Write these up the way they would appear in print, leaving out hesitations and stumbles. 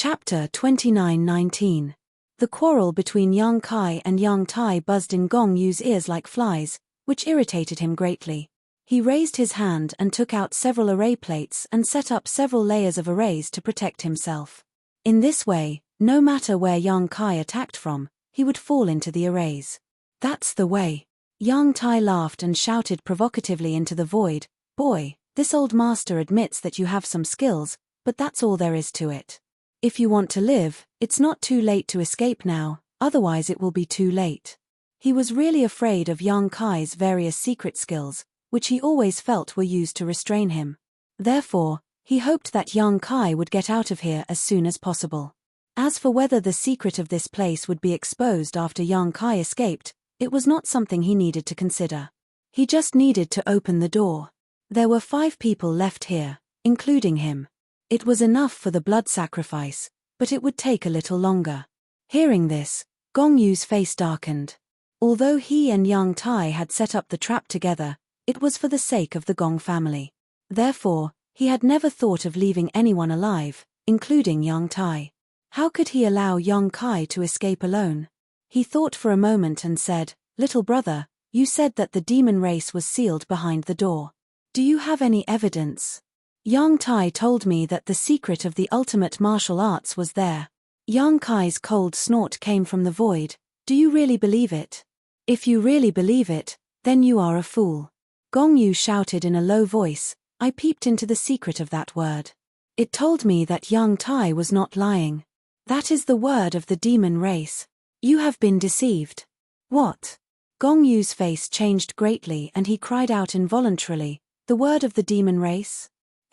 Chapter 29:19. The quarrel between Yang Kai and Yang Tai buzzed in Gong Yu's ears like flies, which irritated him greatly. He raised his hand and took out several array plates and set up several layers of arrays to protect himself. In this way, no matter where Yang Kai attacked from, he would fall into the arrays. That's the way. Yang Tai laughed and shouted provocatively into the void, "Boy, this old master admits that you have some skills, but that's all there is to it. If you want to live, it's not too late to escape now, otherwise it will be too late." He was really afraid of Yang Kai's various secret skills, which he always felt were used to restrain him. Therefore, he hoped that Yang Kai would get out of here as soon as possible. As for whether the secret of this place would be exposed after Yang Kai escaped, it was not something he needed to consider. He just needed to open the door. There were 5 people left here, including him. It was enough for the blood sacrifice, but it would take a little longer. Hearing this, Gong Yu's face darkened. Although he and Yang Tai had set up the trap together, it was for the sake of the Gong family. Therefore, he had never thought of leaving anyone alive, including Yang Tai. How could he allow Yang Kai to escape alone? He thought for a moment and said, "Little brother, you said that the demon race was sealed behind the door. Do you have any evidence?" Yang Tai told me that the secret of the ultimate martial arts was there. Yang Kai's cold snort came from the void. "Do you really believe it? If you really believe it, then you are a fool." Gong Yu shouted in a low voice, "I peeped into the secret of that word. It told me that Yang Tai was not lying. That is the word of the demon race. You have been deceived." "What?" Gong Yu's face changed greatly and he cried out involuntarily, "The word of the demon race?"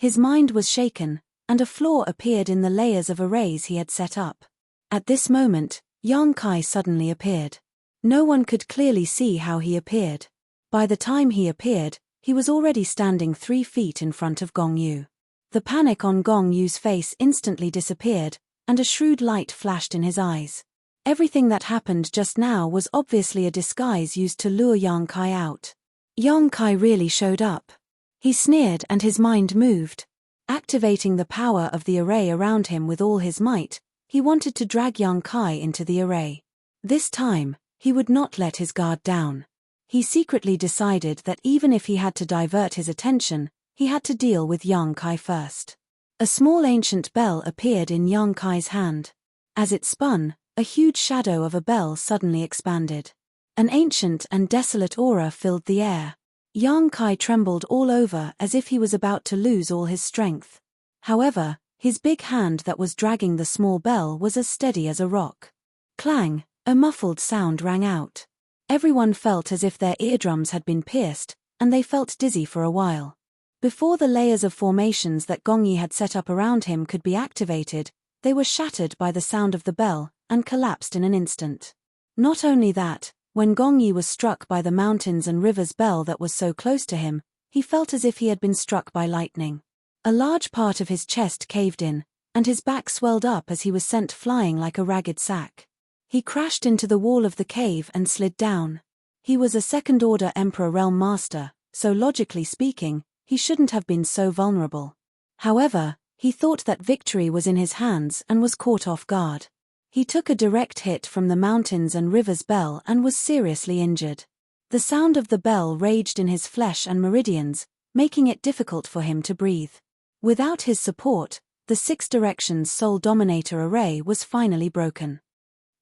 His mind was shaken, and a flaw appeared in the layers of arrays he had set up. At this moment, Yang Kai suddenly appeared. No one could clearly see how he appeared. By the time he appeared, he was already standing 3 feet in front of Gong Yu. The panic on Gong Yu's face instantly disappeared, and a shrewd light flashed in his eyes. Everything that happened just now was obviously a disguise used to lure Yang Kai out. Yang Kai really showed up. He sneered and his mind moved. Activating the power of the array around him with all his might, he wanted to drag Yang Kai into the array. This time, he would not let his guard down. He secretly decided that even if he had to divert his attention, he had to deal with Yang Kai first. A small ancient bell appeared in Yang Kai's hand. As it spun, a huge shadow of a bell suddenly expanded. An ancient and desolate aura filled the air. Yang Kai trembled all over as if he was about to lose all his strength. However, his big hand that was dragging the small bell was as steady as a rock. Clang, a muffled sound rang out. Everyone felt as if their eardrums had been pierced, and they felt dizzy for a while. Before the layers of formations that Gong Yi had set up around him could be activated, they were shattered by the sound of the bell, and collapsed in an instant. Not only that, when Gong Yi was struck by the mountains and rivers bell that was so close to him, he felt as if he had been struck by lightning. A large part of his chest caved in, and his back swelled up as he was sent flying like a ragged sack. He crashed into the wall of the cave and slid down. He was a second-order Emperor Realm Master, so logically speaking, he shouldn't have been so vulnerable. However, he thought that victory was in his hands and was caught off guard. He took a direct hit from the mountains and rivers bell and was seriously injured. The sound of the bell raged in his flesh and meridians, making it difficult for him to breathe. Without his support, the 6 Directions Soul Dominator array was finally broken.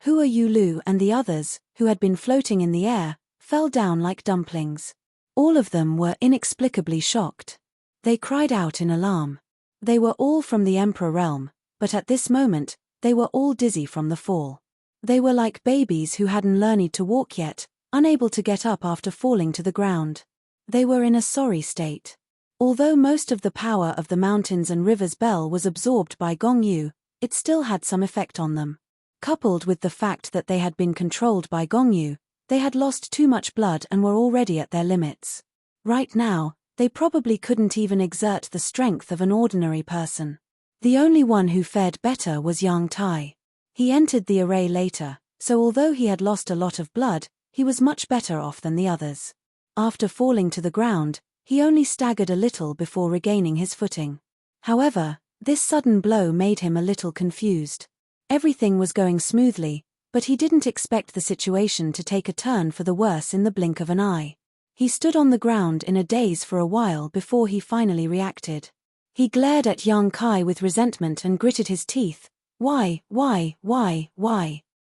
Hua Yulu and the others, who had been floating in the air, fell down like dumplings. All of them were inexplicably shocked. They cried out in alarm. They were all from the Emperor realm, but at this moment, they were all dizzy from the fall. They were like babies who hadn't learned to walk yet, unable to get up after falling to the ground. They were in a sorry state. Although most of the power of the mountains and rivers bell was absorbed by Gong Yu, it still had some effect on them. Coupled with the fact that they had been controlled by Gong Yu, they had lost too much blood and were already at their limits. Right now, they probably couldn't even exert the strength of an ordinary person. The only one who fared better was Yang Tai. He entered the array later, so although he had lost a lot of blood, he was much better off than the others. After falling to the ground, he only staggered a little before regaining his footing. However, This sudden blow made him a little confused. Everything was going smoothly, but he didn't expect the situation to take a turn for the worse in the blink of an eye. He stood on the ground in a daze for a while before he finally reacted. He glared at young Kai with resentment and gritted his teeth. Why?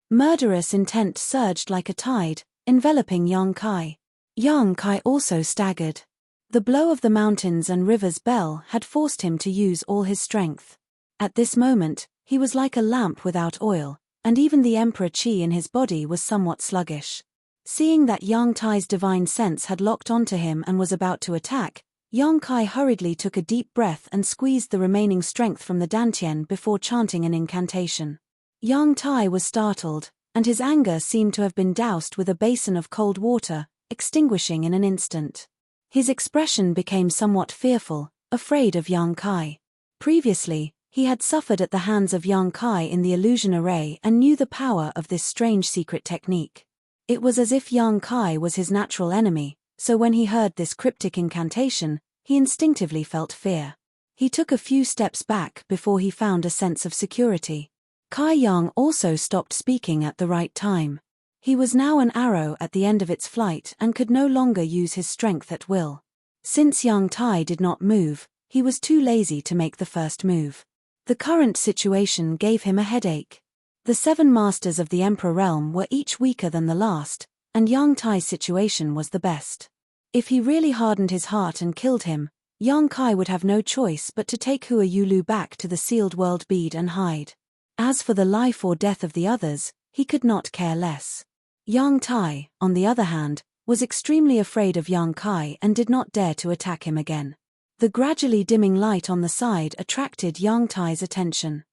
Murderous intent surged like a tide, enveloping young Kai. Young Kai also staggered. The blow of the mountains and river's bell had forced him to use all his strength. At this moment, he was like a lamp without oil, and even the Emperor Qi in his body was somewhat sluggish. Seeing that young Tai's divine sense had locked onto him and was about to attack, young Kai hurriedly took a deep breath and squeezed the remaining strength from the dantian before chanting an incantation. Young Tai was startled, and his anger seemed to have been doused with a basin of cold water, extinguishing in an instant. His expression became somewhat fearful, afraid of young Kai. Previously, he had suffered at the hands of young Kai in the illusion array and knew the power of this strange secret technique. It was as if young Kai was his natural enemy, so when he heard this cryptic incantation, he instinctively felt fear. He took a few steps back before he found a sense of security. Kai Yang also stopped speaking at the right time. He was now an arrow at the end of its flight and could no longer use his strength at will. Since young Tai did not move, he was too lazy to make the first move. The current situation gave him a headache. The 7 masters of the Emperor realm were each weaker than the last, and young Tai's situation was the best. If he really hardened his heart and killed him, young Kai would have no choice but to take Hua Yulu back to the sealed world bead and hide. As for the life or death of the others, he could not care less. Young Tai, on the other hand, was extremely afraid of young Kai and did not dare to attack him again. The gradually dimming light on the side attracted young Tai's attention.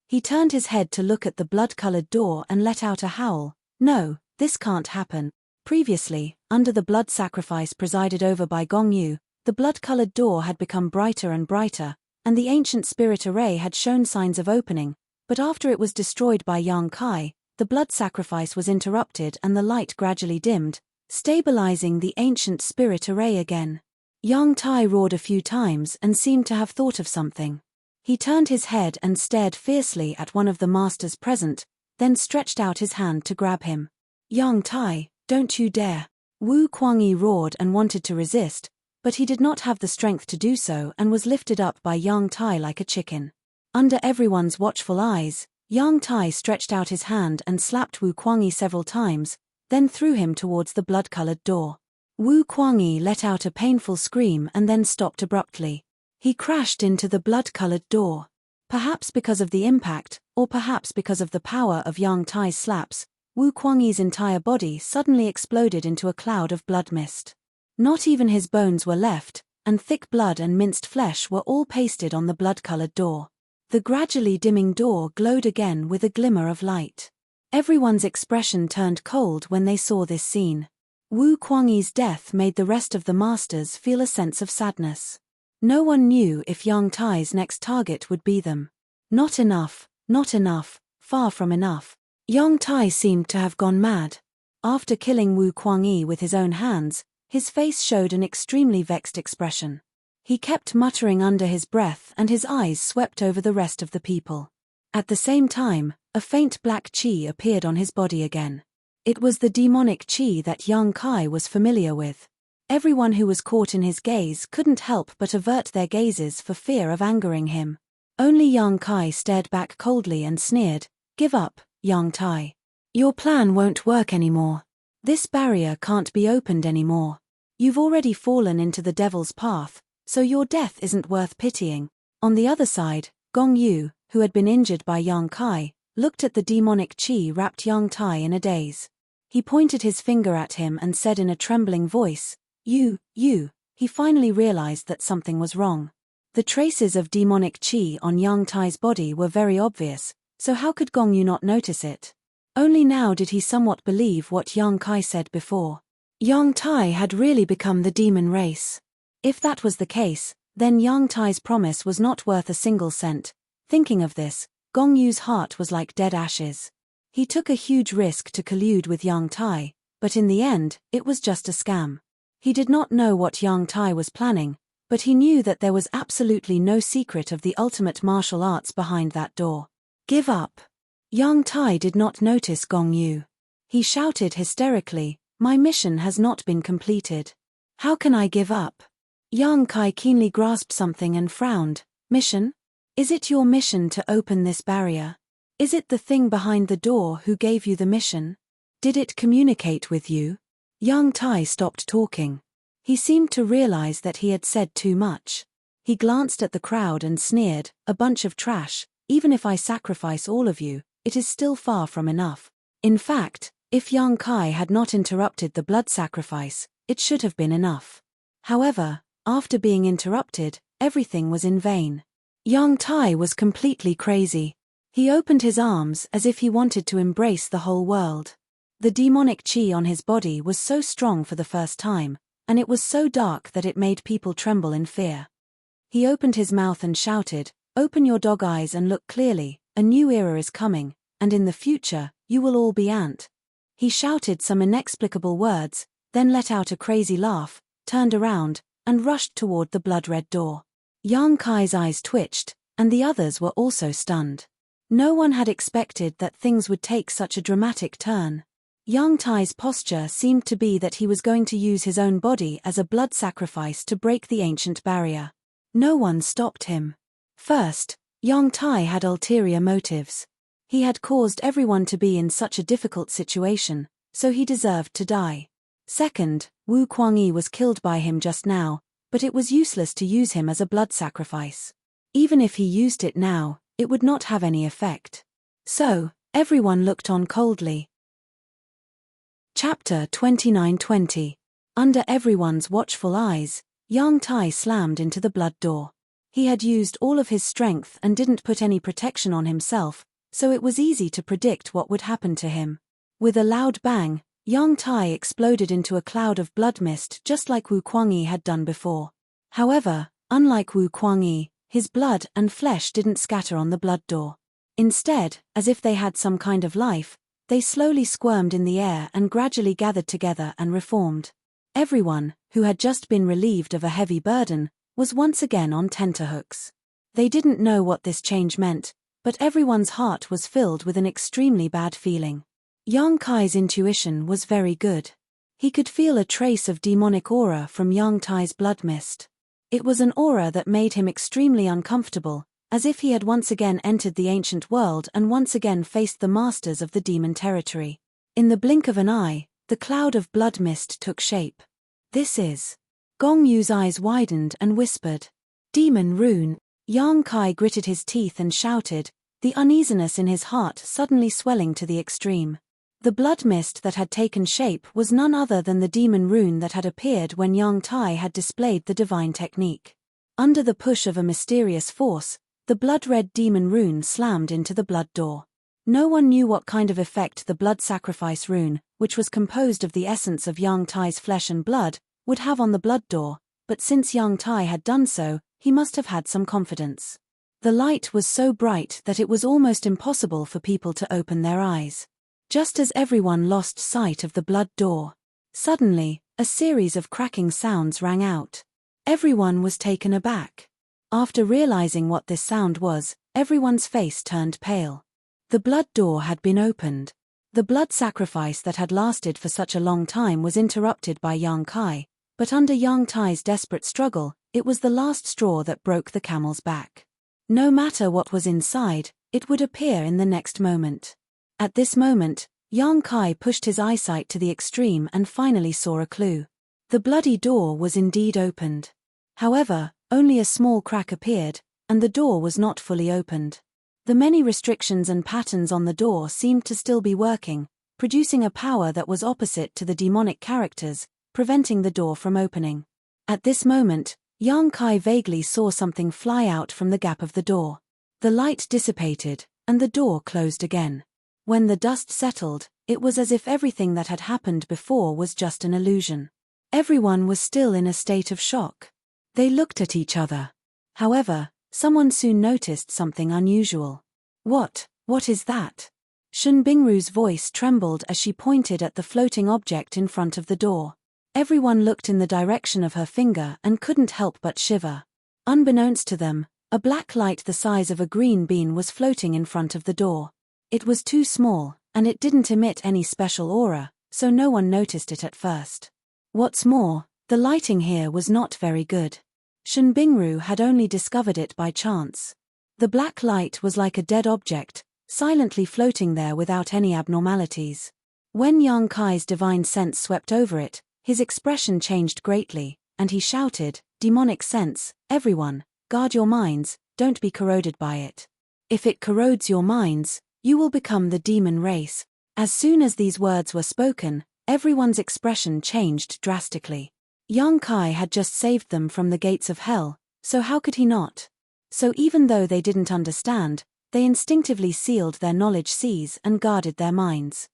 He turned his head to look at the blood-colored door and let out a howl. No, this can't happen. Previously, under the blood sacrifice presided over by Gong Yu, the blood-colored door had become brighter and brighter, and the ancient spirit array had shown signs of opening, but after it was destroyed by young Kai, the blood sacrifice was interrupted and the light gradually dimmed, stabilizing the ancient spirit array again. Young Tai roared a few times and seemed to have thought of something. He turned his head and stared fiercely at one of the masters present, then stretched out his hand to grab him. Young Tai, don't you dare! Wu Kuangyi roared and wanted to resist, but he did not have the strength to do so and was lifted up by young Tai like a chicken. Under everyone's watchful eyes, young Tai stretched out his hand and slapped Wu Kuangyi several times, then threw him towards the blood-colored door. Wu Kuangyi let out a painful scream and then stopped abruptly. He crashed into the blood-colored door. Perhaps because of the impact, or perhaps because of the power of young Tai's slaps, Wu Kuangyi's entire body suddenly exploded into a cloud of blood mist. Not even his bones were left, and thick blood and minced flesh were all pasted on the blood-colored door. The gradually dimming door glowed again with a glimmer of light. Everyone's expression turned cold when they saw this scene. Wu Kuangyi's death made the rest of the masters feel a sense of sadness. No one knew if young Tai's next target would be them. Not enough, far from enough. Young Tai seemed to have gone mad. After killing Wu Kuangyi with his own hands, his face showed an extremely vexed expression. He kept muttering under his breath and his eyes swept over the rest of the people. At the same time, a faint black qi appeared on his body again. It was the demonic qi that young Kai was familiar with. Everyone who was caught in his gaze couldn't help but avert their gazes for fear of angering him. Only young Kai stared back coldly and sneered, "Give up, young Tai. Your plan won't work anymore. This barrier can't be opened anymore. You've already fallen into the devil's path, so your death isn't worth pitying." On the other side, Gong Yu, who had been injured by young Kai, looked at the demonic qi wrapped young Tai in a daze. He pointed his finger at him and said in a trembling voice, You. He finally realized that something was wrong. The traces of demonic qi on young Tai's body were very obvious, so how could Gong Yu not notice it? Only now did he somewhat believe what young Kai said before. Young Tai had really become the demon race. If that was the case, then young Tai's promise was not worth a single cent. Thinking of this, Gong Yu's heart was like dead ashes. He took a huge risk to collude with young Tai, but in the end, it was just a scam. He did not know what young Tai was planning, But he knew that there was absolutely no secret of the ultimate martial arts behind that door. Give up. Yang Tai did not notice Gong Yu. He shouted hysterically, "My mission has not been completed. How can I give up?" Yang Kai keenly grasped something and frowned. Mission? Is it your mission to open this barrier? Is it the thing behind the door who gave you the mission? Did it communicate with you? Yang Tai stopped talking. He seemed to realize that he had said too much. He glanced at the crowd and sneered, "A bunch of trash. Even if I sacrifice all of you, it is still far from enough." In fact, if Yang Kai had not interrupted the blood sacrifice, it should have been enough. However, after being interrupted, everything was in vain. Yang Tai was completely crazy. He opened his arms as if he wanted to embrace the whole world. The demonic chi on his body was so strong for the first time, and it was so dark that it made people tremble in fear. He opened his mouth and shouted, "Open your dog eyes and look clearly, a new era is coming, and in the future, you will all be ant." He shouted some inexplicable words, then let out a crazy laugh, turned around, and rushed toward the blood-red door. Yang Kai's eyes twitched, and the others were also stunned. No one had expected that things would take such a dramatic turn. Yang Tai's posture seemed to be that he was going to use his own body as a blood sacrifice to break the ancient barrier. No one stopped him. First, Yang Tai had ulterior motives. He had caused everyone to be in such a difficult situation, so he deserved to die. Second, Wu Kuangyi was killed by him just now, but it was useless to use him as a blood sacrifice. Even if he used it now, it would not have any effect. So, everyone looked on coldly. Chapter 29:20. Under everyone's watchful eyes, Yang Tai slammed into the blood door. He had used all of his strength and didn't put any protection on himself, so it was easy to predict what would happen to him. With a loud bang, Yang Tai exploded into a cloud of blood mist just like Wu Kuangyi had done before. However, unlike Wu Kuangyi, his blood and flesh didn't scatter on the blood door. Instead, as if they had some kind of life, they slowly squirmed in the air and gradually gathered together and reformed. Everyone, who had just been relieved of a heavy burden, was once again on tenterhooks. They didn't know what this change meant, but everyone's heart was filled with an extremely bad feeling. Yang Kai's intuition was very good. He could feel a trace of demonic aura from Yang Tai's blood mist. It was an aura that made him extremely uncomfortable, as if he had once again entered the ancient world and once again faced the masters of the demon territory. In the blink of an eye, the cloud of blood mist took shape. "This is..." Gong Yu's eyes widened and whispered, "Demon rune." Yang Kai gritted his teeth and shouted, the uneasiness in his heart suddenly swelling to the extreme. The blood mist that had taken shape was none other than the demon rune that had appeared when Yang Tai had displayed the divine technique. Under the push of a mysterious force, the blood-red demon rune slammed into the blood door. No one knew what kind of effect the blood sacrifice rune, which was composed of the essence of Yang Tai's flesh and blood, would have on the blood door, but since Yang Tai had done so, he must have had some confidence. The light was so bright that it was almost impossible for people to open their eyes. Just as everyone lost sight of the blood door, suddenly, a series of cracking sounds rang out. Everyone was taken aback. After realizing what this sound was, everyone's face turned pale. The blood door had been opened. The blood sacrifice that had lasted for such a long time was interrupted by Yang Kai, but under Yang Tai's desperate struggle, it was the last straw that broke the camel's back. No matter what was inside, it would appear in the next moment. At this moment, Yang Kai pushed his eyesight to the extreme and finally saw a clue. The bloody door was indeed opened. However, only a small crack appeared, and the door was not fully opened. The many restrictions and patterns on the door seemed to still be working, producing a power that was opposite to the demonic characters, preventing the door from opening. At this moment, Yang Kai vaguely saw something fly out from the gap of the door. The light dissipated, and the door closed again. When the dust settled, it was as if everything that had happened before was just an illusion. Everyone was still in a state of shock. They looked at each other. However, someone soon noticed something unusual. What is that?" Shun Bingru's voice trembled as she pointed at the floating object in front of the door. Everyone looked in the direction of her finger and couldn't help but shiver. Unbeknownst to them, a black light the size of a green bean was floating in front of the door. It was too small, and it didn't emit any special aura, so no one noticed it at first. What's more, the lighting here was not very good. Shun Bingru had only discovered it by chance. The black light was like a dead object, silently floating there without any abnormalities. When Yang Kai's divine sense swept over it, his expression changed greatly, and he shouted, "Demonic sense, everyone, guard your minds, don't be corroded by it. If it corrodes your minds, you will become the demon race." As soon as these words were spoken, everyone's expression changed drastically. Yang Kai had just saved them from the gates of hell, so how could he not? So even though they didn't understand, they instinctively sealed their knowledge seas and guarded their minds.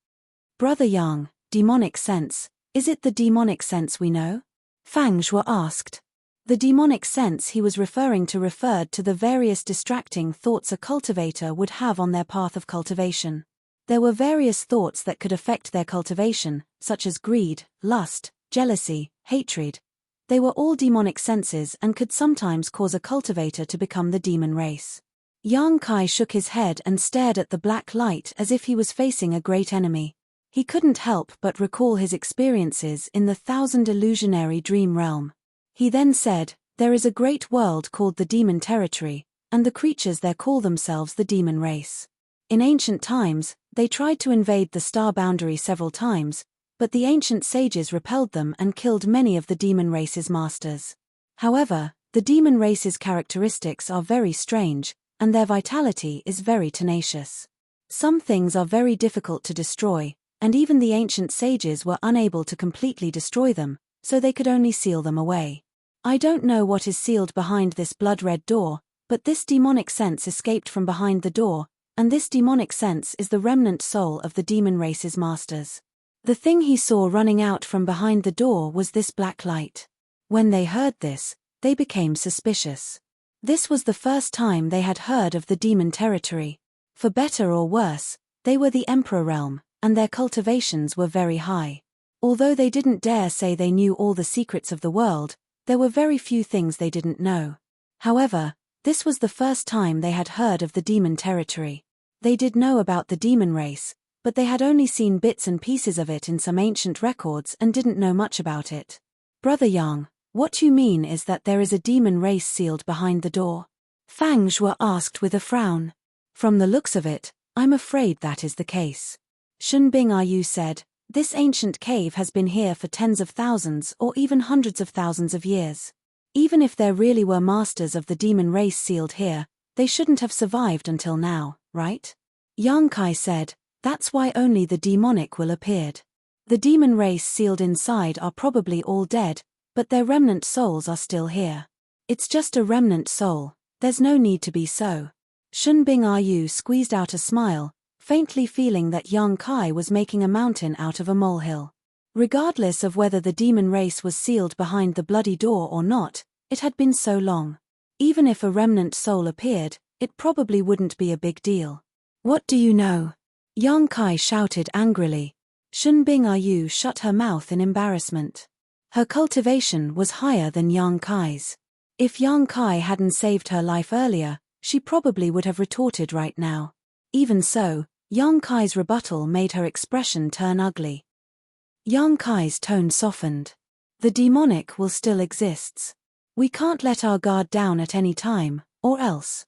"Brother Yang, demonic sense, is it the demonic sense we know?" Fang Zhuo asked. The demonic sense he was referring to referred to the various distracting thoughts a cultivator would have on their path of cultivation. There were various thoughts that could affect their cultivation, such as greed, lust, jealousy, hatred. They were all demonic senses and could sometimes cause a cultivator to become the demon race. Yang Kai shook his head and stared at the black light as if he was facing a great enemy. He couldn't help but recall his experiences in the thousand illusionary dream realm. He then said, "There is a great world called the demon territory, and the creatures there call themselves the demon race. In ancient times, they tried to invade the star boundary several times, but the ancient sages repelled them and killed many of the demon race's masters. However, the demon race's characteristics are very strange, and their vitality is very tenacious. Some things are very difficult to destroy, and even the ancient sages were unable to completely destroy them, so they could only seal them away. I don't know what is sealed behind this blood-red door, but this demonic sense escaped from behind the door, and this demonic sense is the remnant soul of the demon race's masters." The thing he saw running out from behind the door was this black light. When they heard this, they became suspicious. This was the first time they had heard of the demon territory. For better or worse, they were the emperor realm, and their cultivations were very high. Although they didn't dare say they knew all the secrets of the world, there were very few things they didn't know. However, this was the first time they had heard of the demon territory. They did know about the demon race, but they had only seen bits and pieces of it in some ancient records and didn't know much about it. "Brother Yang, what you mean is that there is a demon race sealed behind the door?" Fang Zhuo asked with a frown. "From the looks of it, I'm afraid that is the case." Shun Bingru said, "This ancient cave has been here for tens of thousands or even hundreds of thousands of years. Even if there really were masters of the demon race sealed here, they shouldn't have survived until now, right?" Yang Kai said, "That's why only the demonic will appeared. The demon race sealed inside are probably all dead, but their remnant souls are still here. It's just a remnant soul, there's no need to be so." Shun Bingru squeezed out a smile, faintly feeling that Yang Kai was making a mountain out of a molehill. Regardless of whether the demon race was sealed behind the bloody door or not, it had been so long. Even if a remnant soul appeared, it probably wouldn't be a big deal. "What do you know?" Yang Kai shouted angrily. Shun Bingru shut her mouth in embarrassment. Her cultivation was higher than Yang Kai's. If Yang Kai hadn't saved her life earlier, she probably would have retorted right now. Even so, Yang Kai's rebuttal made her expression turn ugly. Yang Kai's tone softened. "The demonic will still exists. We can't let our guard down at any time, or else,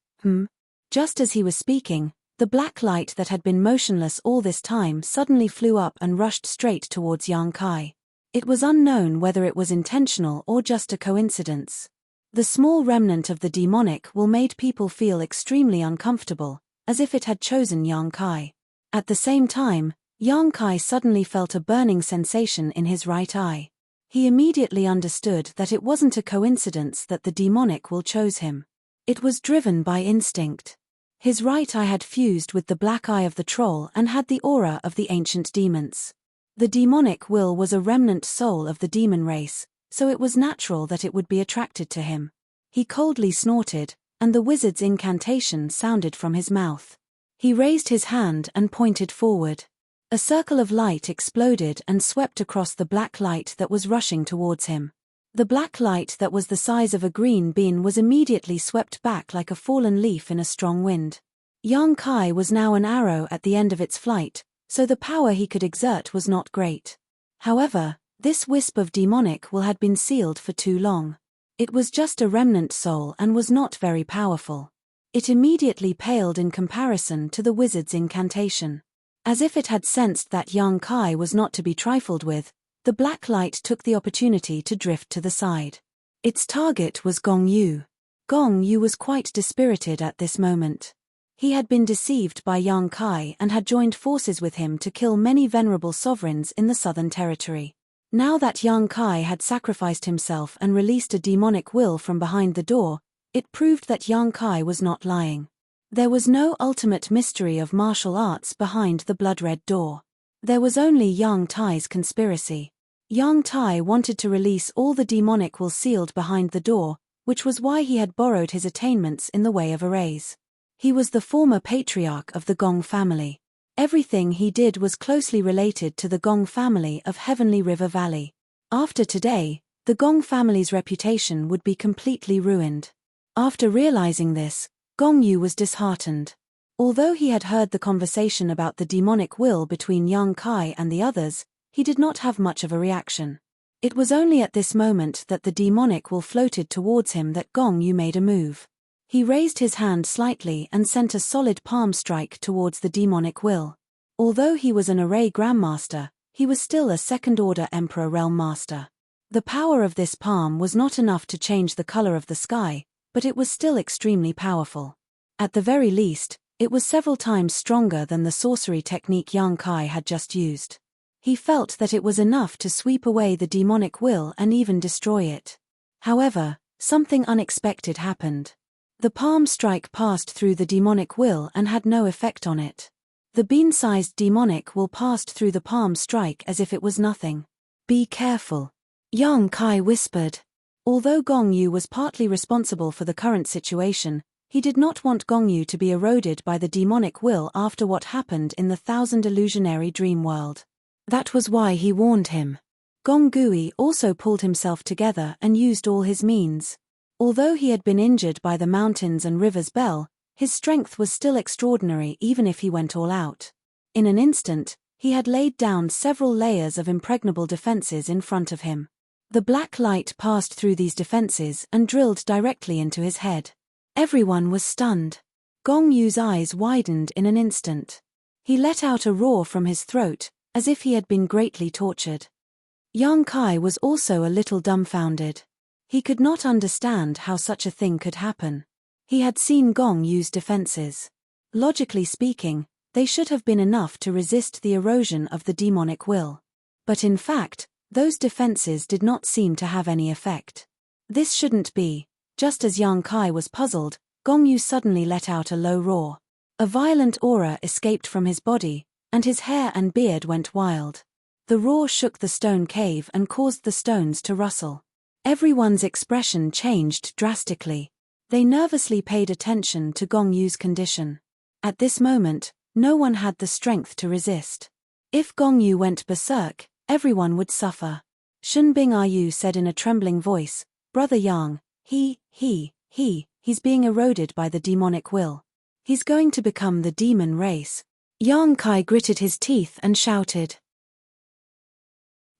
Just as he was speaking, the black light that had been motionless all this time suddenly flew up and rushed straight towards Yang Kai. It was unknown whether it was intentional or just a coincidence. The small remnant of the demonic will made people feel extremely uncomfortable, as if it had chosen Yang Kai. At the same time, Yang Kai suddenly felt a burning sensation in his right eye. He immediately understood that it wasn't a coincidence that the demonic will chose him. It was driven by instinct. His right eye had fused with the black eye of the troll and had the aura of the ancient demons. The demonic will was a remnant soul of the demon race, so it was natural that it would be attracted to him. He coldly snorted, and the wizard's incantation sounded from his mouth. He raised his hand and pointed forward. A circle of light exploded and swept across the black light that was rushing towards him. The black light that was the size of a green bean was immediately swept back like a fallen leaf in a strong wind. Yang Kai was now an arrow at the end of its flight, so the power he could exert was not great. However, this wisp of demonic will had been sealed for too long. It was just a remnant soul and was not very powerful. It immediately paled in comparison to the wizard's incantation. As if it had sensed that Yang Kai was not to be trifled with, the black light took the opportunity to drift to the side. Its target was Gong Yu. Gong Yu was quite dispirited at this moment. He had been deceived by Yang Kai and had joined forces with him to kill many venerable sovereigns in the southern territory. Now that Yang Kai had sacrificed himself and released a demonic will from behind the door, it proved that Yang Kai was not lying. There was no ultimate mystery of martial arts behind the blood-red door. There was only Yang Tai's conspiracy. Yang Tai wanted to release all the demonic will sealed behind the door, which was why he had borrowed his attainments in the way of arrays. He was the former patriarch of the Gong family. Everything he did was closely related to the Gong family of Heavenly River Valley. After today, the Gong family's reputation would be completely ruined. After realizing this, Gong Yu was disheartened. Although he had heard the conversation about the demonic will between Yang Kai and the others, he did not have much of a reaction. It was only at this moment that the demonic will floated towards him that Gong Yu made a move. He raised his hand slightly and sent a solid palm strike towards the demonic will. Although he was an array grandmaster, he was still a second-order Emperor Realm Master. The power of this palm was not enough to change the color of the sky, but it was still extremely powerful. At the very least, it was several times stronger than the sorcery technique Yang Kai had just used. He felt that it was enough to sweep away the demonic will and even destroy it. However, something unexpected happened. The palm strike passed through the demonic will and had no effect on it. The bean-sized demonic will passed through the palm strike as if it was nothing. "Be careful," Yang Kai whispered. Although Gong Yu was partly responsible for the current situation, he did not want Gong Yu to be eroded by the demonic will after what happened in the thousand illusionary dream world. That was why he warned him. Gong Gui also pulled himself together and used all his means. Although he had been injured by the mountains and river's bell, his strength was still extraordinary even if he went all out. In an instant, he had laid down several layers of impregnable defenses in front of him. The black light passed through these defenses and drilled directly into his head. Everyone was stunned. Gong Yu's eyes widened in an instant. He let out a roar from his throat, as if he had been greatly tortured. Yang Kai was also a little dumbfounded. He could not understand how such a thing could happen. He had seen Gong use defenses. Logically speaking, they should have been enough to resist the erosion of the demonic will. But in fact, those defenses did not seem to have any effect. This shouldn't be. Just as Yang Kai was puzzled, Gong Yu suddenly let out a low roar. A violent aura escaped from his body, and his hair and beard went wild. The roar shook the stone cave and caused the stones to rustle. Everyone's expression changed drastically. They nervously paid attention to Gong Yu's condition. At this moment, no one had the strength to resist. If Gong Yu went berserk, everyone would suffer. Shunbing Yu said in a trembling voice, "Brother Yang, he's being eroded by the demonic will. He's going to become the demon race." Yang Kai gritted his teeth and shouted.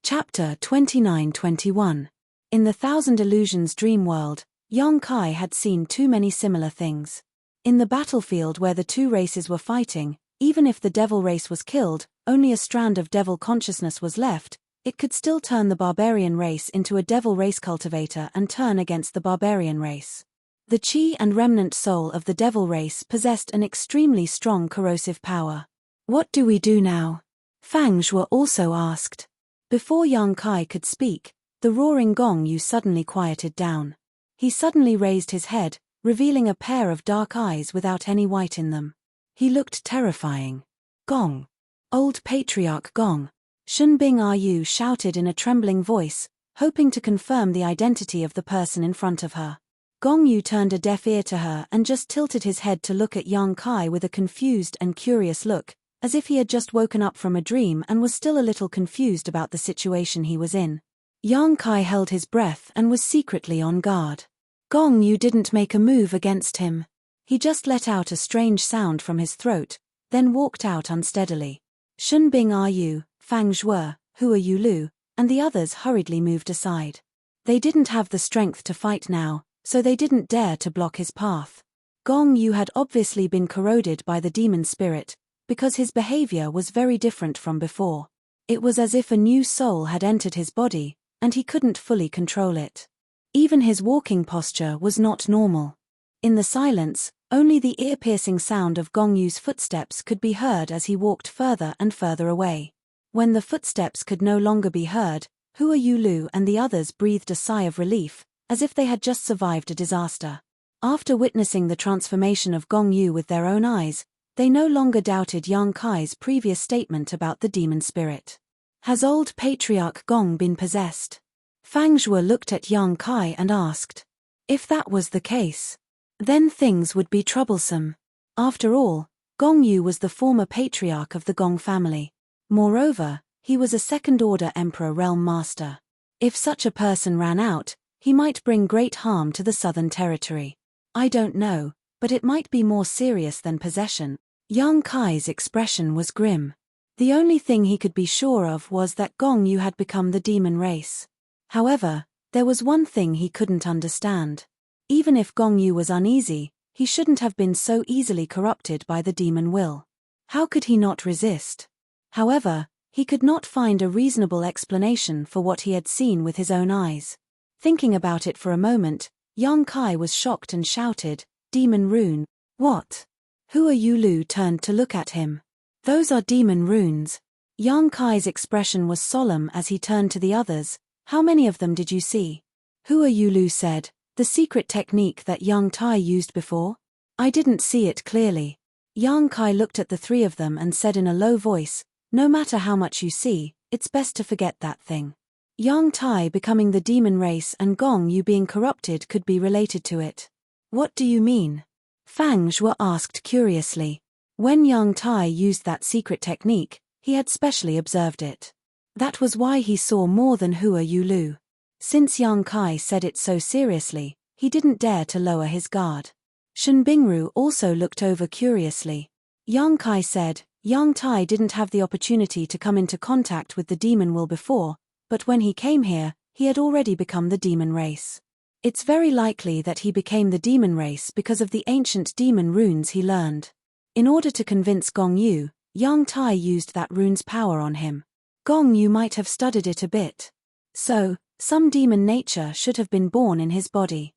Chapter 29-21. In the Thousand Illusions dream world, Yang Kai had seen too many similar things. In the battlefield where the two races were fighting, even if the devil race was killed, only a strand of devil consciousness was left, it could still turn the barbarian race into a devil race cultivator and turn against the barbarian race. The chi and remnant soul of the devil race possessed an extremely strong corrosive power. "What do we do now?" Fang Zhuo also asked. Before Yang Kai could speak, the roaring Gong Yu suddenly quieted down. He suddenly raised his head, revealing a pair of dark eyes without any white in them. He looked terrifying. "Gong! Old Patriarch Gong!" Shunbing Yu shouted in a trembling voice, hoping to confirm the identity of the person in front of her. Gong Yu turned a deaf ear to her and just tilted his head to look at Yang Kai with a confused and curious look, as if he had just woken up from a dream and was still a little confused about the situation he was in. Yang Kai held his breath and was secretly on guard. Gong Yu didn't make a move against him. He just let out a strange sound from his throat, then walked out unsteadily. Shun Bing are you, Fang Zhuo, who are you Lu, and the others hurriedly moved aside. They didn't have the strength to fight now, so they didn't dare to block his path. Gong Yu had obviously been corroded by the demon spirit, because his behavior was very different from before. It was as if a new soul had entered his body, and he couldn't fully control it. Even his walking posture was not normal. In the silence, only the ear-piercing sound of Gong Yu's footsteps could be heard as he walked further and further away. When the footsteps could no longer be heard, Hua Yulu and the others breathed a sigh of relief, as if they had just survived a disaster. After witnessing the transformation of Gong Yu with their own eyes, they no longer doubted Yang Kai's previous statement about the demon spirit. Has old patriarch Gong been possessed? Fang Zhuo looked at Yang Kai and asked. If that was the case, then things would be troublesome. After all, Gong Yu was the former patriarch of the Gong family. Moreover, he was a second-order Emperor Realm Master. If such a person ran out, he might bring great harm to the Southern Territory. I don't know, but it might be more serious than possession. Yang Kai's expression was grim. The only thing he could be sure of was that Gong Yu had become the demon race. However, there was one thing he couldn't understand. Even if Gong Yu was uneasy, he shouldn't have been so easily corrupted by the demon will. How could he not resist? However, he could not find a reasonable explanation for what he had seen with his own eyes. Thinking about it for a moment, Yang Kai was shocked and shouted, "Demon rune! What?" Hua Yulu turned to look at him. "Those are demon runes." Yang Kai's expression was solemn as he turned to the others. "How many of them did you see?" Hua Yulu said, "The secret technique that Yang Tai used before? I didn't see it clearly." Yang Kai looked at the three of them and said in a low voice, "No matter how much you see, it's best to forget that thing." Yang Tai becoming the demon race and Gong Yu being corrupted could be related to it. What do you mean? Fang Zhuo asked curiously. When Yang Tai used that secret technique, he had specially observed it. That was why he saw more than Hua Yulu. Since Yang Kai said it so seriously, he didn't dare to lower his guard. Shen Bingru also looked over curiously. Yang Kai said, Yang Tai didn't have the opportunity to come into contact with the demon will before, but when he came here, he had already become the demon race. It's very likely that he became the demon race because of the ancient demon runes he learned. In order to convince Gong Yu, Yang Tai used that rune's power on him. Gong Yu might have studied it a bit. So, some demon nature should have been born in his body.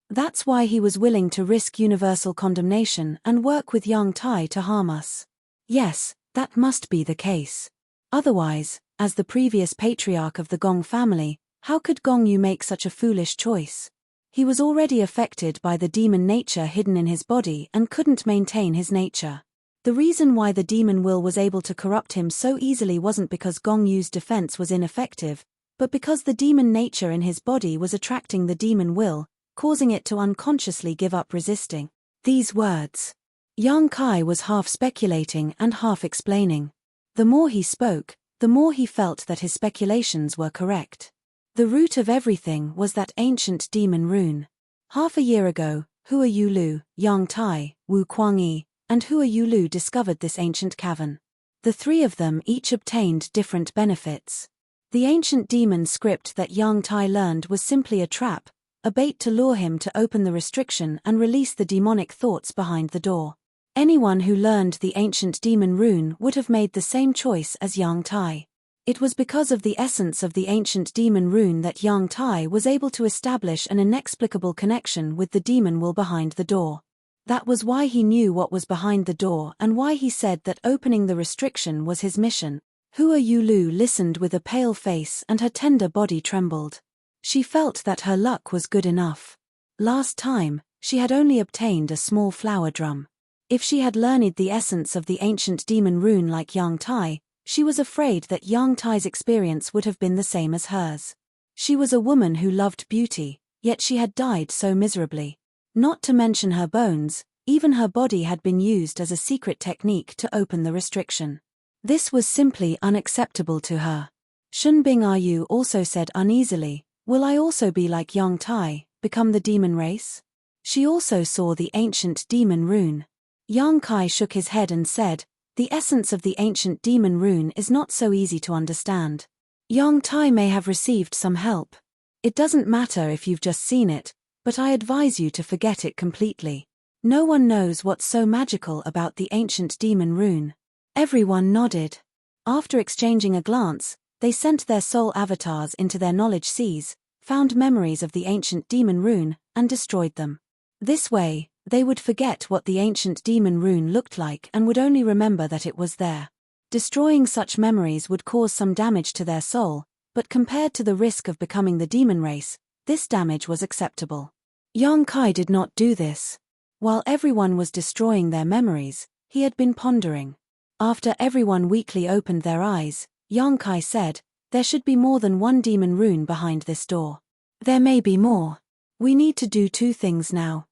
That's why he was willing to risk universal condemnation and work with Yang Tai to harm us. Yes, that must be the case. Otherwise, as the previous patriarch of the Gong family, how could Gong Yu make such a foolish choice? He was already affected by the demon nature hidden in his body and couldn't maintain his nature. The reason why the demon will was able to corrupt him so easily wasn't because Gong Yu's defense was ineffective, but because the demon nature in his body was attracting the demon will, causing it to unconsciously give up resisting. These words. Yang Kai was half speculating and half explaining. The more he spoke, the more he felt that his speculations were correct. The root of everything was that ancient demon rune. Half a year ago, Hua Yulu, Yang Tai, Wu Kuangyi, and Hua Yulu discovered this ancient cavern. The three of them each obtained different benefits. The ancient demon script that Yang Tai learned was simply a trap, a bait to lure him to open the restriction and release the demonic thoughts behind the door. Anyone who learned the ancient demon rune would have made the same choice as Yang Tai. It was because of the essence of the ancient demon rune that Yang Tai was able to establish an inexplicable connection with the demon will behind the door. That was why he knew what was behind the door and why he said that opening the restriction was his mission. Hua Yulu listened with a pale face and her tender body trembled. She felt that her luck was good enough. Last time, she had only obtained a small flower drum. If she had learned the essence of the ancient demon rune like Yang Tai, she was afraid that Yang Tai's experience would have been the same as hers. She was a woman who loved beauty, yet she had died so miserably. Not to mention her bones, Even her body had been used as a secret technique to open the restriction. This was simply unacceptable to her. Shun Bing-Yu also said uneasily, "Will I also be like Yang Tai, become the demon race?" She also saw the ancient demon rune. Yang Kai shook his head and said, "The essence of the ancient demon rune is not so easy to understand. Yang Tai may have received some help. It doesn't matter if you've just seen it, but I advise you to forget it completely. No one knows what's so magical about the ancient demon rune." Everyone nodded. After exchanging a glance, they sent their soul avatars into their knowledge seas, found memories of the ancient demon rune, and destroyed them. This way, they would forget what the ancient demon rune looked like and would only remember that it was there. Destroying such memories would cause some damage to their soul, but compared to the risk of becoming the demon race, this damage was acceptable. Yang Kai did not do this. While everyone was destroying their memories, he had been pondering. After everyone weakly opened their eyes, Yang Kai said, "There should be more than one demon rune behind this door. There may be more. We need to do two things now."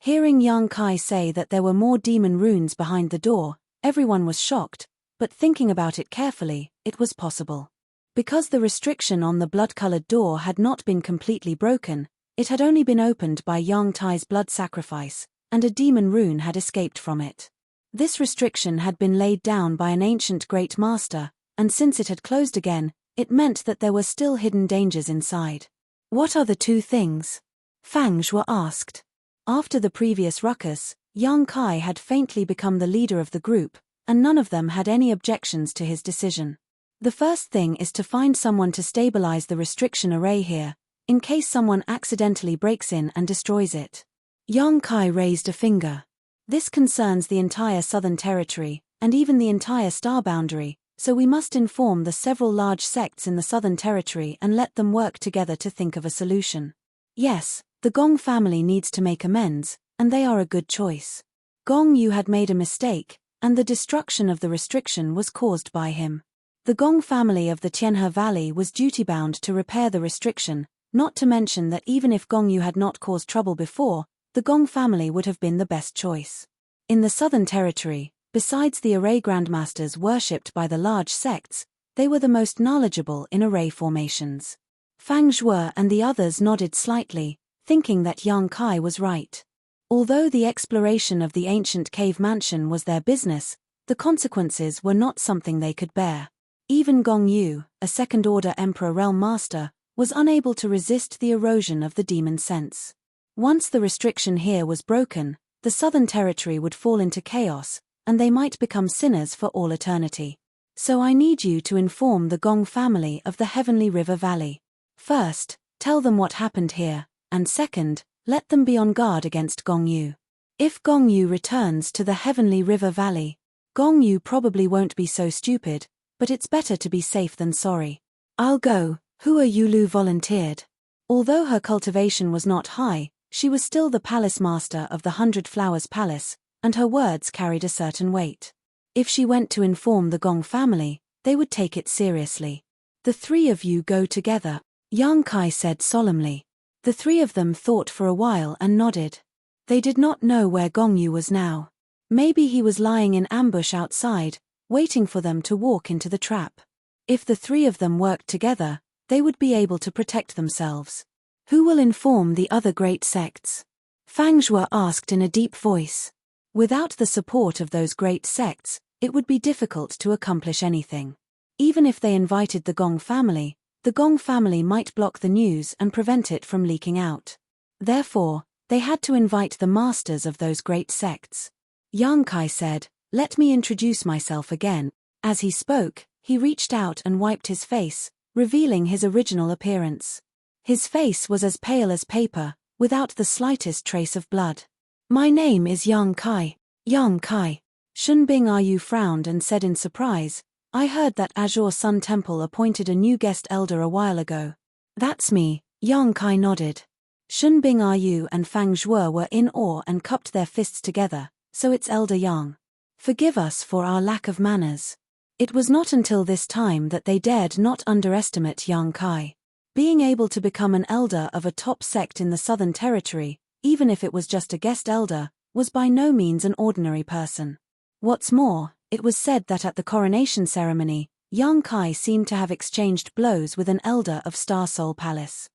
Hearing Yang Kai say that there were more demon runes behind the door, everyone was shocked, but thinking about it carefully, it was possible. Because the restriction on the blood-colored door had not been completely broken, it had only been opened by Yang Tai's blood sacrifice, and a demon rune had escaped from it. This restriction had been laid down by an ancient great master, and since it had closed again, it meant that there were still hidden dangers inside. "What are the two things?" Fang Zhuo asked. After the previous ruckus, Yang Kai had faintly become the leader of the group, and none of them had any objections to his decision. "The first thing is to find someone to stabilize the restriction array here, in case someone accidentally breaks in and destroys it." Yang Kai raised a finger. "This concerns the entire Southern Territory, and even the entire star boundary, so we must inform the several large sects in the Southern Territory and let them work together to think of a solution. Yes, the Gong family needs to make amends, and they are a good choice. Gong Yu had made a mistake, and the destruction of the restriction was caused by him. The Gong family of the Tianhe Valley was duty-bound to repair the restriction, not to mention that even if Gong Yu had not caused trouble before, the Gong family would have been the best choice. In the Southern Territory, besides the array grandmasters worshipped by the large sects, they were the most knowledgeable in array formations." Fang Zhuo and the others nodded slightly, thinking that Yang Kai was right. Although the exploration of the ancient cave mansion was their business, the consequences were not something they could bear. Even Gong Yu, a second-order Emperor Realm Master, was unable to resist the erosion of the demon sense. Once the restriction here was broken, the Southern Territory would fall into chaos, and they might become sinners for all eternity. So I need you to inform the Gong family of the Heavenly River Valley. First, tell them what happened here, and second, let them be on guard against Gong Yu. If Gong Yu returns to the Heavenly River Valley, Gong Yu probably won't be so stupid, but it's better to be safe than sorry. I'll go, Hua Yulu volunteered. Although her cultivation was not high, she was still the palace master of the 100 Flowers Palace, and her words carried a certain weight. If she went to inform the Gong family, they would take it seriously. The three of you go together, Yang Kai said solemnly. The three of them thought for a while and nodded. They did not know where Gong Yu was now. Maybe he was lying in ambush outside, waiting for them to walk into the trap. If the three of them worked together, they would be able to protect themselves. Who will inform the other great sects? Fang Zhuo asked in a deep voice. Without the support of those great sects, it would be difficult to accomplish anything. Even if they invited the Gong family might block the news and prevent it from leaking out. Therefore, they had to invite the masters of those great sects. Yang Kai said, "Let me introduce myself again." As he spoke, he reached out and wiped his face, revealing his original appearance. His face was as pale as paper, without the slightest trace of blood. "My name is Yang Kai." Yang Kai. Shun Bing-Yu frowned and said in surprise, "I heard that Azure Sun Temple appointed a new guest elder a while ago." "That's me," Yang Kai nodded. Shun Bing-Yu and Fang Zhuo were in awe and cupped their fists together. "So it's Elder Yang. Forgive us for our lack of manners." It was not until this time that they dared not underestimate Yang Kai. Being able to become an elder of a top sect in the Southern Territory, even if it was just a guest elder, was by no means an ordinary person. What's more, it was said that at the coronation ceremony, young Kai seemed to have exchanged blows with an elder of Star Soul Palace.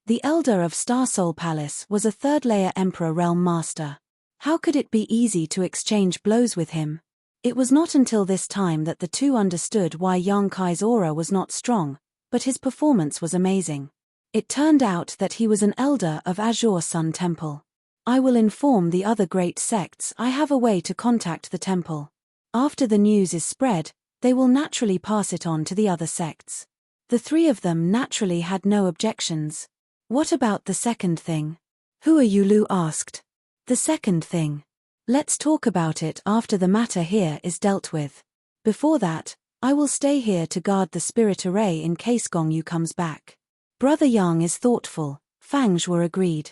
The elder of Star Soul Palace was a third-layer Emperor Realm Master. How could it be easy to exchange blows with him? It was not until this time that the two understood why young Kai's aura was not strong, but his performance was amazing. It turned out that he was an elder of Azure Sun Temple. I will inform the other great sects I have a way to contact the temple. After the news is spread, they will naturally pass it on to the other sects. The three of them naturally had no objections. What about the second thing? Hua Yulu asked. The second thing. Let's talk about it after the matter here is dealt with. Before that, I will stay here to guard the spirit array in case Gong Yu comes back. Brother Yang is thoughtful. Fang Zhuo agreed.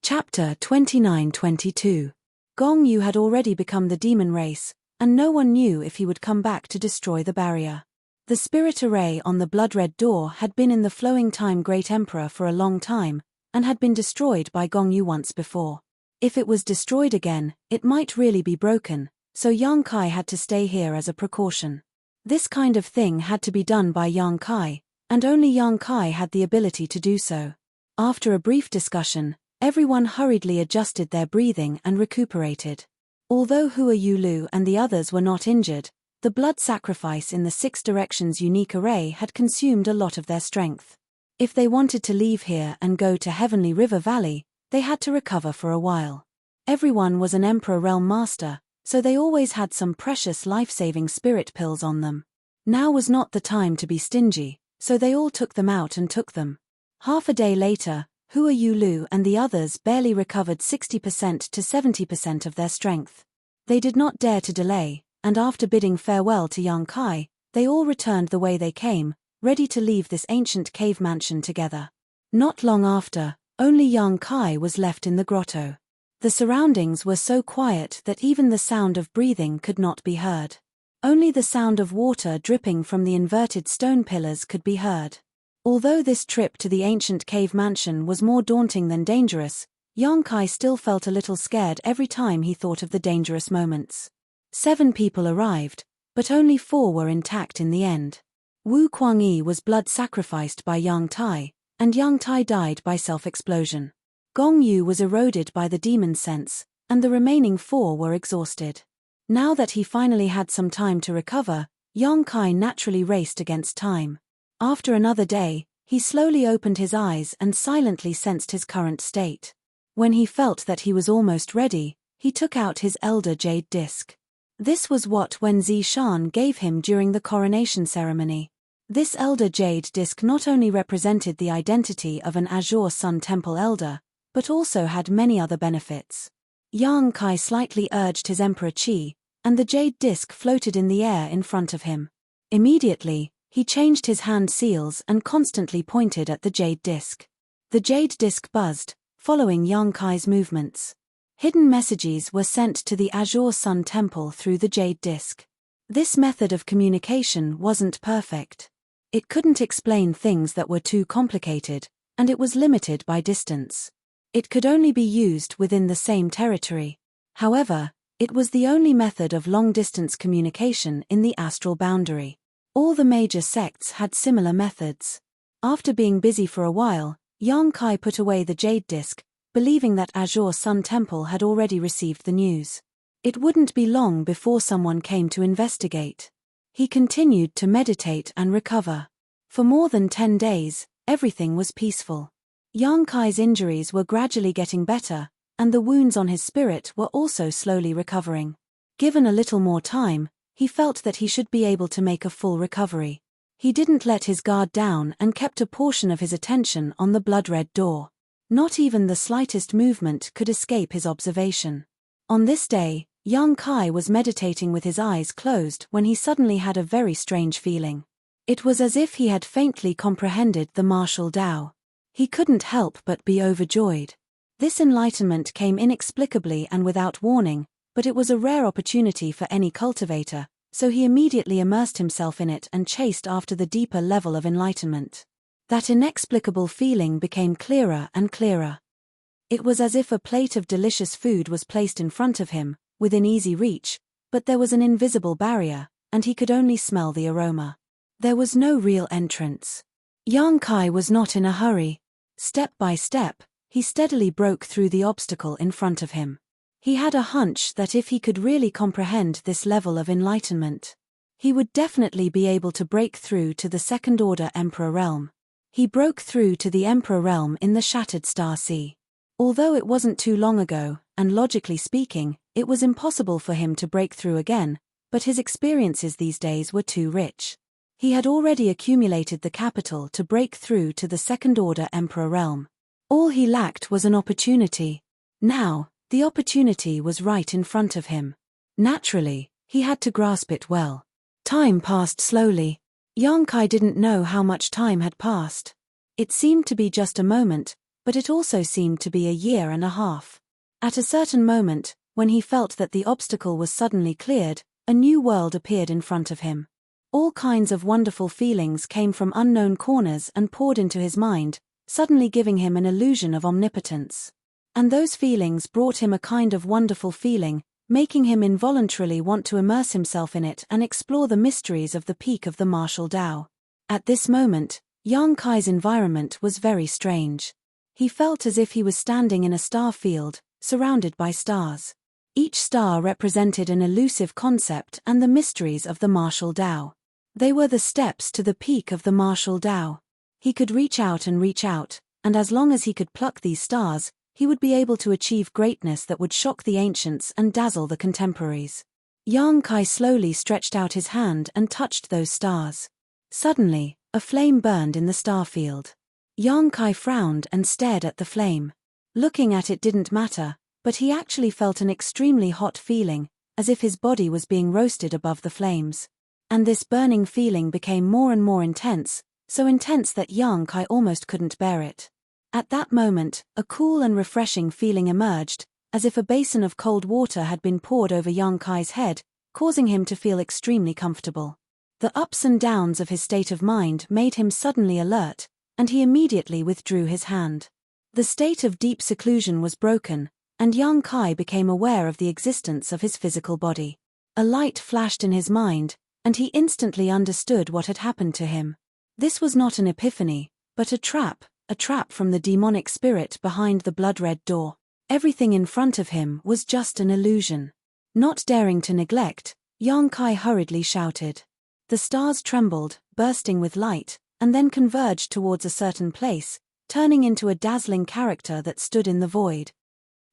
Chapter 29-22. Gong Yu had already become the demon race, and no one knew if he would come back to destroy the barrier. The spirit array on the blood-red door had been in the flowing time Great Emperor for a long time, and had been destroyed by Gong Yu once before. If it was destroyed again, it might really be broken, so Yang Kai had to stay here as a precaution. This kind of thing had to be done by Yang Kai, and only Yang Kai had the ability to do so. After a brief discussion, everyone hurriedly adjusted their breathing and recuperated. Although Hua Yulu and the others were not injured, the blood sacrifice in the Six Directions unique array had consumed a lot of their strength. If they wanted to leave here and go to Heavenly River Valley, they had to recover for a while. Everyone was an Emperor Realm Master, so they always had some precious life-saving spirit pills on them. Now was not the time to be stingy, so they all took them out and took them. Half a day later, Hua Yulu and the others barely recovered 60% to 70% of their strength. They did not dare to delay, and after bidding farewell to young Kai, they all returned the way they came, ready to leave this ancient cave mansion together. Not long after, only young Kai was left in the grotto. The surroundings were so quiet that even the sound of breathing could not be heard. Only the sound of water dripping from the inverted stone pillars could be heard. Although this trip to the ancient cave mansion was more daunting than dangerous, young Kai still felt a little scared every time he thought of the dangerous moments. 7 people arrived, but only 4 were intact in the end. Wu Kuangyi was blood sacrificed by Yang Tai, and Yang Tai died by self-explosion. Gong Yu was eroded by the demon sense, and the remaining 4 were exhausted. Now that he finally had some time to recover, Yang Kai naturally raced against time. After another day, he slowly opened his eyes and silently sensed his current state. When he felt that he was almost ready, he took out his Elder Jade Disc. This was what Wen Zishan gave him during the coronation ceremony. This Elder Jade Disc not only represented the identity of an Azure Sun Temple Elder, but also had many other benefits. Yang Kai slightly urged his Emperor Qi, and the Jade Disc floated in the air in front of him. Immediately, he changed his hand seals and constantly pointed at the Jade Disc. The Jade Disc buzzed, following Yang Kai's movements. Hidden messages were sent to the Azure Sun Temple through the Jade Disc. This method of communication wasn't perfect. It couldn't explain things that were too complicated, and it was limited by distance. It could only be used within the same territory. However, it was the only method of long-distance communication in the astral boundary. All the major sects had similar methods. After being busy for a while, Yang Kai put away the Jade Disc, believing that Azure Sun Temple had already received the news. It wouldn't be long before someone came to investigate. He continued to meditate and recover. For more than 10 days, everything was peaceful. Yang Kai's injuries were gradually getting better, and the wounds on his spirit were also slowly recovering. Given a little more time, he felt that he should be able to make a full recovery. He didn't let his guard down and kept a portion of his attention on the blood-red door. Not even the slightest movement could escape his observation. On this day, Yang Kai was meditating with his eyes closed when he suddenly had a very strange feeling. It was as if he had faintly comprehended the martial Tao. He couldn't help but be overjoyed. This enlightenment came inexplicably and without warning, but it was a rare opportunity for any cultivator, so he immediately immersed himself in it and chased after the deeper level of enlightenment. That inexplicable feeling became clearer and clearer. It was as if a plate of delicious food was placed in front of him, within easy reach, but there was an invisible barrier, and he could only smell the aroma. There was no real entrance. Yang Kai was not in a hurry. Step by step, he steadily broke through the obstacle in front of him. He had a hunch that if he could really comprehend this level of enlightenment, he would definitely be able to break through to the second-order Emperor realm. He broke through to the Emperor realm in the Shattered Star Sea. Although it wasn't too long ago, and logically speaking, it was impossible for him to break through again, but his experiences these days were too rich. He had already accumulated the capital to break through to the second-order Emperor realm. All he lacked was an opportunity. Now, the opportunity was right in front of him. Naturally, he had to grasp it well. Time passed slowly. Yang Kai didn't know how much time had passed. It seemed to be just a moment, but it also seemed to be a year and a half. At a certain moment, when he felt that the obstacle was suddenly cleared, a new world appeared in front of him. All kinds of wonderful feelings came from unknown corners and poured into his mind, suddenly giving him an illusion of omnipotence. And those feelings brought him a kind of wonderful feeling, making him involuntarily want to immerse himself in it and explore the mysteries of the peak of the martial Tao. At this moment, Yang Kai's environment was very strange. He felt as if he was standing in a star field, surrounded by stars. Each star represented an elusive concept and the mysteries of the martial Tao. They were the steps to the peak of the martial Tao. He could reach out, and as long as he could pluck these stars, he would be able to achieve greatness that would shock the ancients and dazzle the contemporaries. Yang Kai slowly stretched out his hand and touched those stars. Suddenly, a flame burned in the star field. Yang Kai frowned and stared at the flame. Looking at it didn't matter, but he actually felt an extremely hot feeling, as if his body was being roasted above the flames. And this burning feeling became more and more intense, so intense that Yang Kai almost couldn't bear it. At that moment, a cool and refreshing feeling emerged, as if a basin of cold water had been poured over Yang Kai's head, causing him to feel extremely comfortable. The ups and downs of his state of mind made him suddenly alert, and he immediately withdrew his hand. The state of deep seclusion was broken, and Yang Kai became aware of the existence of his physical body. A light flashed in his mind, and he instantly understood what had happened to him. This was not an epiphany, but a trap from the demonic spirit behind the blood-red door. Everything in front of him was just an illusion. Not daring to neglect, Yang Kai hurriedly shouted. The stars trembled, bursting with light, and then converged towards a certain place, turning into a dazzling character that stood in the void.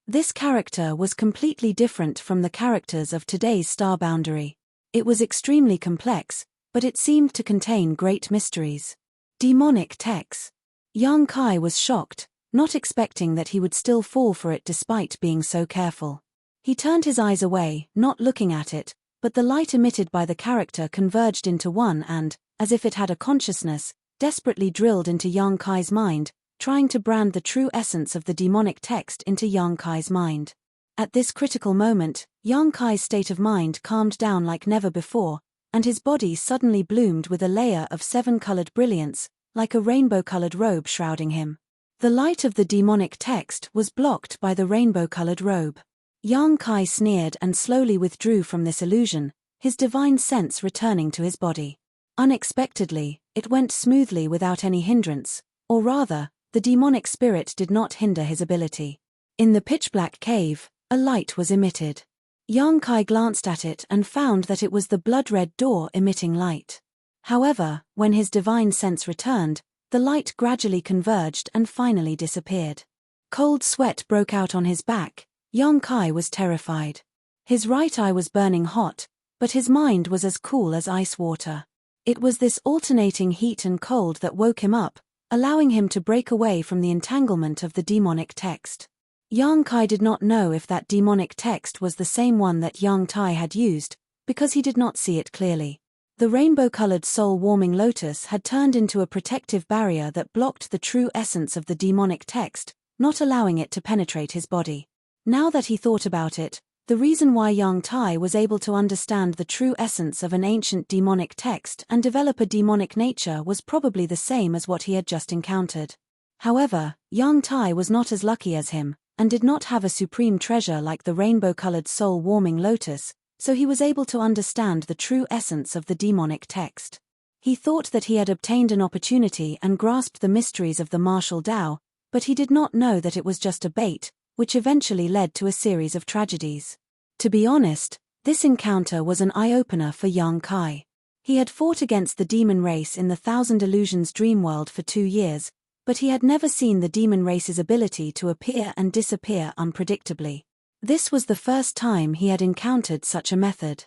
This character was completely different from the characters of today's star boundary. It was extremely complex, but it seemed to contain great mysteries. Demonic text. Yang Kai was shocked, not expecting that he would still fall for it despite being so careful. He turned his eyes away, not looking at it, but the light emitted by the character converged into one and, as if it had a consciousness, desperately drilled into Yang Kai's mind, trying to brand the true essence of the demonic text into Yang Kai's mind. At this critical moment, Yang Kai's state of mind calmed down like never before, and his body suddenly bloomed with a layer of seven-colored brilliance, like a rainbow-colored robe shrouding him. The light of the demonic text was blocked by the rainbow-colored robe. Yang Kai sneered and slowly withdrew from this illusion, his divine sense returning to his body. Unexpectedly, it went smoothly without any hindrance, or rather, the demonic spirit did not hinder his ability. In the pitch-black cave, a light was emitted. Yang Kai glanced at it and found that it was the blood-red door emitting light. However, when his divine sense returned, the light gradually converged and finally disappeared. Cold sweat broke out on his back. Yang Kai was terrified. His right eye was burning hot, but his mind was as cool as ice water. It was this alternating heat and cold that woke him up, allowing him to break away from the entanglement of the demonic text. Yang Kai did not know if that demonic text was the same one that Yang Tai had used, because he did not see it clearly. The rainbow-colored soul-warming lotus had turned into a protective barrier that blocked the true essence of the demonic text, not allowing it to penetrate his body. Now that he thought about it, the reason why Yang Tai was able to understand the true essence of an ancient demonic text and develop a demonic nature was probably the same as what he had just encountered. However, Yang Tai was not as lucky as him, and did not have a supreme treasure like the rainbow-colored soul-warming lotus, so he was able to understand the true essence of the demonic text. He thought that he had obtained an opportunity and grasped the mysteries of the martial Tao, but he did not know that it was just a bait, which eventually led to a series of tragedies. To be honest, this encounter was an eye-opener for young Kai. He had fought against the demon race in the Thousand Illusions dream world for 2 years, but he had never seen the demon race's ability to appear and disappear unpredictably. This was the first time he had encountered such a method.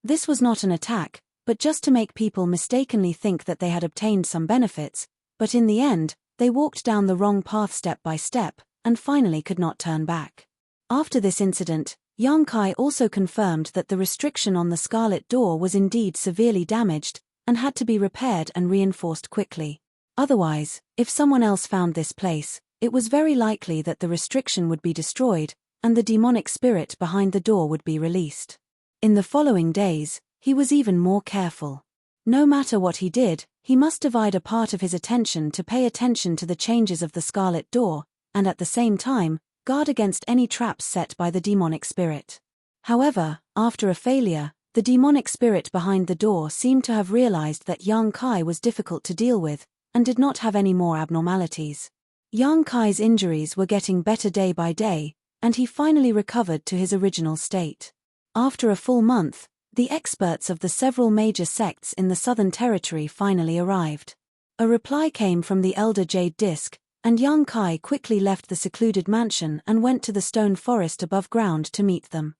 This was not an attack, but just to make people mistakenly think that they had obtained some benefits, but in the end, they walked down the wrong path step by step, and finally could not turn back. After this incident, Yang Kai also confirmed that the restriction on the Scarlet Door was indeed severely damaged, and had to be repaired and reinforced quickly. Otherwise, if someone else found this place, it was very likely that the restriction would be destroyed, and the demonic spirit behind the door would be released. In the following days, he was even more careful. No matter what he did, he must divide a part of his attention to pay attention to the changes of the Scarlet Door, and at the same time, guard against any traps set by the demonic spirit. However, after a failure, the demonic spirit behind the door seemed to have realized that Yang Kai was difficult to deal with, and did not have any more abnormalities. Yang Kai's injuries were getting better day by day, and he finally recovered to his original state. After a full month, the experts of the several major sects in the Southern Territory finally arrived. A reply came from the Elder Jade Disc, and Yang Kai quickly left the secluded mansion and went to the stone forest above ground to meet them.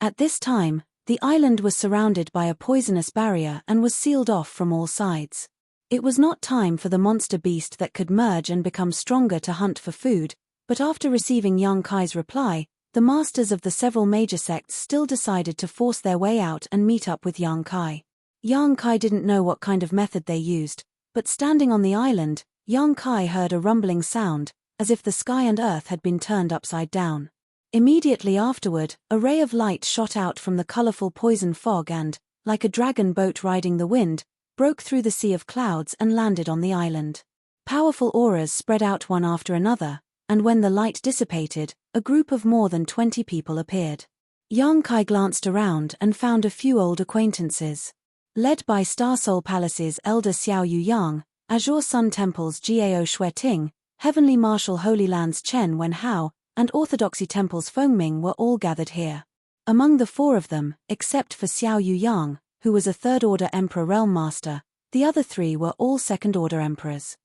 At this time, the island was surrounded by a poisonous barrier and was sealed off from all sides. It was not time for the monster beast that could merge and become stronger to hunt for food, but after receiving Yang Kai's reply, the masters of the several major sects still decided to force their way out and meet up with Yang Kai. Yang Kai didn't know what kind of method they used, but standing on the island, Yang Kai heard a rumbling sound, as if the sky and earth had been turned upside down. Immediately afterward, a ray of light shot out from the colorful poison fog and, like a dragon boat riding the wind, broke through the sea of clouds and landed on the island. Powerful auras spread out one after another, and when the light dissipated, a group of more than 20 people appeared. Yang Kai glanced around and found a few old acquaintances. Led by Star Soul Palace's Elder Xiao Yu Yang, Azure Sun Temple's Gao Shueting, Heavenly Marshal Holy Land's Chen Wenhao, and Orthodoxy Temple's Fengming were all gathered here. Among the 4 of them, except for Xiao Yu Yang, who was a Third-Order Emperor Realm Master, the other 3 were all Second-Order Emperors.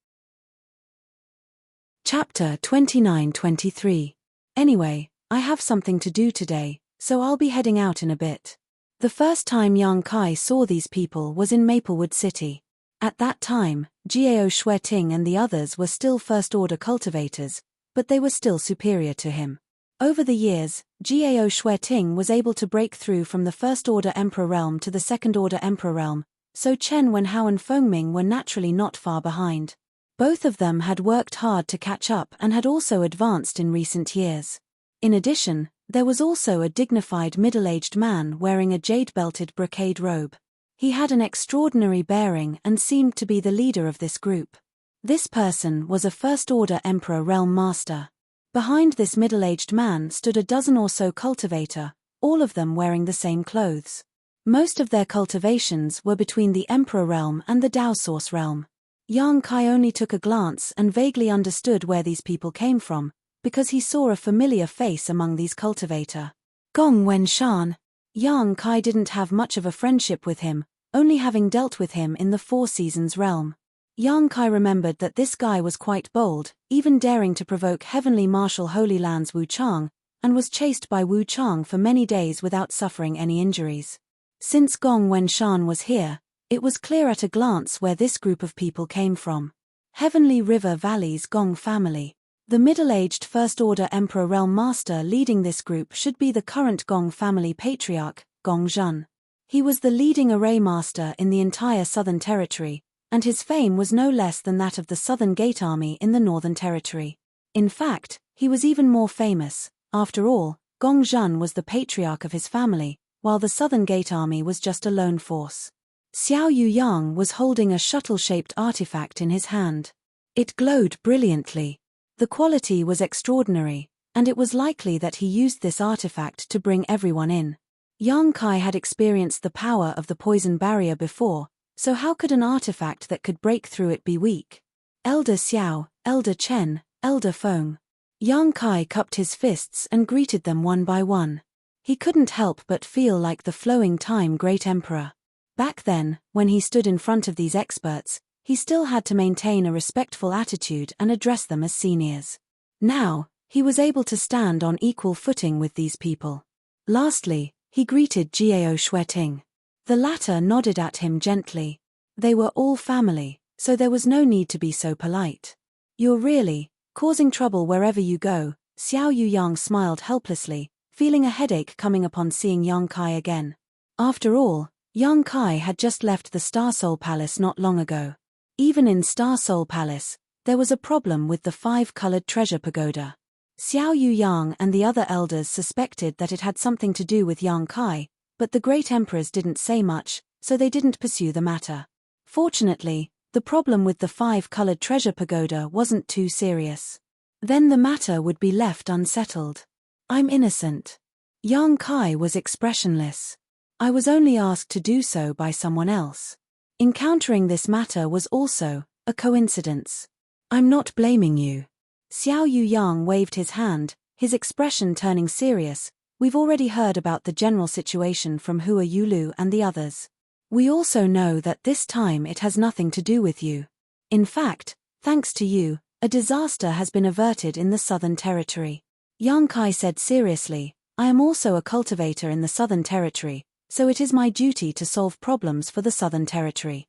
Chapter 29-23. Anyway, I have something to do today, so I'll be heading out in a bit. The first time Yang Kai saw these people was in Maplewood City. At that time, Gao Shueting and the others were still First-Order cultivators, but they were still superior to him. Over the years, Gao Shueting was able to break through from the First-Order Emperor realm to the Second-Order Emperor realm, so Chen Wenhao and Fengming were naturally not far behind. Both of them had worked hard to catch up and had also advanced in recent years. In addition, there was also a dignified middle-aged man wearing a jade-belted brocade robe. He had an extraordinary bearing and seemed to be the leader of this group. This person was a First-Order Emperor Realm Master. Behind this middle-aged man stood a dozen or so cultivator, all of them wearing the same clothes. Most of their cultivations were between the Emperor Realm and the Dao Source Realm. Yang Kai only took a glance and vaguely understood where these people came from, because he saw a familiar face among these cultivator. Gong Wenshan. Yang Kai didn't have much of a friendship with him, only having dealt with him in the Four Seasons realm. Yang Kai remembered that this guy was quite bold, even daring to provoke Heavenly Marshal Holy Land's Wu Chang, and was chased by Wu Chang for many days without suffering any injuries. Since Gong Wenshan was here, it was clear at a glance where this group of people came from. Heavenly River Valley's Gong family. The middle-aged First-Order Emperor Realm Master leading this group should be the current Gong family patriarch, Gong Zhen. He was the leading array master in the entire Southern Territory, and his fame was no less than that of the Southern Gate Army in the Northern Territory. In fact, he was even more famous. After all, Gong Zhen was the patriarch of his family, while the Southern Gate Army was just a lone force. Xiao Yu Yang was holding a shuttle-shaped artifact in his hand. It glowed brilliantly. The quality was extraordinary, and it was likely that he used this artifact to bring everyone in. Yang Kai had experienced the power of the poison barrier before, so how could an artifact that could break through it be weak? Elder Xiao, Elder Chen, Elder Feng. Yang Kai cupped his fists and greeted them one by one. He couldn't help but feel like the flowing time great emperor. Back then, when he stood in front of these experts, he still had to maintain a respectful attitude and address them as seniors. Now, he was able to stand on equal footing with these people. Lastly, he greeted Jiao Xueting. The latter nodded at him gently. They were all family, so there was no need to be so polite. You're really causing trouble wherever you go. Xiao Yuyang smiled helplessly, feeling a headache coming upon seeing Yang Kai again. After all, Yang Kai had just left the Star Soul Palace not long ago. Even in Star Soul Palace, there was a problem with the 5-colored treasure pagoda. Xiao Yuyang and the other elders suspected that it had something to do with Yang Kai, but the great emperors didn't say much, so they didn't pursue the matter. Fortunately, the problem with the 5-colored treasure pagoda wasn't too serious. Then the matter would be left unsettled. I'm innocent. Yang Kai was expressionless. I was only asked to do so by someone else. Encountering this matter was also a coincidence. I'm not blaming you. Xiao Yuyang waved his hand, his expression turning serious. We've already heard about the general situation from Hua Yulu and the others. We also know that this time it has nothing to do with you. In fact, thanks to you, a disaster has been averted in the Southern Territory. Yang Kai said seriously, I am also a cultivator in the Southern Territory, so it is my duty to solve problems for the Southern Territory.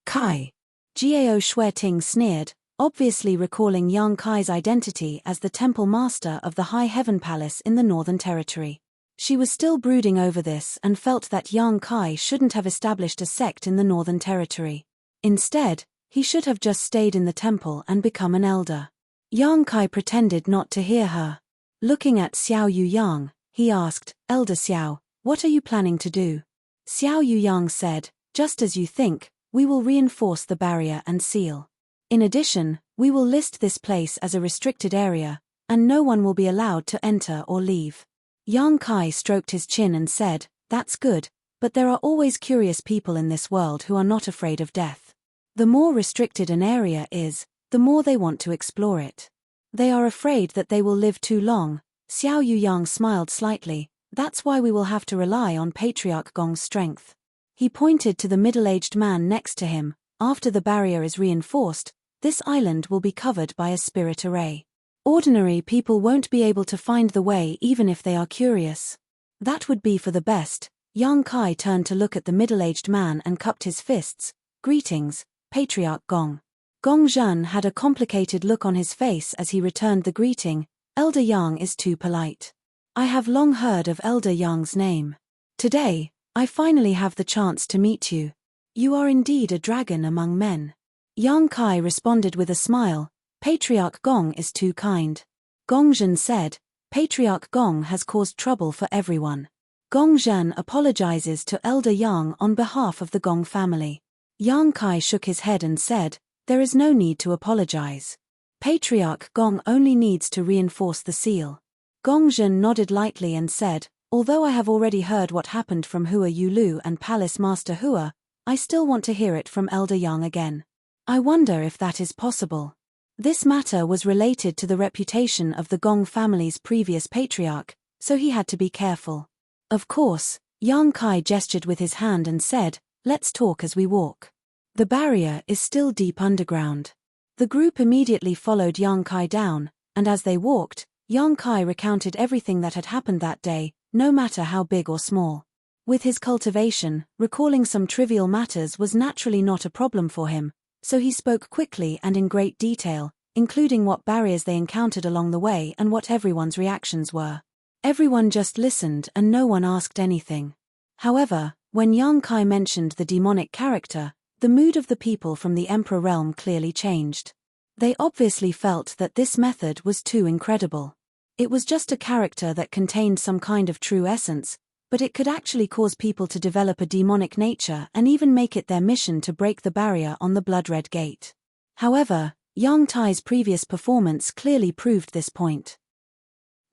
Kai. Jiao Xueting sneered, obviously recalling Yang Kai's identity as the Temple Master of the High Heaven Palace in the Northern Territory. She was still brooding over this and felt that Yang Kai shouldn't have established a sect in the Northern Territory. Instead, he should have just stayed in the temple and become an elder. Yang Kai pretended not to hear her. Looking at Xiao Yuyang, he asked, Elder Xiao, what are you planning to do? Xiao Yuyang said, just as you think, we will reinforce the barrier and seal. In addition, we will list this place as a restricted area, and no one will be allowed to enter or leave. Yang Kai stroked his chin and said, that's good, but there are always curious people in this world who are not afraid of death. The more restricted an area is, the more they want to explore it. They are afraid that they will live too long. Xiao Yuyang smiled slightly. That's why we will have to rely on Patriarch Gong's strength. He pointed to the middle-aged man next to him. After the barrier is reinforced, this island will be covered by a spirit array. Ordinary people won't be able to find the way even if they are curious. That would be for the best. Yang Kai turned to look at the middle-aged man and cupped his fists. Greetings, Patriarch Gong. Gong Zhen had a complicated look on his face as he returned the greeting. Elder Yang is too polite. I have long heard of Elder Yang's name. Today, I finally have the chance to meet you. You are indeed a dragon among men. Yang Kai responded with a smile. Patriarch Gong is too kind. Gong Zhen said, Patriarch Gong has caused trouble for everyone. Gong Zhen apologizes to Elder Yang on behalf of the Gong family. Yang Kai shook his head and said, there is no need to apologize. Patriarch Gong only needs to reinforce the seal. Gong Zhen nodded lightly and said, although I have already heard what happened from Hua Yulu and Palace Master Hua, I still want to hear it from Elder Yang again. I wonder if that is possible. This matter was related to the reputation of the Gong family's previous patriarch, so he had to be careful. Of course, Yang Kai gestured with his hand and said, let's talk as we walk. The barrier is still deep underground. The group immediately followed Yang Kai down, and as they walked, Yang Kai recounted everything that had happened that day, no matter how big or small. With his cultivation, recalling some trivial matters was naturally not a problem for him, so he spoke quickly and in great detail, including what barriers they encountered along the way and what everyone's reactions were. Everyone just listened and no one asked anything. However, when Yang Kai mentioned the demonic character, the mood of the people from the Emperor realm clearly changed. They obviously felt that this method was too incredible. It was just a character that contained some kind of true essence, but it could actually cause people to develop a demonic nature and even make it their mission to break the barrier on the blood-red gate. However, Yang Tai's previous performance clearly proved this point.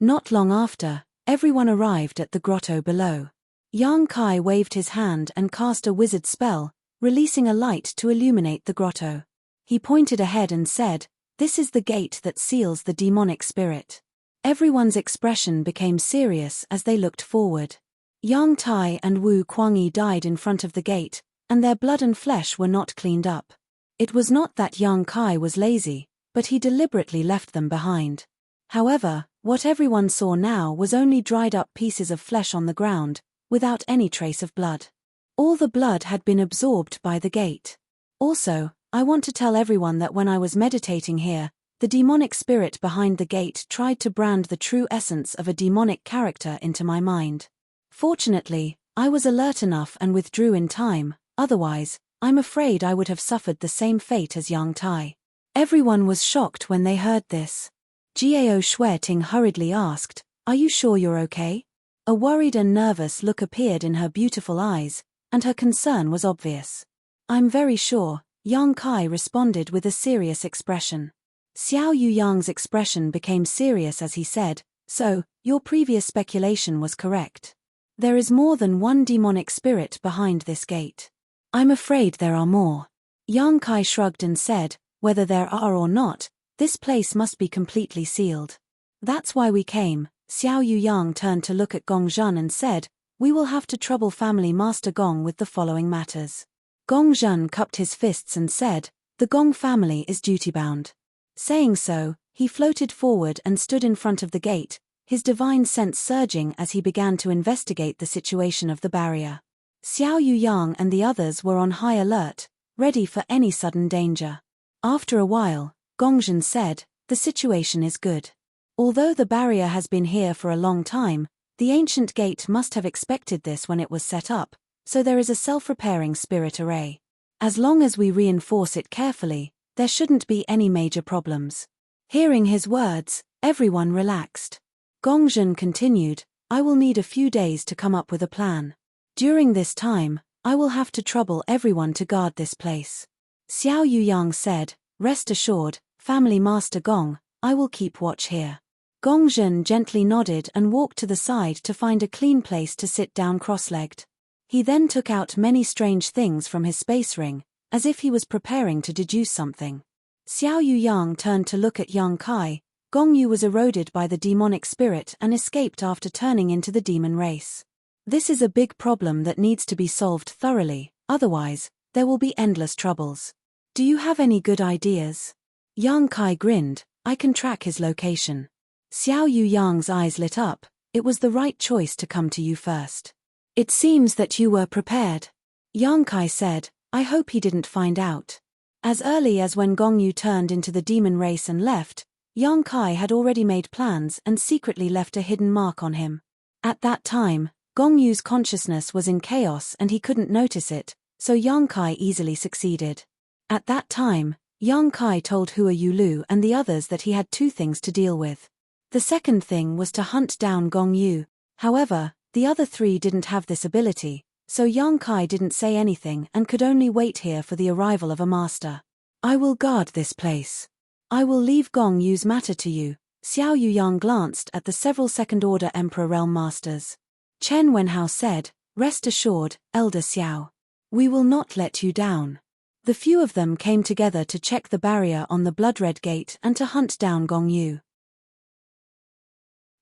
Not long after, everyone arrived at the grotto below. Yang Kai waved his hand and cast a wizard spell, releasing a light to illuminate the grotto. He pointed ahead and said, "This is the gate that seals the demonic spirit." Everyone's expression became serious as they looked forward. Yang Tai and Wu Kuangyi died in front of the gate, and their blood and flesh were not cleaned up. It was not that Yang Kai was lazy, but he deliberately left them behind. However, what everyone saw now was only dried up pieces of flesh on the ground, without any trace of blood. All the blood had been absorbed by the gate. Also, I want to tell everyone that when I was meditating here, the demonic spirit behind the gate tried to brand the true essence of a demonic character into my mind. Fortunately, I was alert enough and withdrew in time, otherwise, I'm afraid I would have suffered the same fate as Yang Tai. Everyone was shocked when they heard this. Jiao Shueting hurriedly asked, "Are you sure you're okay?" A worried and nervous look appeared in her beautiful eyes, and her concern was obvious. "I'm very sure," Yang Kai responded with a serious expression. Xiao Yuyang's expression became serious as he said, "So, your previous speculation was correct. There is more than one demonic spirit behind this gate." "I'm afraid there are more." Yang Kai shrugged and said, "Whether there are or not, this place must be completely sealed. That's why we came." Xiao Yuyang turned to look at Gong Zhen and said, "We will have to trouble family Master Gong with the following matters." Gong Zhen cupped his fists and said, "The Gong family is duty-bound." Saying so, he floated forward and stood in front of the gate, his divine sense surging as he began to investigate the situation of the barrier. Xiao Yuyang and the others were on high alert, ready for any sudden danger. After a while, Gongzhen said, "The situation is good. Although the barrier has been here for a long time, the ancient gate must have expected this when it was set up, so there is a self-repairing spirit array. As long as we reinforce it carefully, there shouldn't be any major problems." Hearing his words, everyone relaxed. Gongzhen continued, "I will need a few days to come up with a plan. During this time, I will have to trouble everyone to guard this place." Xiao Yuyang said, "Rest assured, family Master Gong, I will keep watch here." Gongzhen gently nodded and walked to the side to find a clean place to sit down cross-legged. He then took out many strange things from his space ring, as if he was preparing to deduce something. Xiao Yuyang turned to look at Yang Kai. Gong Yu was eroded by the demonic spirit and escaped after turning into the demon race. This is a big problem that needs to be solved thoroughly, otherwise, there will be endless troubles. Do you have any good ideas? Yang Kai grinned, "I can track his location." Xiao Yuyang's eyes lit up. It was the right choice to come to you first. "It seems that you were prepared." Yang Kai said, "I hope he didn't find out." As early as when Gong Yu turned into the demon race and left, Yang Kai had already made plans and secretly left a hidden mark on him. At that time, Gong Yu's consciousness was in chaos and he couldn't notice it, so Yang Kai easily succeeded. At that time, Yang Kai told Hua Yulu and the others that he had two things to deal with. The second thing was to hunt down Gong Yu. However, the other three didn't have this ability, so Yang Kai didn't say anything and could only wait here for the arrival of a master. "I will guard this place. I will leave Gong Yu's matter to you." Xiao Yuyang glanced at the several second-order Emperor Realm Masters. Chen Wenhao said, "Rest assured, Elder Xiao. We will not let you down." The few of them came together to check the barrier on the blood-red gate and to hunt down Gong Yu.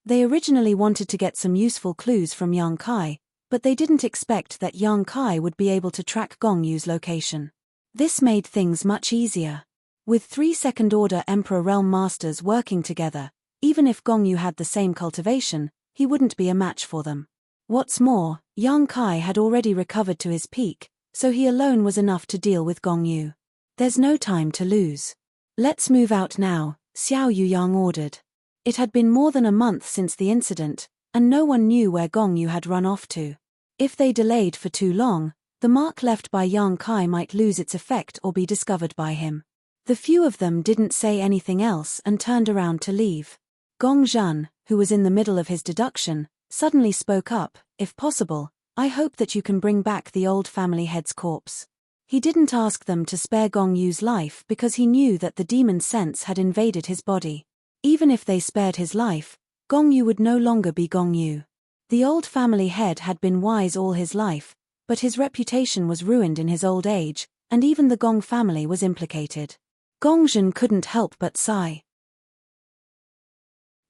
They originally wanted to get some useful clues from Yang Kai, but they didn't expect that Yang Kai would be able to track Gong Yu's location. This made things much easier. With 3 second-order Emperor Realm Masters working together, even if Gong Yu had the same cultivation, he wouldn't be a match for them. What's more, Yang Kai had already recovered to his peak, so he alone was enough to deal with Gong Yu. "There's no time to lose. Let's move out now," Xiao Yuyang ordered. It had been more than a month since the incident, and no one knew where Gong Yu had run off to. If they delayed for too long, the mark left by Yang Kai might lose its effect or be discovered by him. The few of them didn't say anything else and turned around to leave. Gong Zhen, who was in the middle of his deduction, suddenly spoke up, "If possible, I hope that you can bring back the old family head's corpse." He didn't ask them to spare Gong Yu's life because he knew that the demon's sense had invaded his body. Even if they spared his life, Gong Yu would no longer be Gong Yu. The old family head had been wise all his life, but his reputation was ruined in his old age, and even the Gong family was implicated. Gongzhen couldn't help but sigh.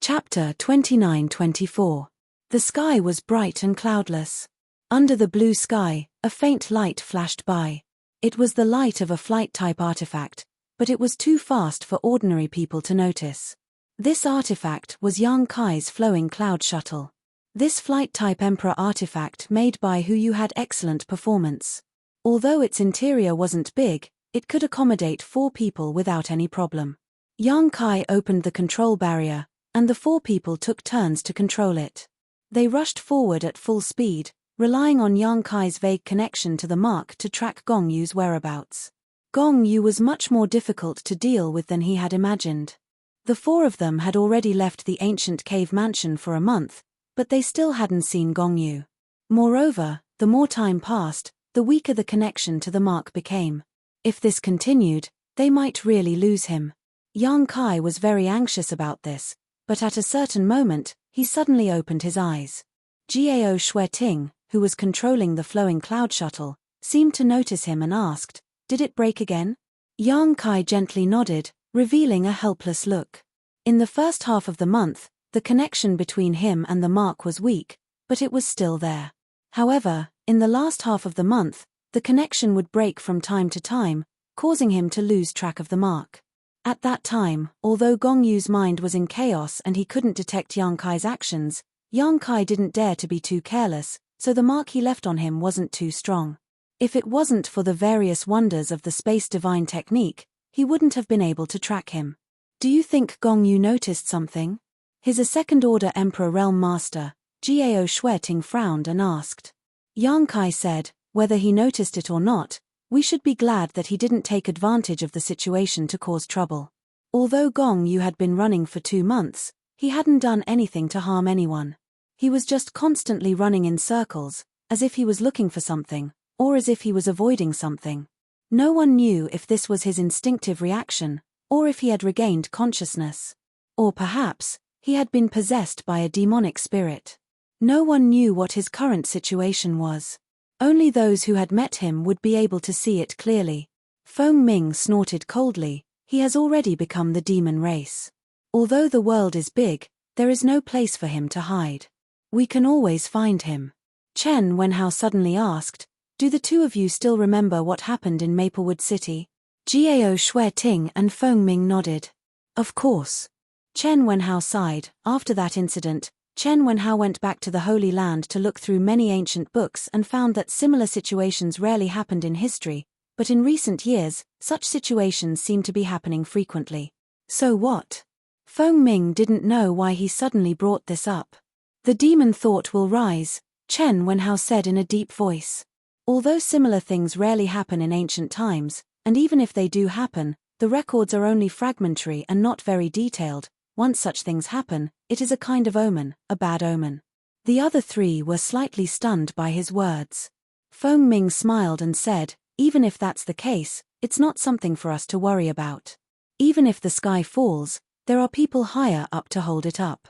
Chapter 29-24. The sky was bright and cloudless. Under the blue sky, a faint light flashed by. It was the light of a flight-type artifact, but it was too fast for ordinary people to notice. This artifact was Yang Kai's flowing cloud shuttle. This flight-type Emperor artifact made by Hu Yu had excellent performance. Although its interior wasn't big, it could accommodate 4 people without any problem. Yang Kai opened the control barrier, and the 4 people took turns to control it. They rushed forward at full speed, relying on Yang Kai's vague connection to the mark to track Gong Yu's whereabouts. Gong Yu was much more difficult to deal with than he had imagined. The 4 of them had already left the ancient cave mansion for a month, but they still hadn't seen Gong Yu. Moreover, the more time passed, the weaker the connection to the mark became. If this continued, they might really lose him. Yang Kai was very anxious about this, but at a certain moment, he suddenly opened his eyes. Gao Shueting, who was controlling the flowing cloud shuttle, seemed to notice him and asked, "Did it break again?" Yang Kai gently nodded, revealing a helpless look. In the first half of the month, the connection between him and the mark was weak, but it was still there. However, in the last half of the month, the connection would break from time to time, causing him to lose track of the mark. At that time, although Gong Yu's mind was in chaos and he couldn't detect Yang Kai's actions, Yang Kai didn't dare to be too careless, so the mark he left on him wasn't too strong. If it wasn't for the various wonders of the space divine technique, he wouldn't have been able to track him. "Do you think Gong Yu noticed something?" His second-order Emperor Realm Master, Gao Shueting, frowned and asked. Yang Kai said, "Whether he noticed it or not, we should be glad that he didn't take advantage of the situation to cause trouble. Although Gong Yu had been running for 2 months, he hadn't done anything to harm anyone. He was just constantly running in circles, as if he was looking for something, or as if he was avoiding something. No one knew if this was his instinctive reaction, or if he had regained consciousness. Or perhaps, he had been possessed by a demonic spirit. No one knew what his current situation was. Only those who had met him would be able to see it clearly. Feng Ming snorted coldly. He has already become the demon race. Although the world is big, there is no place for him to hide. We can always find him. Chen Wenhao suddenly asked, "Do the 2 of you still remember what happened in Maplewood City?" Gao Shueting and Feng Ming nodded. "Of course." Chen Wenhao sighed. After that incident, Chen Wenhao went back to the Holy Land to look through many ancient books and found that similar situations rarely happened in history, but in recent years, such situations seem to be happening frequently. So what? Feng Ming didn't know why he suddenly brought this up. "The demon thought will rise," Chen Wenhao said in a deep voice. Although similar things rarely happen in ancient times, and even if they do happen, the records are only fragmentary and not very detailed. Once such things happen, it is a kind of omen, a bad omen. The other 3 were slightly stunned by his words. Feng Ming smiled and said, "Even if that's the case, it's not something for us to worry about. Even if the sky falls, there are people higher up to hold it up."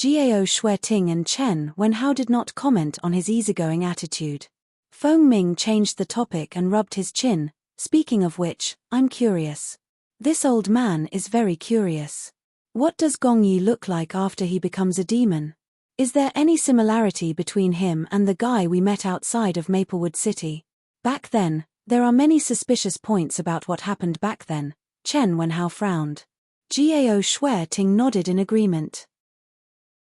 Gao Shueting and Chen Wenhao did not comment on his easygoing attitude. Feng Ming changed the topic and rubbed his chin, "Speaking of which, I'm curious. This old man is very curious. What does Gong Yu look like after he becomes a demon? Is there any similarity between him and the guy we met outside of Maplewood City? Back then, there are many suspicious points about what happened back then." Chen Wenhao frowned. Gao Shueting nodded in agreement.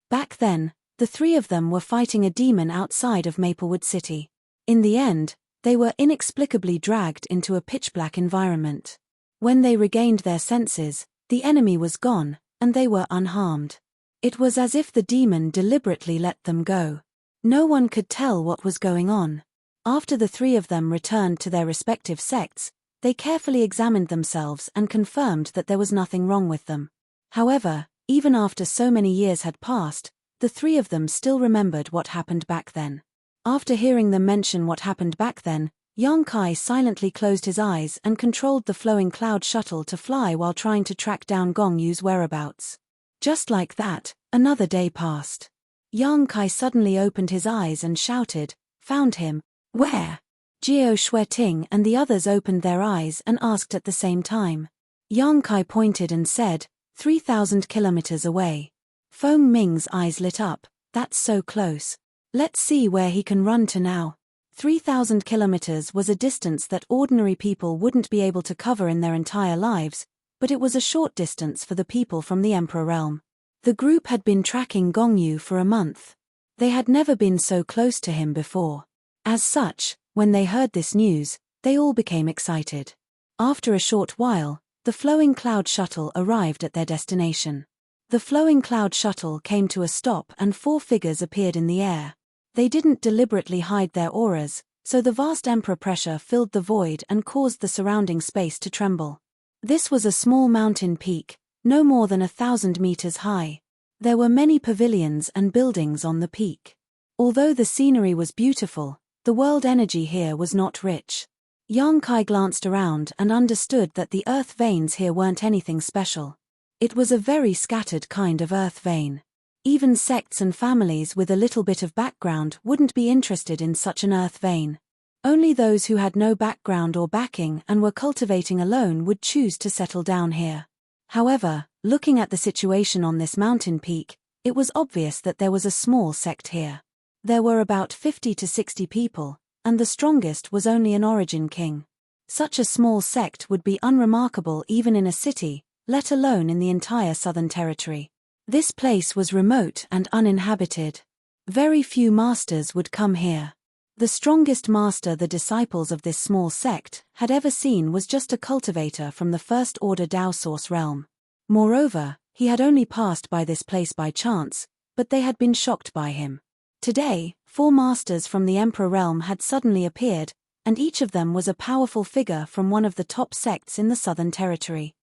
Back then, the 3 of them were fighting a demon outside of Maplewood City. In the end, they were inexplicably dragged into a pitch-black environment. When they regained their senses, the enemy was gone, and they were unharmed. It was as if the demon deliberately let them go. No one could tell what was going on. After the 3 of them returned to their respective sects, they carefully examined themselves and confirmed that there was nothing wrong with them. However, even after so many years had passed, the 3 of them still remembered what happened back then. After hearing them mention what happened back then, Yang Kai silently closed his eyes and controlled the flowing cloud shuttle to fly while trying to track down Gong Yu's whereabouts. Just like that, another day passed. Yang Kai suddenly opened his eyes and shouted, "Found him." "Where?" Jiao Shueting and the others opened their eyes and asked at the same time. Yang Kai pointed and said, 3,000 kilometers away. Feng Ming's eyes lit up. "That's so close. Let's see where he can run to now." 3,000 kilometers was a distance that ordinary people wouldn't be able to cover in their entire lives, but it was a short distance for the people from the Emperor realm. The group had been tracking Gong Yu for a month. They had never been so close to him before. As such, when they heard this news, they all became excited. After a short while, the flowing cloud shuttle arrived at their destination. The flowing cloud shuttle came to a stop and 4 figures appeared in the air. They didn't deliberately hide their auras, so the vast emperor pressure filled the void and caused the surrounding space to tremble. This was a small mountain peak, no more than 1,000 meters high. There were many pavilions and buildings on the peak. Although the scenery was beautiful, the world energy here was not rich. Yang Kai glanced around and understood that the earth veins here weren't anything special. It was a very scattered kind of earth vein. Even sects and families with a little bit of background wouldn't be interested in such an earth vein. Only those who had no background or backing and were cultivating alone would choose to settle down here. However, looking at the situation on this mountain peak, it was obvious that there was a small sect here. There were about 50 to 60 people, and the strongest was only an origin king. Such a small sect would be unremarkable even in a city, let alone in the entire southern territory. This place was remote and uninhabited. Very few masters would come here. The strongest master the disciples of this small sect had ever seen was just a cultivator from the First Order Dao Source realm. Moreover, he had only passed by this place by chance, but they had been shocked by him. Today, 4 masters from the Emperor realm had suddenly appeared, and each of them was a powerful figure from one of the top sects in the southern territory.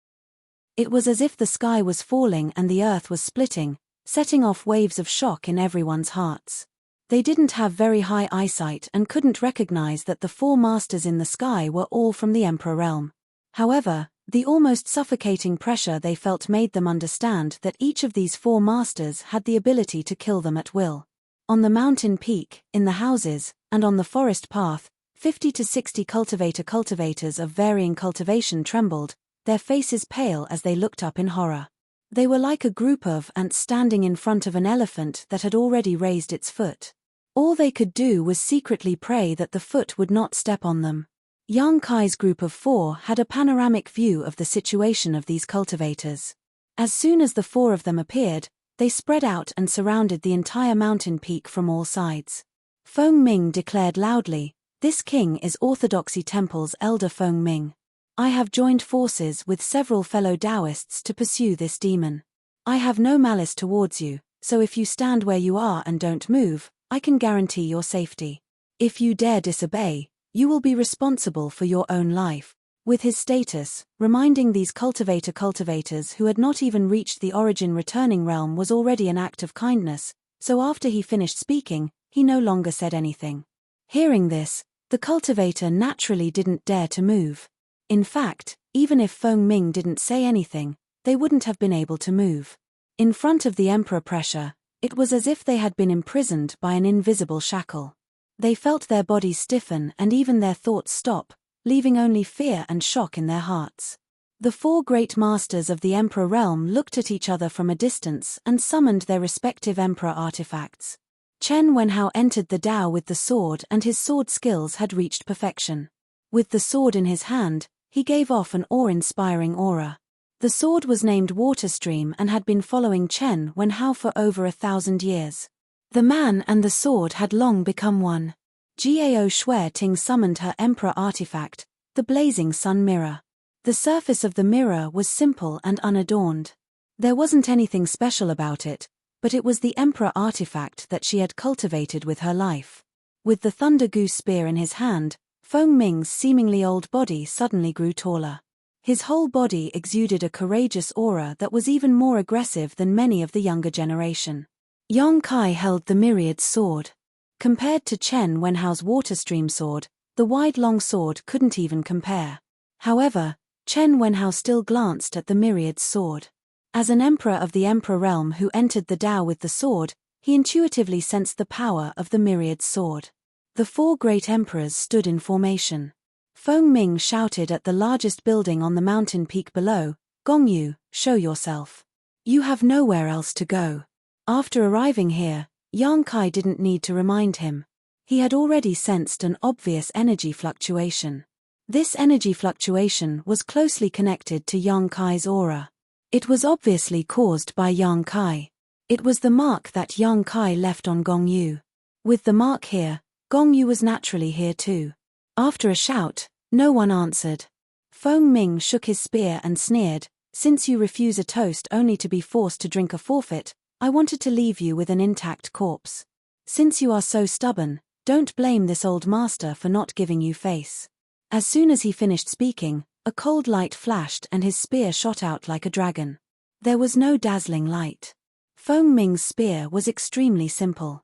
It was as if the sky was falling and the earth was splitting, setting off waves of shock in everyone's hearts. They didn't have very high eyesight and couldn't recognize that the 4 masters in the sky were all from the Emperor realm. However, the almost suffocating pressure they felt made them understand that each of these 4 masters had the ability to kill them at will. On the mountain peak, in the houses, and on the forest path, 50 to 60 cultivators of varying cultivation trembled, their faces pale as they looked up in horror. They were like a group of ants standing in front of an elephant that had already raised its foot. All they could do was secretly pray that the foot would not step on them. Yang Kai's group of 4 had a panoramic view of the situation of these cultivators. As soon as the 4 of them appeared, they spread out and surrounded the entire mountain peak from all sides. Feng Ming declared loudly, "This king is Orthodoxy Temple's elder Feng Ming. I have joined forces with several fellow Taoists to pursue this demon. I have no malice towards you, so if you stand where you are and don't move, I can guarantee your safety. If you dare disobey, you will be responsible for your own life." With his status, reminding these cultivators who had not even reached the origin returning realm was already an act of kindness, so after he finished speaking, he no longer said anything. Hearing this, the cultivator naturally didn't dare to move. In fact, even if Feng Ming didn't say anything, they wouldn't have been able to move. In front of the emperor pressure, it was as if they had been imprisoned by an invisible shackle. They felt their bodies stiffen and even their thoughts stop, leaving only fear and shock in their hearts. The 4 great masters of the emperor realm looked at each other from a distance and summoned their respective emperor artifacts. Chen Wenhao entered the Dao with the sword, and his sword skills had reached perfection. With the sword in his hand, he gave off an awe-inspiring aura. The sword was named Water Stream and had been following Chen Wenhao for over 1,000 years. The man and the sword had long become one. Jiao Shueting summoned her emperor artifact, the blazing sun mirror. The surface of the mirror was simple and unadorned. There wasn't anything special about it, but it was the emperor artifact that she had cultivated with her life. With the Thunder Goose spear in his hand, Feng Ming's seemingly old body suddenly grew taller. His whole body exuded a courageous aura that was even more aggressive than many of the younger generation. Yang Kai held the myriad sword. Compared to Chen Wenhao's water stream sword, The wide long sword couldn't even compare. However, Chen Wenhao still glanced at the myriad sword. As an emperor of the emperor realm who entered the Dao with the sword, he intuitively sensed the power of the myriad sword. The four great emperors stood in formation. Feng Ming shouted at the largest building on the mountain peak below, "Gongyu, show yourself. You have nowhere else to go." After arriving here, Yang Kai didn't need to remind him. He had already sensed an obvious energy fluctuation. This energy fluctuation was closely connected to Yang Kai's aura. It was obviously caused by Yang Kai. It was the mark that Yang Kai left on Gongyu. With the mark here, Gongyu was naturally here too. After a shout, no one answered. Feng Ming shook his spear and sneered, "Since you refuse a toast only to be forced to drink a forfeit, I wanted to leave you with an intact corpse. Since you are so stubborn, don't blame this old master for not giving you face." As soon as he finished speaking, a cold light flashed and his spear shot out like a dragon. There was no dazzling light. Feng Ming's spear was extremely simple.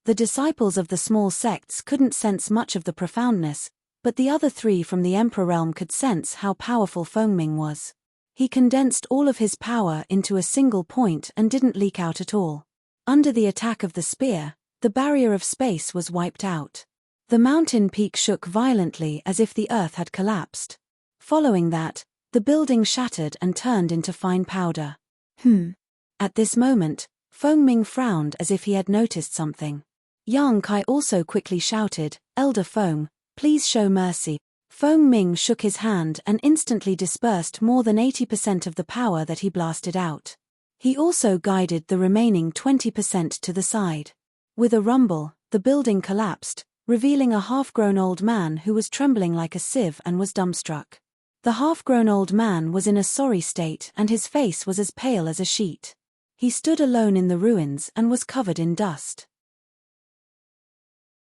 The disciples of the small sects couldn't sense much of the profoundness, but the other three from the Emperor realm could sense how powerful Feng Ming was. He condensed all of his power into a single point and didn't leak out at all. Under the attack of the spear, the barrier of space was wiped out. The mountain peak shook violently as if the earth had collapsed. Following that, the building shattered and turned into fine powder. At this moment, Feng Ming frowned as if he had noticed something. Yang Kai also quickly shouted, "Elder Feng, please show mercy." Feng Ming shook his hand and instantly dispersed more than 80% of the power that he blasted out. He also guided the remaining 20% to the side. With a rumble, the building collapsed, revealing a half-grown old man who was trembling like a sieve and was dumbstruck. The half-grown old man was in a sorry state and his face was as pale as a sheet. He stood alone in the ruins and was covered in dust.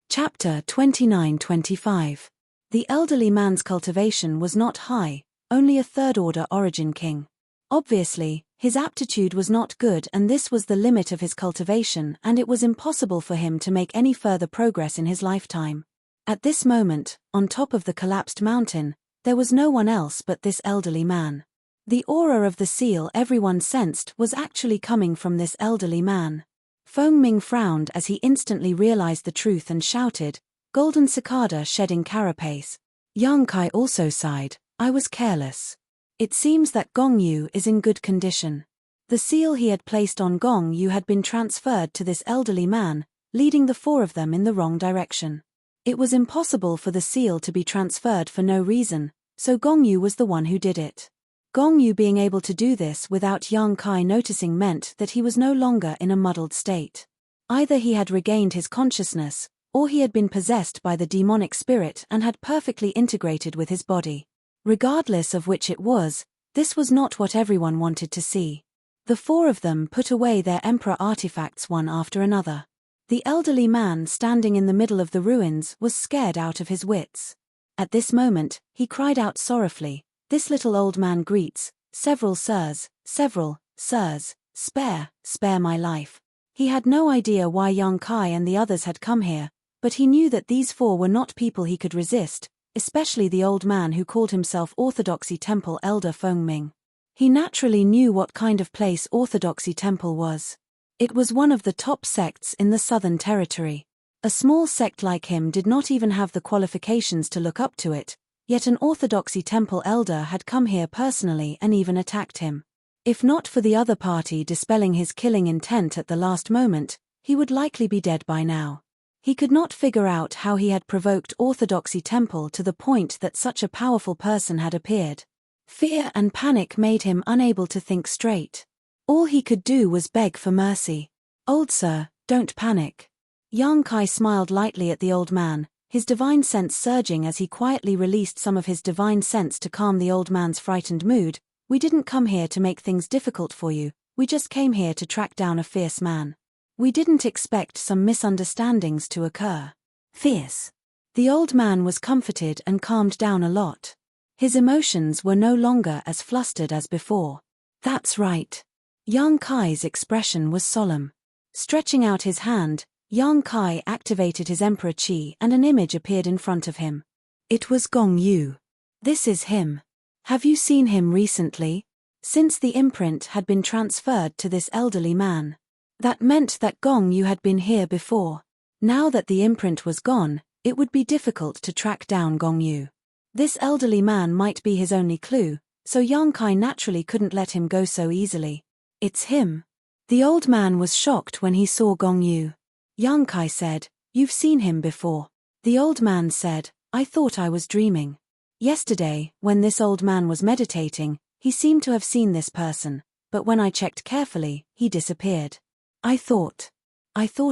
Chapter 29-25. The elderly man's cultivation was not high, only a third-order origin king. Obviously, his aptitude was not good and this was the limit of his cultivation and it was impossible for him to make any further progress in his lifetime. At this moment, on top of the collapsed mountain, there was no one else but this elderly man. The aura of the seal everyone sensed was actually coming from this elderly man. Feng Ming frowned as he instantly realized the truth and shouted, "Golden cicada shedding carapace." Yang Kai also sighed, "I was careless. It seems that Gongyu is in good condition." The seal he had placed on Gongyu had been transferred to this elderly man, leading the four of them in the wrong direction. It was impossible for the seal to be transferred for no reason, so Gongyu was the one who did it. Gongyu being able to do this without Yang Kai noticing meant that he was no longer in a muddled state. Either he had regained his consciousness, or he had been possessed by the demonic spirit and had perfectly integrated with his body. Regardless of which it was, this was not what everyone wanted to see. The four of them put away their emperor artifacts one after another. The elderly man standing in the middle of the ruins was scared out of his wits. At this moment, he cried out sorrowfully, "This little old man greets, several sirs, spare my life." He had no idea why Yang Kai and the others had come here, but he knew that these four were not people he could resist, especially the old man who called himself Orthodoxy Temple Elder Feng Ming. He naturally knew what kind of place Orthodoxy Temple was. It was one of the top sects in the Southern Territory. A small sect like him did not even have the qualifications to look up to it, yet an Orthodoxy Temple elder had come here personally and even attacked him. If not for the other party dispelling his killing intent at the last moment, he would likely be dead by now. He could not figure out how he had provoked Orthodoxy Temple to the point that such a powerful person had appeared. Fear and panic made him unable to think straight. All he could do was beg for mercy. "Old sir, don't panic." Yang Kai smiled lightly at the old man, his divine sense surging as he quietly released some of his divine sense to calm the old man's frightened mood. "We didn't come here to make things difficult for you, we just came here to track down a fierce man. We didn't expect some misunderstandings to occur." Fierce. The old man was comforted and calmed down a lot. His emotions were no longer as flustered as before. "That's right." Yang Kai's expression was solemn. Stretching out his hand, Yang Kai activated his Emperor Qi and an image appeared in front of him. It was Gong Yu. This is him. Have you seen him recently? Since the imprint had been transferred to this elderly man. That meant that Gong Yu had been here before. Now that the imprint was gone, it would be difficult to track down Gong Yu. This elderly man might be his only clue, so Yang Kai naturally couldn't let him go so easily. It's him. The old man was shocked when he saw Gong Yu. Yang Kai said, "You've seen him before." The old man said, "I thought I was dreaming." Yesterday, when this old man was meditating, he seemed to have seen this person, but when I checked carefully, he disappeared. I thought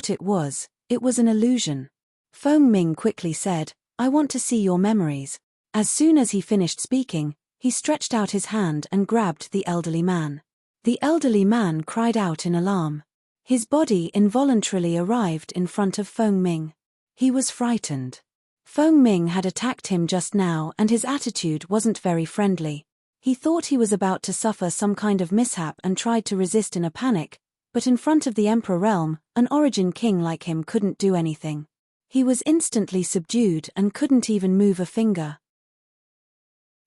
it was an illusion. Feng Ming quickly said, "I want to see your memories." As soon as he finished speaking, he stretched out his hand and grabbed the elderly man. The elderly man cried out in alarm. His body involuntarily arrived in front of Feng Ming. He was frightened. Feng Ming had attacked him just now and his attitude wasn't very friendly. He thought he was about to suffer some kind of mishap and tried to resist in a panic, but in front of the Emperor realm, an origin king like him couldn't do anything. He was instantly subdued and couldn't even move a finger.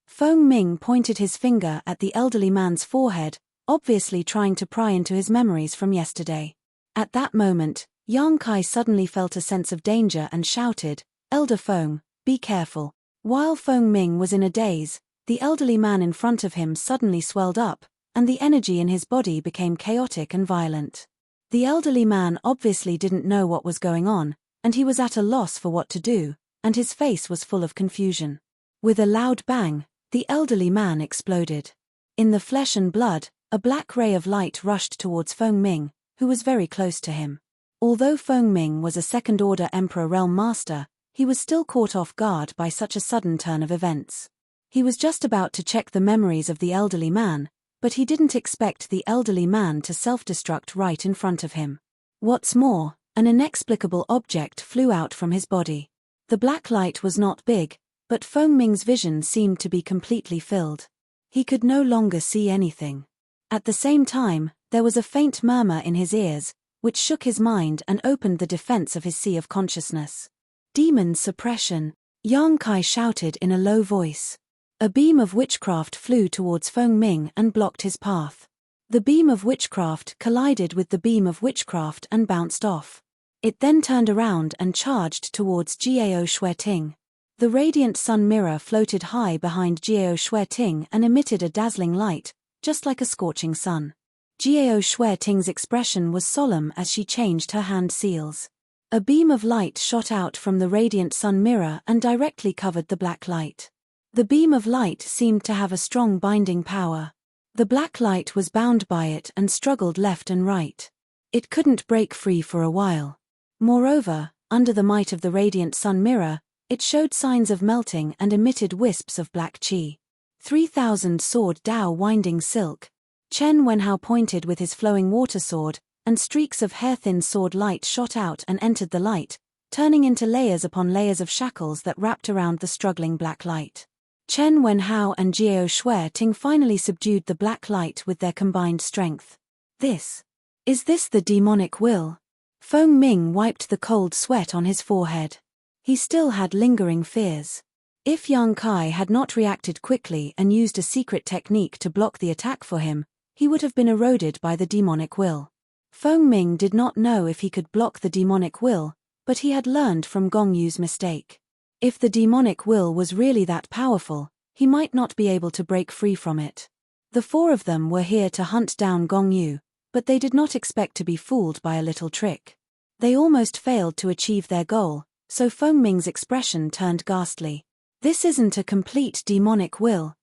Feng Ming pointed his finger at the elderly man's forehead, obviously trying to pry into his memories from yesterday. At that moment, Yang Kai suddenly felt a sense of danger and shouted, "Elder Feng, be careful." While Feng Ming was in a daze, the elderly man in front of him suddenly swelled up, and the energy in his body became chaotic and violent. The elderly man obviously didn't know what was going on, and he was at a loss for what to do, and his face was full of confusion. With a loud bang, the elderly man exploded. In the flesh and blood, a black ray of light rushed towards Feng Ming, who was very close to him. Although Feng Ming was a second-order Emperor Realm Master, he was still caught off guard by such a sudden turn of events. He was just about to check the memories of the elderly man, but he didn't expect the elderly man to self-destruct right in front of him. What's more, an inexplicable object flew out from his body. The black light was not big, but Feng Ming's vision seemed to be completely filled. He could no longer see anything. At the same time, there was a faint murmur in his ears, which shook his mind and opened the defense of his sea of consciousness. Demon suppression, Yang Kai shouted in a low voice. A beam of witchcraft flew towards Feng Ming and blocked his path. The beam of witchcraft collided with the beam of witchcraft and bounced off. It then turned around and charged towards Jiao Shueting. The radiant sun mirror floated high behind Jiao Shueting and emitted a dazzling light, just like a scorching sun. Jiao Shueting's expression was solemn as she changed her hand seals. A beam of light shot out from the radiant sun mirror and directly covered the black light. The beam of light seemed to have a strong binding power. The black light was bound by it and struggled left and right. It couldn't break free for a while. Moreover, under the might of the radiant sun mirror, it showed signs of melting and emitted wisps of black qi. 3,000 sword Dao winding silk. Chen Wenhao pointed with his flowing water sword, and streaks of hair-thin sword light shot out and entered the light, turning into layers upon layers of shackles that wrapped around the struggling black light. Chen Wenhao and Jiao Shueting finally subdued the black light with their combined strength. Is this the demonic will? Feng Ming wiped the cold sweat on his forehead. He still had lingering fears. If Yang Kai had not reacted quickly and used a secret technique to block the attack for him, he would have been eroded by the demonic will. Feng Ming did not know if he could block the demonic will, but he had learned from Gong Yu's mistake. If the demonic will was really that powerful, he might not be able to break free from it. The four of them were here to hunt down Gong Yu, but they did not expect to be fooled by a little trick. They almost failed to achieve their goal, so Feng Ming's expression turned ghastly. This isn't a complete demonic will.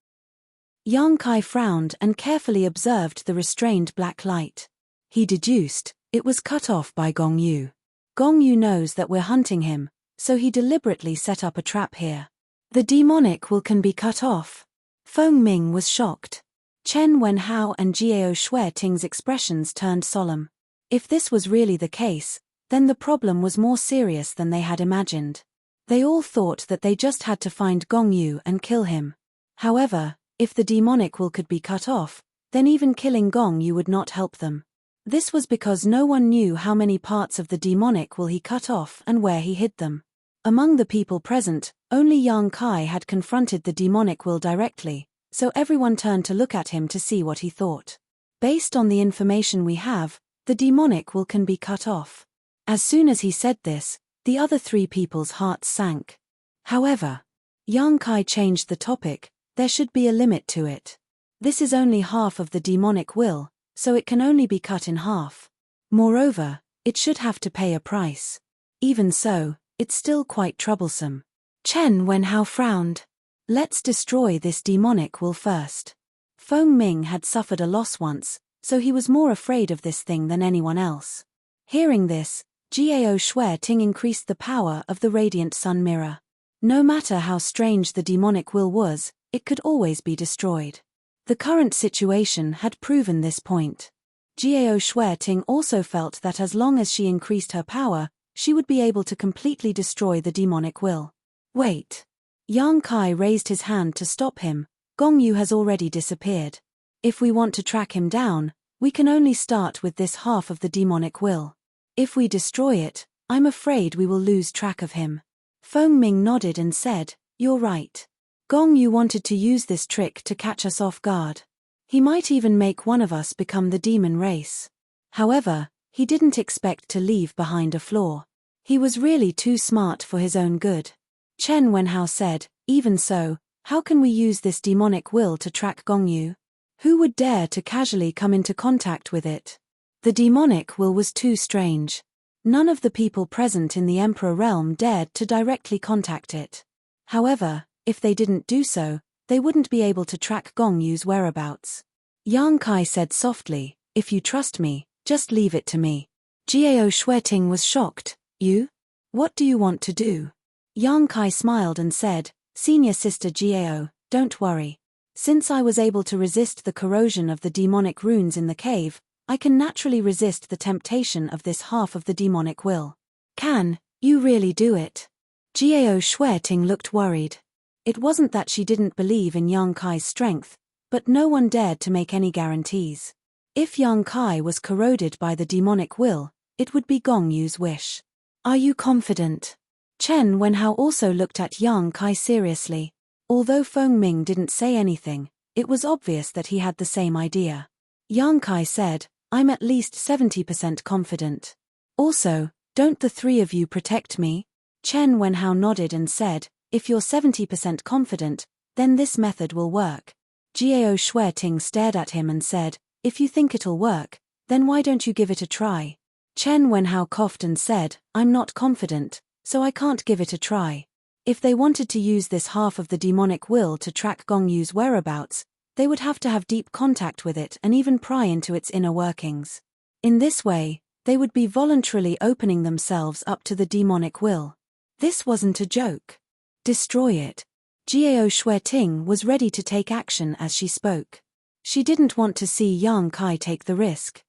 Yang Kai frowned and carefully observed the restrained black light. He deduced, it was cut off by Gong Yu. Gong Yu knows that we're hunting him, so he deliberately set up a trap here. The demonic will can be cut off. Feng Ming was shocked. Chen Wenhao and Jiao Shueting's expressions turned solemn. If this was really the case, then the problem was more serious than they had imagined. They all thought that they just had to find Gong Yu and kill him. However, if the demonic will could be cut off, then even killing Gong Yu would not help them. This was because no one knew how many parts of the demonic will he cut off and where he hid them. Among the people present, only Yang Kai had confronted the demonic will directly, so everyone turned to look at him to see what he thought. Based on the information we have, the demonic will can be cut off. As soon as he said this, the other three people's hearts sank. However, Yang Kai changed the topic. There should be a limit to it. This is only half of the demonic will, so it can only be cut in half. Moreover, it should have to pay a price. Even so, it's still quite troublesome. Chen Wenhao frowned. Let's destroy this demonic will first. Feng Ming had suffered a loss once, so he was more afraid of this thing than anyone else. Hearing this, Jiao Shui Ting increased the power of the radiant sun mirror. No matter how strange the demonic will was, it could always be destroyed. The current situation had proven this point. Jiao Shui Ting also felt that as long as she increased her power, she would be able to completely destroy the demonic will. Wait. Yang Kai raised his hand to stop him. Gong Yu has already disappeared. If we want to track him down, we can only start with this half of the demonic will. If we destroy it, I'm afraid we will lose track of him. Feng Ming nodded and said, "You're right. Gong Yu wanted to use this trick to catch us off guard. He might even make one of us become the demon race. However, he didn't expect to leave behind a flaw. He was really too smart for his own good." Chen Wenhao said, "Even so, how can we use this demonic will to track Gong Yu? Who would dare to casually come into contact with it?" The demonic will was too strange. None of the people present in the Emperor realm dared to directly contact it. However, if they didn't do so, they wouldn't be able to track Gong Yu's whereabouts. Yang Kai said softly, "If you trust me, just leave it to me." Jiao Shui Ting was shocked. "You? What do you want to do?" Yang Kai smiled and said, "Senior sister Jiao, don't worry. Since I was able to resist the corrosion of the demonic runes in the cave, I can naturally resist the temptation of this half of the demonic will." "Can you really do it?" Jiao Shui Ting looked worried. It wasn't that she didn't believe in Yang Kai's strength, but no one dared to make any guarantees. If Yang Kai was corroded by the demonic will, it would be Gong Yu's wish. "Are you confident?" Chen Wenhao also looked at Yang Kai seriously. Although Feng Ming didn't say anything, it was obvious that he had the same idea. Yang Kai said, "I'm at least 70% confident. Also, don't the three of you protect me?" Chen Wenhao nodded and said, "If you're 70% confident, then this method will work." Jiao Shui Ting stared at him and said, "If you think it'll work, then why don't you give it a try?" Chen Wenhao coughed and said, "I'm not confident, so I can't give it a try. If they wanted to use this half of the demonic will to track Gong Yu's whereabouts, they would have to have deep contact with it and even pry into its inner workings. In this way, they would be voluntarily opening themselves up to the demonic will. This wasn't a joke. Destroy it." Jiao Shui Ting was ready to take action as she spoke. She didn't want to see Yang Kai take the risk.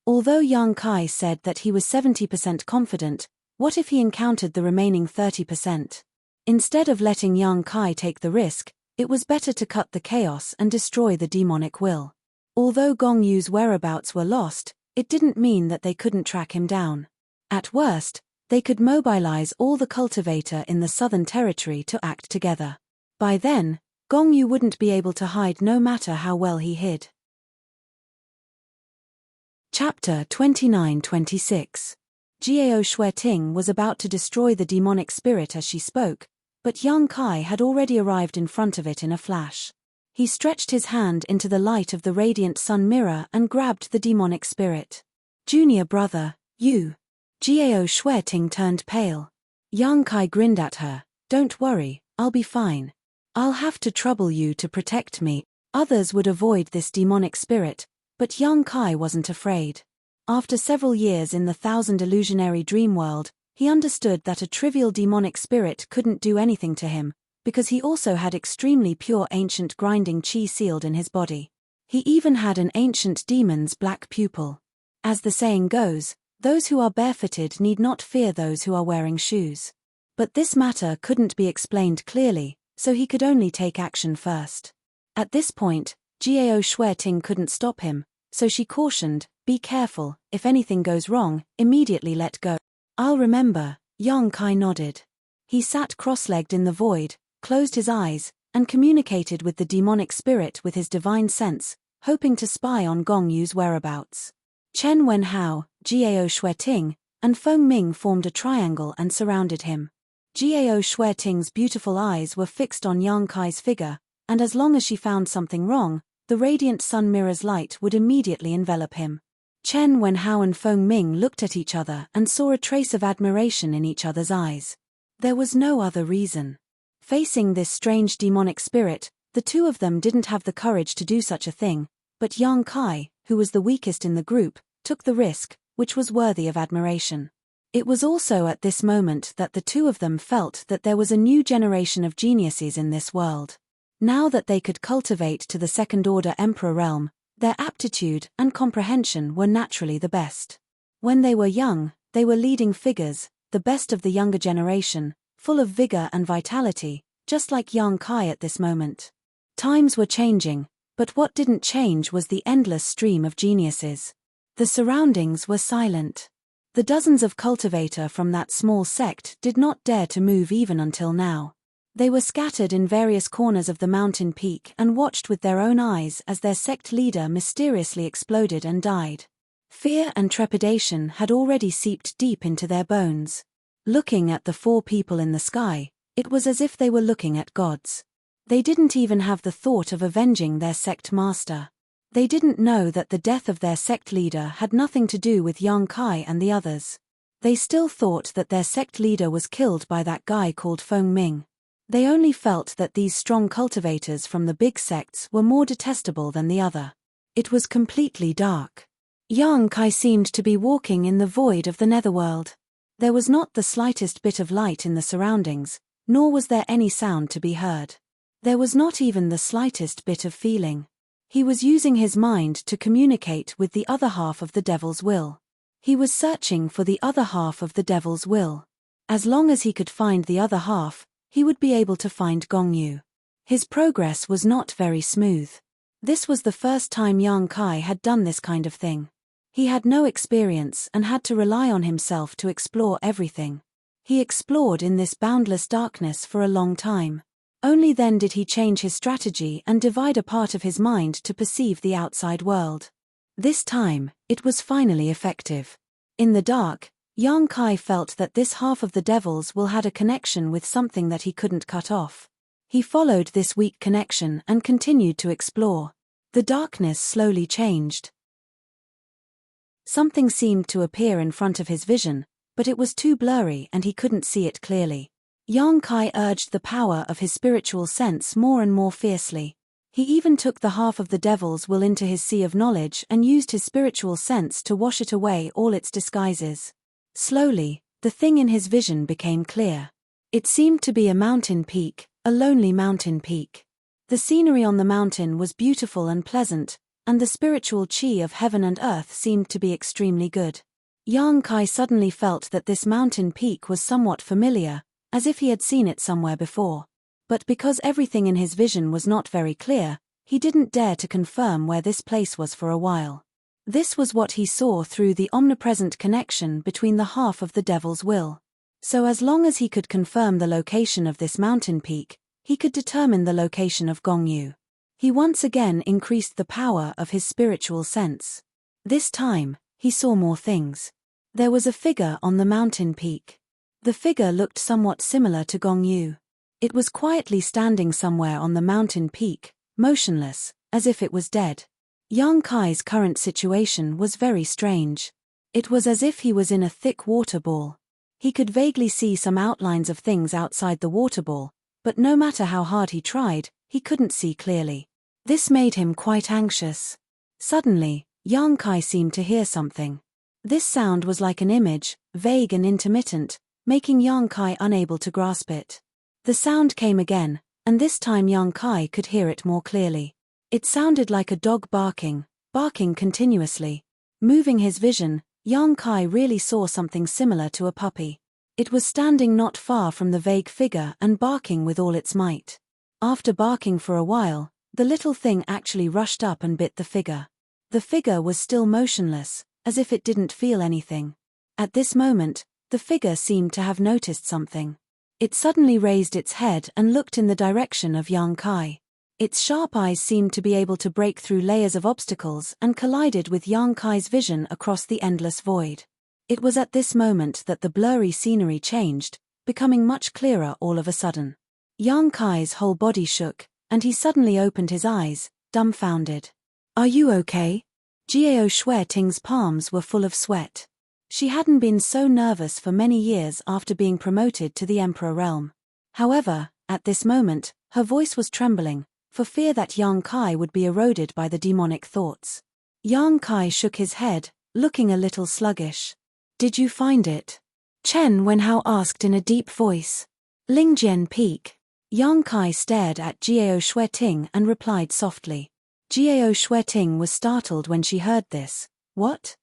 Although Yang Kai said that he was 70% confident, what if he encountered the remaining 30%? Instead of letting Yang Kai take the risk, it was better to cut the chaos and destroy the demonic will. Although Gong Yu's whereabouts were lost, it didn't mean that they couldn't track him down. At worst, they could mobilize all the cultivator in the southern territory to act together. By then, Gong Yu wouldn't be able to hide no matter how well he hid. Chapter 29-26. Jiao Shui Ting was about to destroy the demonic spirit as she spoke, but Yang Kai had already arrived in front of it in a flash. He stretched his hand into the light of the radiant sun mirror and grabbed the demonic spirit. "Junior brother, you." Jiao Shui Ting turned pale. Yang Kai grinned at her. "Don't worry, I'll be fine. I'll have to trouble you to protect me." Others would avoid this demonic spirit, but Yang Kai wasn't afraid. After several years in the thousand illusionary dream world, he understood that a trivial demonic spirit couldn't do anything to him, because he also had extremely pure ancient grinding chi sealed in his body. He even had an ancient demon's black pupil. As the saying goes, those who are barefooted need not fear those who are wearing shoes. But this matter couldn't be explained clearly, so he could only take action first. At this point, Jiao Shui Ting couldn't stop him, So she cautioned, "Be careful, if anything goes wrong, immediately let go." "I'll remember," Yang Kai nodded. He sat cross-legged in the void, closed his eyes, and communicated with the demonic spirit with his divine sense, hoping to spy on Gong Yu's whereabouts. Chen Wenhao, Gao Shueting, and Feng Ming formed a triangle and surrounded him. Gao Shueting's beautiful eyes were fixed on Yang Kai's figure, and as long as she found something wrong, the radiant sun mirror's light would immediately envelop him. Chen Wenhao and Feng Ming looked at each other and saw a trace of admiration in each other's eyes. There was no other reason. Facing this strange demonic spirit, the two of them didn't have the courage to do such a thing, but Yang Kai, who was the weakest in the group, took the risk, which was worthy of admiration. It was also at this moment that the two of them felt that there was a new generation of geniuses in this world. Now that they could cultivate to the second-order emperor realm, their aptitude and comprehension were naturally the best. When they were young, they were leading figures, the best of the younger generation, full of vigor and vitality, just like Yang Kai at this moment. Times were changing, but what didn't change was the endless stream of geniuses. The surroundings were silent. The dozens of cultivators from that small sect did not dare to move even until now. They were scattered in various corners of the mountain peak and watched with their own eyes as their sect leader mysteriously exploded and died. Fear and trepidation had already seeped deep into their bones. Looking at the four people in the sky, it was as if they were looking at gods. They didn't even have the thought of avenging their sect master. They didn't know that the death of their sect leader had nothing to do with Yang Kai and the others. They still thought that their sect leader was killed by that guy called Feng Ming. They only felt that these strong cultivators from the big sects were more detestable than the other. It was completely dark. Yang Kai seemed to be walking in the void of the netherworld. There was not the slightest bit of light in the surroundings, nor was there any sound to be heard. There was not even the slightest bit of feeling. He was using his mind to communicate with the other half of the devil's will. He was searching for the other half of the devil's will. As long as he could find the other half, he would be able to find Gong Yu. His progress was not very smooth. This was the first time Yang Kai had done this kind of thing. He had no experience and had to rely on himself to explore everything. He explored in this boundless darkness for a long time. Only then did he change his strategy and divide a part of his mind to perceive the outside world. This time, it was finally effective. In the dark, Yang Kai felt that this half of the devil's will had a connection with something that he couldn't cut off. He followed this weak connection and continued to explore. The darkness slowly changed. Something seemed to appear in front of his vision, but it was too blurry and he couldn't see it clearly. Yang Kai urged the power of his spiritual sense more and more fiercely. He even took the half of the devil's will into his sea of knowledge and used his spiritual sense to wash it away all its disguises. Slowly, the thing in his vision became clear. It seemed to be a mountain peak, a lonely mountain peak. The scenery on the mountain was beautiful and pleasant, and the spiritual chi of heaven and earth seemed to be extremely good. Yang Kai suddenly felt that this mountain peak was somewhat familiar, as if he had seen it somewhere before. But because everything in his vision was not very clear, he didn't dare to confirm where this place was for a while. This was what he saw through the omnipresent connection between the half of the devil's will. So as long as he could confirm the location of this mountain peak, he could determine the location of Gong Yu. He once again increased the power of his spiritual sense. This time, he saw more things. There was a figure on the mountain peak. The figure looked somewhat similar to Gong Yu. It was quietly standing somewhere on the mountain peak, motionless, as if it was dead. Yang Kai's current situation was very strange. It was as if he was in a thick water ball. He could vaguely see some outlines of things outside the water ball, but no matter how hard he tried, he couldn't see clearly. This made him quite anxious. Suddenly, Yang Kai seemed to hear something. This sound was like an image, vague and intermittent, making Yang Kai unable to grasp it. The sound came again, and this time Yang Kai could hear it more clearly. It sounded like a dog barking continuously. Moving his vision, Yang Kai really saw something similar to a puppy. It was standing not far from the vague figure and barking with all its might. After barking for a while, the little thing actually rushed up and bit the figure. The figure was still motionless, as if it didn't feel anything. At this moment, the figure seemed to have noticed something. It suddenly raised its head and looked in the direction of Yang Kai. Its sharp eyes seemed to be able to break through layers of obstacles and collided with Yang Kai's vision across the endless void. It was at this moment that the blurry scenery changed, becoming much clearer all of a sudden. Yang Kai's whole body shook, and he suddenly opened his eyes, dumbfounded. "Are you okay?" Jiao Shueting's palms were full of sweat. She hadn't been so nervous for many years after being promoted to the Emperor realm. However, at this moment, her voice was trembling, for fear that Yang Kai would be eroded by the demonic thoughts. Yang Kai shook his head, looking a little sluggish. "Did you find it?" Chen Wenhao asked in a deep voice. "Lingjian Peak." Yang Kai stared at Jiao Shueting and replied softly. Jiao Shueting was startled when she heard this. "What?"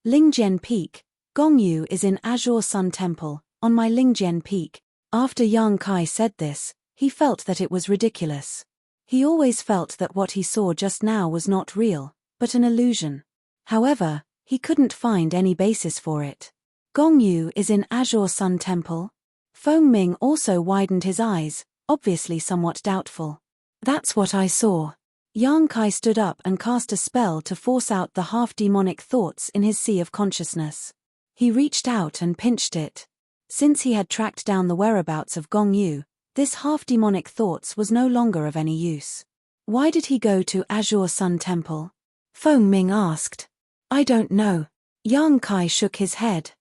Lingjian Peak. Gongyu is in Azure Sun Temple, on my Lingjian Peak. After Yang Kai said this, he felt that it was ridiculous. He always felt that what he saw just now was not real, but an illusion. However, he couldn't find any basis for it. Gongyu is in Azure Sun Temple? Feng Ming also widened his eyes, obviously somewhat doubtful. "That's what I saw." Yang Kai stood up and cast a spell to force out the half-demonic thoughts in his sea of consciousness. He reached out and pinched it. Since he had tracked down the whereabouts of Gongyu, this half-demonic thoughts was no longer of any use. "Why did he go to Azure Sun Temple?" Feng Ming asked. "I don't know." Yang Kai shook his head.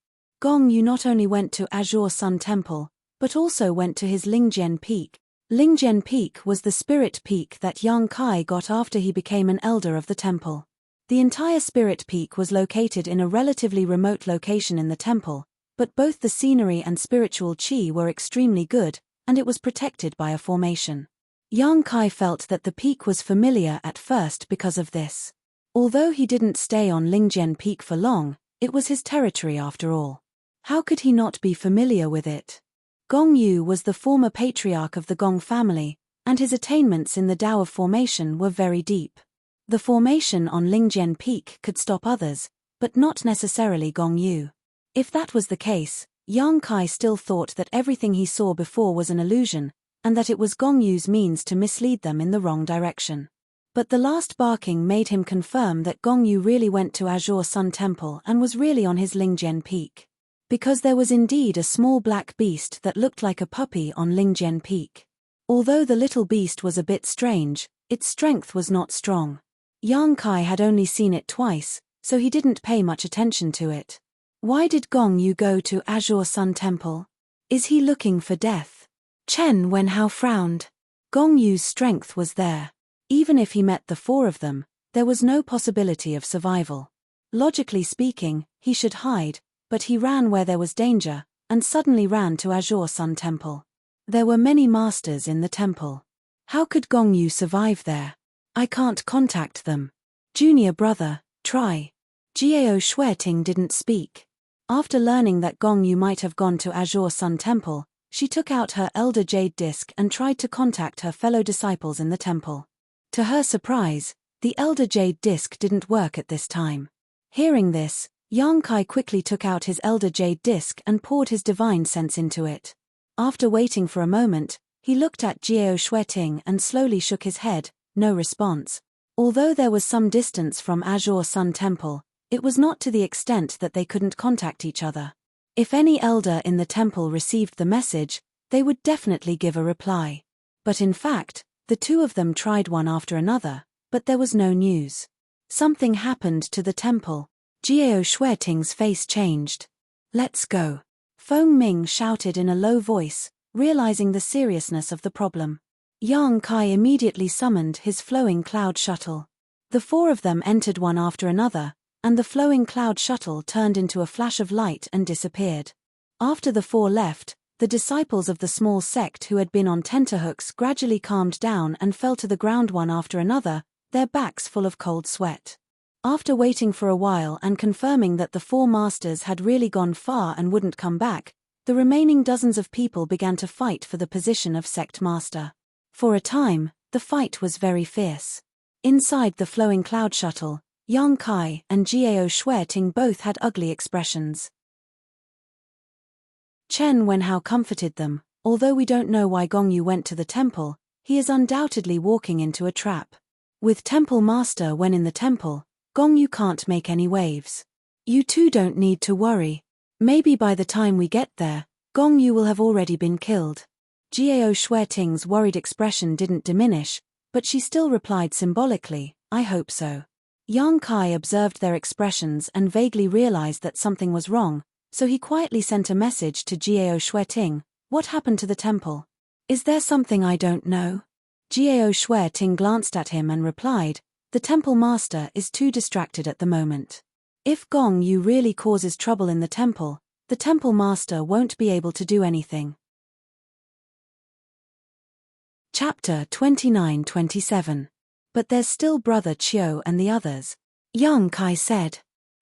Gongyu not only went to Azure Sun Temple, but also went to his Lingjian Peak. Lingjian Peak was the spirit peak that Yang Kai got after he became an elder of the temple. The entire spirit peak was located in a relatively remote location in the temple, but both the scenery and spiritual qi were extremely good, and it was protected by a formation. Yang Kai felt that the peak was familiar at first because of this. Although he didn't stay on Lingjian Peak for long, it was his territory after all. How could he not be familiar with it? Gongyu was the former patriarch of the Gong family, and his attainments in the Tao of formation were very deep. The formation on Lingjian Peak could stop others, but not necessarily Gongyu. If that was the case, Yang Kai still thought that everything he saw before was an illusion, and that it was Gongyu's means to mislead them in the wrong direction. But the last barking made him confirm that Gongyu really went to Azure Sun Temple and was really on his Lingjian Peak. Because there was indeed a small black beast that looked like a puppy on Lingjian Peak. Although the little beast was a bit strange, its strength was not strong. Yang Kai had only seen it twice, so he didn't pay much attention to it. Why did Gongyu go to Azure Sun Temple? Is he looking for death? Chen Wenhao frowned. Gongyu's strength was there. Even if he met the four of them, there was no possibility of survival. Logically speaking, he should hide, but he ran where there was danger, and suddenly ran to Azure Sun Temple. There were many masters in the temple. How could Gongyu survive there? I can't contact them. Junior brother, try. Jiao Shueting didn't speak. After learning that Gongyu might have gone to Azure Sun Temple, she took out her Elder Jade Disc and tried to contact her fellow disciples in the temple. To her surprise, the Elder Jade Disc didn't work at this time. Hearing this, Yang Kai quickly took out his Elder Jade Disc and poured his divine sense into it. After waiting for a moment, he looked at Jiao Shueting and slowly shook his head, no response. Although there was some distance from Azure Sun Temple, it was not to the extent that they couldn't contact each other. If any elder in the temple received the message, they would definitely give a reply. But in fact, the two of them tried one after another, but there was no news. Something happened to the temple. Jiao Shueting's face changed. Let's go. Feng Ming shouted in a low voice, realizing the seriousness of the problem. Yang Kai immediately summoned his flowing cloud shuttle. The four of them entered one after another, and the flowing cloud shuttle turned into a flash of light and disappeared. After the four left, the disciples of the small sect who had been on tenterhooks gradually calmed down and fell to the ground one after another, their backs full of cold sweat. After waiting for a while and confirming that the four masters had really gone far and wouldn't come back, the remaining dozens of people began to fight for the position of sect master. For a time, the fight was very fierce. Inside the flowing cloud shuttle, Yang Kai and Jiao Shueting both had ugly expressions. Chen Wenhao comforted them. Although we don't know why Gongyu went to the temple, he is undoubtedly walking into a trap. With Temple Master when in the temple, Gongyu can't make any waves. You two don't need to worry. Maybe by the time we get there, Gongyu will have already been killed. Jiao Shueting's worried expression didn't diminish, but she still replied symbolically, I hope so. Yang Kai observed their expressions and vaguely realized that something was wrong, so he quietly sent a message to Jiao Shueting. What happened to the temple? Is there something I don't know? Jiao Shueting glanced at him and replied, the temple master is too distracted at the moment. If Gong Yu really causes trouble in the temple master won't be able to do anything. Chapter 29-27. But there's still Brother Chiu and the others. Yang Kai said.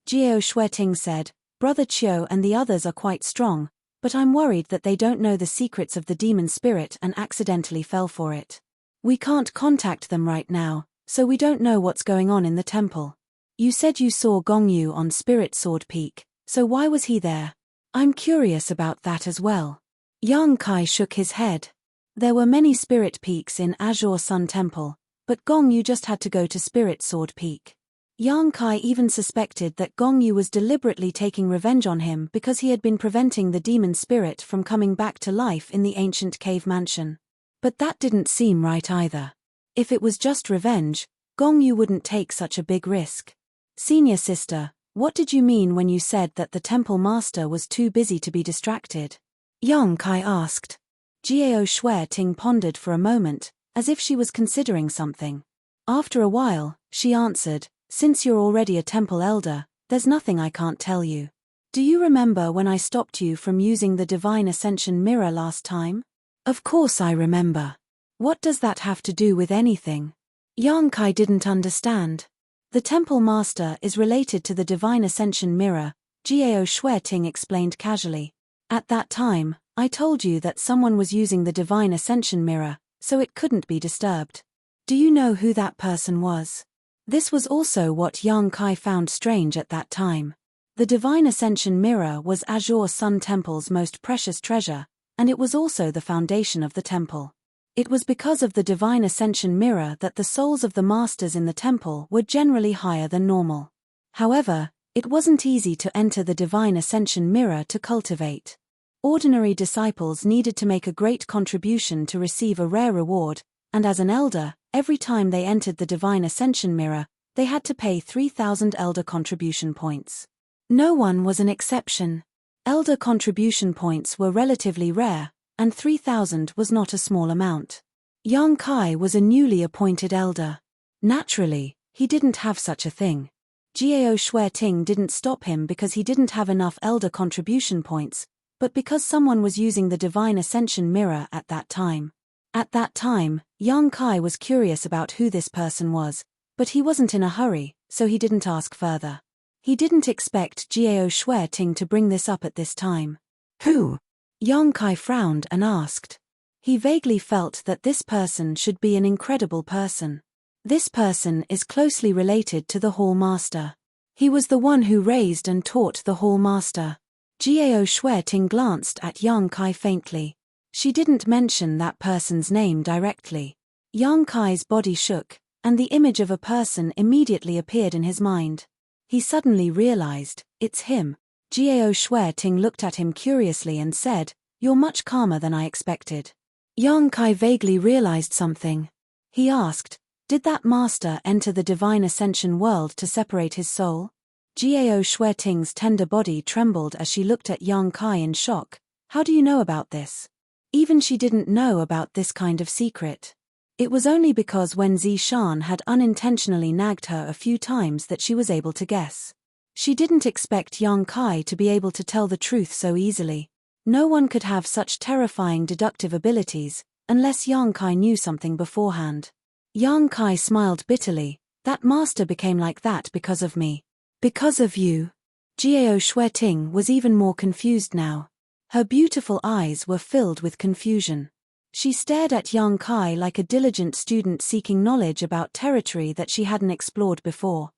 Jiao Shueting said, Brother Chiu and the others are quite strong, but I'm worried that they don't know the secrets of the demon spirit and accidentally fell for it. We can't contact them right now, so we don't know what's going on in the temple. You said you saw Gongyu on Spirit Sword Peak, so why was he there? I'm curious about that as well. Yang Kai shook his head. There were many spirit peaks in Azure Sun Temple, but Gongyu just had to go to Spirit Sword Peak. Yang Kai even suspected that Gongyu was deliberately taking revenge on him because he had been preventing the demon spirit from coming back to life in the ancient cave mansion. But that didn't seem right either. If it was just revenge, Gongyu wouldn't take such a big risk. Senior sister, what did you mean when you said that the temple master was too busy to be distracted? Yang Kai asked. Jiao Shueting pondered for a moment, as if she was considering something. After a while, she answered, since you're already a temple elder, there's nothing I can't tell you. Do you remember when I stopped you from using the Divine Ascension mirror last time? Of course I remember. What does that have to do with anything? Yang Kai didn't understand. The temple master is related to the Divine Ascension mirror, Jiao Shueting explained casually. At that time, I told you that someone was using the Divine Ascension mirror, so it couldn't be disturbed. Do you know who that person was? This was also what Yang Kai found strange at that time. The Divine Ascension mirror was Azure Sun Temple's most precious treasure, and it was also the foundation of the temple. It was because of the Divine Ascension mirror that the souls of the masters in the temple were generally higher than normal. However, it wasn't easy to enter the Divine Ascension mirror to cultivate. Ordinary disciples needed to make a great contribution to receive a rare reward, and as an elder, every time they entered the Divine Ascension mirror, they had to pay 3,000 elder contribution points. No one was an exception. Elder contribution points were relatively rare, and 3,000 was not a small amount. Yang Kai was a newly appointed elder. Naturally, he didn't have such a thing. Jiao Shueting didn't stop him because he didn't have enough elder contribution points, but because someone was using the Divine Ascension mirror at that time. At that time, Yang Kai was curious about who this person was, but he wasn't in a hurry, so he didn't ask further. He didn't expect Jiao Shueting to bring this up at this time. Who? Yang Kai frowned and asked. He vaguely felt that this person should be an incredible person. This person is closely related to the Hall Master. He was the one who raised and taught the Hall Master. Jiao Shueting glanced at Yang Kai faintly. She didn't mention that person's name directly. Yang Kai's body shook, and the image of a person immediately appeared in his mind. He suddenly realized, it's him. Jiao Shueting looked at him curiously and said, you're much calmer than I expected. Yang Kai vaguely realized something. He asked, did that master enter the Divine Ascension world to separate his soul? Jiao Shueting's tender body trembled as she looked at Yang Kai in shock. How do you know about this? Even she didn't know about this kind of secret. It was only because when Zishan had unintentionally nagged her a few times that she was able to guess. She didn't expect Yang Kai to be able to tell the truth so easily. No one could have such terrifying deductive abilities, unless Yang Kai knew something beforehand. Yang Kai smiled bitterly. That master became like that because of me. Because of you. Jiao Shueting was even more confused now. Her beautiful eyes were filled with confusion. She stared at young Kai like a diligent student seeking knowledge about territory that she hadn't explored before.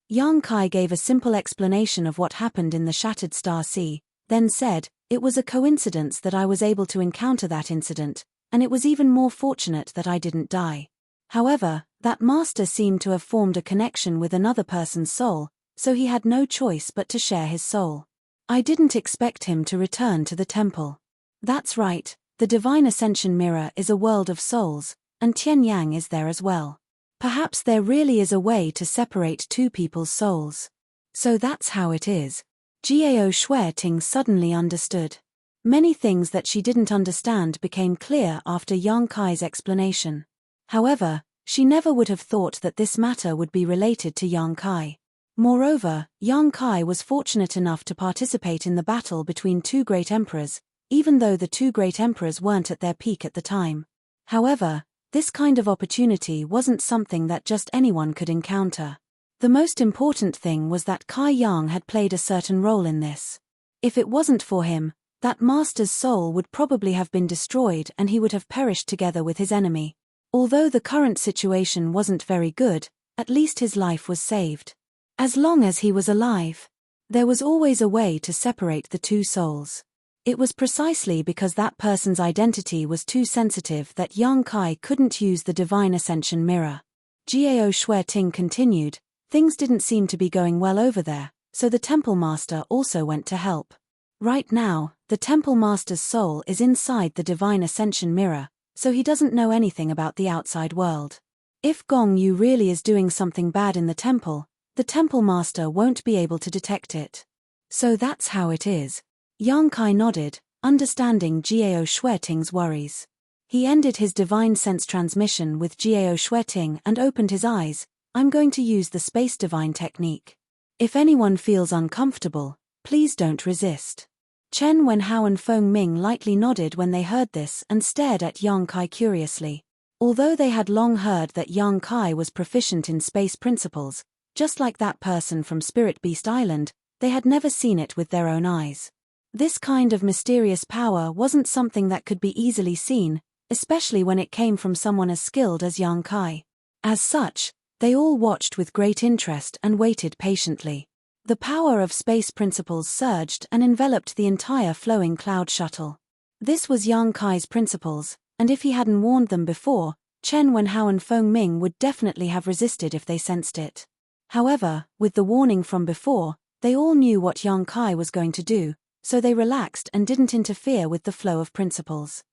Young Kai gave a simple explanation of what happened in the Shattered Star Sea, then said, "It was a coincidence that I was able to encounter that incident, and it was even more fortunate that I didn't die. However, that master seemed to have formed a connection with another person's soul, so he had no choice but to share his soul. I didn't expect him to return to the temple." That's right, the Divine Ascension Mirror is a world of souls, and Tian Yang is there as well. Perhaps there really is a way to separate two people's souls. So that's how it is. Jiao Shueting suddenly understood. Many things that she didn't understand became clear after Yang Kai's explanation. However, she never would have thought that this matter would be related to Yang Kai. Moreover, Yang Kai was fortunate enough to participate in the battle between two great emperors, even though the two great emperors weren't at their peak at the time. However, this kind of opportunity wasn't something that just anyone could encounter. The most important thing was that Kai Yang had played a certain role in this. If it wasn't for him, that master's soul would probably have been destroyed and he would have perished together with his enemy. Although the current situation wasn't very good, at least his life was saved. As long as he was alive, there was always a way to separate the two souls. It was precisely because that person's identity was too sensitive that Yang Kai couldn't use the Divine Ascension Mirror. Jiao Shueting continued, "Things didn't seem to be going well over there, so the Temple Master also went to help. Right now, the Temple Master's soul is inside the Divine Ascension Mirror, so he doesn't know anything about the outside world. If Gong Yu really is doing something bad in the temple Master won't be able to detect it. So that's how it is." Yang Kai nodded, understanding Jiao Shueting's worries. He ended his divine sense transmission with Jiao Shueting and opened his eyes. "I'm going to use the space divine technique. If anyone feels uncomfortable, please don't resist." Chen Wenhao and Feng Ming lightly nodded when they heard this and stared at Yang Kai curiously. Although they had long heard that Yang Kai was proficient in space principles, just like that person from Spirit Beast Island, they had never seen it with their own eyes. This kind of mysterious power wasn't something that could be easily seen, especially when it came from someone as skilled as Yang Kai. As such, they all watched with great interest and waited patiently. The power of space principles surged and enveloped the entire flowing cloud shuttle. This was Yang Kai's principles, and if he hadn't warned them before, Chen Wenhao and Feng Ming would definitely have resisted if they sensed it. However, with the warning from before, they all knew what Yang Kai was going to do, so they relaxed and didn't interfere with the flow of principles.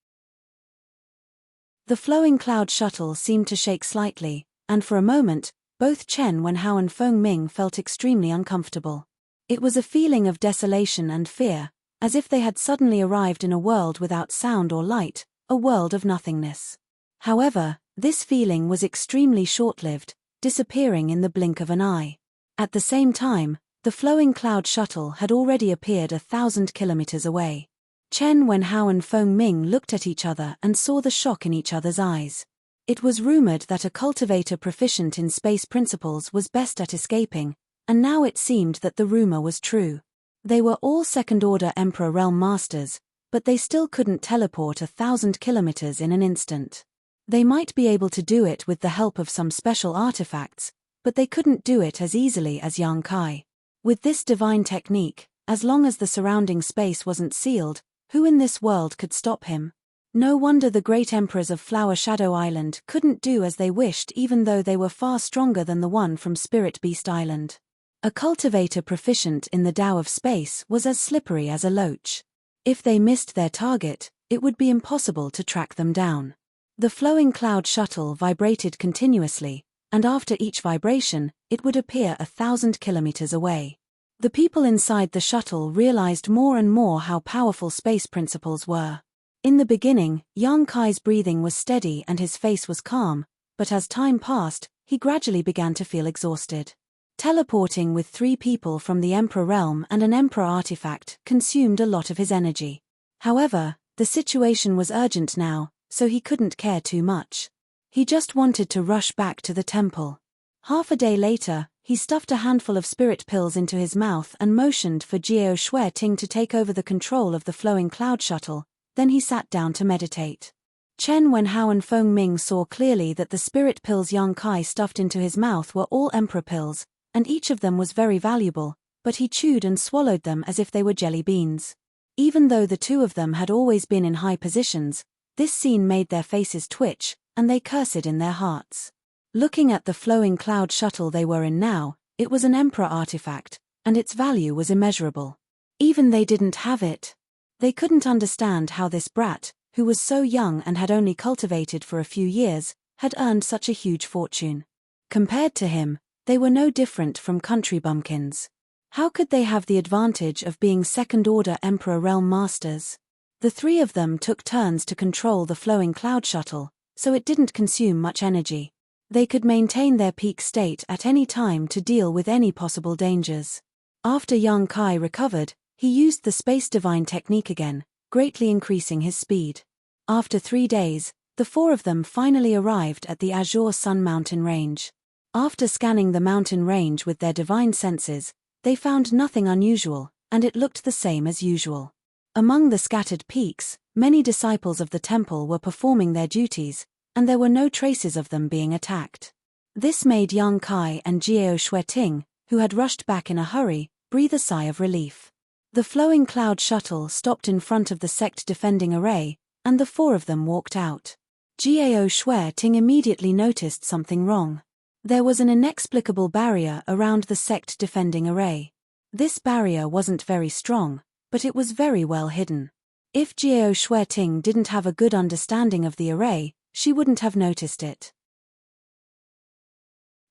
The flowing cloud shuttle seemed to shake slightly, and for a moment, both Chen Wenhao and Feng Ming felt extremely uncomfortable. It was a feeling of desolation and fear, as if they had suddenly arrived in a world without sound or light, a world of nothingness. However, this feeling was extremely short-lived, disappearing in the blink of an eye. At the same time, the flowing cloud shuttle had already appeared 1,000 kilometers away. Chen Wenhao and Feng Ming looked at each other and saw the shock in each other's eyes. It was rumored that a cultivator proficient in space principles was best at escaping, and now it seemed that the rumor was true. They were all second-order Emperor Realm Masters, but they still couldn't teleport 1,000 kilometers in an instant. They might be able to do it with the help of some special artifacts, but they couldn't do it as easily as Yang Kai. With this divine technique, as long as the surrounding space wasn't sealed, who in this world could stop him? No wonder the great emperors of Flower Shadow Island couldn't do as they wished even though they were far stronger than the one from Spirit Beast Island. A cultivator proficient in the Tao of space was as slippery as a loach. If they missed their target, it would be impossible to track them down. The flowing cloud shuttle vibrated continuously, and after each vibration, it would appear 1,000 kilometers away. The people inside the shuttle realized more and more how powerful space principles were. In the beginning, Yang Kai's breathing was steady and his face was calm, but as time passed, he gradually began to feel exhausted. Teleporting with 3 people from the Emperor realm and an Emperor artifact consumed a lot of his energy. However, the situation was urgent now, so he couldn't care too much. He just wanted to rush back to the temple. Half a day later, he stuffed a handful of spirit pills into his mouth and motioned for Jiao Shueting to take over the control of the flowing cloud shuttle, then he sat down to meditate. Chen Wenhao and Feng Ming saw clearly that the spirit pills Yang Kai stuffed into his mouth were all emperor pills, and each of them was very valuable, but he chewed and swallowed them as if they were jelly beans. Even though the two of them had always been in high positions, this scene made their faces twitch, and they cursed in their hearts. Looking at the flowing cloud shuttle they were in now, it was an emperor artifact, and its value was immeasurable. Even they didn't have it. They couldn't understand how this brat, who was so young and had only cultivated for a few years, had earned such a huge fortune. Compared to him, they were no different from country bumpkins. How could they have the advantage of being second-order Emperor Realm Masters? The three of them took turns to control the flowing cloud shuttle, so it didn't consume much energy. They could maintain their peak state at any time to deal with any possible dangers. After Yang Kai recovered, he used the Space Divine technique again, greatly increasing his speed. After 3 days, the four of them finally arrived at the Azure Sun mountain range. After scanning the mountain range with their divine senses, they found nothing unusual, and it looked the same as usual. Among the scattered peaks, many disciples of the temple were performing their duties, and there were no traces of them being attacked. This made Yang Kai and Jiao Shueting, who had rushed back in a hurry, breathe a sigh of relief. The flowing cloud shuttle stopped in front of the sect defending array, and the four of them walked out. Jiao Shueting immediately noticed something wrong. There was an inexplicable barrier around the sect defending array. This barrier wasn't very strong, but it was very well hidden. If Jiao Shueting didn't have a good understanding of the array, she wouldn't have noticed it.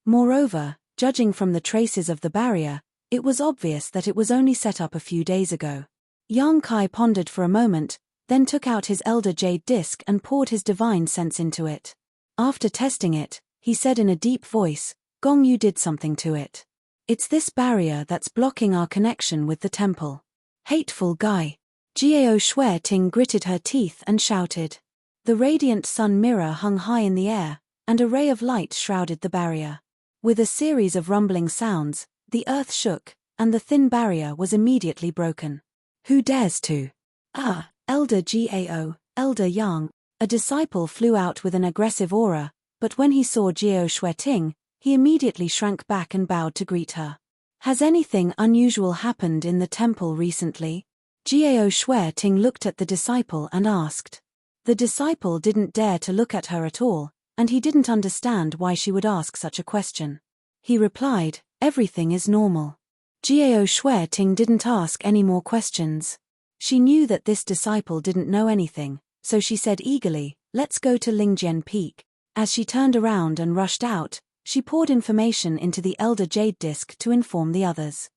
Moreover, judging from the traces of the barrier, it was obvious that it was only set up a few days ago. Yang Kai pondered for a moment, then took out his Elder Jade Disc and poured his divine sense into it. After testing it, he said in a deep voice, "Gong Yu did something to it. It's this barrier that's blocking our connection with the temple." Hateful guy. Jiao Shueting gritted her teeth and shouted. The radiant sun mirror hung high in the air, and a ray of light shrouded the barrier. With a series of rumbling sounds, the earth shook, and the thin barrier was immediately broken. Who dares to? Ah, Elder Gao, Elder Yang. A disciple flew out with an aggressive aura, but when he saw Jiao Shueting, he immediately shrank back and bowed to greet her. Has anything unusual happened in the temple recently? Jiao Shueting looked at the disciple and asked. The disciple didn't dare to look at her at all, and he didn't understand why she would ask such a question. He replied, "Everything is normal." Jiao Shueting didn't ask any more questions. She knew that this disciple didn't know anything, so she said eagerly, "Let's go to Lingjian Peak." As she turned around and rushed out, she poured information into the Elder Jade Disc to inform the others.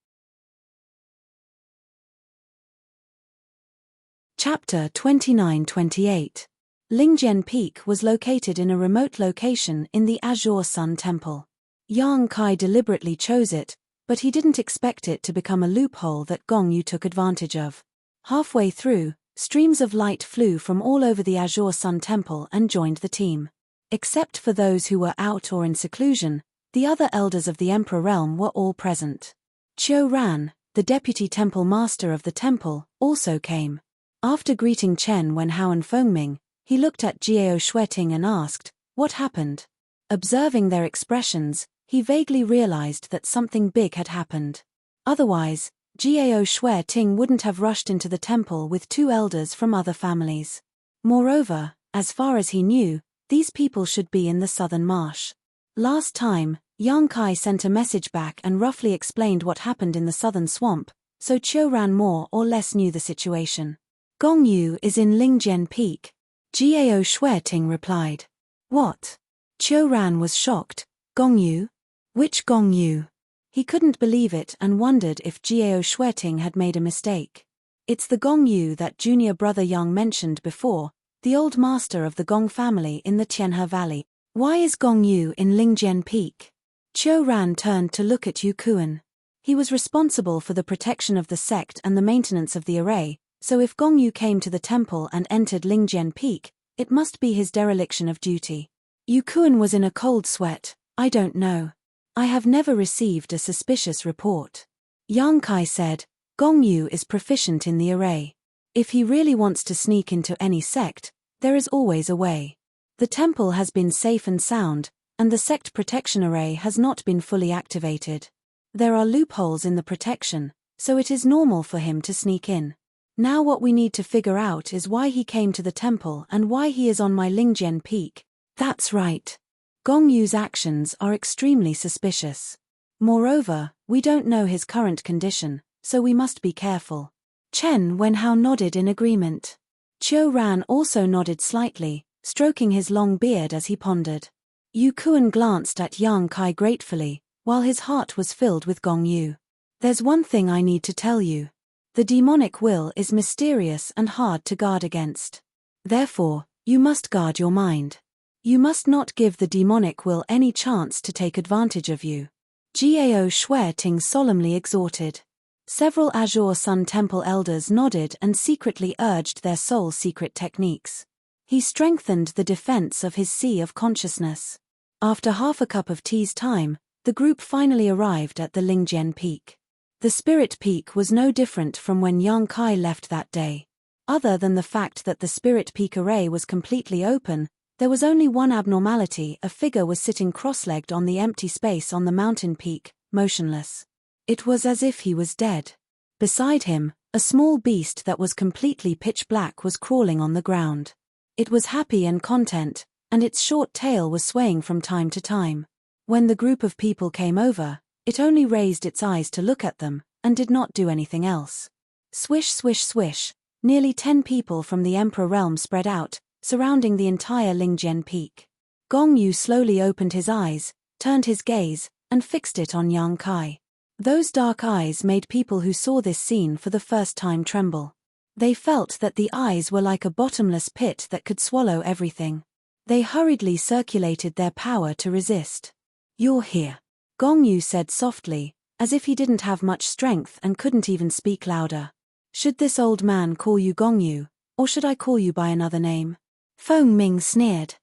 Chapter 29-28. Lingjian Peak was located in a remote location in the Azure Sun Temple. Yang Kai deliberately chose it, but he didn't expect it to become a loophole that Gong Yu took advantage of. Halfway through, streams of light flew from all over the Azure Sun Temple and joined the team. Except for those who were out or in seclusion, the other elders of the Emperor Realm were all present. Qiu Ran, the deputy temple master of the temple, also came. After greeting Chen Wenhao and Feng Ming, he looked at Jiao Shueting and asked, "What happened?" Observing their expressions, he vaguely realized that something big had happened. Otherwise, Jiao Shueting wouldn't have rushed into the temple with 2 elders from other families. Moreover, as far as he knew, these people should be in the southern marsh. Last time, Yang Kai sent a message back and roughly explained what happened in the southern swamp, so Qiu Ran more or less knew the situation. "Gong Yu is in Lingjian Peak," Jiao Shueting replied. "What?" Qiu Ran was shocked. "Gong Yu? Which Gong Yu?" He couldn't believe it and wondered if Jiao Shueting had made a mistake. "It's the Gong Yu that junior brother Yang mentioned before, the old master of the Gong family in the Tianhe Valley. Why is Gong Yu in Lingjian Peak?" Qiu Ran turned to look at Yu Kuan. He was responsible for the protection of the sect and the maintenance of the array, so if Gong Yu came to the temple and entered Lingjian Peak, it must be his dereliction of duty. Yu Kuan was in a cold sweat. "I don't know. I have never received a suspicious report." Yang Kai said, "Gong Yu is proficient in the array. If he really wants to sneak into any sect, there is always a way. The temple has been safe and sound, and the sect protection array has not been fully activated. There are loopholes in the protection, so it is normal for him to sneak in. Now what we need to figure out is why he came to the temple and why he is on my Lingjian peak. That's right. Gong Yu's actions are extremely suspicious. Moreover, we don't know his current condition, so we must be careful. Chen Wenhao nodded in agreement. Qiu Ran also nodded slightly, stroking his long beard as he pondered. Yu Kuan glanced at Yang Kai gratefully, while his heart was filled with Gong Yu. There's one thing I need to tell you. The demonic will is mysterious and hard to guard against. Therefore, you must guard your mind. You must not give the demonic will any chance to take advantage of you. Gao Shueting solemnly exhorted. Several Azure Sun Temple elders nodded and secretly urged their soul secret techniques. He strengthened the defense of his sea of consciousness. After half a cup of tea's time, the group finally arrived at the Lingjian Peak. The Spirit Peak was no different from when Yang Kai left that day. Other than the fact that the Spirit Peak array was completely open, there was only one abnormality: a figure was sitting cross-legged on the empty space on the mountain peak, motionless. It was as if he was dead. Beside him, a small beast that was completely pitch black was crawling on the ground. It was happy and content, and its short tail was swaying from time to time. When the group of people came over, it only raised its eyes to look at them, and did not do anything else. Swish swish swish, nearly 10 people from the Emperor realm spread out, surrounding the entire Lingjian Peak. Gong Yu slowly opened his eyes, turned his gaze, and fixed it on Yang Kai. Those dark eyes made people who saw this scene for the first time tremble. They felt that the eyes were like a bottomless pit that could swallow everything. They hurriedly circulated their power to resist. "You're here," Gong Yu said softly, as if he didn't have much strength and couldn't even speak louder. "Should this old man call you Gong Yu, or should I call you by another name?" Feng Ming sneered.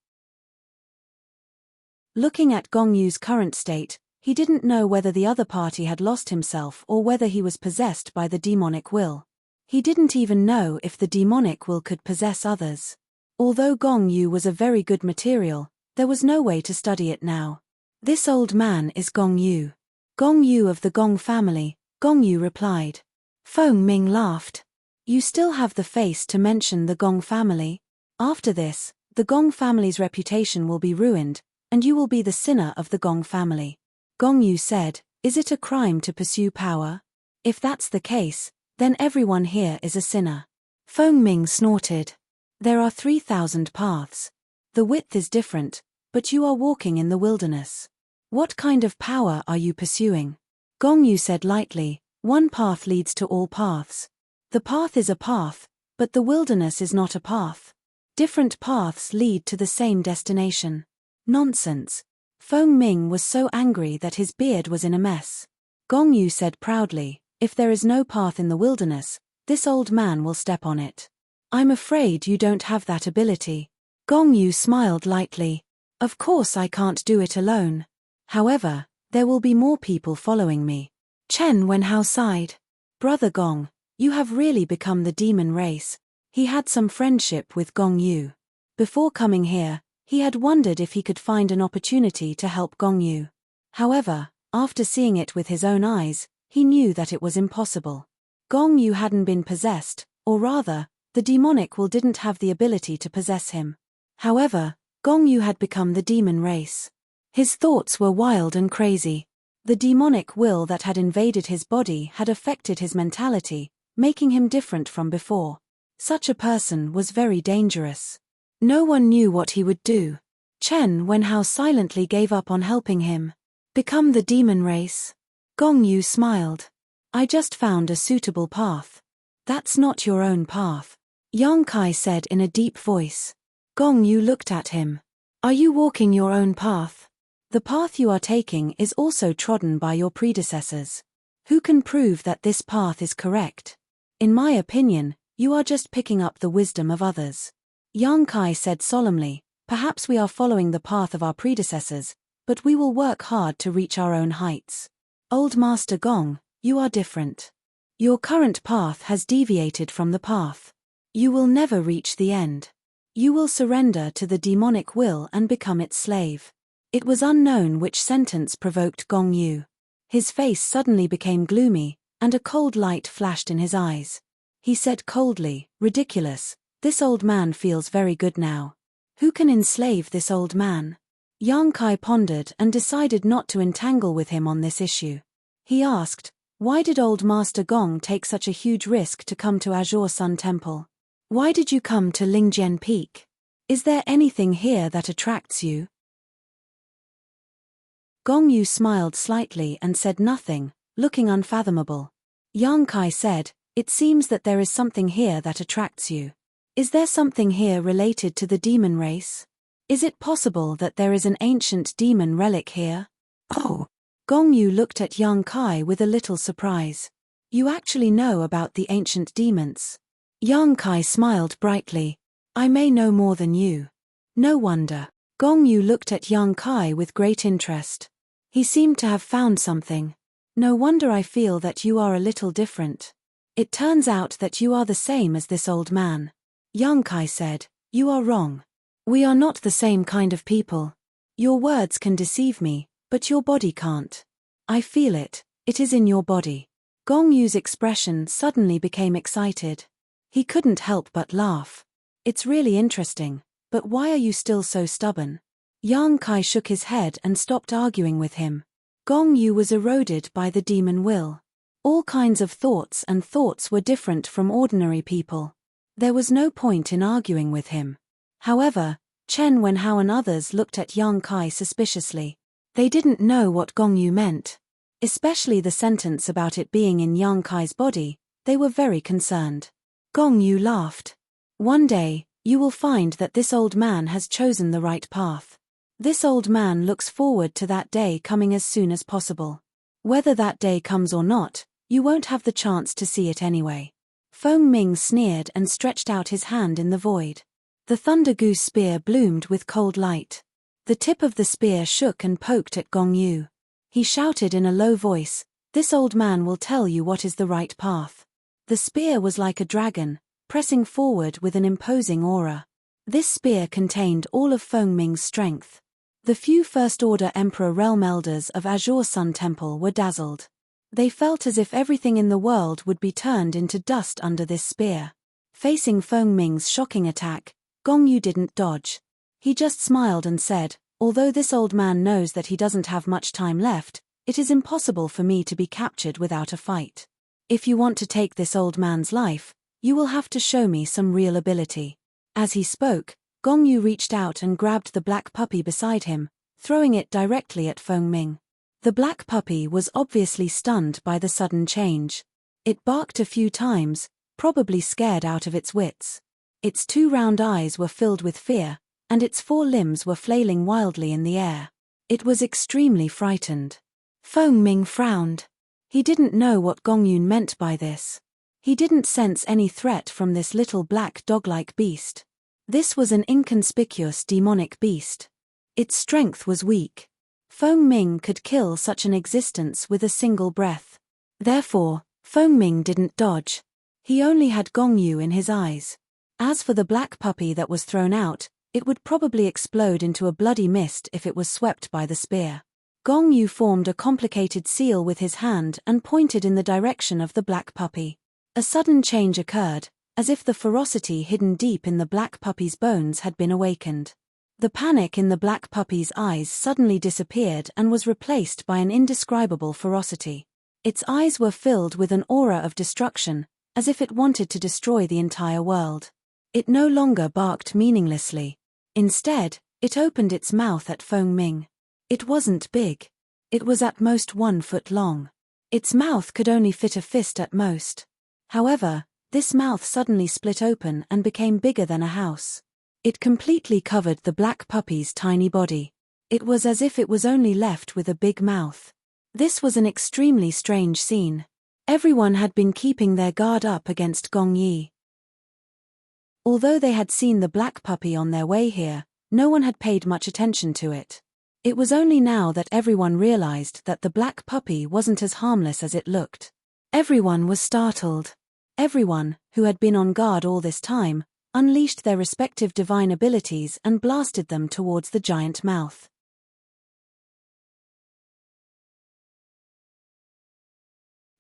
Looking at Gong Yu's current state, he didn't know whether the other party had lost himself or whether he was possessed by the demonic will. He didn't even know if the demonic will could possess others. Although Gong Yu was a very good material, there was no way to study it now. "This old man is Gong Yu. Gong Yu of the Gong family," Gong Yu replied. Feng Ming laughed. "You still have the face to mention the Gong family? After this, the Gong family's reputation will be ruined, and you will be the sinner of the Gong family." Gong Yu said, "Is it a crime to pursue power? If that's the case, then everyone here is a sinner." Feng Ming snorted. "There are 3,000 paths. The width is different, but you are walking in the wilderness. What kind of power are you pursuing?" Gong Yu said lightly, "One path leads to all paths. The path is a path, but the wilderness is not a path. Different paths lead to the same destination." "Nonsense." Feng Ming was so angry that his beard was in a mess. Gong Yu said proudly, "If there is no path in the wilderness, this old man will step on it." "I'm afraid you don't have that ability." Gong Yu smiled lightly. "Of course I can't do it alone. However, there will be more people following me." Chen Wenhao sighed. "Brother Gong, you have really become the demon race." He had some friendship with Gong Yu. Before coming here, he had wondered if he could find an opportunity to help Gong Yu. However, after seeing it with his own eyes, he knew that it was impossible. Gong Yu hadn't been possessed, or rather, the demonic will didn't have the ability to possess him. However, Gong Yu had become the demon race. His thoughts were wild and crazy. The demonic will that had invaded his body had affected his mentality, making him different from before. Such a person was very dangerous. No one knew what he would do. Chen Wenhao silently gave up on helping him. "Become the demon race?" Gong Yu smiled. "I just found a suitable path." "That's not your own path," Yang Kai said in a deep voice. Gong Yu looked at him. "Are you walking your own path? The path you are taking is also trodden by your predecessors. Who can prove that this path is correct? In my opinion, you are just picking up the wisdom of others." Yang Kai said solemnly, "Perhaps we are following the path of our predecessors, but we will work hard to reach our own heights. Old Master Gong, you are different. Your current path has deviated from the path. You will never reach the end. You will surrender to the demonic will and become its slave. It was unknown which sentence provoked Gong Yu. His face suddenly became gloomy, and a cold light flashed in his eyes. He said coldly, "Ridiculous, this old man feels very good now. Who can enslave this old man?" Yang Kai pondered and decided not to entangle with him on this issue. He asked, "Why did old Master Gong take such a huge risk to come to Azure Sun Temple? Why did you come to Lingjian Peak? Is there anything here that attracts you?" Gong Yu smiled slightly and said nothing, looking unfathomable. Yang Kai said, "It seems that there is something here that attracts you. Is there something here related to the demon race? Is it possible that there is an ancient demon relic here?" "Oh." Gong Yu looked at Yang Kai with a little surprise. "You actually know about the ancient demons?" Yang Kai smiled brightly. "I may know more than you." "No wonder." Gong Yu looked at Yang Kai with great interest. He seemed to have found something. "No wonder I feel that you are a little different. It turns out that you are the same as this old man." Yang Kai said, "You are wrong. We are not the same kind of people. Your words can deceive me, but your body can't. I feel it, it is in your body." Gong Yu's expression suddenly became excited. He couldn't help but laugh. "It's really interesting, but why are you still so stubborn?" Yang Kai shook his head and stopped arguing with him. Gong Yu was eroded by the demon will. All kinds of thoughts were different from ordinary people. There was no point in arguing with him. However, Chen Wenhao and others looked at Yang Kai suspiciously. They didn't know what Gong Yu meant. Especially the sentence about it being in Yang Kai's body, they were very concerned. Gong Yu laughed. "One day, you will find that this old man has chosen the right path. This old man looks forward to that day coming as soon as possible. Whether that day comes or not, you won't have the chance to see it anyway." Feng Ming sneered and stretched out his hand in the void. The Thunder Goose spear bloomed with cold light. The tip of the spear shook and poked at Gong Yu. He shouted in a low voice, "This old man will tell you what is the right path." The spear was like a dragon, pressing forward with an imposing aura. This spear contained all of Feng Ming's strength. The few First-Order Emperor Realm Elders of Azure Sun Temple were dazzled. They felt as if everything in the world would be turned into dust under this spear. Facing Feng Ming's shocking attack, Gong Yu didn't dodge. He just smiled and said, "Although this old man knows that he doesn't have much time left, it is impossible for me to be captured without a fight. If you want to take this old man's life, you will have to show me some real ability." As he spoke, Gong Yu reached out and grabbed the black puppy beside him, throwing it directly at Feng Ming. The black puppy was obviously stunned by the sudden change. It barked a few times, probably scared out of its wits. Its 2 round eyes were filled with fear, and its 4 limbs were flailing wildly in the air. It was extremely frightened. Feng Ming frowned. He didn't know what Gong Yu meant by this. He didn't sense any threat from this little black dog-like beast. This was an inconspicuous demonic beast. Its strength was weak. Feng Ming could kill such an existence with a single breath. Therefore, Feng Ming didn't dodge. He only had Gong Yu in his eyes. As for the black puppy that was thrown out, it would probably explode into a bloody mist if it was swept by the spear. Gong Yu formed a complicated seal with his hand and pointed in the direction of the black puppy. A sudden change occurred, as if the ferocity hidden deep in the black puppy's bones had been awakened. The panic in the black puppy's eyes suddenly disappeared and was replaced by an indescribable ferocity. Its eyes were filled with an aura of destruction, as if it wanted to destroy the entire world. It no longer barked meaninglessly. Instead, it opened its mouth at Feng Ming. It wasn't big. It was at most 1 foot long. Its mouth could only fit a fist at most. However, this mouth suddenly split open and became bigger than a house. It completely covered the black puppy's tiny body. It was as if it was only left with a big mouth. This was an extremely strange scene. Everyone had been keeping their guard up against Gong Yi. Although they had seen the black puppy on their way here, no one had paid much attention to it. It was only now that everyone realized that the black puppy wasn't as harmless as it looked. Everyone was startled. Everyone, who had been on guard all this time, unleashed their respective divine abilities and blasted them towards the giant mouth.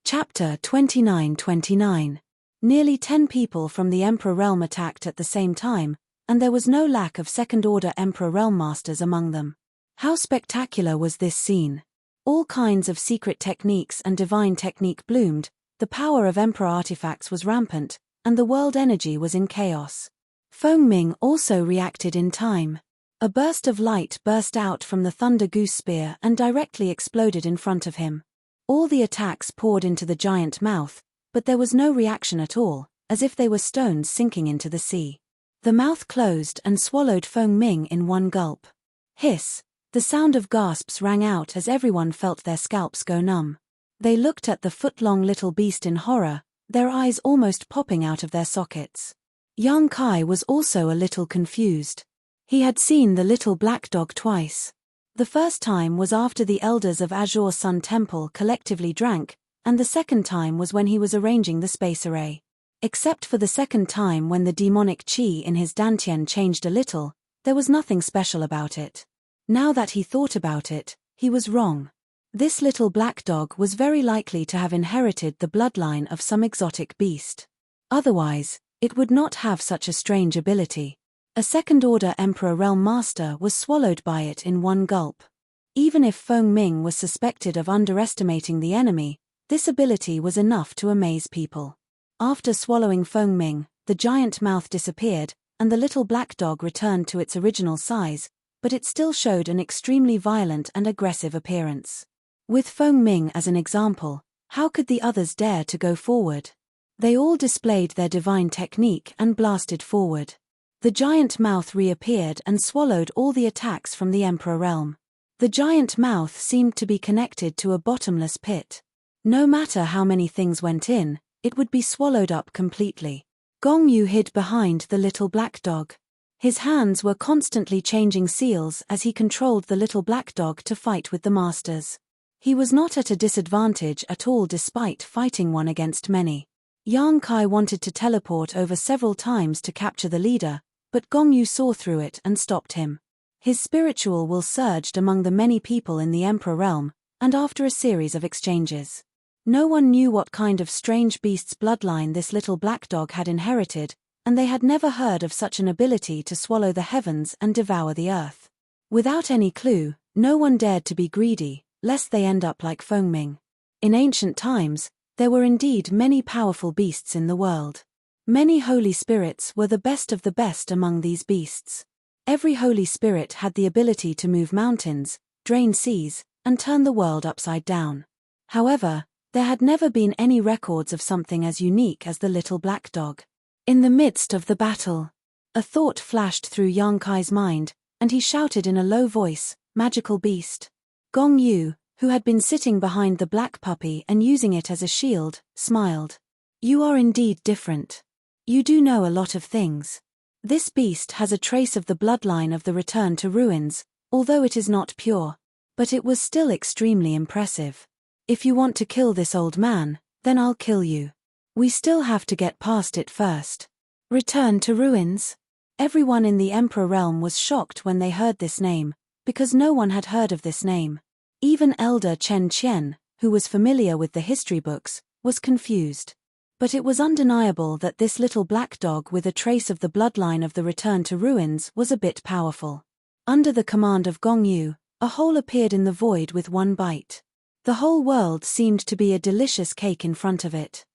Chapter 29-29. Nearly 10 people from the Emperor Realm attacked at the same time, and there was no lack of second-order Emperor Realm Masters among them. How spectacular was this scene! All kinds of secret techniques and divine technique bloomed, the power of Emperor artifacts was rampant, and the world energy was in chaos. Feng Ming also reacted in time. A burst of light burst out from the Thunder Goose Spear and directly exploded in front of him. All the attacks poured into the giant mouth, but there was no reaction at all, as if they were stones sinking into the sea. The mouth closed and swallowed Feng Ming in one gulp. Hiss! The sound of gasps rang out as everyone felt their scalps go numb. They looked at the foot-long little beast in horror, their eyes almost popping out of their sockets. Young Kai was also a little confused. He had seen the little black dog twice. The first time was after the elders of Azure Sun Temple collectively drank, and the second time was when he was arranging the space array. Except for the second time when the demonic chi in his dantian changed a little, there was nothing special about it. Now that he thought about it, he was wrong. This little black dog was very likely to have inherited the bloodline of some exotic beast. Otherwise, it would not have such a strange ability. A second-order Emperor Realm Master was swallowed by it in one gulp. Even if Feng Ming was suspected of underestimating the enemy, this ability was enough to amaze people. After swallowing Feng Ming, the giant mouth disappeared, and the little black dog returned to its original size, but it still showed an extremely violent and aggressive appearance. With Feng Ming as an example, how could the others dare to go forward? They all displayed their divine technique and blasted forward. The giant mouth reappeared and swallowed all the attacks from the Emperor Realm. The giant mouth seemed to be connected to a bottomless pit. No matter how many things went in, it would be swallowed up completely. Gong Yu hid behind the little black dog. His hands were constantly changing seals as he controlled the little black dog to fight with the masters. He was not at a disadvantage at all despite fighting one against many. Yang Kai wanted to teleport over several times to capture the leader, but Gong Yu saw through it and stopped him. His spiritual will surged among the many people in the Emperor Realm, and after a series of exchanges. No one knew what kind of strange beast's bloodline this little black dog had inherited, and they had never heard of such an ability to swallow the heavens and devour the earth. Without any clue, no one dared to be greedy, lest they end up like Feng Ming. In ancient times, there were indeed many powerful beasts in the world. Many holy spirits were the best of the best among these beasts. Every holy spirit had the ability to move mountains, drain seas, and turn the world upside down. However, there had never been any records of something as unique as the little black dog. In the midst of the battle, a thought flashed through Yang Kai's mind, and he shouted in a low voice, "Magical beast." Gong Yu, who had been sitting behind the black puppy and using it as a shield, smiled. "You are indeed different. You do know a lot of things. This beast has a trace of the bloodline of the return to ruins, although it is not pure. But it was still extremely impressive. If you want to kill this old man, then I'll kill you. We still have to get past it first." Return to ruins? Everyone in the Emperor Realm was shocked when they heard this name, because no one had heard of this name. Even Elder Chen Qian, who was familiar with the history books, was confused. But it was undeniable that this little black dog with a trace of the bloodline of the return to ruins was a bit powerful. Under the command of Gong Yu, a hole appeared in the void with one bite. The whole world seemed to be a delicious cake in front of it.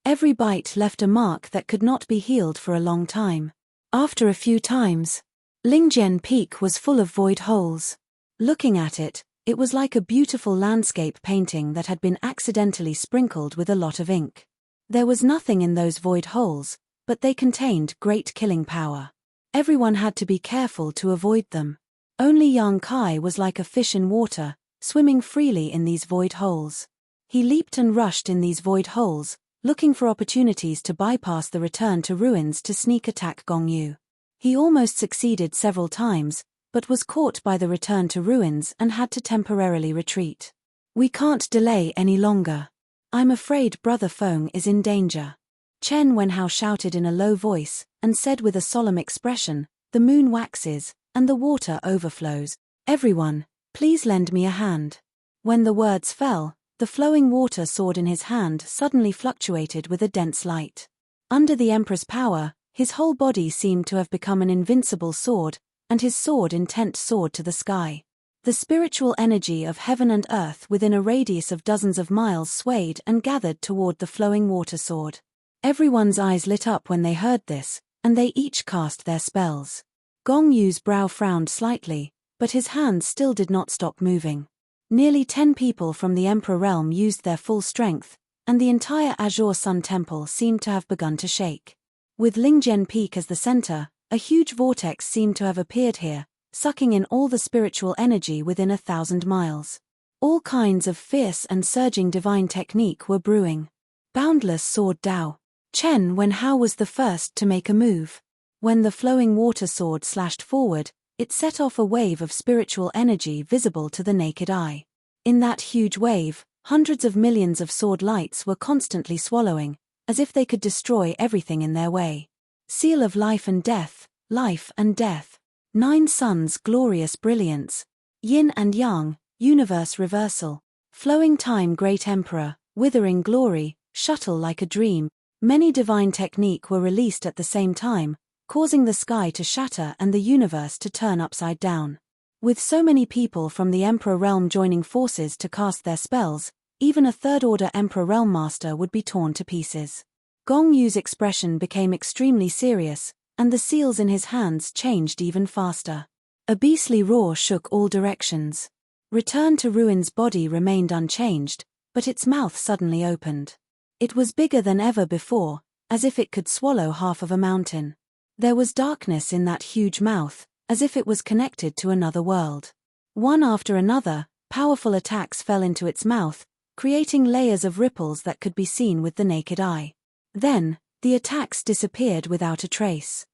Every bite left a mark that could not be healed for a long time. After a few times, Lingjian Peak was full of void holes. Looking at it, it was like a beautiful landscape painting that had been accidentally sprinkled with a lot of ink. There was nothing in those void holes, but they contained great killing power. Everyone had to be careful to avoid them. Only Yang Kai was like a fish in water, swimming freely in these void holes. He leaped and rushed in these void holes, looking for opportunities to bypass the return to ruins to sneak attack Gong Yu. He almost succeeded several times, but was caught by the return to ruins and had to temporarily retreat. "We can't delay any longer. I'm afraid Brother Feng is in danger. Chen Wenhao shouted in a low voice, and said with a solemn expression, the moon waxes, and the water overflows. Everyone, please lend me a hand. When the words fell, the flowing water sword in his hand suddenly fluctuated with a dense light. Under the Emperor's power, his whole body seemed to have become an invincible sword, and his sword intent soared to the sky. The spiritual energy of heaven and earth within a radius of dozens of miles swayed and gathered toward the flowing water sword. Everyone's eyes lit up when they heard this, and they each cast their spells. Gong Yu's brow frowned slightly, but his hands still did not stop moving. Nearly 10 people from the Emperor realm used their full strength, and the entire Azure Sun Temple seemed to have begun to shake. With Lingjian Peak as the center, a huge vortex seemed to have appeared here, sucking in all the spiritual energy within 1,000 miles. All kinds of fierce and surging divine technique were brewing. Boundless Sword Dao. Chen Wenhao was the first to make a move. When the flowing water sword slashed forward, it set off a wave of spiritual energy visible to the naked eye. In that huge wave, hundreds of millions of sword lights were constantly swallowing, as if they could destroy everything in their way. Seal of life and death, life and death. 9 suns, glorious brilliance. Yin and yang, universe reversal. Flowing time, great emperor, withering glory, shuttle like a dream. Many divine technique were released at the same time, causing the sky to shatter and the universe to turn upside down. With so many people from the Emperor realm joining forces to cast their spells, even a third-order Emperor realm master would be torn to pieces. Gong Yu's expression became extremely serious, and the seals in his hands changed even faster. A beastly roar shook all directions. Return to Ruin's body remained unchanged, but its mouth suddenly opened. It was bigger than ever before, as if it could swallow half of a mountain. There was darkness in that huge mouth, as if it was connected to another world. One after another, powerful attacks fell into its mouth, creating layers of ripples that could be seen with the naked eye. Then, the attacks disappeared without a trace.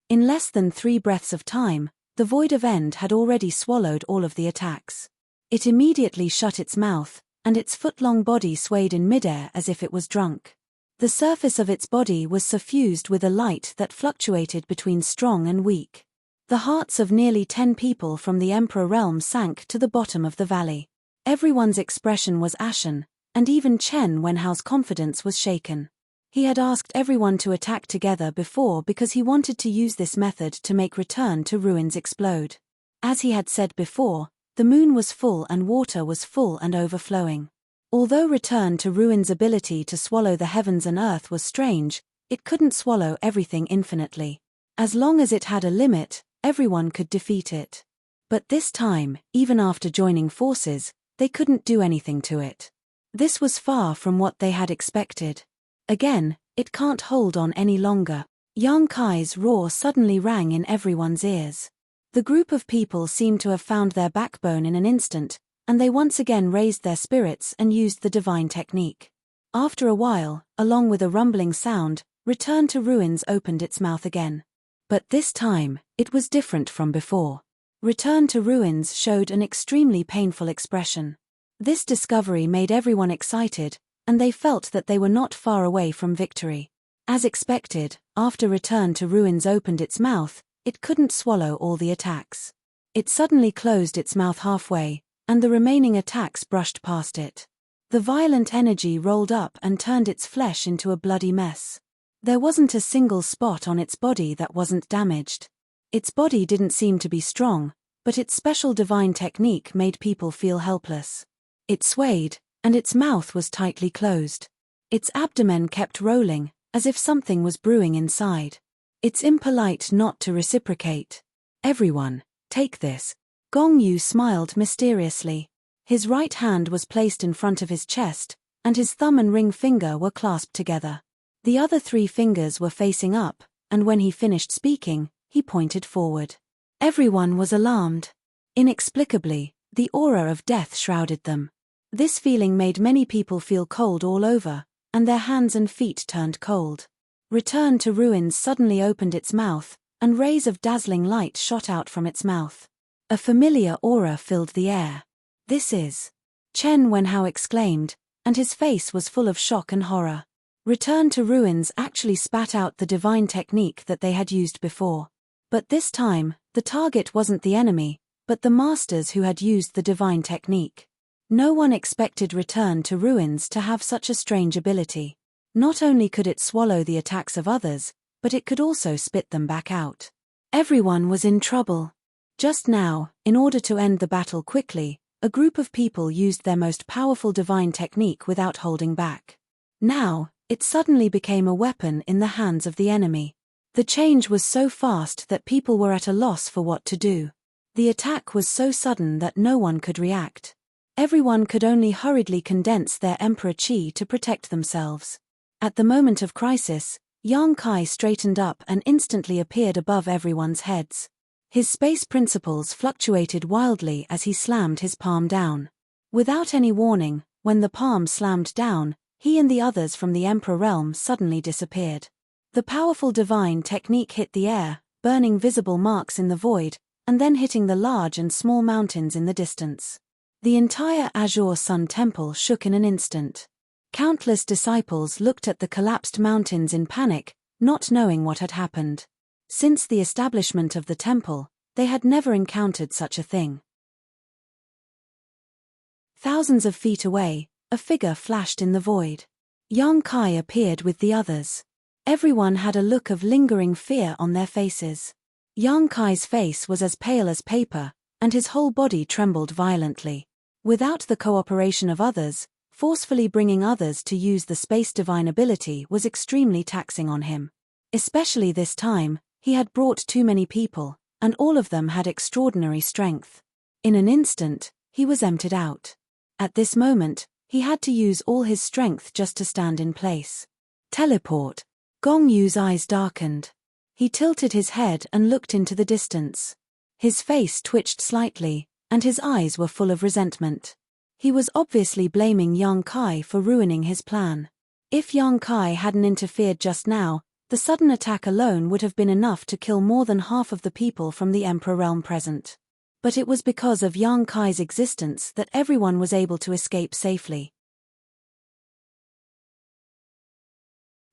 In less than 3 breaths of time, the void of end had already swallowed all of the attacks. It immediately shut its mouth, and its foot-long body swayed in midair as if it was drunk. The surface of its body was suffused with a light that fluctuated between strong and weak. The hearts of nearly 10 people from the Emperor realm sank to the bottom of the valley. Everyone's expression was ashen, and even Chen Wenhao's confidence was shaken. He had asked everyone to attack together before because he wanted to use this method to make Return to Ruins explode. As he had said before, the moon was full and water was full and overflowing. Although Return to Ruins' ability to swallow the heavens and earth was strange, it couldn't swallow everything infinitely. As long as it had a limit, everyone could defeat it. But this time, even after joining forces, they couldn't do anything to it. This was far from what they had expected. Again, it can't hold on any longer. Yang Kai's roar suddenly rang in everyone's ears. The group of people seemed to have found their backbone in an instant, and they once again raised their spirits and used the divine technique. After a while, along with a rumbling sound, Return to Ruins opened its mouth again. But this time, it was different from before. Return to Ruins showed an extremely painful expression. This discovery made everyone excited, and they felt that they were not far away from victory. As expected, after Return to Ruins opened its mouth, it couldn't swallow all the attacks. It suddenly closed its mouth halfway, and the remaining attacks brushed past it. The violent energy rolled up and turned its flesh into a bloody mess. There wasn't a single spot on its body that wasn't damaged. Its body didn't seem to be strong, but its special divine technique made people feel helpless. It swayed, and its mouth was tightly closed. Its abdomen kept rolling, as if something was brewing inside. It's impolite not to reciprocate. Everyone, take this. Gong Yu smiled mysteriously. His right hand was placed in front of his chest, and his thumb and ring finger were clasped together. The other 3 fingers were facing up, and when he finished speaking, he pointed forward. Everyone was alarmed. Inexplicably, the aura of death shrouded them. This feeling made many people feel cold all over, and their hands and feet turned cold. Return to Ruins suddenly opened its mouth, and rays of dazzling light shot out from its mouth. A familiar aura filled the air. This is Chen Wenhao exclaimed, and his face was full of shock and horror. Return to Ruins actually spat out the divine technique that they had used before. But this time, the target wasn't the enemy, but the masters who had used the divine technique. No one expected Return to Ruins to have such a strange ability. Not only could it swallow the attacks of others, but it could also spit them back out. Everyone was in trouble. Just now, in order to end the battle quickly, a group of people used their most powerful divine technique without holding back. Now, it suddenly became a weapon in the hands of the enemy. The change was so fast that people were at a loss for what to do. The attack was so sudden that no one could react. Everyone could only hurriedly condense their Emperor Qi to protect themselves. At the moment of crisis, Yang Kai straightened up and instantly appeared above everyone's heads. His space principles fluctuated wildly as he slammed his palm down. Without any warning, when the palm slammed down, he and the others from the Emperor realm suddenly disappeared. The powerful divine technique hit the air, burning visible marks in the void, and then hitting the large and small mountains in the distance. The entire Azure Sun Temple shook in an instant. Countless disciples looked at the collapsed mountains in panic, not knowing what had happened. Since the establishment of the temple, they had never encountered such a thing. Thousands of feet away, a figure flashed in the void. Yang Kai appeared with the others. Everyone had a look of lingering fear on their faces. Yang Kai's face was as pale as paper, and his whole body trembled violently. Without the cooperation of others, forcefully bringing others to use the space divine ability was extremely taxing on him. Especially this time, he had brought too many people, and all of them had extraordinary strength. In an instant, he was emptied out. At this moment, he had to use all his strength just to stand in place. Teleport. Gong Yu's eyes darkened. He tilted his head and looked into the distance. His face twitched slightly, and his eyes were full of resentment. He was obviously blaming Yang Kai for ruining his plan. If Yang Kai hadn't interfered just now, the sudden attack alone would have been enough to kill more than half of the people from the Emperor realm present. But it was because of Yang Kai's existence that everyone was able to escape safely.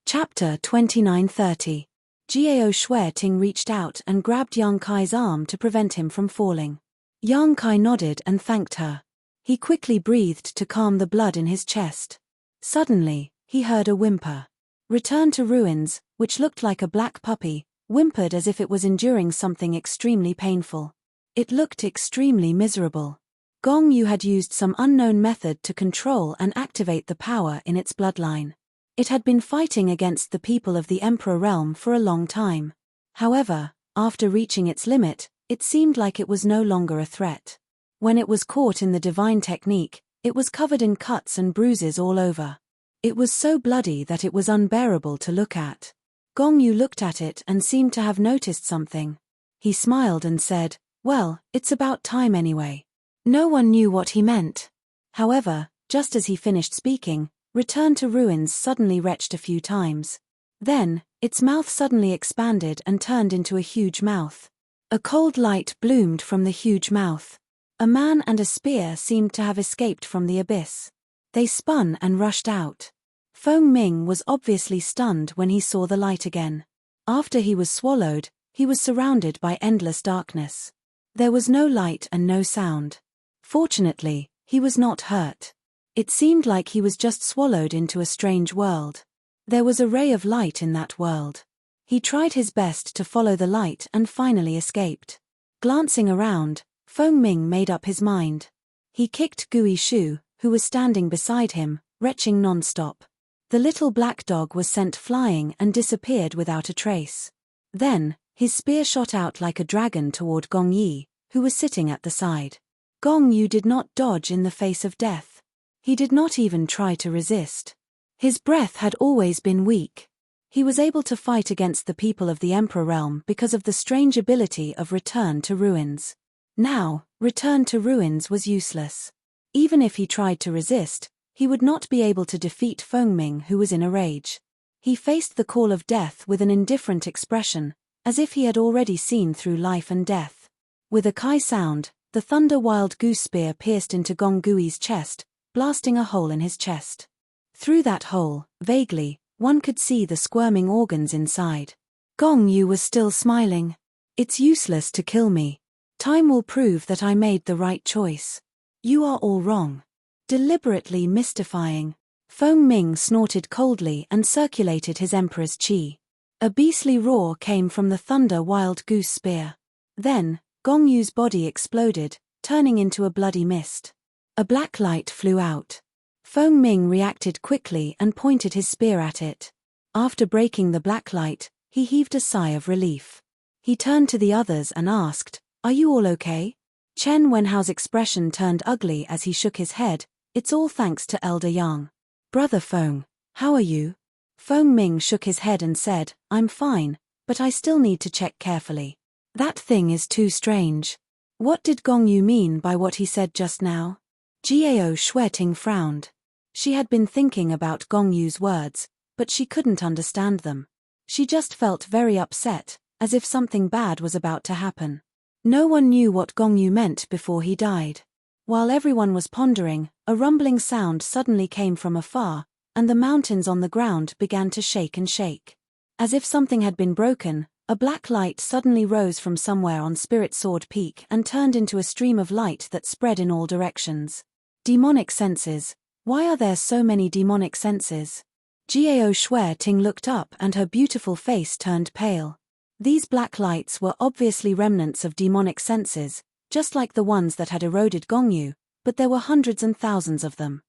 Chapter 2930. Jiao Xueting reached out and grabbed Yang Kai's arm to prevent him from falling. Yang Kai nodded and thanked her. He quickly breathed to calm the blood in his chest. Suddenly, he heard a whimper. Return to Ruins, which looked like a black puppy, whimpered as if it was enduring something extremely painful. It looked extremely miserable. Gong Yu had used some unknown method to control and activate the power in its bloodline. It had been fighting against the people of the Emperor realm for a long time. However, after reaching its limit, it seemed like it was no longer a threat. When it was caught in the divine technique, it was covered in cuts and bruises all over. It was so bloody that it was unbearable to look at. Gong Yu looked at it and seemed to have noticed something. He smiled and said, "Well, it's about time anyway." No one knew what he meant. However, just as he finished speaking, Return to Ruins suddenly retched a few times. Then, its mouth suddenly expanded and turned into a huge mouth. A cold light bloomed from the huge mouth. A man and a spear seemed to have escaped from the abyss. They spun and rushed out. Feng Ming was obviously stunned when he saw the light again. After he was swallowed, he was surrounded by endless darkness. There was no light and no sound. Fortunately, he was not hurt. It seemed like he was just swallowed into a strange world. There was a ray of light in that world. He tried his best to follow the light and finally escaped. Glancing around, Feng Ming made up his mind. He kicked Gui Shu, who was standing beside him, retching non-stop. The little black dog was sent flying and disappeared without a trace. Then, his spear shot out like a dragon toward Gong Yi, who was sitting at the side. Gong Yu did not dodge in the face of death. He did not even try to resist. His breath had always been weak. He was able to fight against the people of the Emperor realm because of the strange ability of Return to Ruins. Now, Return to Ruins was useless. Even if he tried to resist, he would not be able to defeat Feng Ming, who was in a rage. He faced the call of death with an indifferent expression, as if he had already seen through life and death. With a kai sound, the thunder wild goose spear pierced into Gong Gui's chest, blasting a hole in his chest. Through that hole, vaguely, one could see the squirming organs inside. Gong Yu was still smiling. It's useless to kill me. Time will prove that I made the right choice. You are all wrong. Deliberately mystifying. Feng Ming snorted coldly and circulated his emperor's qi. A beastly roar came from the thunder wild goose spear. Then, Gong Yu's body exploded, turning into a bloody mist. A black light flew out. Feng Ming reacted quickly and pointed his spear at it. After breaking the black light, he heaved a sigh of relief. He turned to the others and asked, "Are you all okay?" Chen Wenhao's expression turned ugly as he shook his head. "It's all thanks to Elder Yang. Brother Feng, how are you?" Feng Ming shook his head and said, "I'm fine, but I still need to check carefully. That thing is too strange." What did Gong Yu mean by what he said just now? Jiao Shueting frowned. She had been thinking about Gong Yu's words, but she couldn't understand them. She just felt very upset, as if something bad was about to happen. No one knew what Gong Yu meant before he died. While everyone was pondering, a rumbling sound suddenly came from afar, and the mountains on the ground began to shake and shake. As if something had been broken, a black light suddenly rose from somewhere on Spirit Sword Peak and turned into a stream of light that spread in all directions. Demonic senses. Why are there so many demonic senses? Jiao Shueting looked up and her beautiful face turned pale. These black lights were obviously remnants of demonic senses, just like the ones that had eroded Gong Yu, but there were hundreds and thousands of them.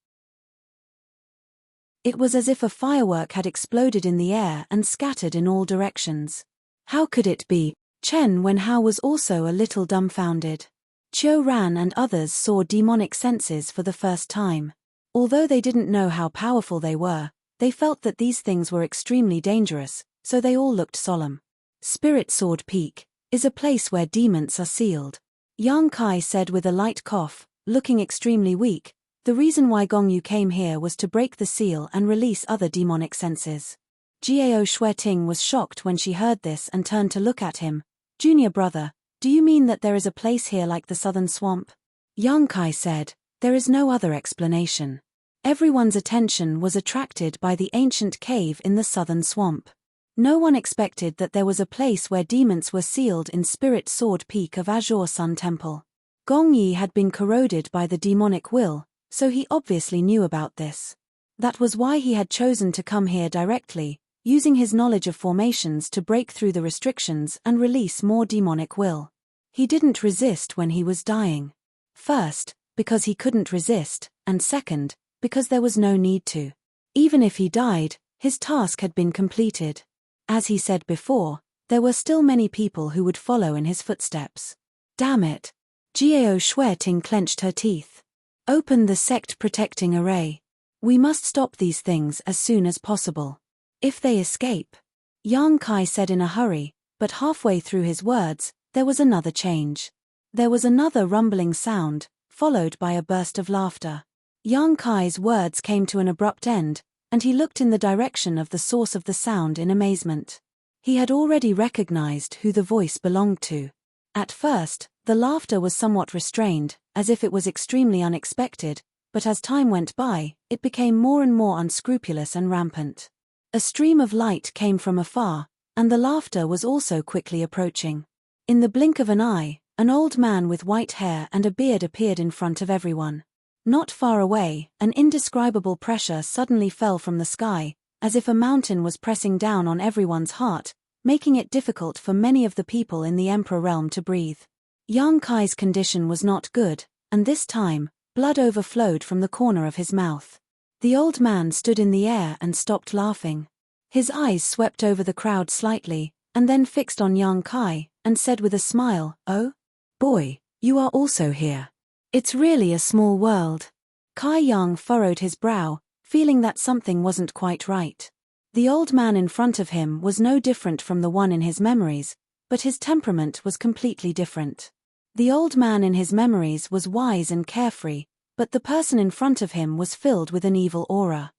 It was as if a firework had exploded in the air and scattered in all directions. How could it be? Chen Wenhao was also a little dumbfounded. Qiu Ran and others saw demonic senses for the first time. Although they didn't know how powerful they were, they felt that these things were extremely dangerous, so they all looked solemn. Spirit Sword Peak is a place where demons are sealed. Yang Kai said with a light cough, looking extremely weak. The reason why Gong Yu came here was to break the seal and release other demonic senses. Jiao Shueting was shocked when she heard this and turned to look at him. "Junior brother, do you mean that there is a place here like the Southern Swamp?" Yang Kai said, "There is no other explanation." Everyone's attention was attracted by the ancient cave in the Southern Swamp. No one expected that there was a place where demons were sealed in Spirit Sword Peak of Azure Sun Temple. Gong Yi had been corroded by the demonic will, so he obviously knew about this. That was why he had chosen to come here directly, using his knowledge of formations to break through the restrictions and release more demonic will. He didn't resist when he was dying. First, because he couldn't resist, and second, because there was no need to. Even if he died, his task had been completed. As he said before, there were still many people who would follow in his footsteps. Damn it! Jiao Shueting clenched her teeth. Open the sect protecting array. We must stop these things as soon as possible. If they escape. Yang Kai said in a hurry, but halfway through his words, there was another change. There was another rumbling sound, followed by a burst of laughter. Yang Kai's words came to an abrupt end, and he looked in the direction of the source of the sound in amazement. He had already recognized who the voice belonged to. At first, the laughter was somewhat restrained, as if it was extremely unexpected, but as time went by, it became more and more unscrupulous and rampant. A stream of light came from afar, and the laughter was also quickly approaching. In the blink of an eye, an old man with white hair and a beard appeared in front of everyone. Not far away, an indescribable pressure suddenly fell from the sky, as if a mountain was pressing down on everyone's heart, making it difficult for many of the people in the Emperor realm to breathe. Yang Kai's condition was not good, and this time, blood overflowed from the corner of his mouth. The old man stood in the air and stopped laughing. His eyes swept over the crowd slightly, and then fixed on Yang Kai, and said with a smile, "Oh? Boy, you are also here. It's really a small world." Kai Yang furrowed his brow, feeling that something wasn't quite right. The old man in front of him was no different from the one in his memories, but his temperament was completely different. The old man in his memories was wise and carefree, but the person in front of him was filled with an evil aura.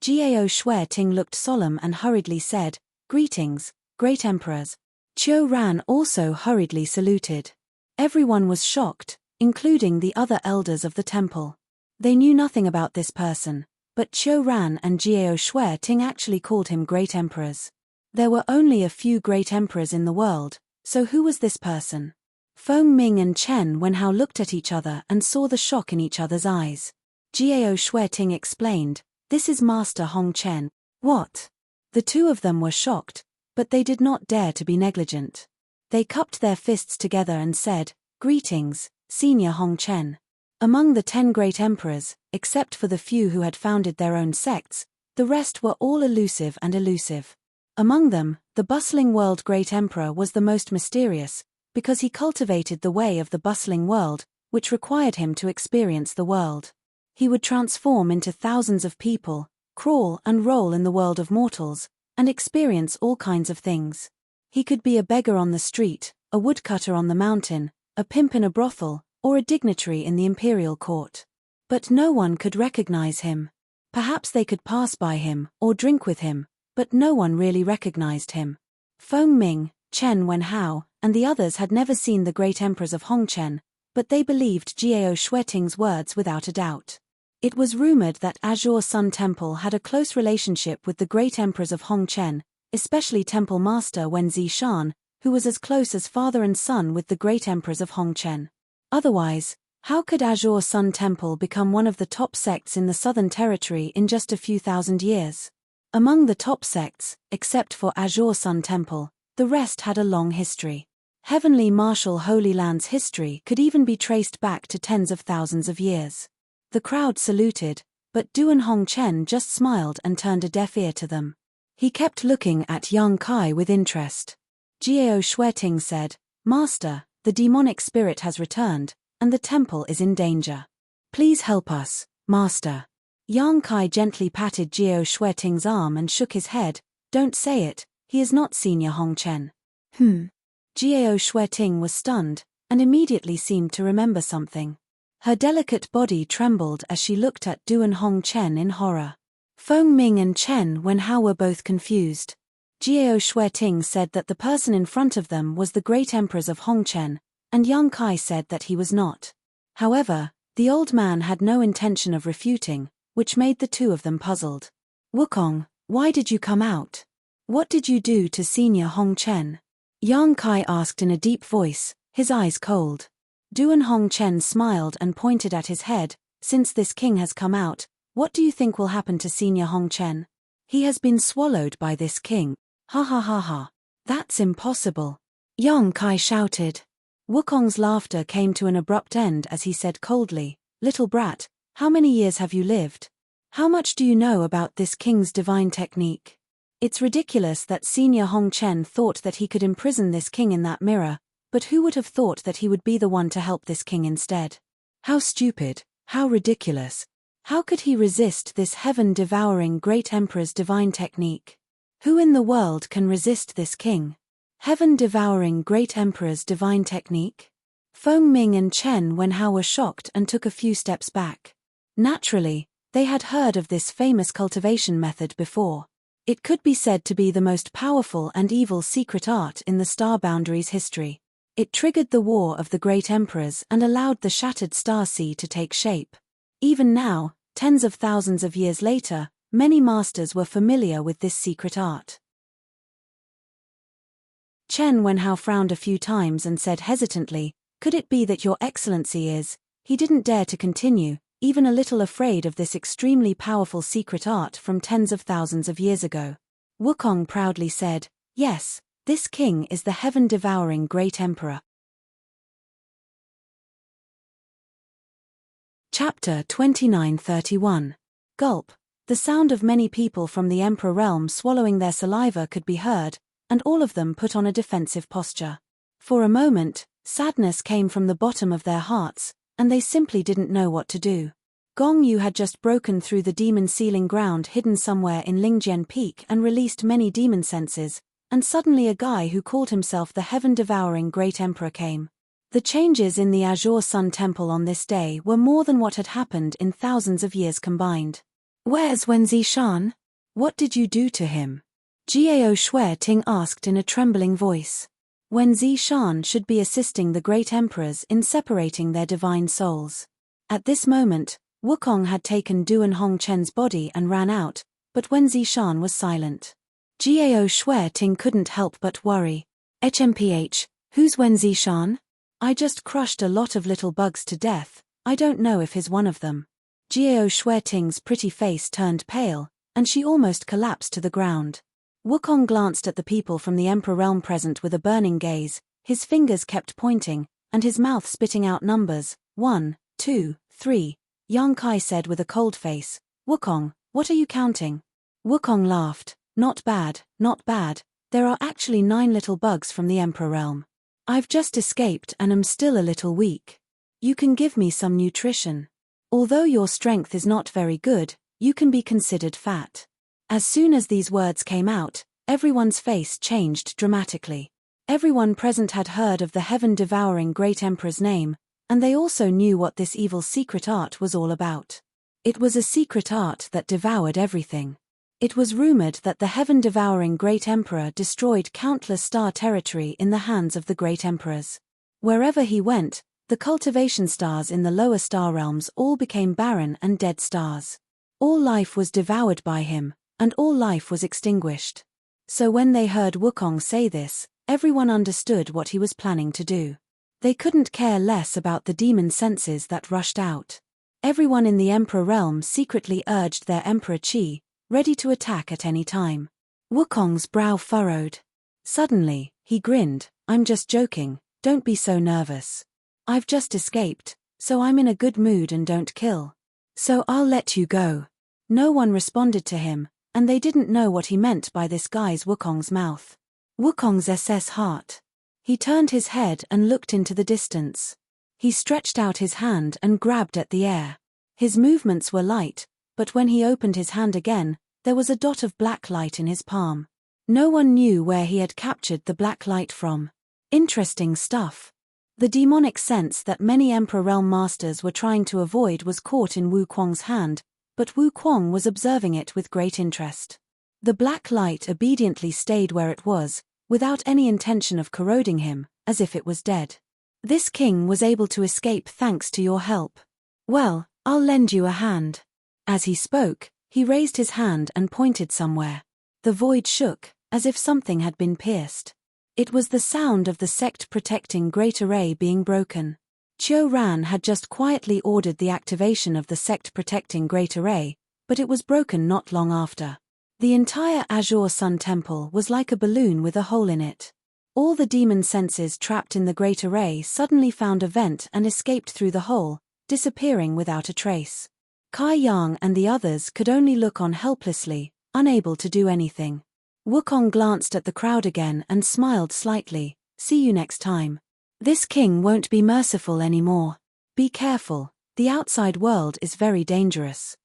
Jiao Shueting looked solemn and hurriedly said, "Greetings, great emperors." Qiu Ran also hurriedly saluted. Everyone was shocked, including the other elders of the temple. They knew nothing about this person, but Qiu Ran and Jiao Shui Ting actually called him great emperors. There were only a few great emperors in the world, so who was this person? Feng Ming and Chen Wenhao looked at each other and saw the shock in each other's eyes. Jiao Shui Ting explained, "This is Master Hong Chen." What? The two of them were shocked, but they did not dare to be negligent. They cupped their fists together and said, "Greetings, Senior Hong Chen." Among the 10 great emperors, except for the few who had founded their own sects, the rest were all elusive and elusive. Among them, the bustling world great emperor was the most mysterious, because he cultivated the way of the bustling world, which required him to experience the world. He would transform into thousands of people, crawl and roll in the world of mortals, and experience all kinds of things. He could be a beggar on the street, a woodcutter on the mountain, a pimp in a brothel, or a dignitary in the imperial court. But no one could recognize him. Perhaps they could pass by him, or drink with him, but no one really recognized him. Feng Ming, Chen Wenhao, and the others had never seen the great emperors of Hongchen, but they believed Jiao Shui Ting's words without a doubt. It was rumored that Azure Sun Temple had a close relationship with the great emperors of Hongchen, especially Temple Master Wen Zishan, who was as close as father and son with the great emperors of Hongchen. Otherwise, how could Azure Sun Temple become one of the top sects in the Southern Territory in just a few thousand years? Among the top sects, except for Azure Sun Temple, the rest had a long history. Heavenly Martial Holy Land's history could even be traced back to tens of thousands of years. The crowd saluted, but Duan Hongchen just smiled and turned a deaf ear to them. He kept looking at Yang Kai with interest. Jiao Shui Ting said, "Master, the demonic spirit has returned, and the temple is in danger. Please help us, Master." Yang Kai gently patted Jiao Shui Ting's arm and shook his head. "Don't say it, he is not Senior Hongchen." Jiao Shui Ting was stunned, and immediately seemed to remember something. Her delicate body trembled as she looked at Duan Hongchen in horror. Feng Ming and Chen Wenhao were both confused. Jiao Shui Ting said that the person in front of them was the great emperors of Hongchen, and Yang Kai said that he was not. However, the old man had no intention of refuting, which made the two of them puzzled. "Wukong, why did you come out? What did you do to Senior Hongchen?" Yang Kai asked in a deep voice, his eyes cold. Duan Hongchen smiled and pointed at his head. "Since this king has come out, what do you think will happen to Senior Hongchen? He has been swallowed by this king." "Ha ha ha ha. That's impossible," Yang Kai shouted. Wukong's laughter came to an abrupt end as he said coldly, "Little brat, how many years have you lived? How much do you know about this king's divine technique? It's ridiculous that Senior Hongchen thought that he could imprison this king in that mirror, but who would have thought that he would be the one to help this king instead? How stupid, how ridiculous. How could he resist this heaven-devouring great emperor's divine technique? Who in the world can resist this king? Heaven-devouring great emperor's divine technique?" Feng Ming and Chen Wenhao were shocked and took a few steps back. Naturally, they had heard of this famous cultivation method before. It could be said to be the most powerful and evil secret art in the Star Boundaries history. It triggered the War of the Great Emperors and allowed the shattered star sea to take shape. Even now, tens of thousands of years later, many masters were familiar with this secret art. Chen Wenhao frowned a few times and said hesitantly, "Could it be that Your Excellency is—" He didn't dare to continue, even a little afraid of this extremely powerful secret art from tens of thousands of years ago. Wukong proudly said, "Yes, this king is the heaven-devouring great emperor." Chapter 29:31. Gulp. The sound of many people from the Emperor realm swallowing their saliva could be heard, and all of them put on a defensive posture. For a moment, sadness came from the bottom of their hearts, and they simply didn't know what to do. Gong Yu had just broken through the demon sealing ground hidden somewhere in Lingjian Peak and released many demon senses, and suddenly a guy who called himself the heaven-devouring great emperor came. The changes in the Azure Sun Temple on this day were more than what had happened in thousands of years combined. "Where's Wen Zishan? What did you do to him?" Jiao Shui Ting asked in a trembling voice. Wen Zishan should be assisting the great emperors in separating their divine souls. At this moment, Wukong had taken Duan Hongchen's body and ran out, but Wen Zishan was silent. Jiao Shueting couldn't help but worry. HMPH, who's Wen Zishan? I just crushed a lot of little bugs to death, I don't know if he's one of them. Jiao Shueting's pretty face turned pale, and she almost collapsed to the ground. Wukong glanced at the people from the Emperor realm present with a burning gaze, his fingers kept pointing, and his mouth spitting out numbers. 1, 2, 3. Yang Kai said with a cold face, Wukong, what are you counting? Wukong laughed, not bad, not bad, there are actually 9 little bugs from the Emperor realm. I've just escaped and am still a little weak. You can give me some nutrition. Although your strength is not very good, you can be considered fat. As soon as these words came out, everyone's face changed dramatically. Everyone present had heard of the heaven-devouring great emperor's name, and they also knew what this evil secret art was all about. It was a secret art that devoured everything. It was rumored that the heaven-devouring great emperor destroyed countless star territory in the hands of the great emperors. Wherever he went, the cultivation stars in the lower star realms all became barren and dead stars. All life was devoured by him, and all life was extinguished. So when they heard Wukong say this, everyone understood what he was planning to do. They couldn't care less about the demon senses that rushed out. Everyone in the Emperor realm secretly urged their Emperor Qi, ready to attack at any time. Wukong's brow furrowed. Suddenly, he grinned, I'm just joking, don't be so nervous. I've just escaped, so I'm in a good mood and don't kill. So I'll let you go. No one responded to him, and they didn't know what he meant by this guy's Wukong's mouth. Wukong's SS heart. He turned his head and looked into the distance. He stretched out his hand and grabbed at the air. His movements were light, but when he opened his hand again, there was a dot of black light in his palm. No one knew where he had captured the black light from. Interesting stuff. The demonic sense that many Emperor Realm masters were trying to avoid was caught in Wu Kuang's hand, but Wu Kuang was observing it with great interest. The black light obediently stayed where it was, without any intention of corroding him, as if it was dead. This king was able to escape thanks to your help. Well, I'll lend you a hand. As he spoke, he raised his hand and pointed somewhere. The void shook, as if something had been pierced. It was the sound of the sect-protecting Great Array being broken. Qiu Ran had just quietly ordered the activation of the sect-protecting Great Array, but it was broken not long after. The entire Azure Sun Temple was like a balloon with a hole in it. All the demon senses trapped in the Great Array suddenly found a vent and escaped through the hole, disappearing without a trace. Kai Yang and the others could only look on helplessly, unable to do anything. Wukong glanced at the crowd again and smiled slightly. See you next time. This king won't be merciful anymore. Be careful, the outside world is very dangerous.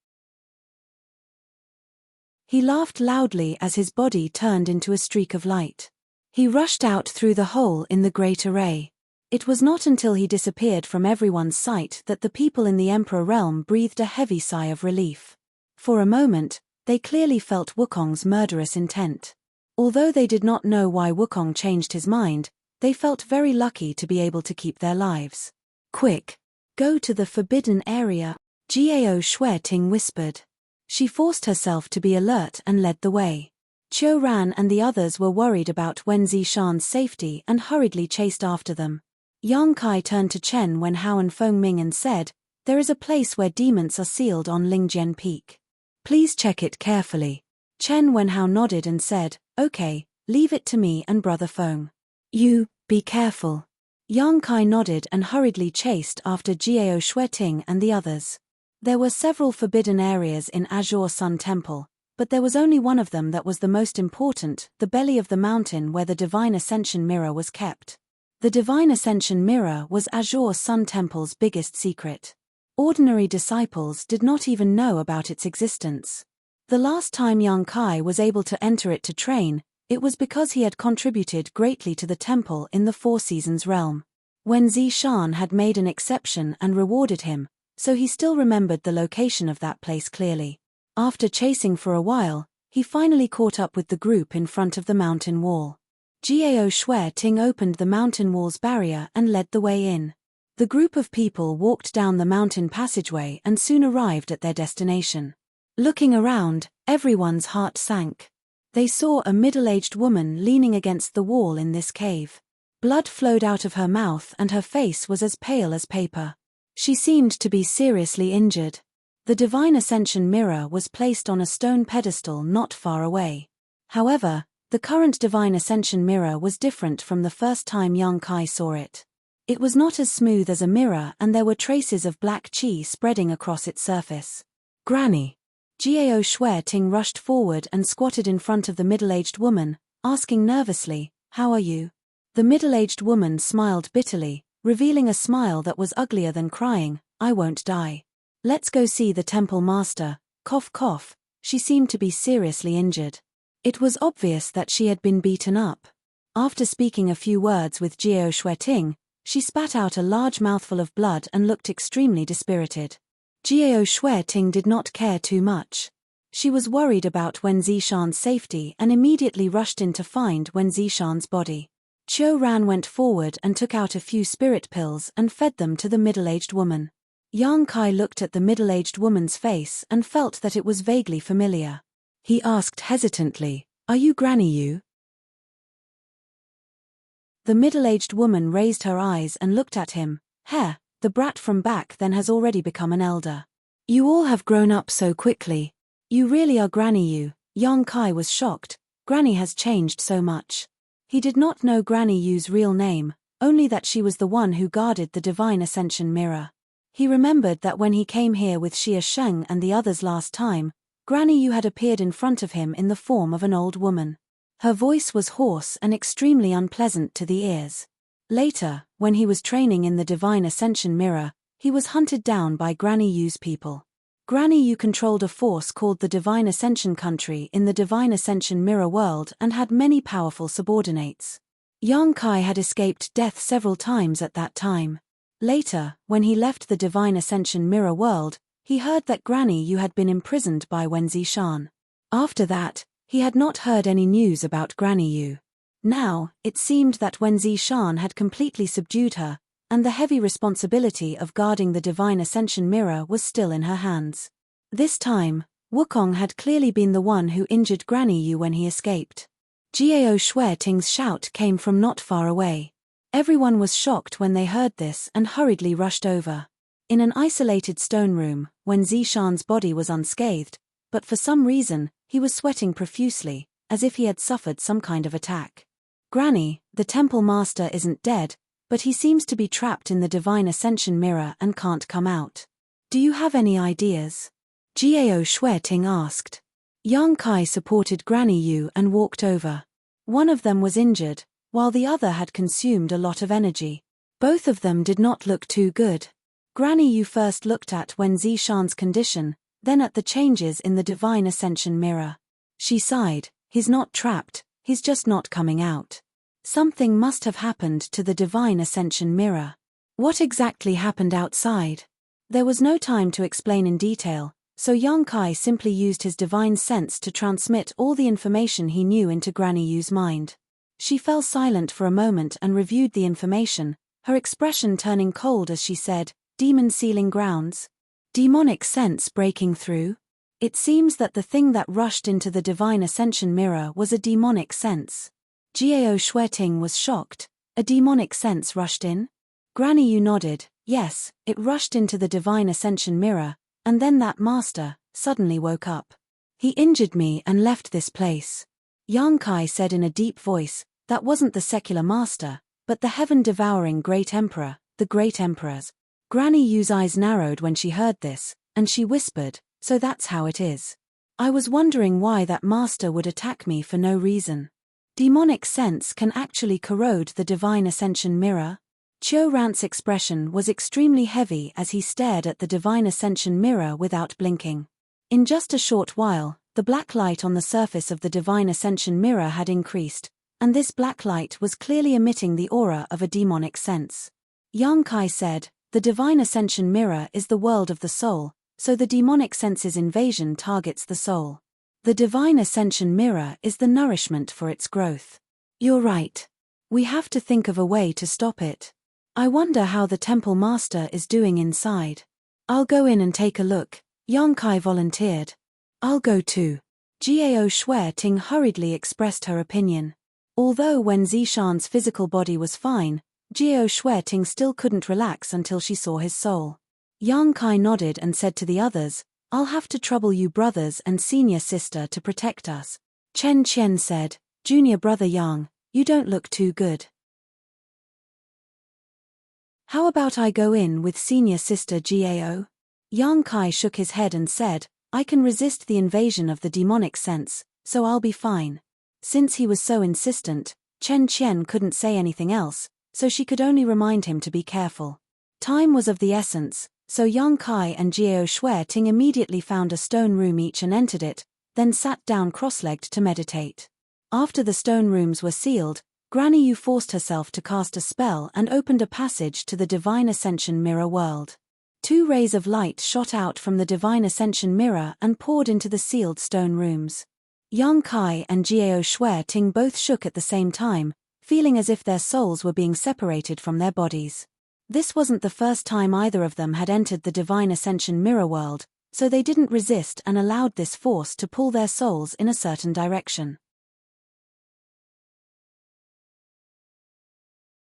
He laughed loudly as his body turned into a streak of light. He rushed out through the hole in the Great Array. It was not until he disappeared from everyone's sight that the people in the Emperor realm breathed a heavy sigh of relief. For a moment, they clearly felt Wukong's murderous intent. Although they did not know why Wukong changed his mind, they felt very lucky to be able to keep their lives. Quick! Go to the forbidden area, Jiao Shueting whispered. She forced herself to be alert and led the way. Qiu Ran and the others were worried about Wen Zishan's safety and hurriedly chased after them. Yang Kai turned to Chen Wenhao and Feng Ming and said, There is a place where demons are sealed on Lingjian Peak. Please check it carefully. Chen Wenhao nodded and said, Okay, leave it to me and Brother Feng. You, be careful. Yang Kai nodded and hurriedly chased after Jiao Shueting and the others. There were several forbidden areas in Azure Sun Temple, but there was only one of them that was the most important, the belly of the mountain where the Divine Ascension Mirror was kept. The Divine Ascension Mirror was Azure Sun Temple's biggest secret. Ordinary disciples did not even know about its existence. The last time Yang Kai was able to enter it to train, it was because he had contributed greatly to the temple in the Four Seasons realm. Wen Zishan had made an exception and rewarded him, so he still remembered the location of that place clearly. After chasing for a while, he finally caught up with the group in front of the mountain wall. Gao Shui Ting opened the mountain wall's barrier and led the way in. The group of people walked down the mountain passageway and soon arrived at their destination. Looking around, everyone's heart sank. They saw a middle-aged woman leaning against the wall in this cave. Blood flowed out of her mouth and her face was as pale as paper. She seemed to be seriously injured. The Divine Ascension mirror was placed on a stone pedestal not far away. However, the current Divine Ascension mirror was different from the first time Yang Kai saw it. It was not as smooth as a mirror and there were traces of black qi spreading across its surface. Granny. Gao Shui Ting rushed forward and squatted in front of the middle-aged woman, asking nervously, "How are you?" The middle-aged woman smiled bitterly, revealing a smile that was uglier than crying. "I won't die. Let's go see the temple master." Cough cough, she seemed to be seriously injured. It was obvious that she had been beaten up. After speaking a few words with Gao Shui Ting, she spat out a large mouthful of blood and looked extremely dispirited. Gao Shui Ting did not care too much. She was worried about Wen Zishan's safety and immediately rushed in to find Wen Zishan's body. Qiu Ran went forward and took out a few spirit pills and fed them to the middle-aged woman. Yang Kai looked at the middle-aged woman's face and felt that it was vaguely familiar. He asked hesitantly, "Are you Granny Yu?" The middle-aged woman raised her eyes and looked at him. The brat from back then has already become an elder. You all have grown up so quickly. You really are Granny Yu." Yang Kai was shocked. Granny has changed so much. He did not know Granny Yu's real name, only that she was the one who guarded the Divine Ascension mirror. He remembered that when he came here with Xia Sheng and the others last time, Granny Yu had appeared in front of him in the form of an old woman. Her voice was hoarse and extremely unpleasant to the ears. Later, when he was training in the Divine Ascension mirror, he was hunted down by Granny Yu's people. Granny Yu controlled a force called the Divine Ascension Country in the Divine Ascension mirror world and had many powerful subordinates. Yang Kai had escaped death several times at that time. Later, when he left the Divine Ascension mirror world, he heard that Granny Yu had been imprisoned by Wen Zishan. After that, he had not heard any news about Granny Yu. Now, it seemed that Wen Zishan had completely subdued her, and the heavy responsibility of guarding the Divine Ascension mirror was still in her hands. This time, Wukong had clearly been the one who injured Granny Yu when he escaped. Gao Shui Ting's shout came from not far away. Everyone was shocked when they heard this and hurriedly rushed over. In an isolated stone room, Wen Zishan's body was unscathed, but for some reason, he was sweating profusely, as if he had suffered some kind of attack. "Granny, the temple master isn't dead, but he seems to be trapped in the Divine Ascension mirror and can't come out. Do you have any ideas?" Gao Shui Ting asked. Yang Kai supported Granny Yu and walked over. One of them was injured, while the other had consumed a lot of energy. Both of them did not look too good. Granny Yu first looked at Wen Zishan's condition, then at the changes in the Divine Ascension mirror. She sighed, "He's not trapped, he's just not coming out. Something must have happened to the Divine Ascension mirror. What exactly happened outside?" There was no time to explain in detail, so Yang Kai simply used his divine sense to transmit all the information he knew into Granny Yu's mind. She fell silent for a moment and reviewed the information, her expression turning cold as she said, "Demon sealing grounds? Demonic sense breaking through?" It seems that the thing that rushed into the Divine Ascension mirror was a demonic sense. Gao Shui Ting was shocked. A demonic sense rushed in? Granny Yu nodded. Yes, it rushed into the Divine Ascension mirror, and then that master suddenly woke up. "He injured me and left this place." Yang Kai said in a deep voice, "That wasn't the secular master, but the heaven-devouring Great Emperor, the Great Emperors." Granny Yu's eyes narrowed when she heard this, and she whispered, "So that's how it is. I was wondering why that master would attack me for no reason. Demonic sense can actually corrode the Divine Ascension mirror." Qiu Ran's expression was extremely heavy as he stared at the Divine Ascension mirror without blinking. In just a short while, the black light on the surface of the Divine Ascension mirror had increased, and this black light was clearly emitting the aura of a demonic sense. Yang Kai said, "The Divine Ascension mirror is the world of the soul, so the demonic sense's invasion targets the soul. The Divine Ascension mirror is the nourishment for its growth. You're right. We have to think of a way to stop it. I wonder how the temple master is doing inside. I'll go in and take a look, Yang Kai volunteered. I'll go too. Gao Shueting hurriedly expressed her opinion. Although Wen Zishan's physical body was fine, Gao Shueting still couldn't relax until she saw his soul. Yang Kai nodded and said to the others, I'll have to trouble you brothers and senior sister to protect us. Chen Qian said, Junior brother Yang, you don't look too good. How about I go in with senior sister Gao? Yang Kai shook his head and said, I can resist the invasion of the demonic sense, so I'll be fine. Since he was so insistent, Chen Qian couldn't say anything else, so she could only remind him to be careful. Time was of the essence, so Yang Kai and Gao Shueting immediately found a stone room each and entered it, then sat down cross-legged to meditate. After the stone rooms were sealed, Granny Yu forced herself to cast a spell and opened a passage to the Divine Ascension Mirror world. 2 rays of light shot out from the Divine Ascension Mirror and poured into the sealed stone rooms. Yang Kai and Gao Shueting both shook at the same time, feeling as if their souls were being separated from their bodies. This wasn't the first time either of them had entered the Divine Ascension Mirror world, so they didn't resist and allowed this force to pull their souls in a certain direction.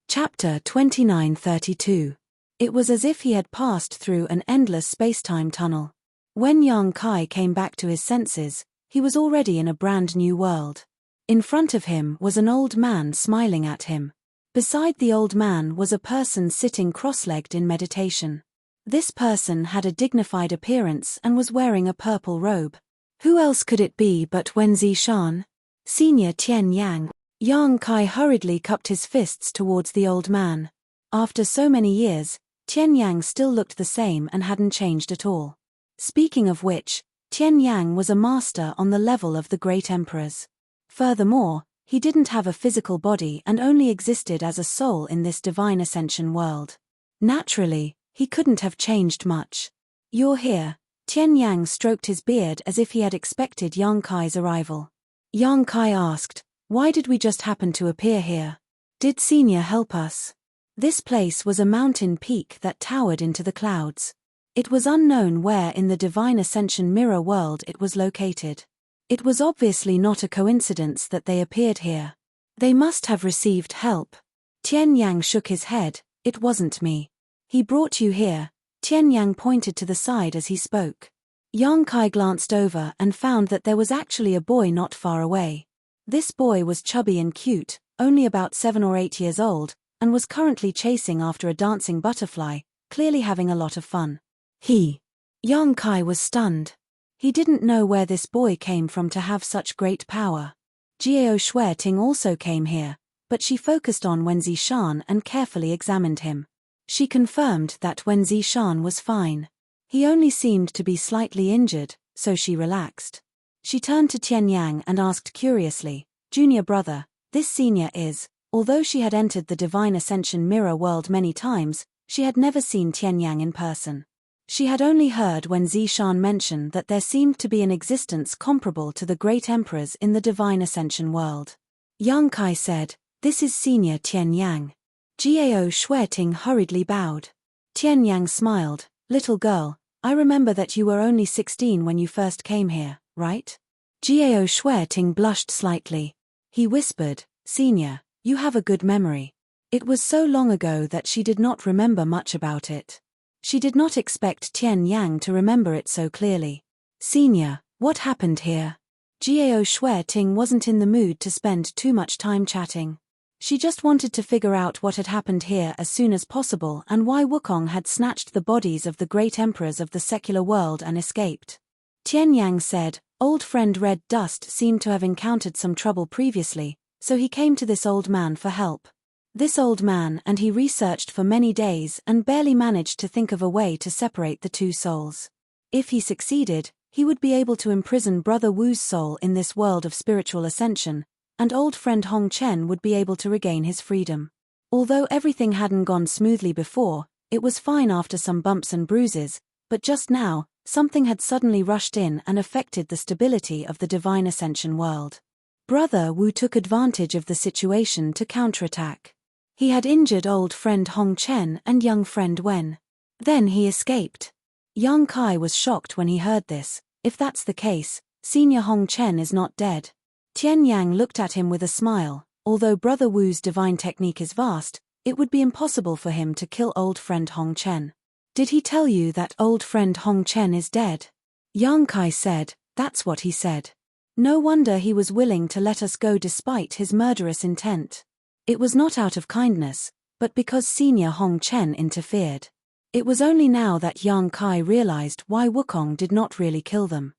Chapter 2932. It was as if he had passed through an endless space-time tunnel. When Yang Kai came back to his senses, he was already in a brand new world. In front of him was an old man smiling at him. Beside the old man was a person sitting cross-legged in meditation. This person had a dignified appearance and was wearing a purple robe. Who else could it be but Wen Zishan? Senior Tian Yang. Yang Kai hurriedly cupped his fists towards the old man. After so many years, Tian Yang still looked the same and hadn't changed at all. Speaking of which, Tian Yang was a master on the level of the great emperors. Furthermore, he didn't have a physical body and only existed as a soul in this divine ascension world. Naturally, he couldn't have changed much. You're here. Tian Yang stroked his beard as if he had expected Yang Kai's arrival. Yang Kai asked, why did we just happen to appear here? Did Senior help us? This place was a mountain peak that towered into the clouds. It was unknown where in the Divine Ascension Mirror world it was located. It was obviously not a coincidence that they appeared here. They must have received help. Tian Yang shook his head, it wasn't me. He brought you here. Tian Yang pointed to the side as he spoke. Yang Kai glanced over and found that there was actually a boy not far away. This boy was chubby and cute, only about 7 or 8 years old, and was currently chasing after a dancing butterfly, clearly having a lot of fun. Yang Kai was stunned. He didn't know where this boy came from to have such great power. Gao Shueting also came here, but she focused on Wen Zishan and carefully examined him. She confirmed that Wen Zishan was fine. He only seemed to be slightly injured, so she relaxed. She turned to Tian Yang and asked curiously, Junior brother, this senior is, although she had entered the Divine Ascension Mirror world many times, she had never seen Tian Yang in person. She had only heard when Zishan mentioned that there seemed to be an existence comparable to the great emperors in the Divine Ascension world. Yang Kai said, this is Senior Tian Yang. Gao Shueting hurriedly bowed. Tian Yang smiled, little girl, I remember that you were only 16 when you first came here, right? Gao Shueting blushed slightly. He whispered, Senior, you have a good memory. It was so long ago that she did not remember much about it. She did not expect Tian Yang to remember it so clearly. Senior, what happened here? Gao Shueting wasn't in the mood to spend too much time chatting. She just wanted to figure out what had happened here as soon as possible and why Wukong had snatched the bodies of the great emperors of the secular world and escaped. Tian Yang said, old friend Red Dust seemed to have encountered some trouble previously, so he came to this old man for help. This old man and he researched for many days and barely managed to think of a way to separate the two souls. If he succeeded, he would be able to imprison Brother Wu's soul in this world of spiritual ascension, and old friend Hong Chen would be able to regain his freedom. Although everything hadn't gone smoothly before, it was fine after some bumps and bruises, but just now, something had suddenly rushed in and affected the stability of the Divine Ascension world. Brother Wu took advantage of the situation to counterattack. He had injured old friend Hong Chen and young friend Wen. Then he escaped. Yang Kai was shocked when he heard this. If that's the case, Senior Hong Chen is not dead. Tian Yang looked at him with a smile. Although Brother Wu's divine technique is vast, it would be impossible for him to kill old friend Hong Chen. Did he tell you that old friend Hong Chen is dead? Yang Kai said, that's what he said. No wonder he was willing to let us go despite his murderous intent. It was not out of kindness, but because Senior Hong Chen interfered. It was only now that Yang Kai realized why Wukong did not really kill them.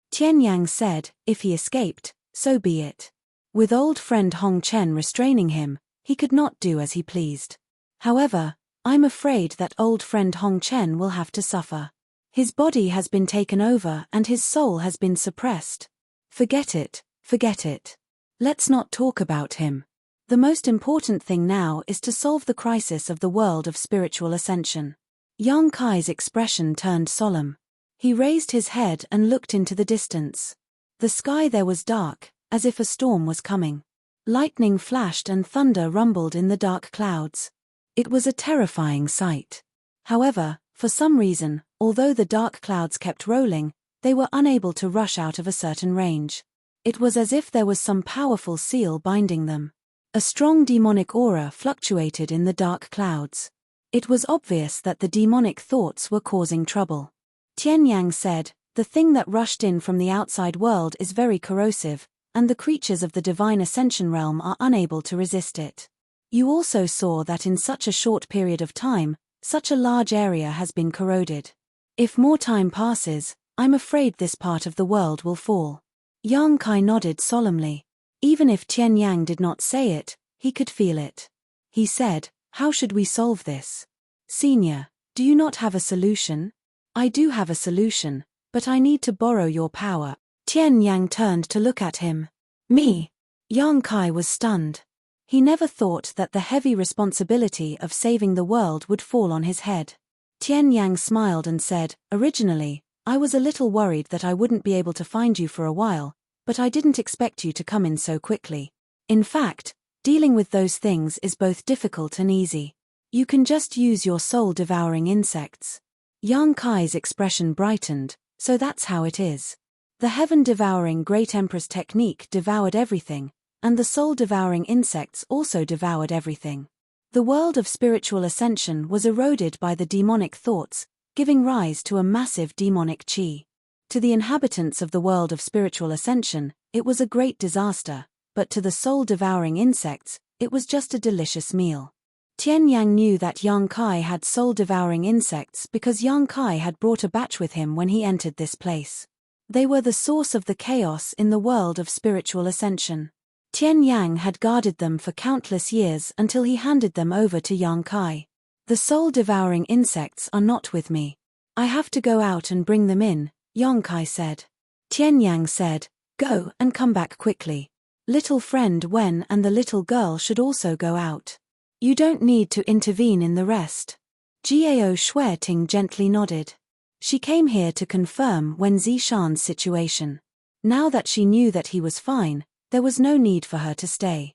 Tian Yang said, if he escaped, so be it. With old friend Hong Chen restraining him, he could not do as he pleased. However, I'm afraid that old friend Hong Chen will have to suffer. His body has been taken over and his soul has been suppressed. Forget it, forget it. Let's not talk about him. The most important thing now is to solve the crisis of the world of spiritual ascension. Yang Kai's expression turned solemn. He raised his head and looked into the distance. The sky there was dark, as if a storm was coming. Lightning flashed and thunder rumbled in the dark clouds. It was a terrifying sight. However, for some reason, although the dark clouds kept rolling, they were unable to rush out of a certain range. It was as if there was some powerful seal binding them. A strong demonic aura fluctuated in the dark clouds. It was obvious that the demonic thoughts were causing trouble. Tian Yang said, the thing that rushed in from the outside world is very corrosive, and the creatures of the divine ascension realm are unable to resist it. You also saw that in such a short period of time, such a large area has been corroded. If more time passes, I'm afraid this part of the world will fall. Yang Kai nodded solemnly. Even if Tian Yang did not say it, he could feel it. He said, how should we solve this? Senior, do you not have a solution? I do have a solution, but I need to borrow your power. Tian Yang turned to look at him. Me? Yang Kai was stunned. He never thought that the heavy responsibility of saving the world would fall on his head. Tian Yang smiled and said, originally, I was a little worried that I wouldn't be able to find you for a while, but I didn't expect you to come in so quickly. In fact, dealing with those things is both difficult and easy. You can just use your soul-devouring insects. Yang Kai's expression brightened, so that's how it is. The heaven-devouring Great Empress technique devoured everything, and the soul-devouring insects also devoured everything. The world of spiritual ascension was eroded by the demonic thoughts, giving rise to a massive demonic chi. To the inhabitants of the world of spiritual ascension, it was a great disaster, but to the soul-devouring insects, it was just a delicious meal. Tian Yang knew that Yang Kai had soul-devouring insects because Yang Kai had brought a batch with him when he entered this place. They were the source of the chaos in the world of spiritual ascension. Tian Yang had guarded them for countless years until he handed them over to Yang Kai. The soul-devouring insects are not with me. I have to go out and bring them in, Yang Kai said. Tian Yang said, go and come back quickly. Little friend Wen and the little girl should also go out. You don't need to intervene in the rest. Gao Shueting gently nodded. She came here to confirm Wen Zishan's situation. Now that she knew that he was fine, there was no need for her to stay.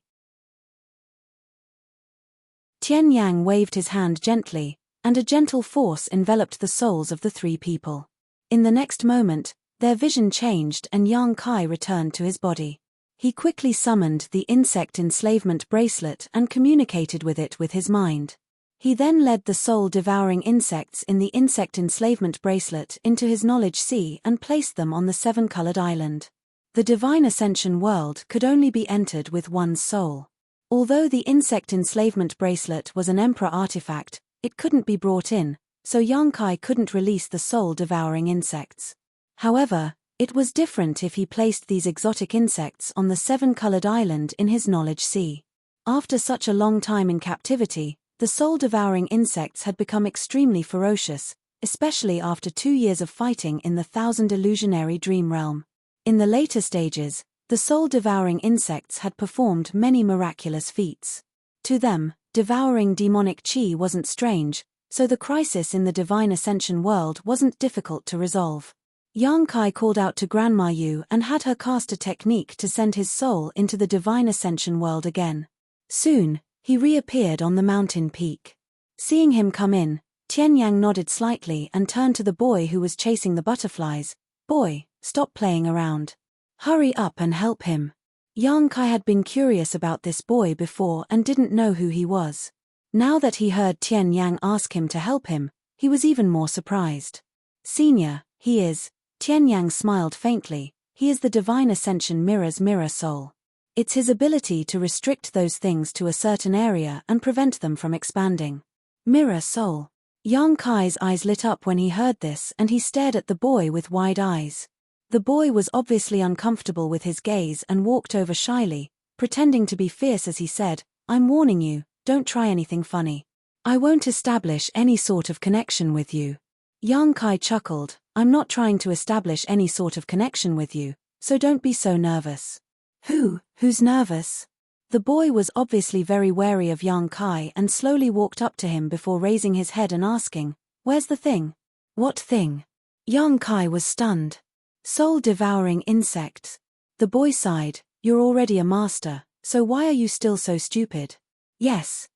Tian Yang waved his hand gently, and a gentle force enveloped the souls of the three people. In the next moment, their vision changed and Yang Kai returned to his body. He quickly summoned the insect enslavement bracelet and communicated with it with his mind. He then led the soul-devouring insects in the insect enslavement bracelet into his knowledge sea and placed them on the seven-colored island. The divine ascension world could only be entered with one's soul. Although the insect enslavement bracelet was an emperor artifact, it couldn't be brought in, so Yang Kai couldn't release the soul-devouring insects. However, it was different if he placed these exotic insects on the seven-colored island in his knowledge sea. After such a long time in captivity, the soul-devouring insects had become extremely ferocious, especially after 2 years of fighting in the thousand illusionary dream realm. In the later stages, the soul-devouring insects had performed many miraculous feats. To them, devouring demonic chi wasn't strange, so the crisis in the divine ascension world wasn't difficult to resolve. Yang Kai called out to Grandma Yu and had her cast a technique to send his soul into the divine ascension world again. Soon, he reappeared on the mountain peak. Seeing him come in, Tian Yang nodded slightly and turned to the boy who was chasing the butterflies. Boy, stop playing around. Hurry up and help him. Yang Kai had been curious about this boy before and didn't know who he was. Now that he heard Tian Yang ask him to help him, he was even more surprised. Senior, he is. Tian Yang smiled faintly. He is the divine ascension mirror's mirror soul. It's his ability to restrict those things to a certain area and prevent them from expanding. Mirror soul. Yang Kai's eyes lit up when he heard this and he stared at the boy with wide eyes. The boy was obviously uncomfortable with his gaze and walked over shyly, pretending to be fierce as he said, I'm warning you, don't try anything funny. I won't establish any sort of connection with you. Yang Kai chuckled, I'm not trying to establish any sort of connection with you, so don't be so nervous. Who's nervous? The boy was obviously very wary of Yang Kai and slowly walked up to him before raising his head and asking, where's the thing? What thing? Yang Kai was stunned. Soul-devouring insects. The boy sighed, you're already a master, so why are you still so stupid? Yes.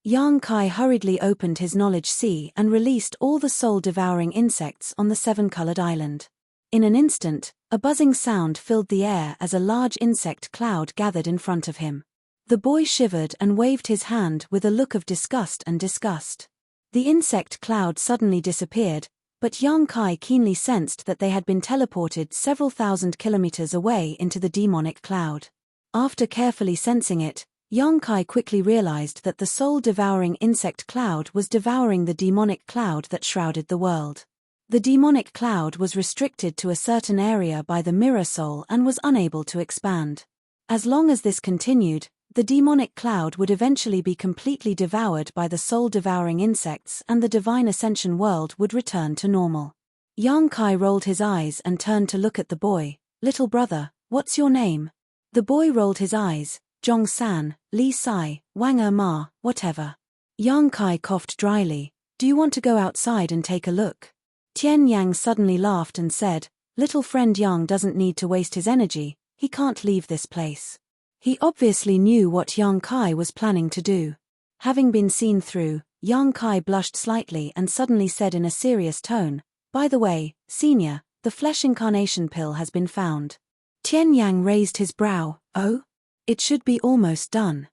Yang Kai hurriedly opened his knowledge sea and released all the soul-devouring insects on the seven-colored island. In an instant, a buzzing sound filled the air as a large insect cloud gathered in front of him. The boy shivered and waved his hand with a look of disgust and disgust. The insect cloud suddenly disappeared, but Yang Kai keenly sensed that they had been teleported several thousand kilometers away into the demonic cloud. After carefully sensing it, Yang Kai quickly realized that the soul-devouring insect cloud was devouring the demonic cloud that shrouded the world. The demonic cloud was restricted to a certain area by the mirror soul and was unable to expand. As long as this continued, the demonic cloud would eventually be completely devoured by the soul-devouring insects and the divine ascension world would return to normal. Yang Kai rolled his eyes and turned to look at the boy. Little brother, what's your name? The boy rolled his eyes. Zhong San, Li Sai, Wang Ma, whatever. Yang Kai coughed dryly. Do you want to go outside and take a look? Tian Yang suddenly laughed and said, little friend Yang doesn't need to waste his energy, he can't leave this place. He obviously knew what Yang Kai was planning to do. Having been seen through, Yang Kai blushed slightly and suddenly said in a serious tone, by the way, senior, the flesh incarnation pill has been found. Tian Yang raised his brow. Oh? It should be almost done.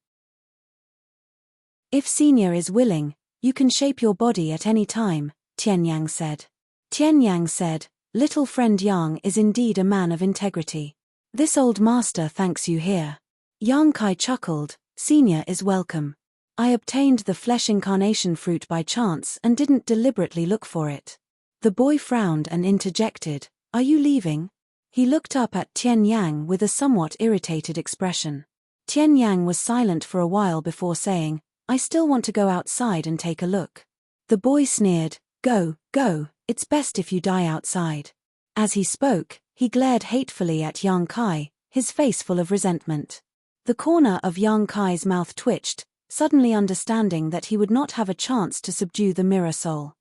If senior is willing, you can shape your body at any time, Tian Yang said. Tian Yang said, little friend Yang is indeed a man of integrity. This old master thanks you here. Yang Kai chuckled, senior is welcome. I obtained the flesh incarnation fruit by chance and didn't deliberately look for it. The boy frowned and interjected, are you leaving? He looked up at Tian Yang with a somewhat irritated expression. Tian Yang was silent for a while before saying, I still want to go outside and take a look. The boy sneered, go, it's best if you die outside. As he spoke, he glared hatefully at Yang Kai, his face full of resentment. The corner of Yang Kai's mouth twitched, suddenly understanding that he would not have a chance to subdue the mirror soul.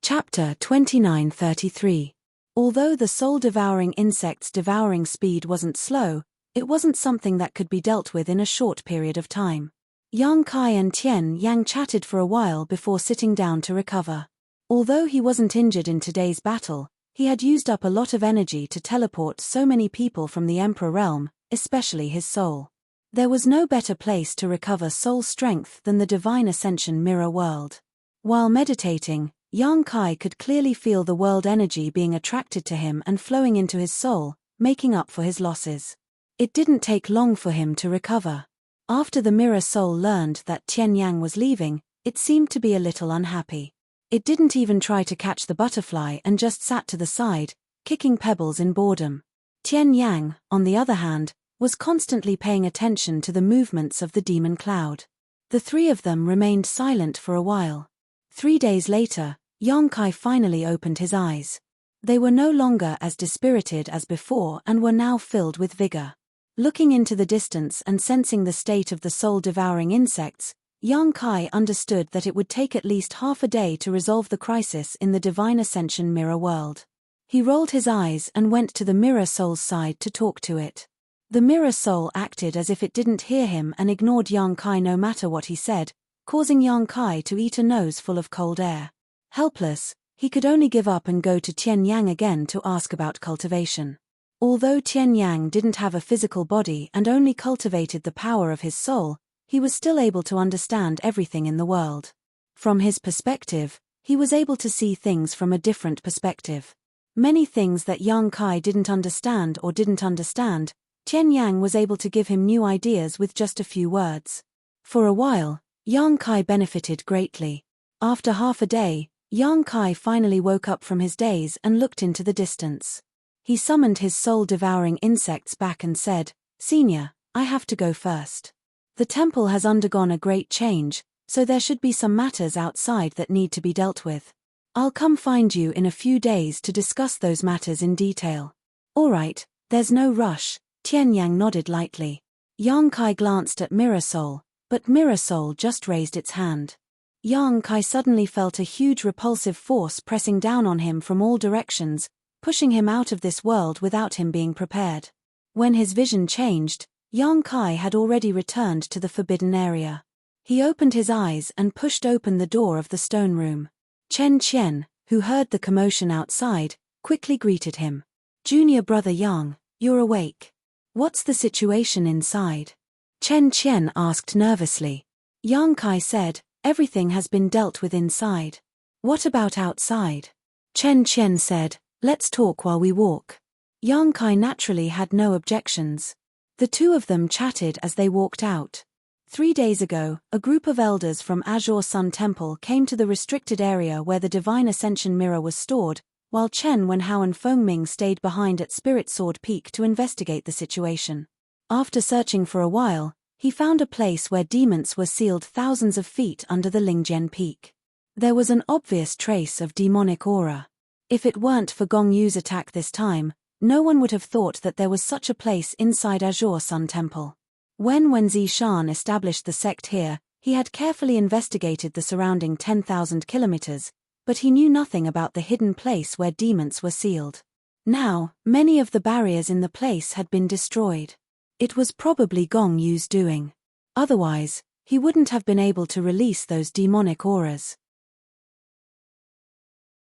Chapter 29:33. Although the soul-devouring insect's devouring speed wasn't slow, it wasn't something that could be dealt with in a short period of time. Yang Kai and Tian Yang chatted for a while before sitting down to recover. Although he wasn't injured in today's battle, he had used up a lot of energy to teleport so many people from the Emperor realm, especially his soul. There was no better place to recover soul strength than the divine ascension mirror world. While meditating, Yang Kai could clearly feel the world energy being attracted to him and flowing into his soul, making up for his losses. It didn't take long for him to recover. After the mirror soul learned that Tian Yang was leaving, it seemed to be a little unhappy. It didn't even try to catch the butterfly and just sat to the side, kicking pebbles in boredom. Tian Yang, on the other hand, was constantly paying attention to the movements of the demon cloud. The three of them remained silent for a while. 3 days later, Yang Kai finally opened his eyes. They were no longer as dispirited as before and were now filled with vigor. Looking into the distance and sensing the state of the soul-devouring insects, Yang Kai understood that it would take at least half a day to resolve the crisis in the Divine Ascension mirror world. He rolled his eyes and went to the mirror soul's side to talk to it. The mirror soul acted as if it didn't hear him and ignored Yang Kai no matter what he said, causing Yang Kai to eat a nose full of cold air. Helpless, he could only give up and go to Tian Yang again to ask about cultivation. Although Tian Yang didn't have a physical body and only cultivated the power of his soul, he was still able to understand everything in the world. From his perspective, he was able to see things from a different perspective. Many things that Yang Kai didn't understand, Tian Yang was able to give him new ideas with just a few words. For a while, Yang Kai benefited greatly. After half a day, Yang Kai finally woke up from his daze and looked into the distance. He summoned his soul-devouring insects back and said, "Senior, I have to go first. The temple has undergone a great change, so there should be some matters outside that need to be dealt with. I'll come find you in a few days to discuss those matters in detail." "All right, there's no rush," Tian Yang nodded lightly. Yang Kai glanced at Mirror Soul, but Mirror Soul just raised its hand. Yang Kai suddenly felt a huge repulsive force pressing down on him from all directions, pushing him out of this world without him being prepared. When his vision changed, Yang Kai had already returned to the forbidden area. He opened his eyes and pushed open the door of the stone room. Chen Qian, who heard the commotion outside, quickly greeted him. "Junior brother Yang, you're awake. What's the situation inside?" Chen Qian asked nervously. Yang Kai said, "Everything has been dealt with inside." "What about outside?" Chen Qian said, "Let's talk while we walk." Yang Kai naturally had no objections. The two of them chatted as they walked out. 3 days ago, a group of elders from Azure Sun Temple came to the restricted area where the Divine Ascension mirror was stored, while Chen Wenhao and Fengming stayed behind at Spirit Sword Peak to investigate the situation. After searching for a while, he found a place where demons were sealed thousands of feet under the Lingjian Peak. There was an obvious trace of demonic aura. If it weren't for Gong Yu's attack this time, no one would have thought that there was such a place inside Azure Sun Temple. When Wen Zishan established the sect here, he had carefully investigated the surrounding 10,000 kilometers, but he knew nothing about the hidden place where demons were sealed. Now, many of the barriers in the place had been destroyed. It was probably Gong Yu's doing. Otherwise, he wouldn't have been able to release those demonic auras.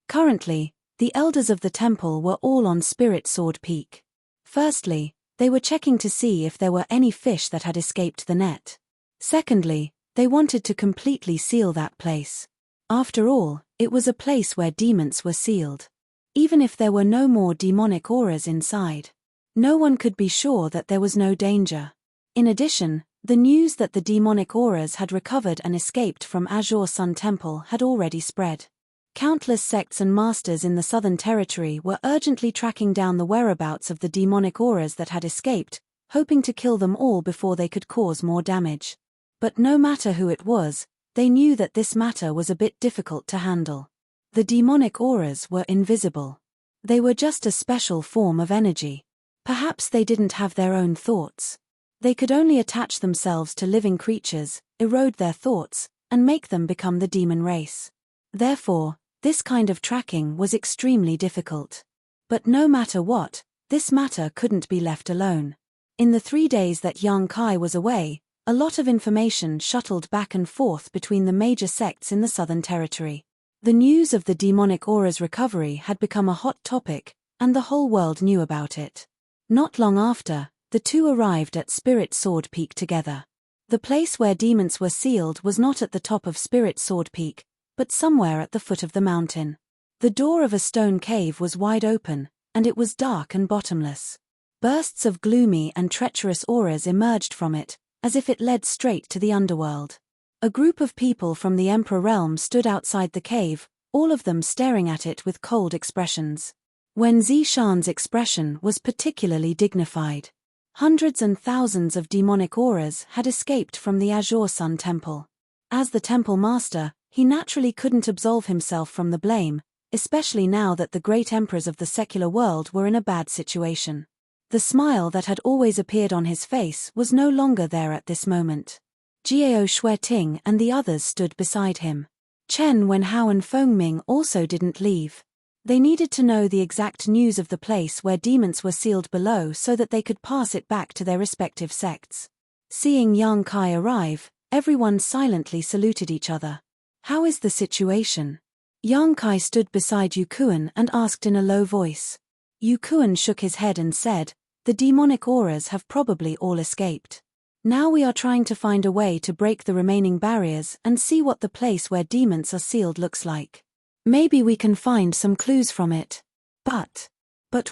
Currently, the elders of the temple were all on Spirit Sword Peak. Firstly, they were checking to see if there were any fish that had escaped the net. Secondly, they wanted to completely seal that place. After all, it was a place where demons were sealed. Even if there were no more demonic auras inside, no one could be sure that there was no danger. In addition, the news that the demonic auras had recovered and escaped from Azure Sun Temple had already spread. Countless sects and masters in the Southern Territory were urgently tracking down the whereabouts of the demonic auras that had escaped, hoping to kill them all before they could cause more damage. But no matter who it was, they knew that this matter was a bit difficult to handle. The demonic auras were invisible. They were just a special form of energy. Perhaps they didn't have their own thoughts. They could only attach themselves to living creatures, erode their thoughts, and make them become the demon race. Therefore, this kind of tracking was extremely difficult. But no matter what, this matter couldn't be left alone. In the 3 days that Yang Kai was away, a lot of information shuttled back and forth between the major sects in the Southern Territory. The news of the demonic aura's recovery had become a hot topic, and the whole world knew about it. Not long after, the two arrived at Spirit Sword Peak together. The place where demons were sealed was not at the top of Spirit Sword Peak, but somewhere at the foot of the mountain. The door of a stone cave was wide open, and it was dark and bottomless. Bursts of gloomy and treacherous auras emerged from it, as if it led straight to the underworld. A group of people from the Emperor realm stood outside the cave, all of them staring at it with cold expressions. Wen Zishan's expression was particularly dignified. Hundreds and thousands of demonic auras had escaped from the Azure Sun Temple. As the temple master, he naturally couldn't absolve himself from the blame, especially now that the great emperors of the secular world were in a bad situation. The smile that had always appeared on his face was no longer there at this moment. Jiao Shueting and the others stood beside him. Chen Wenhao and Feng Ming also didn't leave. They needed to know the exact news of the place where demons were sealed below so that they could pass it back to their respective sects. Seeing Yang Kai arrive, everyone silently saluted each other. "How is the situation?" Yang Kai stood beside Yu Kuan and asked in a low voice. Yu Kuan shook his head and said, "The demonic auras have probably all escaped. Now we are trying to find a way to break the remaining barriers and see what the place where demons are sealed looks like. Maybe we can find some clues from it." But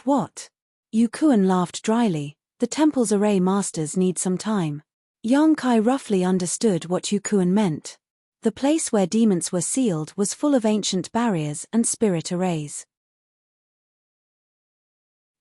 what? Yu Kuan laughed dryly. "The temple's array masters need some time." Yang Kai roughly understood what Yu Kuan meant. The place where demons were sealed was full of ancient barriers and spirit arrays.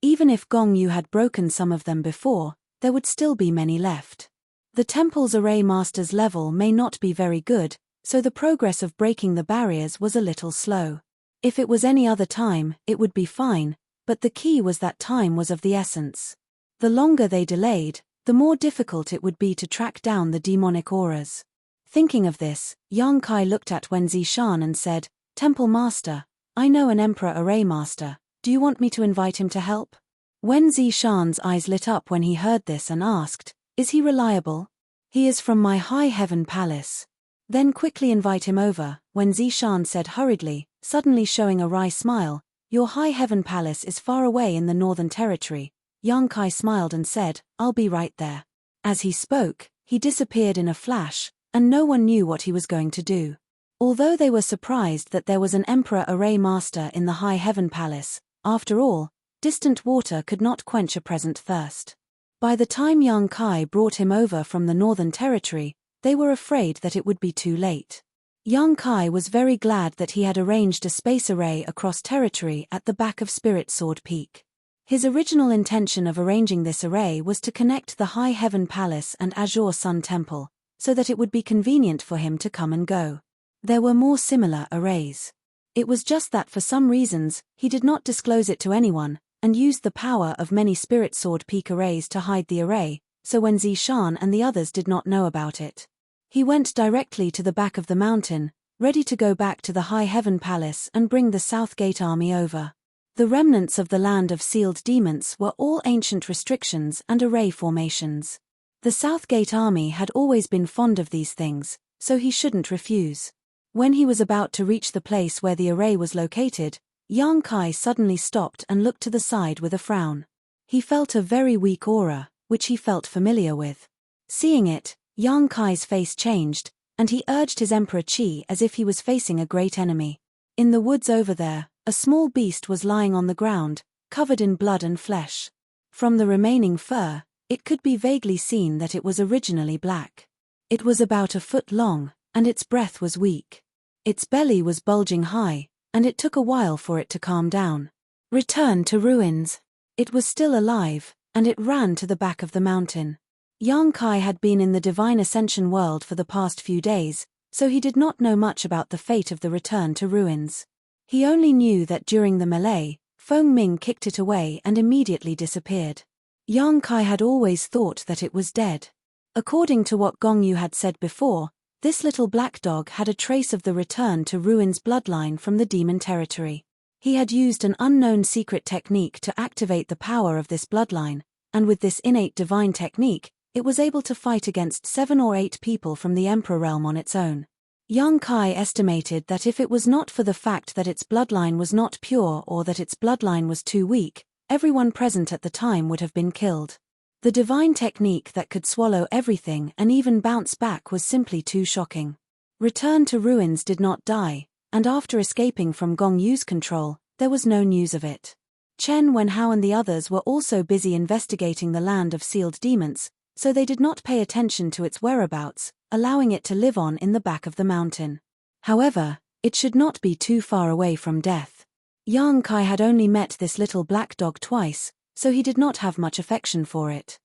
Even if Gong Yu had broken some of them before, there would still be many left. The temple's array master's level may not be very good, so the progress of breaking the barriers was a little slow. If it was any other time, it would be fine, but the key was that time was of the essence. The longer they delayed, the more difficult it would be to track down the demonic auras. Thinking of this, Yang Kai looked at Wen Zishan and said, "Temple Master, I know an Emperor Array Master, do you want me to invite him to help?" Wen Zishan's eyes lit up when he heard this and asked, "Is he reliable?" "He is from my High Heaven Palace." "Then quickly invite him over," Wen Zishan said hurriedly, suddenly showing a wry smile. "Your High Heaven Palace is far away in the Northern Territory." Yang Kai smiled and said, "I'll be right there." As he spoke, he disappeared in a flash, and no one knew what he was going to do. Although they were surprised that there was an Emperor Array Master in the High Heaven Palace, after all, distant water could not quench a present thirst. By the time Yang Kai brought him over from the Northern Territory, they were afraid that it would be too late. Yang Kai was very glad that he had arranged a space array across territory at the back of Spirit Sword Peak. His original intention of arranging this array was to connect the High Heaven Palace and Azure Sun Temple, so that it would be convenient for him to come and go. There were more similar arrays. It was just that for some reasons, he did not disclose it to anyone, and used the power of many Spirit Sword Peak arrays to hide the array, so when Zishan and the others did not know about it. He went directly to the back of the mountain, ready to go back to the High Heaven Palace and bring the South Gate army over. The remnants of the land of sealed demons were all ancient restrictions and array formations. The South Gate army had always been fond of these things, so he shouldn't refuse. When he was about to reach the place where the array was located, Yang Kai suddenly stopped and looked to the side with a frown. He felt a very weak aura, which he felt familiar with. Seeing it, Yang Kai's face changed, and he urged his Emperor Qi as if he was facing a great enemy. In the woods over there, a small beast was lying on the ground, covered in blood and flesh. From the remaining fur, it could be vaguely seen that it was originally black. It was about a foot long, and its breath was weak. Its belly was bulging high, and it took a while for it to calm down. Return to ruins. It was still alive, and it ran to the back of the mountain. Yang Kai had been in the Divine Ascension world for the past few days, so he did not know much about the fate of the return to ruins. He only knew that during the melee, Feng Ming kicked it away and immediately disappeared. Yang Kai had always thought that it was dead. According to what Gong Yu had said before, this little black dog had a trace of the return to ruins bloodline from the demon territory. He had used an unknown secret technique to activate the power of this bloodline, and with this innate divine technique, it was able to fight against 7 or 8 people from the Emperor realm on its own. Yang Kai estimated that if it was not for the fact that its bloodline was not pure or that its bloodline was too weak, everyone present at the time would have been killed. The divine technique that could swallow everything and even bounce back was simply too shocking. Return to Ruins did not die, and after escaping from Gong Yu's control, there was no news of it. Chen Wenhao and the others were also busy investigating the land of sealed demons, so they did not pay attention to its whereabouts, allowing it to live on in the back of the mountain. However, it should not be too far away from death. Yang Kai had only met this little black dog twice, so he did not have much affection for it.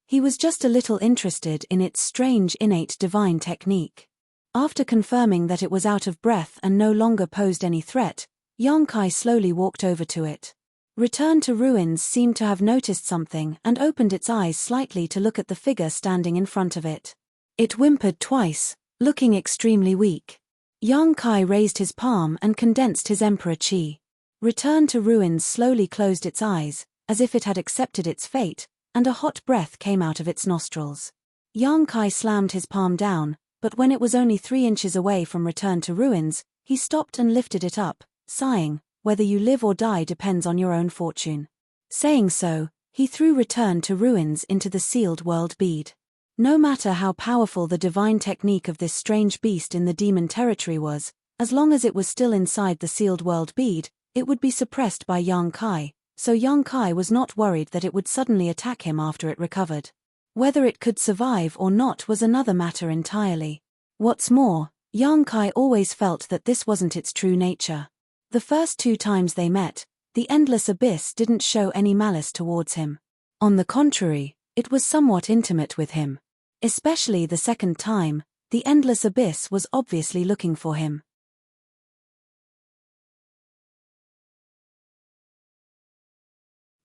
He was just a little interested in its strange innate divine technique. After confirming that it was out of breath and no longer posed any threat, Yang Kai slowly walked over to it. Return to Ruins seemed to have noticed something and opened its eyes slightly to look at the figure standing in front of it. It whimpered twice, looking extremely weak. Yang Kai raised his palm and condensed his Emperor Qi. Return to Ruins slowly closed its eyes, as if it had accepted its fate, and a hot breath came out of its nostrils. Yang Kai slammed his palm down, but when it was only 3 inches away from Return to Ruins, he stopped and lifted it up, sighing, "Whether you live or die depends on your own fortune." Saying so, he threw Return to Ruins into the sealed world bead. No matter how powerful the divine technique of this strange beast in the demon territory was, as long as it was still inside the sealed world bead, it would be suppressed by Yang Kai, so Yang Kai was not worried that it would suddenly attack him after it recovered. Whether it could survive or not was another matter entirely. What's more, Yang Kai always felt that this wasn't its true nature. The first 2 times they met, the endless abyss didn't show any malice towards him. On the contrary, it was somewhat intimate with him. Especially the second time, the endless abyss was obviously looking for him.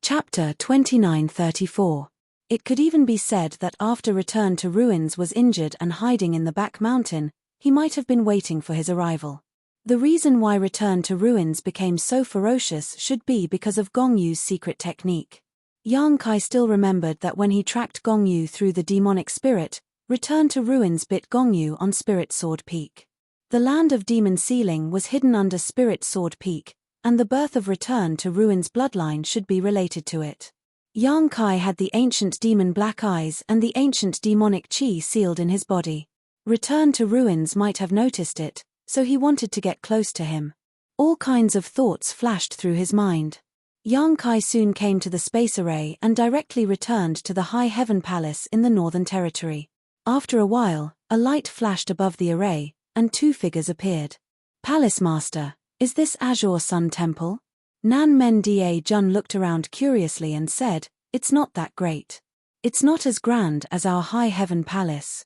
Chapter 2934. It could even be said that after Return to Ruins was injured and hiding in the back mountain, he might have been waiting for his arrival. The reason why Return to Ruins became so ferocious should be because of Gong Yu's secret technique. Yang Kai still remembered that when he tracked Gong Yu through the demonic spirit, Return to Ruins bit Gong Yu on Spirit Sword Peak. The land of demon sealing was hidden under Spirit Sword Peak, and the birth of Return to Ruins' bloodline should be related to it. Yang Kai had the ancient demon black eyes and the ancient demonic qi sealed in his body. Return to Ruins might have noticed it, so he wanted to get close to him. All kinds of thoughts flashed through his mind. Yang Kai soon came to the space array and directly returned to the High Heaven Palace in the Northern Territory. After a while, a light flashed above the array, and 2 figures appeared. "Palace Master, is this Azure Sun Temple?" Nan Men Da Jun looked around curiously and said, "It's not that great. It's not as grand as our High Heaven Palace.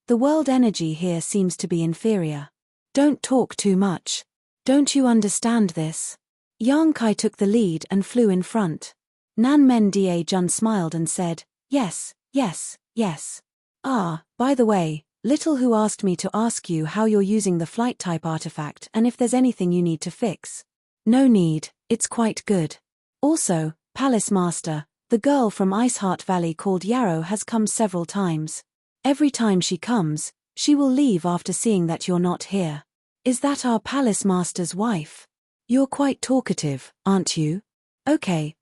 The world energy here seems to be inferior. Don't talk too much. Don't you understand this?" Yang Kai took the lead and flew in front. Nan Men Da Jun smiled and said, yes. By the way, Little Who asked me to ask you how you're using the flight type artifact and if there's anything you need to fix." "No need, it's quite good. Also, Palace Master, the girl from Iceheart Valley called Yarrow has come several times. Every time she comes, she will leave after seeing that you're not here. Is that our Palace Master's wife? You're quite talkative, aren't you?" Okay,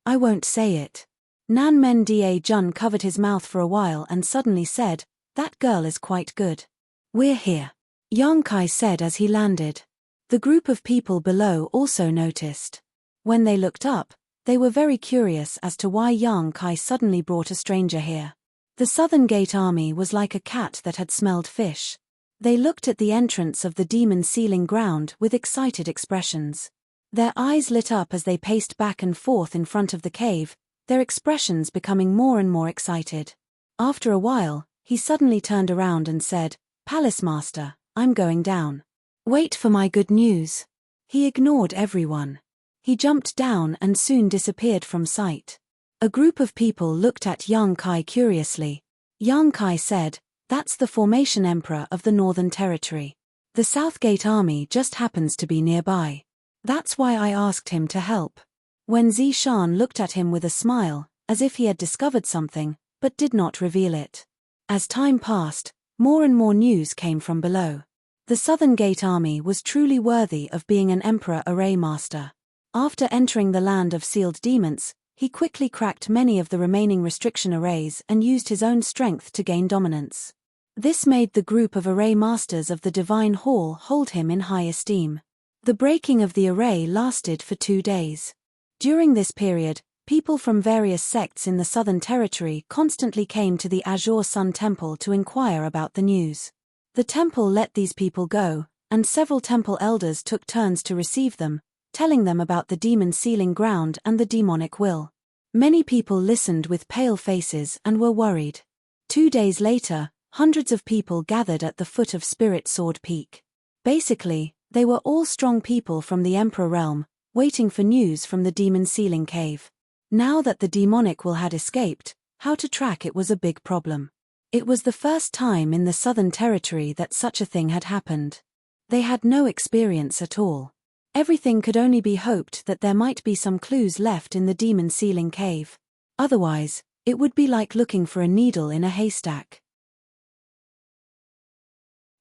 I won't say it." Nan Men Da Jun covered his mouth for a while and suddenly said, "That girl is quite good. We're here," Yang Kai said as he landed. The group of people below also noticed. When they looked up, they were very curious as to why Yang Kai suddenly brought a stranger here. The Southern Gate Army was like a cat that had smelled fish. They looked at the entrance of the demon sealing ground with excited expressions. Their eyes lit up as they paced back and forth in front of the cave, their expressions becoming more and more excited. After a while, he suddenly turned around and said, "Palace Master, I'm going down. Wait for my good news." He ignored everyone. He jumped down and soon disappeared from sight. A group of people looked at Yang Kai curiously. Yang Kai said, "That's the Formation Emperor of the Northern Territory. The Southgate Army just happens to be nearby. That's why I asked him to help." Wen Zishan looked at him with a smile, as if he had discovered something, but did not reveal it. As time passed, more and more news came from below. The Southern Gate Army was truly worthy of being an Emperor Array Master. After entering the land of sealed demons, he quickly cracked many of the remaining restriction arrays and used his own strength to gain dominance. This made the group of array masters of the Divine Hall hold him in high esteem. The breaking of the array lasted for 2 days. During this period, people from various sects in the Southern Territory constantly came to the Azure Sun Temple to inquire about the news. The temple let these people go, and several temple elders took turns to receive them, telling them about the demon sealing ground and the demonic will. Many people listened with pale faces and were worried. 2 days later, hundreds of people gathered at the foot of Spirit Sword Peak. Basically, they were all strong people from the Emperor realm, waiting for news from the demon sealing cave. Now that the demonic will had escaped, how to track it was a big problem. It was the first time in the Southern Territory that such a thing had happened. They had no experience at all. Everything could only be hoped that there might be some clues left in the demon sealing cave. Otherwise, it would be like looking for a needle in a haystack.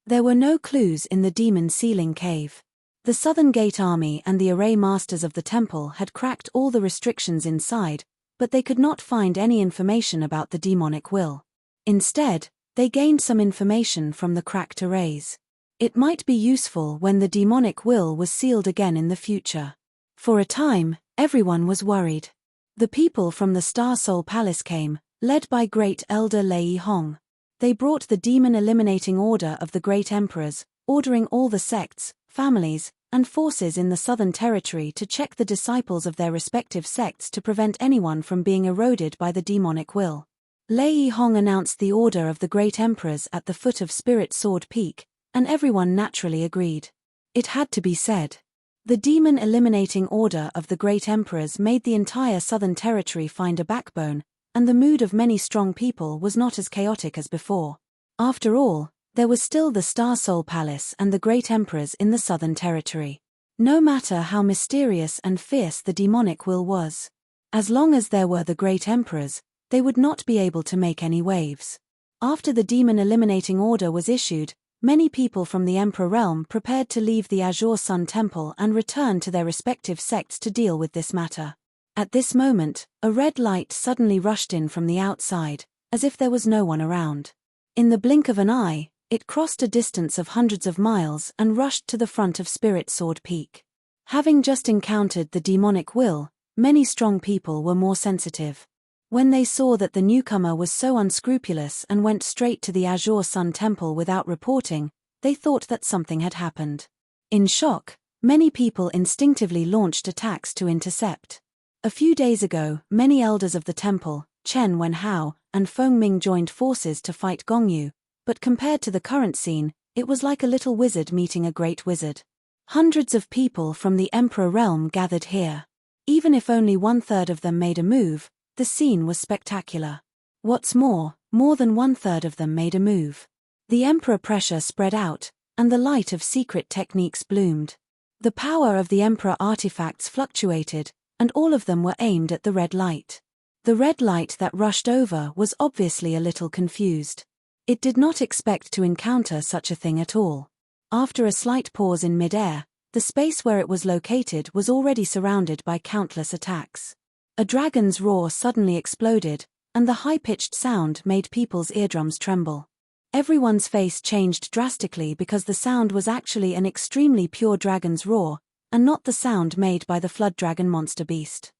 There were no clues in the demon sealing cave. The Southern Gate Army and the array masters of the temple had cracked all the restrictions inside, but they could not find any information about the demonic will. Instead, they gained some information from the cracked arrays. It might be useful when the demonic will was sealed again in the future. For a time, everyone was worried. The people from the Star Soul Palace came, led by Great Elder Lei Hong. They brought the demon-eliminating order of the Great Emperors, ordering all the sects, families, and forces in the Southern Territory to check the disciples of their respective sects to prevent anyone from being eroded by the demonic will. Lei Hong announced the order of the Great Emperors at the foot of Spirit Sword Peak, and everyone naturally agreed. It had to be said. The demon-eliminating order of the Great Emperors made the entire Southern Territory find a backbone, and the mood of many strong people was not as chaotic as before. After all, there was still the Star Soul Palace and the Great Emperors in the Southern Territory. No matter how mysterious and fierce the demonic will was, as long as there were the Great Emperors, they would not be able to make any waves. After the demon-eliminating order was issued, many people from the Emperor realm prepared to leave the Azure Sun Temple and return to their respective sects to deal with this matter. At this moment, a red light suddenly rushed in from the outside, as if there was no one around. In the blink of an eye, it crossed a distance of hundreds of miles and rushed to the front of Spirit Sword Peak. Having just encountered the demonic will, many strong people were more sensitive. When they saw that the newcomer was so unscrupulous and went straight to the Azure Sun Temple without reporting, they thought that something had happened. In shock, many people instinctively launched attacks to intercept. A few days ago, many elders of the temple, Chen Wenhao, and Feng Ming joined forces to fight Gongyu, but compared to the current scene, it was like a little wizard meeting a great wizard. Hundreds of people from the Emperor realm gathered here. Even if only 1/3 of them made a move, the scene was spectacular. What's more than 1/3 of them made a move. The Emperor pressure spread out, and the light of secret techniques bloomed. The power of the Emperor artifacts fluctuated, and all of them were aimed at the red light. The red light that rushed over was obviously a little confused. It did not expect to encounter such a thing at all. After a slight pause in mid-air, the space where it was located was already surrounded by countless attacks. A dragon's roar suddenly exploded, and the high-pitched sound made people's eardrums tremble. Everyone's face changed drastically because the sound was actually an extremely pure dragon's roar, and not the sound made by the flood dragon monster beast.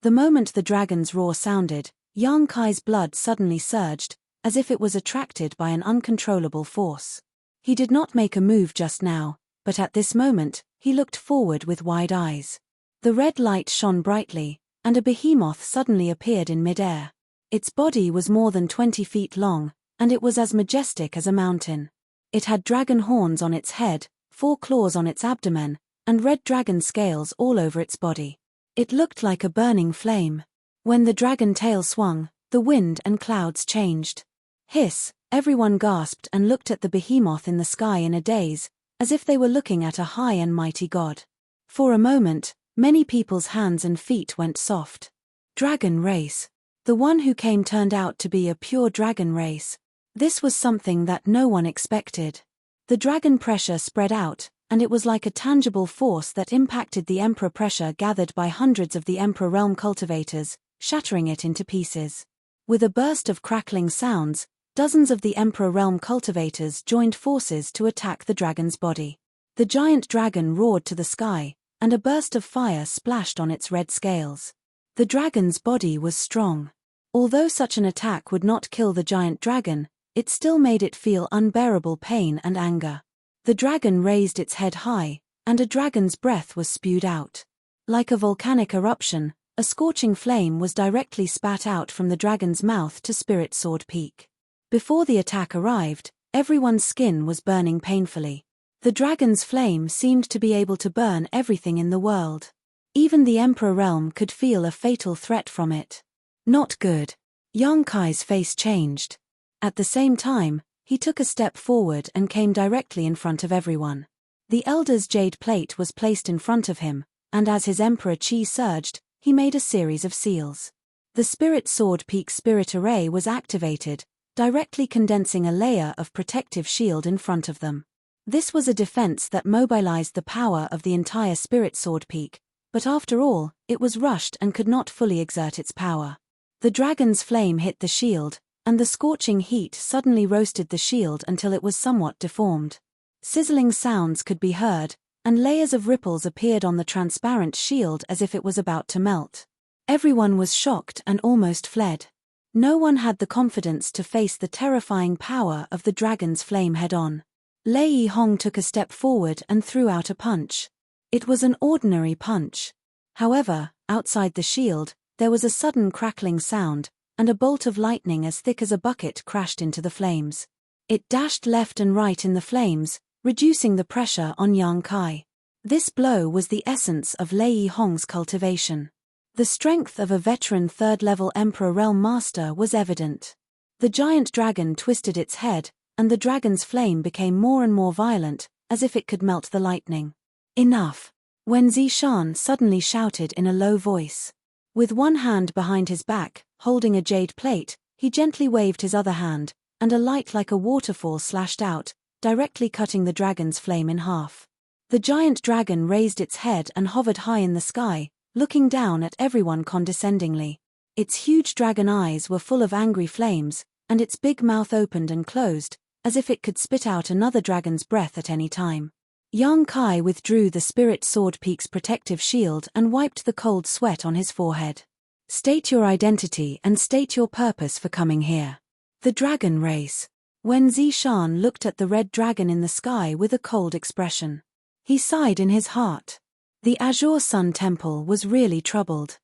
The moment the dragon's roar sounded, Yang Kai's blood suddenly surged, as if it was attracted by an uncontrollable force. He did not make a move just now, but at this moment, he looked forward with wide eyes. The red light shone brightly, and a behemoth suddenly appeared in mid-air. Its body was more than 20 feet long, and it was as majestic as a mountain. It had dragon horns on its head, 4 claws on its abdomen, and red dragon scales all over its body. It looked like a burning flame. When the dragon tail swung, the wind and clouds changed. Hiss, everyone gasped and looked at the behemoth in the sky in a daze, as if they were looking at a high and mighty god. For a moment, many people's hands and feet went soft. Dragon race. The one who came turned out to be a pure dragon race. This was something that no one expected. The dragon pressure spread out, and it was like a tangible force that impacted the Emperor pressure gathered by hundreds of the Emperor realm cultivators, shattering it into pieces. With a burst of crackling sounds, dozens of the Emperor realm cultivators joined forces to attack the dragon's body. The giant dragon roared to the sky, and a burst of fire splashed on its red scales. The dragon's body was strong. Although such an attack would not kill the giant dragon, it still made it feel unbearable pain and anger. The dragon raised its head high, and a dragon's breath was spewed out. Like a volcanic eruption, a scorching flame was directly spat out from the dragon's mouth to Spirit Sword Peak. Before the attack arrived, everyone's skin was burning painfully. The dragon's flame seemed to be able to burn everything in the world. Even the Emperor realm could feel a fatal threat from it. Not good. Yang Kai's face changed. At the same time, he took a step forward and came directly in front of everyone. The elder's jade plate was placed in front of him, and as his Emperor Chi surged, he made a series of seals. The Spirit Sword Peak's Spirit Array was activated, directly condensing a layer of protective shield in front of them. This was a defense that mobilized the power of the entire Spirit Sword Peak, but after all, it was rushed and could not fully exert its power. The dragon's flame hit the shield, and the scorching heat suddenly roasted the shield until it was somewhat deformed. Sizzling sounds could be heard, and layers of ripples appeared on the transparent shield as if it was about to melt. Everyone was shocked and almost fled. No one had the confidence to face the terrifying power of the dragon's flame head-on. Lei Yihong took a step forward and threw out a punch. It was an ordinary punch. However, outside the shield, there was a sudden crackling sound, and a bolt of lightning as thick as a bucket crashed into the flames. It dashed left and right in the flames, reducing the pressure on Yang Kai. This blow was the essence of Lei Yihong's cultivation. The strength of a veteran third-level Emperor Realm Master was evident. The giant dragon twisted its head, and the dragon's flame became more and more violent, as if it could melt the lightning. Enough! Wen Zishan suddenly shouted in a low voice. With one hand behind his back, holding a jade plate, he gently waved his other hand, and a light like a waterfall slashed out, directly cutting the dragon's flame in half. The giant dragon raised its head and hovered high in the sky, looking down at everyone condescendingly. Its huge dragon eyes were full of angry flames, and its big mouth opened and closed, as if it could spit out another dragon's breath at any time. Yang Kai withdrew the Spirit Sword Peak's protective shield and wiped the cold sweat on his forehead. State your identity and state your purpose for coming here. The dragon race. Wen Zishan looked at the red dragon in the sky with a cold expression. He sighed in his heart. The Azure Sun Temple was really troubled.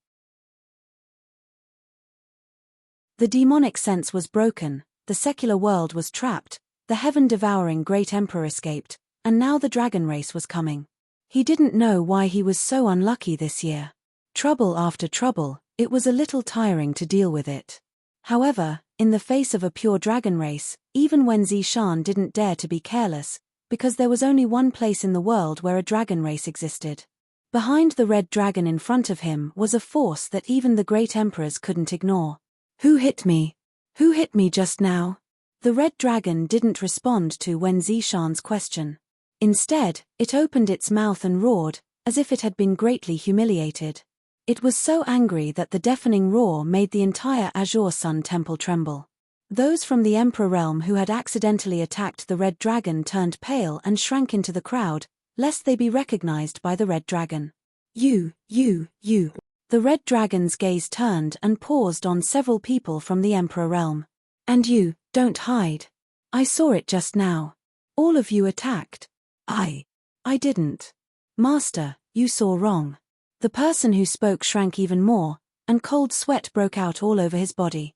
The demonic sense was broken, the secular world was trapped, the heaven-devouring great emperor escaped, and now the dragon race was coming. He didn't know why he was so unlucky this year. Trouble after trouble, it was a little tiring to deal with it. However, in the face of a pure dragon race, even Wen Zishan didn't dare to be careless, because there was only one place in the world where a dragon race existed. Behind the red dragon in front of him was a force that even the great emperors couldn't ignore. Who hit me? Who hit me just now? The red dragon didn't respond to Wen Zishan's question. Instead, it opened its mouth and roared, as if it had been greatly humiliated. It was so angry that the deafening roar made the entire Azure Sun Temple tremble. Those from the Emperor realm who had accidentally attacked the red dragon turned pale and shrank into the crowd, lest they be recognized by the red dragon. You. The red dragon's gaze turned and paused on several people from the Emperor realm. And you, don't hide. I saw it just now. All of you attacked. I didn't. Master, you saw wrong. The person who spoke shrank even more, and cold sweat broke out all over his body.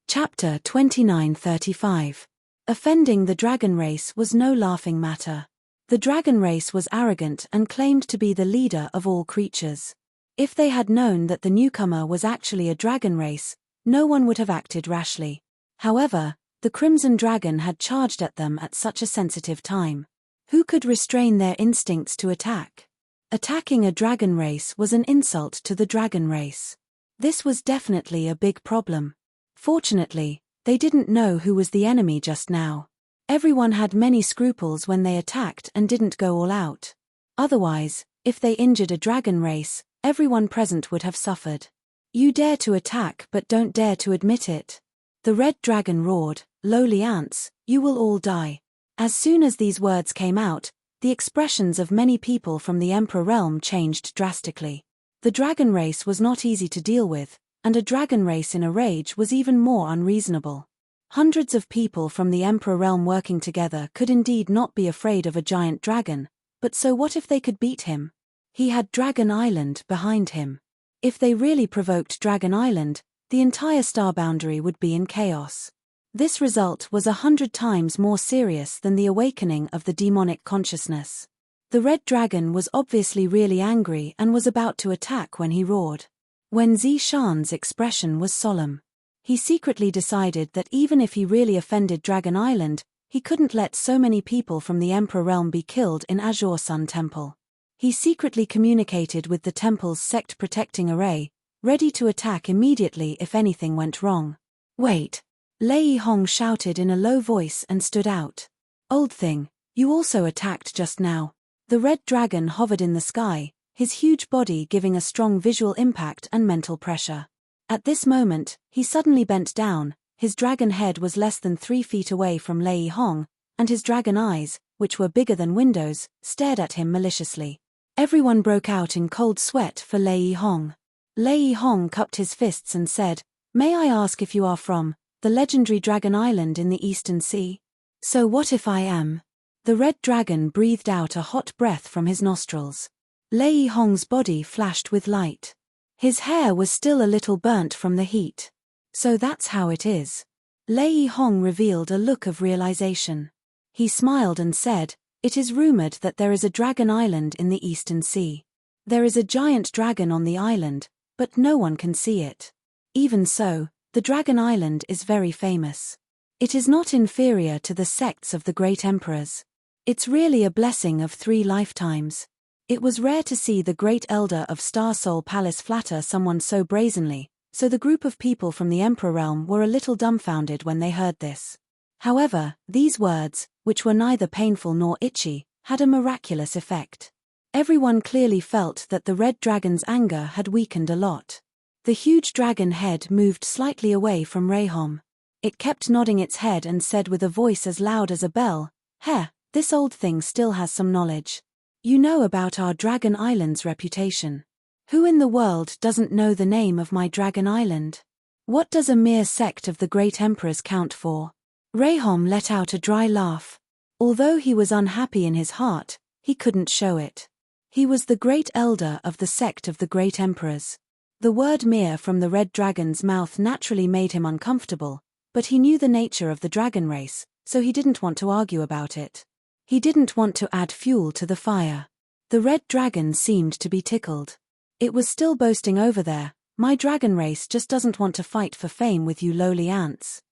Chapter 2935. Offending the dragon race was no laughing matter. The dragon race was arrogant and claimed to be the leader of all creatures. If they had known that the newcomer was actually a dragon race, no one would have acted rashly. However, the Crimson Dragon had charged at them at such a sensitive time. Who could restrain their instincts to attack? Attacking a dragon race was an insult to the dragon race. This was definitely a big problem. Fortunately, they didn't know who was the enemy just now. Everyone had many scruples when they attacked and didn't go all out. Otherwise, if they injured a dragon race, everyone present would have suffered. You dare to attack but don't dare to admit it. The red dragon roared, "Lowly ants, you will all die." As soon as these words came out, the expressions of many people from the Emperor realm changed drastically. The dragon race was not easy to deal with, and a dragon race in a rage was even more unreasonable. Hundreds of people from the Emperor realm working together could indeed not be afraid of a giant dragon, but so what if they could beat him? He had Dragon Island behind him. If they really provoked Dragon Island, the entire star boundary would be in chaos. This result was 100 times more serious than the awakening of the demonic consciousness. The red dragon was obviously really angry and was about to attack when he roared. Wen Zishan's expression was solemn. He secretly decided that even if he really offended Dragon Island, he couldn't let so many people from the Emperor Realm be killed in Azure Sun Temple. He secretly communicated with the temple's sect protecting array, ready to attack immediately if anything went wrong. Wait! Lei Hong shouted in a low voice and stood out. Old thing, you also attacked just now. The red dragon hovered in the sky, his huge body giving a strong visual impact and mental pressure. At this moment, he suddenly bent down, his dragon head was less than 3 feet away from Lei Hong, and his dragon eyes, which were bigger than windows, stared at him maliciously. Everyone broke out in cold sweat for Lei Hong. Lei Hong cupped his fists and said, "May I ask if you are from the legendary Dragon Island in the Eastern Sea?" "So what if I am?" The red dragon breathed out a hot breath from his nostrils. Lei Hong's body flashed with light. His hair was still a little burnt from the heat. "So that's how it is." Lei Hong revealed a look of realization. He smiled and said, "It is rumored that there is a dragon island in the Eastern Sea. There is a giant dragon on the island, but no one can see it. Even so, the Dragon Island is very famous. It is not inferior to the sects of the great emperors. It's really a blessing of 3 lifetimes. It was rare to see the great elder of Star Soul Palace flatter someone so brazenly, so the group of people from the Emperor Realm were a little dumbfounded when they heard this. However, these words, which were neither painful nor itchy, had a miraculous effect. Everyone clearly felt that the red dragon's anger had weakened a lot. The huge dragon head moved slightly away from Reihom. It kept nodding its head and said with a voice as loud as a bell, "Heh, this old thing still has some knowledge. You know about our Dragon Island's reputation. Who in the world doesn't know the name of my Dragon Island? What does a mere sect of the great emperors count for?" Reihom let out a dry laugh. Although he was unhappy in his heart, he couldn't show it. He was the great elder of the sect of the great emperors. The word mere from the red dragon's mouth naturally made him uncomfortable, but he knew the nature of the dragon race, so he didn't want to argue about it. He didn't want to add fuel to the fire. The red dragon seemed to be tickled. It was still boasting over there, "My dragon race just doesn't want to fight for fame with you lowly ants.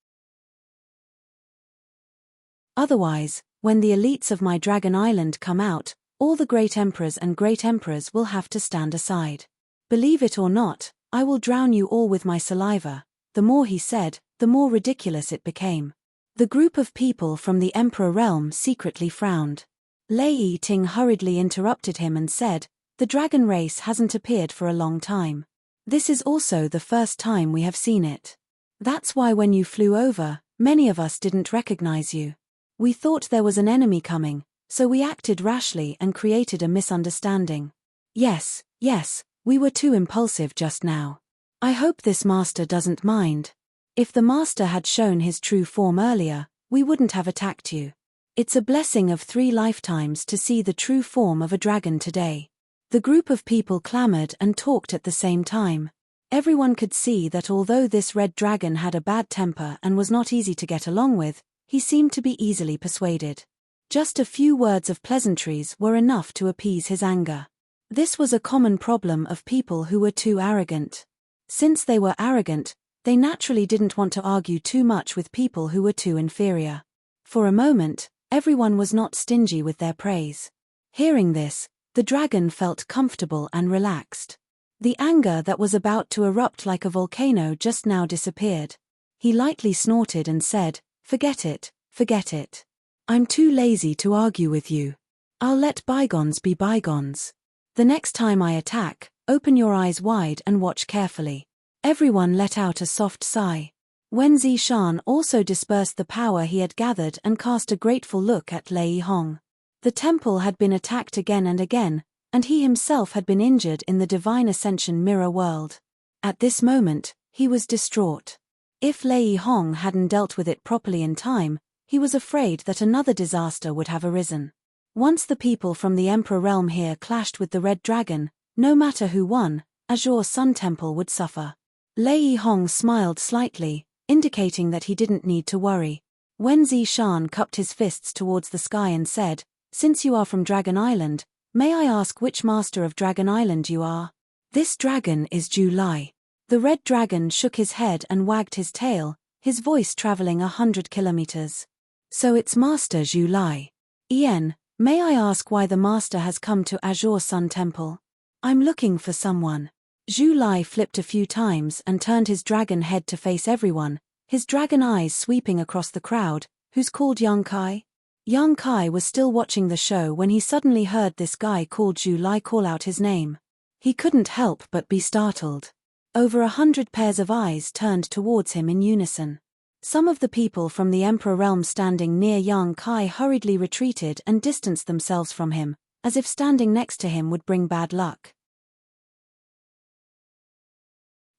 Otherwise, when the elites of my Dragon Island come out, all the great emperors and great emperors will have to stand aside. Believe it or not, I will drown you all with my saliva." The more he said, the more ridiculous it became. The group of people from the Emperor Realm secretly frowned. Lei Ting hurriedly interrupted him and said, "The dragon race hasn't appeared for a long time. This is also the first time we have seen it. That's why when you flew over, many of us didn't recognize you. We thought there was an enemy coming, so we acted rashly and created a misunderstanding. Yes, we were too impulsive just now. I hope this master doesn't mind. If the master had shown his true form earlier, we wouldn't have attacked you. It's a blessing of 3 lifetimes to see the true form of a dragon today." The group of people clamored and talked at the same time. Everyone could see that although this red dragon had a bad temper and was not easy to get along with, he seemed to be easily persuaded. Just a few words of pleasantries were enough to appease his anger. This was a common problem of people who were too arrogant. Since they were arrogant, they naturally didn't want to argue too much with people who were too inferior. For a moment, everyone was not stingy with their praise. Hearing this, the dragon felt comfortable and relaxed. The anger that was about to erupt like a volcano just now disappeared. He lightly snorted and said, forget it. I'm too lazy to argue with you. I'll let bygones be bygones. The next time I attack, open your eyes wide and watch carefully." Everyone let out a soft sigh. Wen Zishan also dispersed the power he had gathered and cast a grateful look at Lei Hong. The temple had been attacked again and again, and he himself had been injured in the Divine Ascension mirror world. At this moment, he was distraught. If Lei Hong hadn't dealt with it properly in time, he was afraid that another disaster would have arisen. Once the people from the Emperor Realm here clashed with the Red Dragon, no matter who won, Azure Sun Temple would suffer. Lei Hong smiled slightly, indicating that he didn't need to worry. Wen Zishan cupped his fists towards the sky and said, "Since you are from Dragon Island, may I ask which master of Dragon Island you are?" "This dragon is Zhu Lai." The red dragon shook his head and wagged his tail, his voice traveling 100 kilometers. "So it's Master Zhu Lai. Ian, may I ask why the master has come to Azure Sun Temple?" "I'm looking for someone." Zhu Lai flipped a few times and turned his dragon head to face everyone, his dragon eyes sweeping across the crowd. "Who's called Yang Kai?" Yang Kai was still watching the show when he suddenly heard this guy called Zhu Lai call out his name. He couldn't help but be startled. Over 100 pairs of eyes turned towards him in unison. Some of the people from the Emperor realm standing near Yang Kai hurriedly retreated and distanced themselves from him, as if standing next to him would bring bad luck.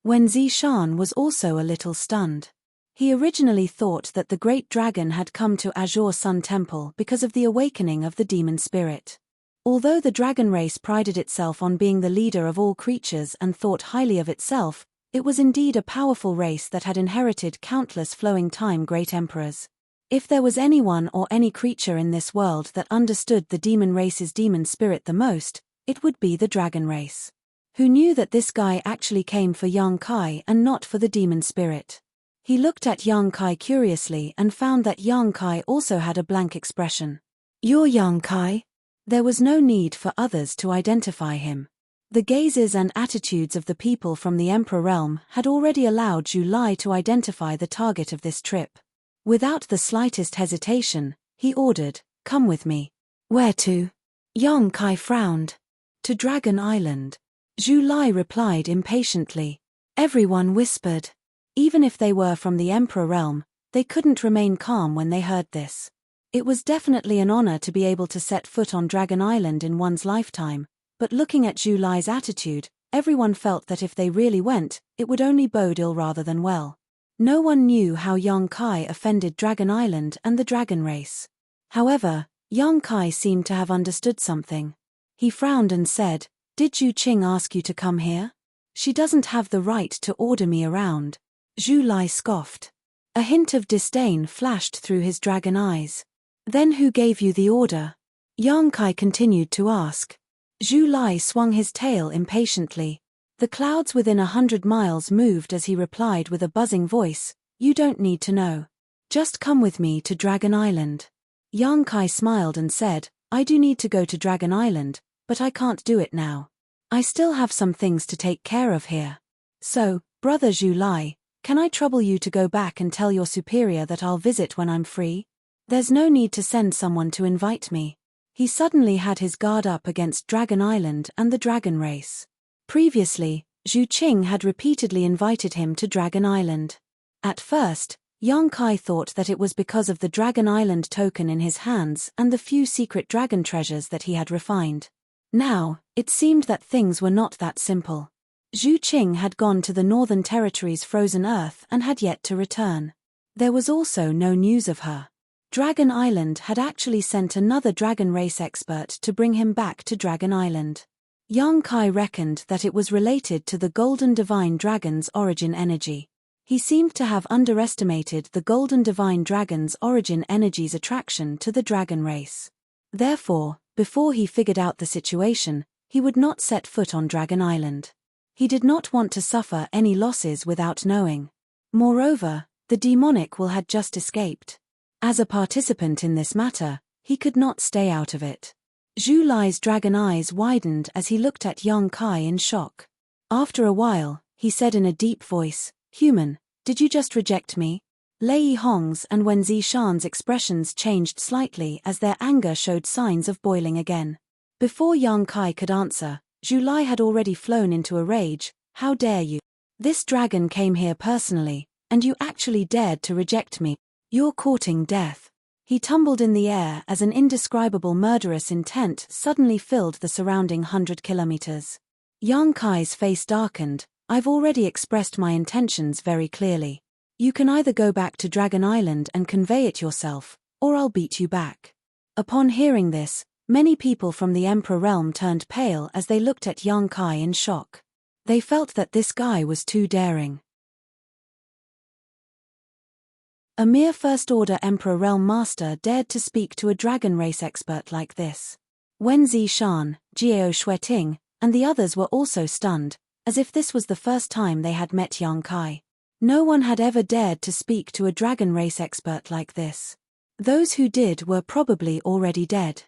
Wen Zishan was also a little stunned. He originally thought that the great dragon had come to Azure Sun Temple because of the awakening of the demon spirit. Although the dragon race prided itself on being the leader of all creatures and thought highly of itself, it was indeed a powerful race that had inherited countless flowing time great emperors. If there was anyone or any creature in this world that understood the demon race's demon spirit the most, it would be the dragon race. Who knew that this guy actually came for Yang Kai and not for the demon spirit? He looked at Yang Kai curiously and found that Yang Kai also had a blank expression. "You're Yang Kai?" There was no need for others to identify him. The gazes and attitudes of the people from the Emperor realm had already allowed Zhu Lai to identify the target of this trip. Without the slightest hesitation, he ordered, "Come with me." "Where to?" Yang Kai frowned. "To Dragon Island." Zhu Lai replied impatiently. Everyone whispered. Even if they were from the Emperor realm, they couldn't remain calm when they heard this. It was definitely an honor to be able to set foot on Dragon Island in one's lifetime, but looking at Zhu Lai's attitude, everyone felt that if they really went, it would only bode ill rather than well. No one knew how Yang Kai offended Dragon Island and the dragon race. However, Yang Kai seemed to have understood something. He frowned and said, "Did Zhu Qing ask you to come here? She doesn't have the right to order me around." Zhu Lai scoffed. A hint of disdain flashed through his dragon eyes. "Then who gave you the order?" Yang Kai continued to ask. Zhu Lai swung his tail impatiently. The clouds within 100 miles moved as he replied with a buzzing voice, "You don't need to know. Just come with me to Dragon Island." Yang Kai smiled and said, "I do need to go to Dragon Island, but I can't do it now. I still have some things to take care of here. So, brother Zhu Lai, can I trouble you to go back and tell your superior that I'll visit when I'm free? There's no need to send someone to invite me." He suddenly had his guard up against Dragon Island and the dragon race. Previously, Zhu Qing had repeatedly invited him to Dragon Island. At first, Yang Kai thought that it was because of the Dragon Island token in his hands and the few secret dragon treasures that he had refined. Now, it seemed that things were not that simple. Zhu Qing had gone to the Northern Territory's frozen earth and had yet to return. There was also no news of her. Dragon Island had actually sent another dragon race expert to bring him back to Dragon Island. Yang Kai reckoned that it was related to the Golden Divine Dragon's origin energy. He seemed to have underestimated the Golden Divine Dragon's origin energy's attraction to the dragon race. Therefore, before he figured out the situation, he would not set foot on Dragon Island. He did not want to suffer any losses without knowing. Moreover, the demonic will had just escaped. As a participant in this matter, he could not stay out of it. Zhu Lai's dragon eyes widened as he looked at Yang Kai in shock. After a while, he said in a deep voice, "Human, did you just reject me?" Lei Hong's and Wen Zishan's expressions changed slightly as their anger showed signs of boiling again. Before Yang Kai could answer, Zhu Lai had already flown into a rage. "How dare you? This dragon came here personally, and you actually dared to reject me. You're courting death." He tumbled in the air as an indescribable murderous intent suddenly filled the surrounding 100 kilometers. Yang Kai's face darkened. "I've already expressed my intentions very clearly. You can either go back to Dragon Island and convey it yourself, or I'll beat you back." Upon hearing this, many people from the Emperor realm turned pale as they looked at Yang Kai in shock. They felt that this guy was too daring. A mere First-Order Emperor Realm Master dared to speak to a dragon race expert like this. Wen Zishan, Jiao Shueting, and the others were also stunned, as if this was the first time they had met Yang Kai. No one had ever dared to speak to a dragon race expert like this. Those who did were probably already dead.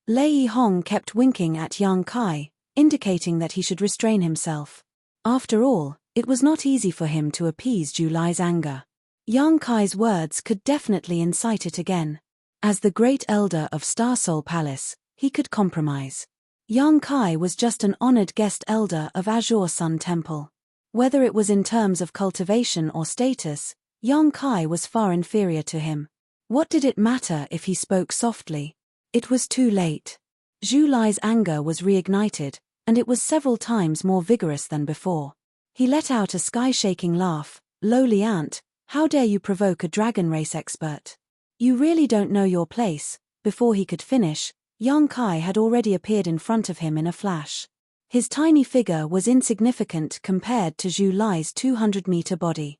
Lei Yihong kept winking at Yang Kai, indicating that he should restrain himself. After all, it was not easy for him to appease Zhu Lai's anger. Yang Kai's words could definitely incite it again. As the great elder of Star Soul Palace, he could compromise. Yang Kai was just an honored guest elder of Azure Sun Temple. Whether it was in terms of cultivation or status, Yang Kai was far inferior to him. What did it matter if he spoke softly? It was too late. Zhu Lai's anger was reignited, and it was several times more vigorous than before. He let out a sky-shaking laugh. "Lowly ant, how dare you provoke a dragon race expert? You really don't know your place." Before he could finish, Yang Kai had already appeared in front of him in a flash. His tiny figure was insignificant compared to Zhu Lai's 200-meter body.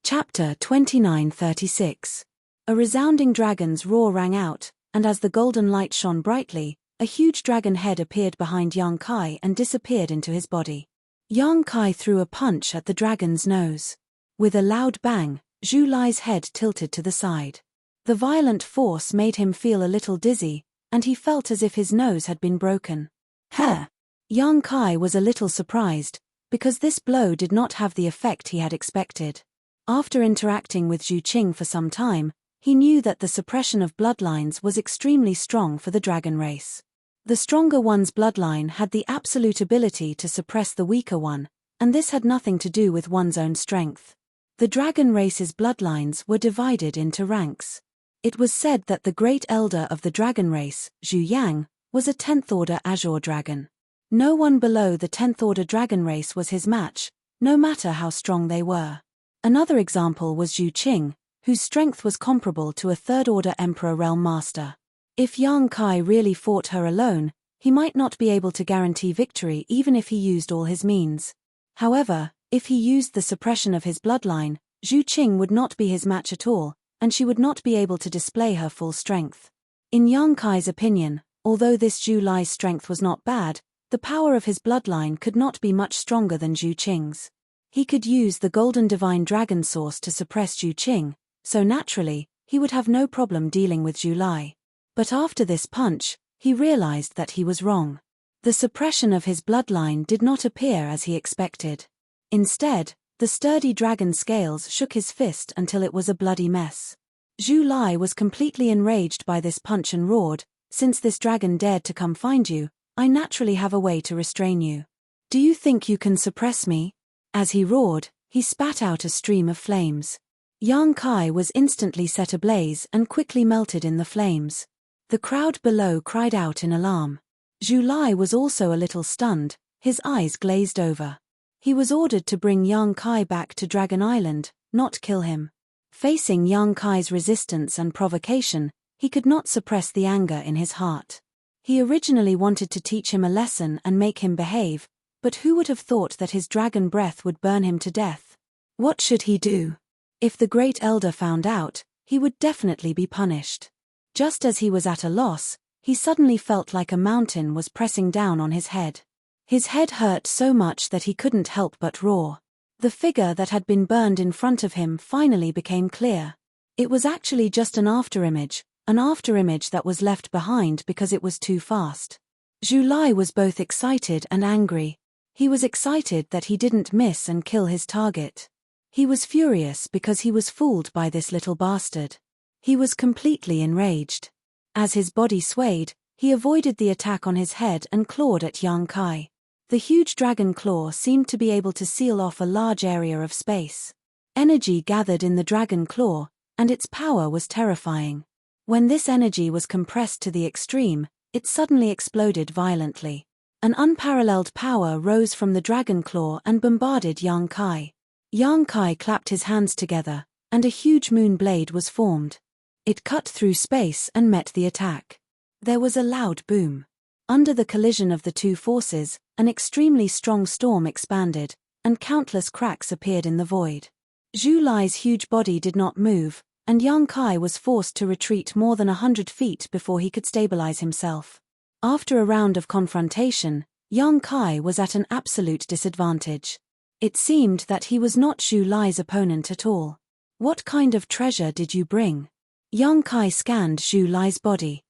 Chapter 2936. A resounding dragon's roar rang out, and as the golden light shone brightly, a huge dragon head appeared behind Yang Kai and disappeared into his body. Yang Kai threw a punch at the dragon's nose. With a loud bang, Zhu Lai's head tilted to the side. The violent force made him feel a little dizzy, and he felt as if his nose had been broken. Yang Kai was a little surprised, because this blow did not have the effect he had expected. After interacting with Zhu Qing for some time, he knew that the suppression of bloodlines was extremely strong for the dragon race. The stronger one's bloodline had the absolute ability to suppress the weaker one, and this had nothing to do with one's own strength. The dragon race's bloodlines were divided into ranks. It was said that the great elder of the dragon race, Zhu Yang, was a 10th order azure dragon. No one below the 10th order dragon race was his match, no matter how strong they were. Another example was Zhu Qing, whose strength was comparable to a 3rd order Emperor Realm Master. If Yang Kai really fought her alone, he might not be able to guarantee victory even if he used all his means. However, if he used the suppression of his bloodline, Zhu Qing would not be his match at all, and she would not be able to display her full strength. In Yang Kai's opinion, although this Zhu Lai's strength was not bad, the power of his bloodline could not be much stronger than Zhu Qing's. He could use the golden divine dragon source to suppress Zhu Qing, so naturally, he would have no problem dealing with Zhu Lai. But after this punch, he realized that he was wrong. The suppression of his bloodline did not appear as he expected. Instead, the sturdy dragon scales shook his fist until it was a bloody mess. Zhu Lai was completely enraged by this punch and roared, "Since this dragon dared to come find you, I naturally have a way to restrain you. Do you think you can suppress me?" As he roared, he spat out a stream of flames. Yang Kai was instantly set ablaze and quickly melted in the flames. The crowd below cried out in alarm. Zhu Lai was also a little stunned, his eyes glazed over. He was ordered to bring Yang Kai back to Dragon Island, not kill him. Facing Yang Kai's resistance and provocation, he could not suppress the anger in his heart. He originally wanted to teach him a lesson and make him behave, but who would have thought that his dragon breath would burn him to death? What should he do? If the great elder found out, he would definitely be punished. Just as he was at a loss, he suddenly felt like a mountain was pressing down on his head. His head hurt so much that he couldn't help but roar. The figure that had been burned in front of him finally became clear. It was actually just an afterimage that was left behind because it was too fast. Zhu Lai was both excited and angry. He was excited that he didn't miss and kill his target. He was furious because he was fooled by this little bastard. He was completely enraged. As his body swayed, he avoided the attack on his head and clawed at Yang Kai. The huge dragon claw seemed to be able to seal off a large area of space. Energy gathered in the dragon claw, and its power was terrifying. When this energy was compressed to the extreme, it suddenly exploded violently. An unparalleled power rose from the dragon claw and bombarded Yang Kai. Yang Kai clapped his hands together, and a huge moon blade was formed. It cut through space and met the attack. There was a loud boom. Under the collision of the two forces, an extremely strong storm expanded, and countless cracks appeared in the void. Zhu Lai's huge body did not move, and Yang Kai was forced to retreat more than 100 feet before he could stabilize himself. After a round of confrontation, Yang Kai was at an absolute disadvantage. It seemed that he was not Zhu Lai's opponent at all. "What kind of treasure did you bring?" Yang Kai scanned Zhu Lai's body.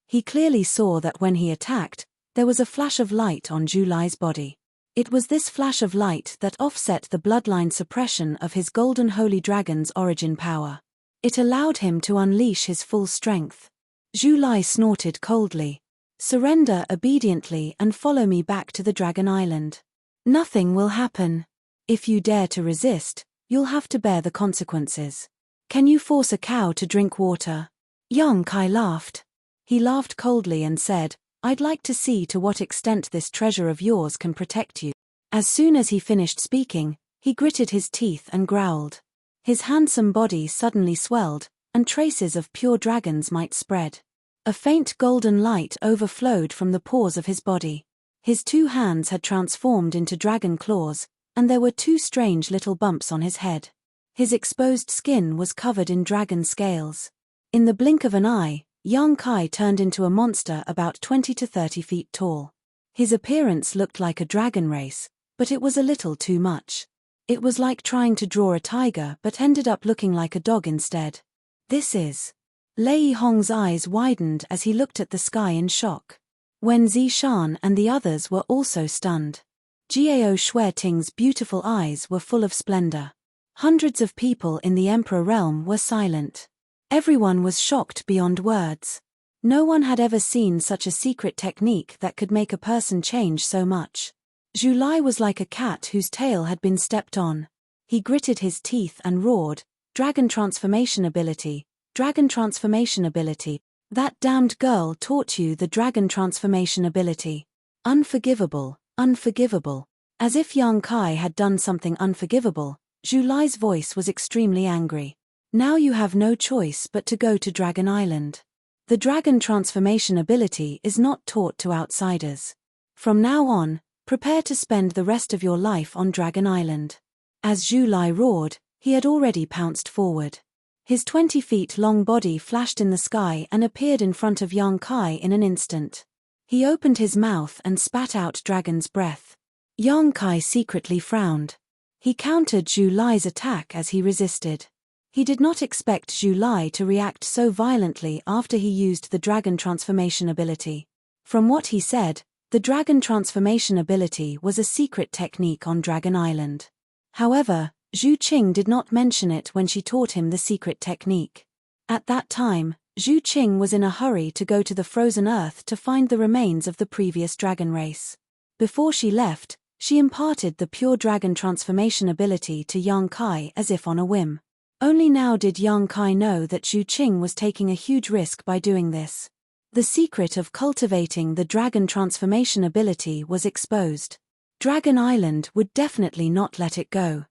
He clearly saw that when he attacked, there was a flash of light on Zhu Lai's body. It was this flash of light that offset the bloodline suppression of his golden holy dragon's origin power. It allowed him to unleash his full strength. Zhu Lai snorted coldly. "Surrender obediently and follow me back to the Dragon Island. Nothing will happen. If you dare to resist, you'll have to bear the consequences. Can you force a cow to drink water?" Yang Kai laughed. He laughed coldly and said, "I'd like to see to what extent this treasure of yours can protect you." As soon as he finished speaking, he gritted his teeth and growled. His handsome body suddenly swelled, and traces of pure dragon's might spread. A faint golden light overflowed from the pores of his body. His two hands had transformed into dragon claws, and there were two strange little bumps on his head. His exposed skin was covered in dragon scales. In the blink of an eye, Yang Kai turned into a monster about 20 to 30 feet tall. His appearance looked like a dragon race, but it was a little too much. It was like trying to draw a tiger but ended up looking like a dog instead. "This is..." Lei Hong's eyes widened as he looked at the sky in shock. Wen Zishan and the others were also stunned. Jiao Shueting's beautiful eyes were full of splendor. Hundreds of people in the Emperor realm were silent. Everyone was shocked beyond words. No one had ever seen such a secret technique that could make a person change so much. Zhu Lai was like a cat whose tail had been stepped on. He gritted his teeth and roared, "Dragon transformation ability, dragon transformation ability. That damned girl taught you the dragon transformation ability. Unforgivable, unforgivable." As if Yang Kai had done something unforgivable, Zhu Lai's voice was extremely angry. "Now you have no choice but to go to Dragon Island. The dragon transformation ability is not taught to outsiders. From now on, prepare to spend the rest of your life on Dragon Island." As Zhu Lai roared, he had already pounced forward. His 20 feet long body flashed in the sky and appeared in front of Yang Kai in an instant. He opened his mouth and spat out dragon's breath. Yang Kai secretly frowned. He countered Zhu Lai's attack as he resisted. He did not expect Zhu Lai to react so violently after he used the dragon transformation ability. From what he said, the dragon transformation ability was a secret technique on Dragon Island. However, Zhu Qing did not mention it when she taught him the secret technique. At that time, Zhu Qing was in a hurry to go to the frozen earth to find the remains of the previous dragon race. Before she left, she imparted the pure dragon transformation ability to Yang Kai as if on a whim. Only now did Yang Kai know that Zhu Qing was taking a huge risk by doing this. The secret of cultivating the dragon transformation ability was exposed. Dragon Island would definitely not let it go.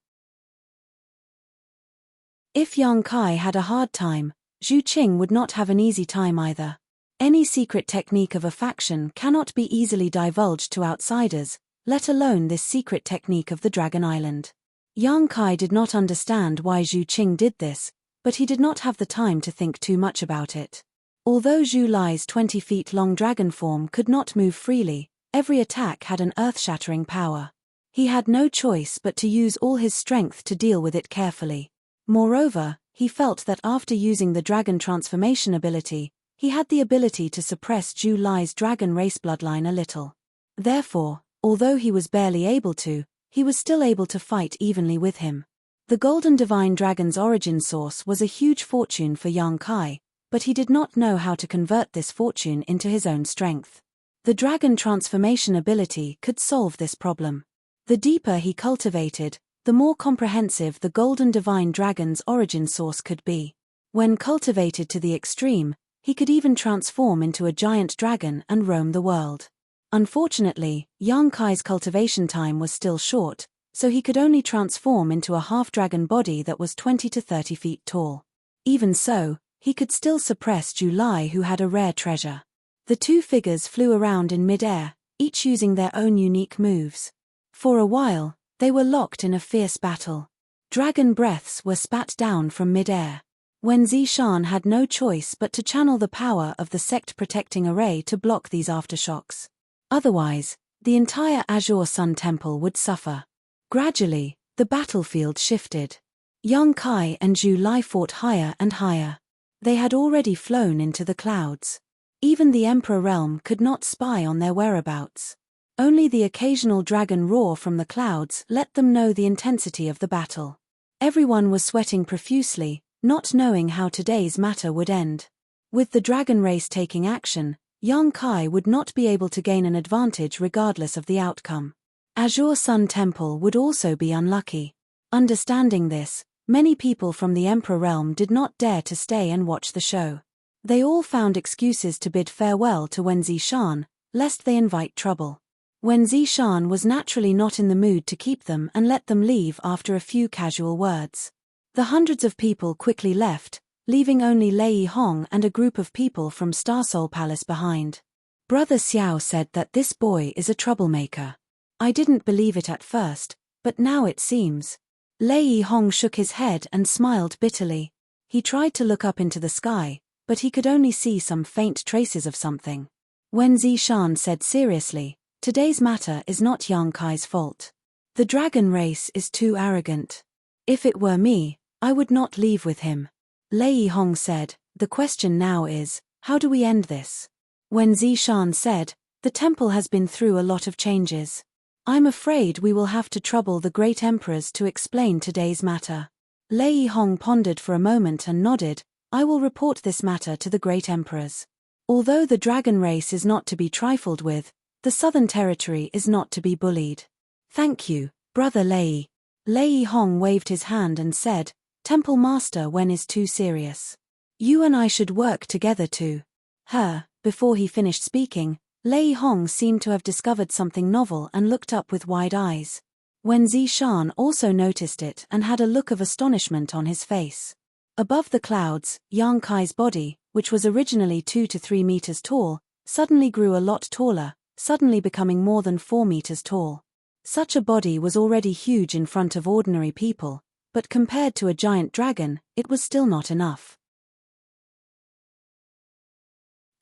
If Yang Kai had a hard time, Zhu Qing would not have an easy time either. Any secret technique of a faction cannot be easily divulged to outsiders, let alone this secret technique of the Dragon Island. Yang Kai did not understand why Zhu Qing did this, but he did not have the time to think too much about it. Although Zhu Lai's 20 feet long dragon form could not move freely, every attack had an earth-shattering power. He had no choice but to use all his strength to deal with it carefully. Moreover, he felt that after using the dragon transformation ability, he had the ability to suppress Zhu Lai's dragon race bloodline a little. Therefore, although he was barely able to, he was still able to fight evenly with him. The Golden Divine Dragon's origin source was a huge fortune for Yang Kai, but he did not know how to convert this fortune into his own strength. The dragon transformation ability could solve this problem. The deeper he cultivated, the more comprehensive the Golden Divine Dragon's origin source could be. When cultivated to the extreme, he could even transform into a giant dragon and roam the world. Unfortunately, Yang Kai's cultivation time was still short, so he could only transform into a half-dragon body that was 20 to 30 feet tall. Even so, he could still suppress July, who had a rare treasure. The two figures flew around in mid-air, each using their own unique moves. For a while, they were locked in a fierce battle. Dragon breaths were spat down from mid-air. Wen Zishan had no choice but to channel the power of the sect-protecting array to block these aftershocks. Otherwise, the entire Azure Sun Temple would suffer. Gradually, the battlefield shifted. Yang Kai and Zhu Lai fought higher and higher. They had already flown into the clouds. Even the Emperor Realm could not spy on their whereabouts. Only the occasional dragon roar from the clouds let them know the intensity of the battle. Everyone was sweating profusely, not knowing how today's matter would end. With the dragon race taking action, Yang Kai would not be able to gain an advantage regardless of the outcome. Azure Sun Temple would also be unlucky. Understanding this, many people from the Emperor Realm did not dare to stay and watch the show. They all found excuses to bid farewell to Wen Zishan, lest they invite trouble. Wen Zishan was naturally not in the mood to keep them and let them leave after a few casual words. The hundreds of people quickly left, leaving only Lei Hong and a group of people from Starsoul Palace behind. Brother Xiao said that this boy is a troublemaker. I didn't believe it at first, but now it seems. Lei Hong shook his head and smiled bitterly. He tried to look up into the sky, but he could only see some faint traces of something. Wen Zishan said seriously, "Today's matter is Not Yang Kai's fault. The dragon race is too arrogant. If it were me, I would not leave with him." Lei Hong said, "The question now is, how do we end this?" Wen Zishan said, "The temple has been through a lot of changes. I'm afraid we will have to trouble the great emperors to explain today's matter." Lei Hong pondered for a moment and nodded, "I will report this matter to the great emperors. Although the dragon race is not to be trifled with, the southern territory is not to be bullied. Thank you, Brother Lei." Lei Hong waved his hand and said, "Temple Master Wen is too serious. You and I should work together to her." Before he finished speaking, Lei Hong seemed to have discovered something novel and looked up with wide eyes. Wen Zishan also noticed it and had a look of astonishment on his face. Above the clouds, Yang Kai's body, which was originally 2 to 3 meters tall, suddenly grew a lot taller, suddenly becoming more than 4 meters tall. Such a body was already huge in front of ordinary people, but compared to a giant dragon, it was still not enough.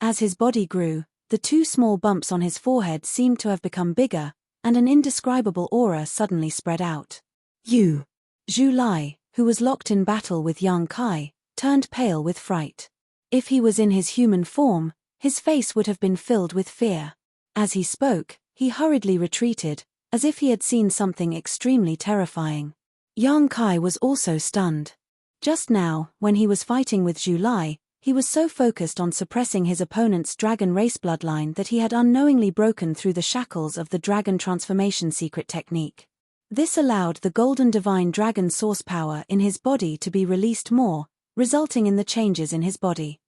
As his body grew, the 2 small bumps on his forehead seemed to have become bigger, and an indescribable aura suddenly spread out. Zhu Lai, who was locked in battle with Yang Kai, turned pale with fright. If he was in his human form, his face would have been filled with fear. As he spoke, he hurriedly retreated, as if he had seen something extremely terrifying. Yang Kai was also stunned. Just now, when he was fighting with Zhu Lai, he was so focused on suppressing his opponent's dragon race bloodline that he had unknowingly broken through the shackles of the dragon transformation secret technique. This allowed the golden divine dragon source power in his body to be released more, resulting in the changes in his body.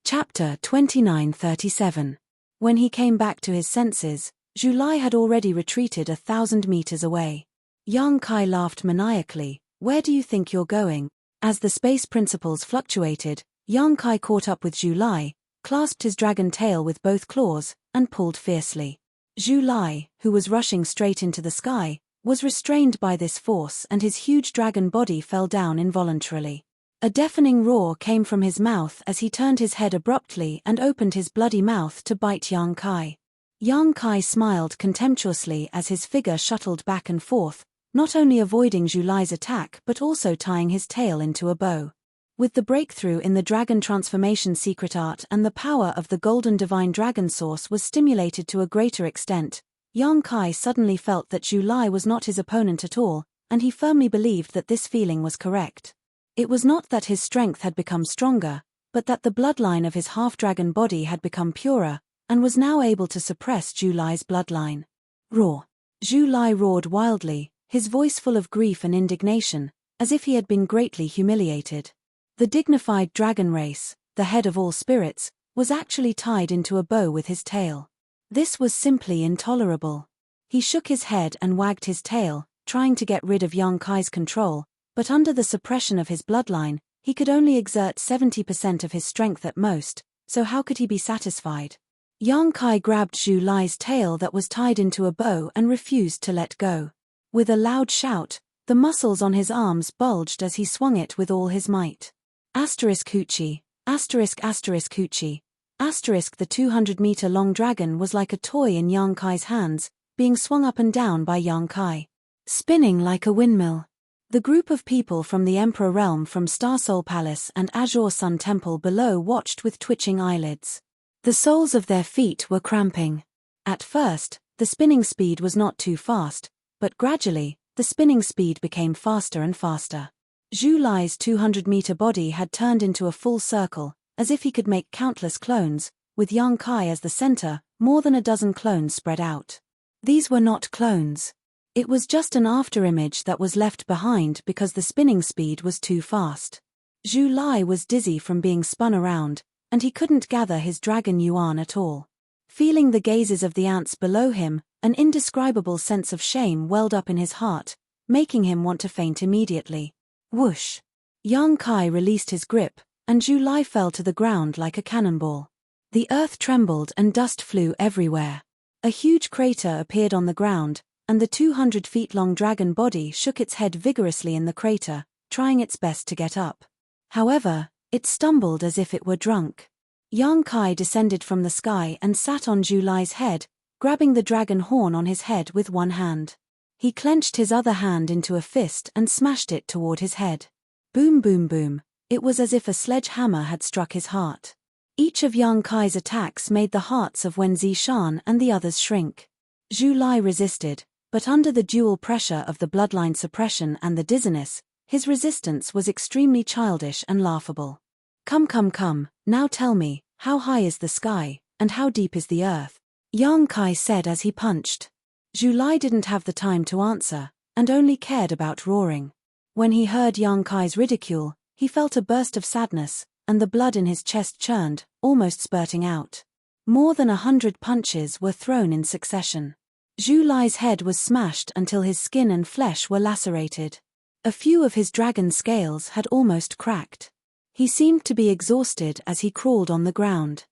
Chapter 2937. When he came back to his senses, Zhu Lai had already retreated 1,000 meters away. Yang Kai laughed maniacally. "Where do you think you're going?" As the space principles fluctuated, Yang Kai caught up with Zhu Lai, clasped his dragon tail with both claws, and pulled fiercely. Zhu Lai, who was rushing straight into the sky, was restrained by this force and his huge dragon body fell down involuntarily. A deafening roar came from his mouth as he turned his head abruptly and opened his bloody mouth to bite Yang Kai. Yang Kai smiled contemptuously as his figure shuttled back and forth, not only avoiding Zhu Lai's attack but also tying his tail into a bow. With the breakthrough in the dragon transformation secret art and the power of the golden divine dragon source was stimulated to a greater extent, Yang Kai suddenly felt that Zhu Lai was not his opponent at all, and he firmly believed that this feeling was correct. It was not that his strength had become stronger, but that the bloodline of his half-dragon body had become purer, and was now able to suppress Zhu Lai's bloodline. Roar! Zhu Lai roared wildly, his voice full of grief and indignation, as if he had been greatly humiliated. The dignified dragon race, the head of all spirits, was actually tied into a bow with his tail. This was simply intolerable. He shook his head and wagged his tail, trying to get rid of Yang Kai's control, but under the suppression of his bloodline, he could only exert 70% of his strength at most, so how could he be satisfied? Yang Kai grabbed Zhu Lai's tail that was tied into a bow and refused to let go. With a loud shout, the muscles on his arms bulged as he swung it with all his might. Asterisk hoochie, asterisk asterisk hoochie, asterisk. The 200-meter-long dragon was like a toy in Yang Kai's hands, being swung up and down by Yang Kai, spinning like a windmill. The group of people from the Emperor Realm from Star Soul Palace and Azure Sun Temple below watched with twitching eyelids. The soles of their feet were cramping. At first, the spinning speed was not too fast, but gradually, the spinning speed became faster and faster. Zhu Lai's 200-meter body had turned into a full circle, as if he could make countless clones, with Yang Kai as the center, more than a dozen clones spread out. These were not clones. It was just an afterimage that was left behind because the spinning speed was too fast. Zhu Lai was dizzy from being spun around, and he couldn't gather his dragon yuan at all. Feeling the gazes of the ants below him, an indescribable sense of shame welled up in his heart, making him want to faint immediately. Whoosh! Yang Kai released his grip, and Zhu Lai fell to the ground like a cannonball. The earth trembled and dust flew everywhere. A huge crater appeared on the ground, and the 200-feet-long dragon body shook its head vigorously in the crater, trying its best to get up. However, it stumbled as if it were drunk. Yang Kai descended from the sky and sat on Zhu Lai's head, grabbing the dragon horn on his head with one hand. He clenched his other hand into a fist and smashed it toward his head. Boom boom boom, it was as if a sledgehammer had struck his heart. Each of Yang Kai's attacks made the hearts of Wen Zishan and the others shrink. Zhu Lai resisted, but under the dual pressure of the bloodline suppression and the dizziness, his resistance was extremely childish and laughable. Come, now tell me, how high is the sky, and how deep is the earth? Yang Kai said as he punched. Zhu Lai didn't have the time to answer, and only cared about roaring. When he heard Yang Kai's ridicule, he felt a burst of sadness, and the blood in his chest churned, almost spurting out. More than 100 punches were thrown in succession. Zhu Lai's head was smashed until his skin and flesh were lacerated. A few of his dragon scales had almost cracked. He seemed to be exhausted as he crawled on the ground.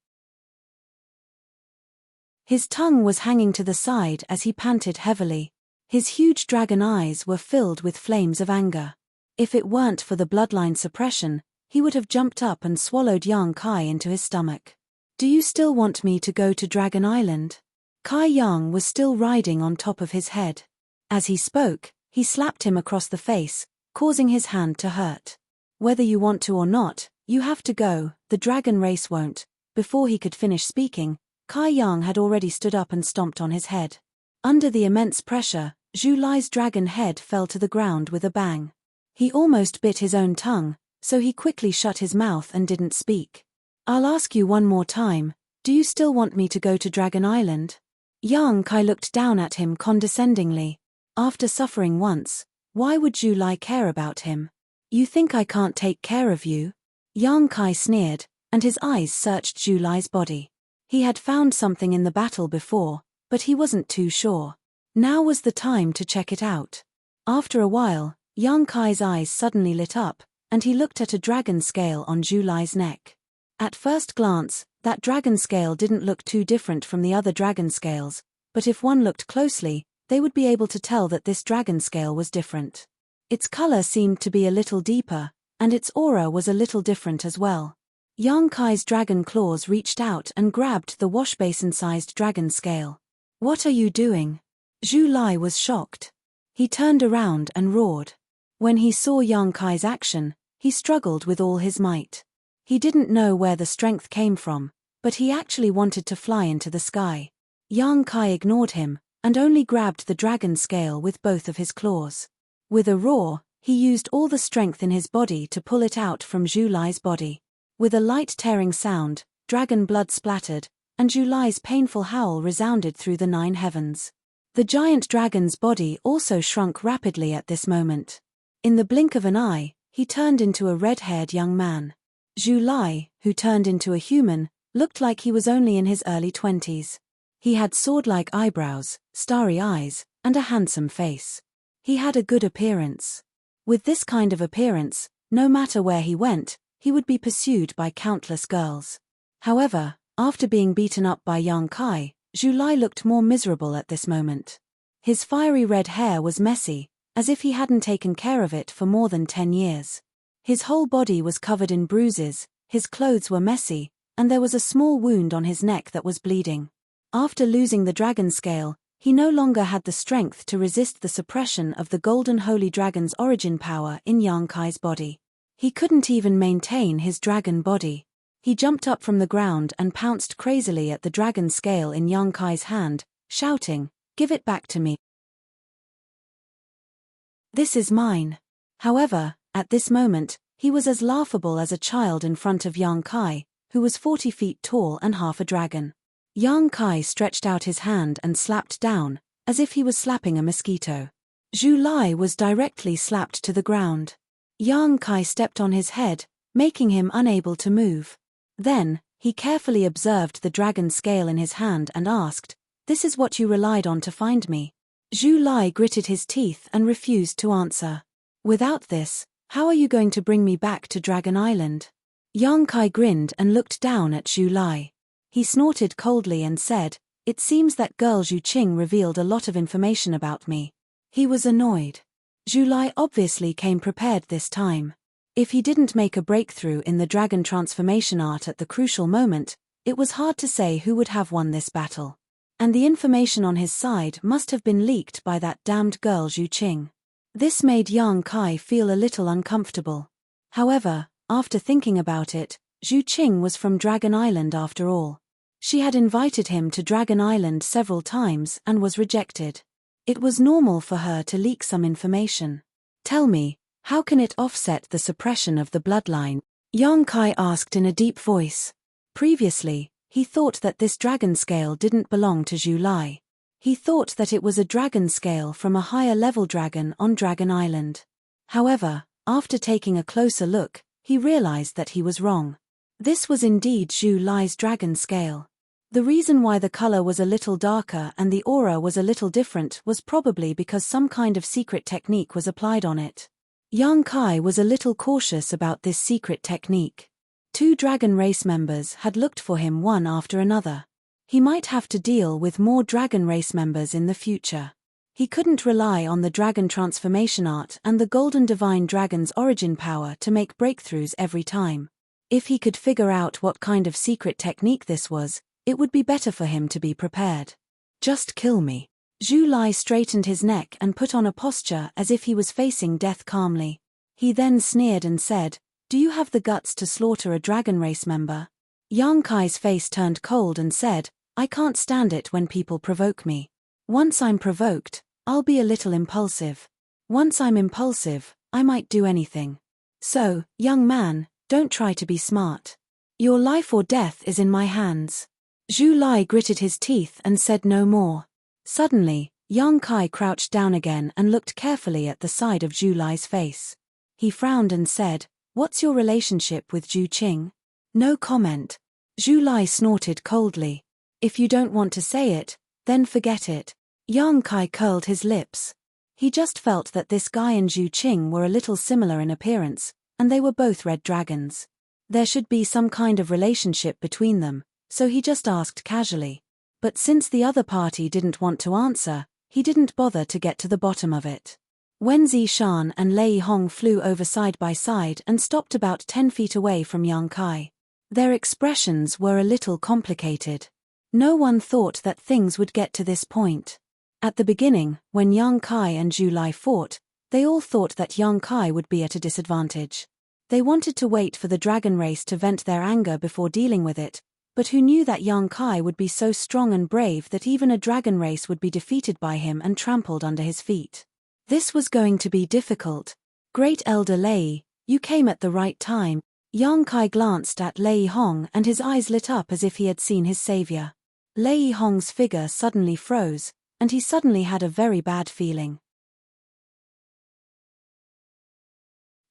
His tongue was hanging to the side as he panted heavily. His huge dragon eyes were filled with flames of anger. If it weren't for the bloodline suppression, he would have jumped up and swallowed Yang Kai into his stomach. Do you still want me to go to Dragon Island? Kai Yang was still riding on top of his head. As he spoke, he slapped him across the face, causing his hand to hurt. Whether you want to or not, you have to go, the dragon race won't. Before he could finish speaking, Kai Yang had already stood up and stomped on his head. Under the immense pressure, Zhu Lai's dragon head fell to the ground with a bang. He almost bit his own tongue, so he quickly shut his mouth and didn't speak. I'll ask you one more time, do you still want me to go to Dragon Island? Yang Kai looked down at him condescendingly. After suffering once, why would Zhu Lai care about him? You think I can't take care of you? Yang Kai sneered, and his eyes searched Zhu Lai's body. He had found something in the battle before, but he wasn't too sure. Now was the time to check it out. After a while, Yang Kai's eyes suddenly lit up, and he looked at a dragon scale on Zhu Lai's neck. At first glance, that dragon scale didn't look too different from the other dragon scales, but if one looked closely, they would be able to tell that this dragon scale was different. Its color seemed to be a little deeper, and its aura was a little different as well. Yang Kai's dragon claws reached out and grabbed the washbasin-sized dragon scale. What are you doing? Zhu Lai was shocked. He turned around and roared. When he saw Yang Kai's action, he struggled with all his might. He didn't know where the strength came from, but he actually wanted to fly into the sky. Yang Kai ignored him, and only grabbed the dragon scale with both of his claws. With a roar, he used all the strength in his body to pull it out from Zhu Lai's body. With a light tearing sound, dragon blood splattered, and Zhu Lai's painful howl resounded through the 9 heavens. The giant dragon's body also shrunk rapidly at this moment. In the blink of an eye, he turned into a red-haired young man. Zhu Lai, who turned into a human, looked like he was only in his early 20s. He had sword-like eyebrows, starry eyes, and a handsome face. He had a good appearance. With this kind of appearance, no matter where he went, he would be pursued by countless girls. However, after being beaten up by young Kai, Zhu Lai looked more miserable at this moment. His fiery red hair was messy, as if he hadn't taken care of it for more than 10 years. His whole body was covered in bruises, his clothes were messy, and there was a small wound on his neck that was bleeding. After losing the dragon scale, he no longer had the strength to resist the suppression of the golden holy dragon's origin power in Yang Kai's body. He couldn't even maintain his dragon body. He jumped up from the ground and pounced crazily at the dragon scale in Yang Kai's hand, shouting, "Give it back to me. This is mine." However, at this moment, he was as laughable as a child in front of Yang Kai, who was 40 feet tall and half a dragon. Yang Kai stretched out his hand and slapped down, as if he was slapping a mosquito. Zhu Lai was directly slapped to the ground. Yang Kai stepped on his head, making him unable to move. Then, he carefully observed the dragon scale in his hand and asked, "This is what you relied on to find me?" Zhu Lai gritted his teeth and refused to answer. "Without this, how are you going to bring me back to Dragon Island?" Yang Kai grinned and looked down at Zhu Lai. He snorted coldly and said, "It seems that girl Zhu Qing revealed a lot of information about me." He was annoyed. Zhu Lai obviously came prepared this time. If he didn't make a breakthrough in the dragon transformation art at the crucial moment, it was hard to say who would have won this battle. And the information on his side must have been leaked by that damned girl Zhu Qing. This made Yang Kai feel a little uncomfortable. However, after thinking about it, Zhu Qing was from Dragon Island after all. She had invited him to Dragon Island several times and was rejected. It was normal for her to leak some information. "Tell me, how can it offset the suppression of the bloodline?" Yang Kai asked in a deep voice. Previously, he thought that this dragon scale didn't belong to Zhu Lai. He thought that it was a dragon scale from a higher level dragon on Dragon Island. However, after taking a closer look, he realized that he was wrong. This was indeed Zhu Lai's dragon scale. The reason why the color was a little darker and the aura was a little different was probably because some kind of secret technique was applied on it. Yang Kai was a little cautious about this secret technique. 2 dragon race members had looked for him one after another. He might have to deal with more dragon race members in the future. He couldn't rely on the dragon transformation art and the golden divine dragon's origin power to make breakthroughs every time. If he could figure out what kind of secret technique this was, it would be better for him to be prepared. "Just kill me." Zhu Lai straightened his neck and put on a posture as if he was facing death calmly. He then sneered and said, "Do you have the guts to slaughter a dragon race member?" Yang Kai's face turned cold and said, "I can't stand it when people provoke me. Once I'm provoked, I'll be a little impulsive. Once I'm impulsive, I might do anything. So, young man, don't try to be smart. Your life or death is in my hands." Zhu Lai gritted his teeth and said no more. Suddenly, Yang Kai crouched down again and looked carefully at the side of Zhu Lai's face. He frowned and said, "What's your relationship with Zhu Qing?" "No comment." Zhu Lai snorted coldly. "If you don't want to say it, then forget it." Yang Kai curled his lips. He just felt that this guy and Zhu Qing were a little similar in appearance, and they were both red dragons. There should be some kind of relationship between them, so he just asked casually. But since the other party didn't want to answer, he didn't bother to get to the bottom of it. Wen Zishan and Lei Hong flew over side by side and stopped about 10 feet away from Yang Kai. Their expressions were a little complicated. No one thought that things would get to this point. At the beginning, when Yang Kai and Zhu Lai fought, they all thought that Yang Kai would be at a disadvantage. They wanted to wait for the dragon race to vent their anger before dealing with it, but who knew that Yang Kai would be so strong and brave that even a dragon race would be defeated by him and trampled under his feet. This was going to be difficult. "Great Elder Lei, you came at the right time." Yang Kai glanced at Lei Hong and his eyes lit up as if he had seen his savior. Lei Hong's figure suddenly froze, and he suddenly had a very bad feeling.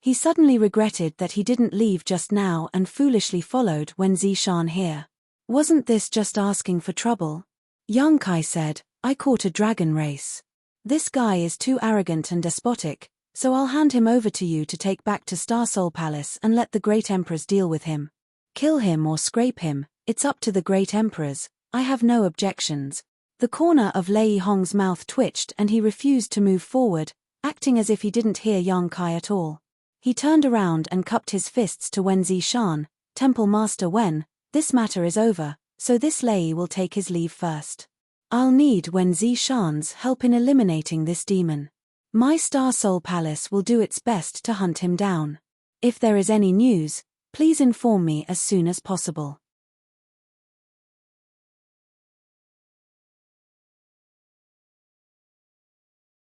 He suddenly regretted that he didn't leave just now and foolishly followed Wen Zishan here. Wasn't this just asking for trouble? Yang Kai said, "I caught a dragon race. This guy is too arrogant and despotic, so I'll hand him over to you to take back to Star Soul Palace and let the Great Emperors deal with him. Kill him or scrape him, it's up to the Great Emperors, I have no objections. The corner of Lei Hong's mouth twitched and he refused to move forward, acting as if he didn't hear Yang Kai at all. He turned around and cupped his fists to Wen Zishan, Temple Master Wen, this matter is over, so this Lei will take his leave first. I'll need Wen Zishan's help in eliminating this demon. My Star Soul Palace will do its best to hunt him down. If there is any news, please inform me as soon as possible.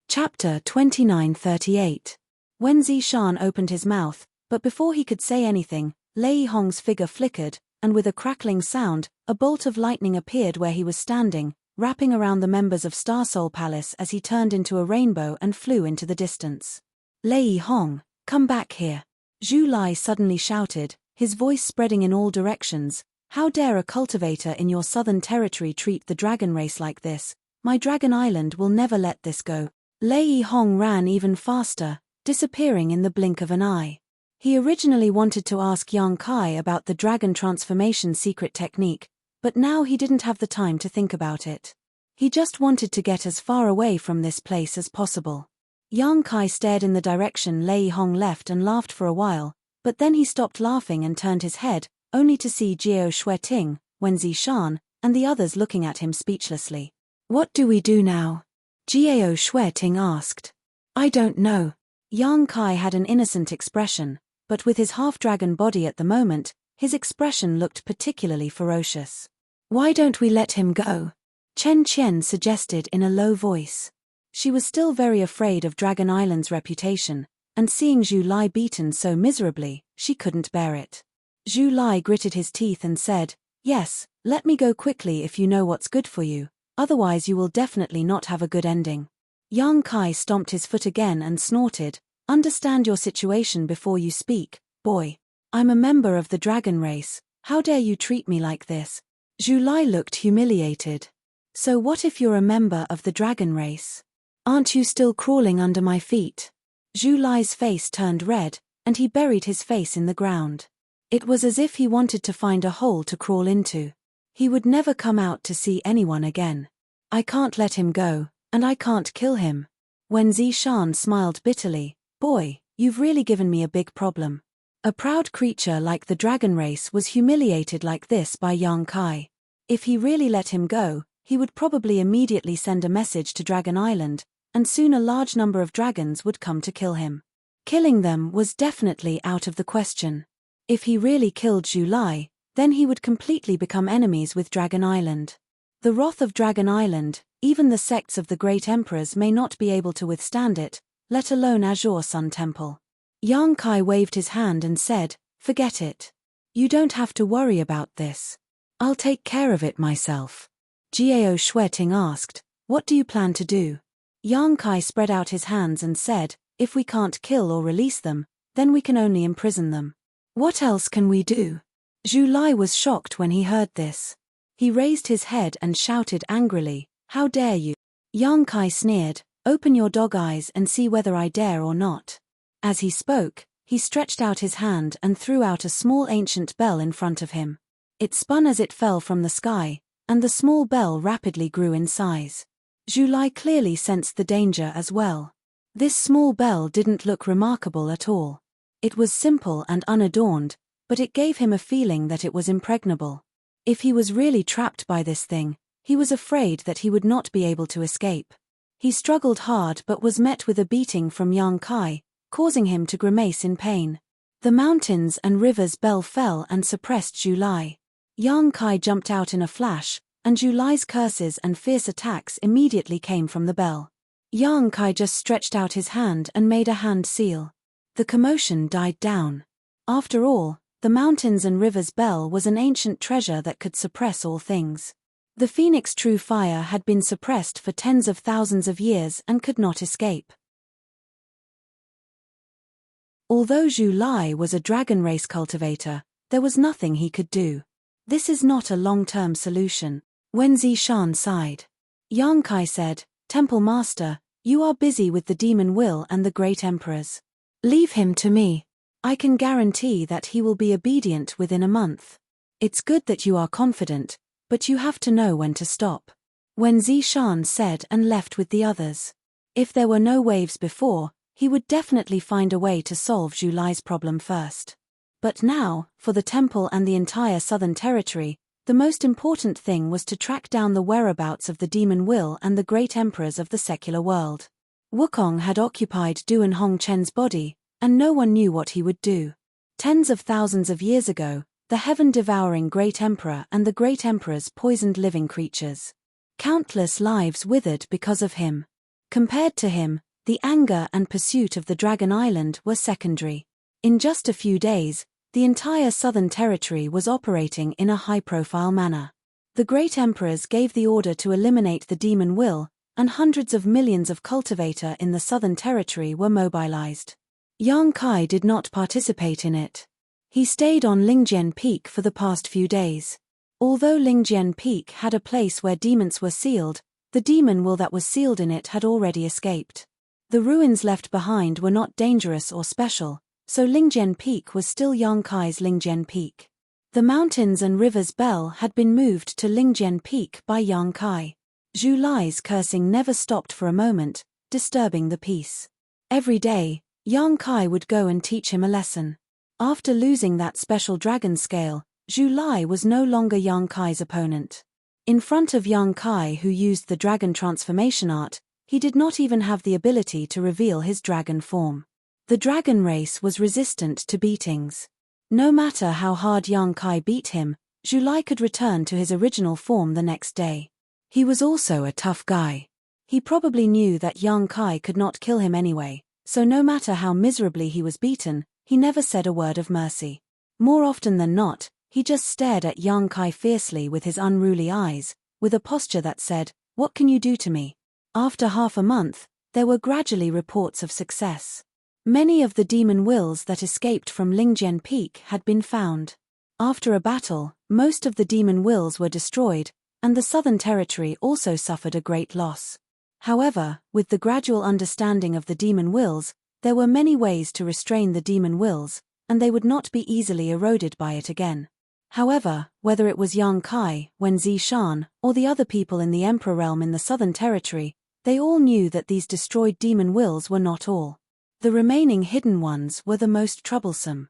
Chapter 2938. Wen Zishan opened his mouth, but before he could say anything, Lei Hong's figure flickered, and with a crackling sound, a bolt of lightning appeared where he was standing, wrapping around the members of Star Soul Palace as he turned into a rainbow and flew into the distance. Lei Hong, come back here. Zhu Lai suddenly shouted, his voice spreading in all directions. How dare a cultivator in your southern territory treat the dragon race like this? My Dragon Island will never let this go. Lei Hong ran even faster, disappearing in the blink of an eye. He originally wanted to ask Yang Kai about the dragon transformation secret technique, but now he didn't have the time to think about it. He just wanted to get as far away from this place as possible. Yang Kai stared in the direction Lei Hong left and laughed for a while, but then he stopped laughing and turned his head, only to see Jiao Shueting, Wen Zishan, and the others looking at him speechlessly. What do we do now? Jiao Shueting asked. I don't know. Yang Kai had an innocent expression, but with his half-dragon body at the moment, his expression looked particularly ferocious. Why don't we let him go? Chen Qian suggested in a low voice. She was still very afraid of Dragon Island's reputation, and seeing Zhu Lai beaten so miserably, she couldn't bear it. Zhu Lai gritted his teeth and said, Yes, let me go quickly if you know what's good for you, otherwise you will definitely not have a good ending. Yang Kai stomped his foot again and snorted, Understand your situation before you speak, boy. I'm a member of the dragon race, how dare you treat me like this? Zhu Lai looked humiliated. So what if you're a member of the dragon race? Aren't you still crawling under my feet? Zhu Lai's face turned red, and he buried his face in the ground. It was as if he wanted to find a hole to crawl into. He would never come out to see anyone again. I can't let him go, and I can't kill him. Wen Zishan smiled bitterly, Boy, you've really given me a big problem. A proud creature like the dragon race was humiliated like this by Yang Kai. If he really let him go, he would probably immediately send a message to Dragon Island, and soon a large number of dragons would come to kill him. Killing them was definitely out of the question. If he really killed Zhu Lai, then he would completely become enemies with Dragon Island. The wrath of Dragon Island, even the sects of the Great Emperors may not be able to withstand it, let alone Azure Sun Temple. Yang Kai waved his hand and said, Forget it. You don't have to worry about this. I'll take care of it myself. Jiao Shueting asked, What do you plan to do? Yang Kai spread out his hands and said, If we can't kill or release them, then we can only imprison them. What else can we do? Zhu Lai was shocked when he heard this. He raised his head and shouted angrily, How dare you? Yang Kai sneered, Open your dog eyes and see whether I dare or not. As he spoke, he stretched out his hand and threw out a small ancient bell in front of him. It spun as it fell from the sky, and the small bell rapidly grew in size. Zhu Lai clearly sensed the danger as well. This small bell didn't look remarkable at all. It was simple and unadorned, but it gave him a feeling that it was impregnable. If he was really trapped by this thing, he was afraid that he would not be able to escape. He struggled hard but was met with a beating from Yang Kai, causing him to grimace in pain. The mountains and rivers bell fell and suppressed Zhu Lai. Yang Kai jumped out in a flash, and Zhu Lai's curses and fierce attacks immediately came from the bell. Yang Kai just stretched out his hand and made a hand seal. The commotion died down. After all, the mountains and rivers bell was an ancient treasure that could suppress all things. The Phoenix True Fire had been suppressed for tens of thousands of years and could not escape. Although Zhu Lai was a dragon race cultivator, there was nothing he could do. This is not a long-term solution. Wen Zishan sighed. Yang Kai said, Temple Master, You are busy with the demon will and the great emperors. Leave him to me. I can guarantee that he will be obedient within a month. It's good that you are confident, but you have to know when to stop. Wen Zishan said and left with the others. If there were no waves before, he would definitely find a way to solve Zhu Lai's problem first. But now, for the temple and the entire southern territory, the most important thing was to track down the whereabouts of the demon will and the great emperors of the secular world. Wukong had occupied Duan Hongchen's body, and no one knew what he would do. Tens of thousands of years ago, the heaven-devouring great emperor and the great emperors poisoned living creatures. Countless lives withered because of him. Compared to him, the anger and pursuit of the Dragon Island were secondary. In just a few days, the entire southern territory was operating in a high-profile manner. The great emperors gave the order to eliminate the demon will, and hundreds of millions of cultivator in the southern territory were mobilized. Yang Kai did not participate in it. He stayed on Lingjian Peak for the past few days. Although Lingjian Peak had a place where demons were sealed, the demon will that was sealed in it had already escaped. The ruins left behind were not dangerous or special, so Lingjian Peak was still Yang Kai's Lingjian Peak. The mountains and rivers bell had been moved to Lingjian Peak by Yang Kai. Zhu Lai's cursing never stopped for a moment, disturbing the peace. Every day, Yang Kai would go and teach him a lesson. After losing that special dragon scale, Zhu Lai was no longer Yang Kai's opponent. In front of Yang Kai, who used the dragon transformation art, he did not even have the ability to reveal his dragon form. The dragon race was resistant to beatings. No matter how hard Yang Kai beat him, Zhu Lai could return to his original form the next day. He was also a tough guy. He probably knew that Yang Kai could not kill him anyway, so no matter how miserably he was beaten, he never said a word of mercy. More often than not, he just stared at Yang Kai fiercely with his unruly eyes, with a posture that said, "What can you do to me?" After half a month, there were gradually reports of success. Many of the demon wills that escaped from Lingjian Peak had been found. After a battle, most of the demon wills were destroyed, and the southern territory also suffered a great loss. However, with the gradual understanding of the demon wills, there were many ways to restrain the demon wills, and they would not be easily eroded by it again. However, whether it was Yang Kai, Wen Zishan, or the other people in the Emperor realm in the southern territory, they all knew that these destroyed demon wills were not all. The remaining hidden ones were the most troublesome.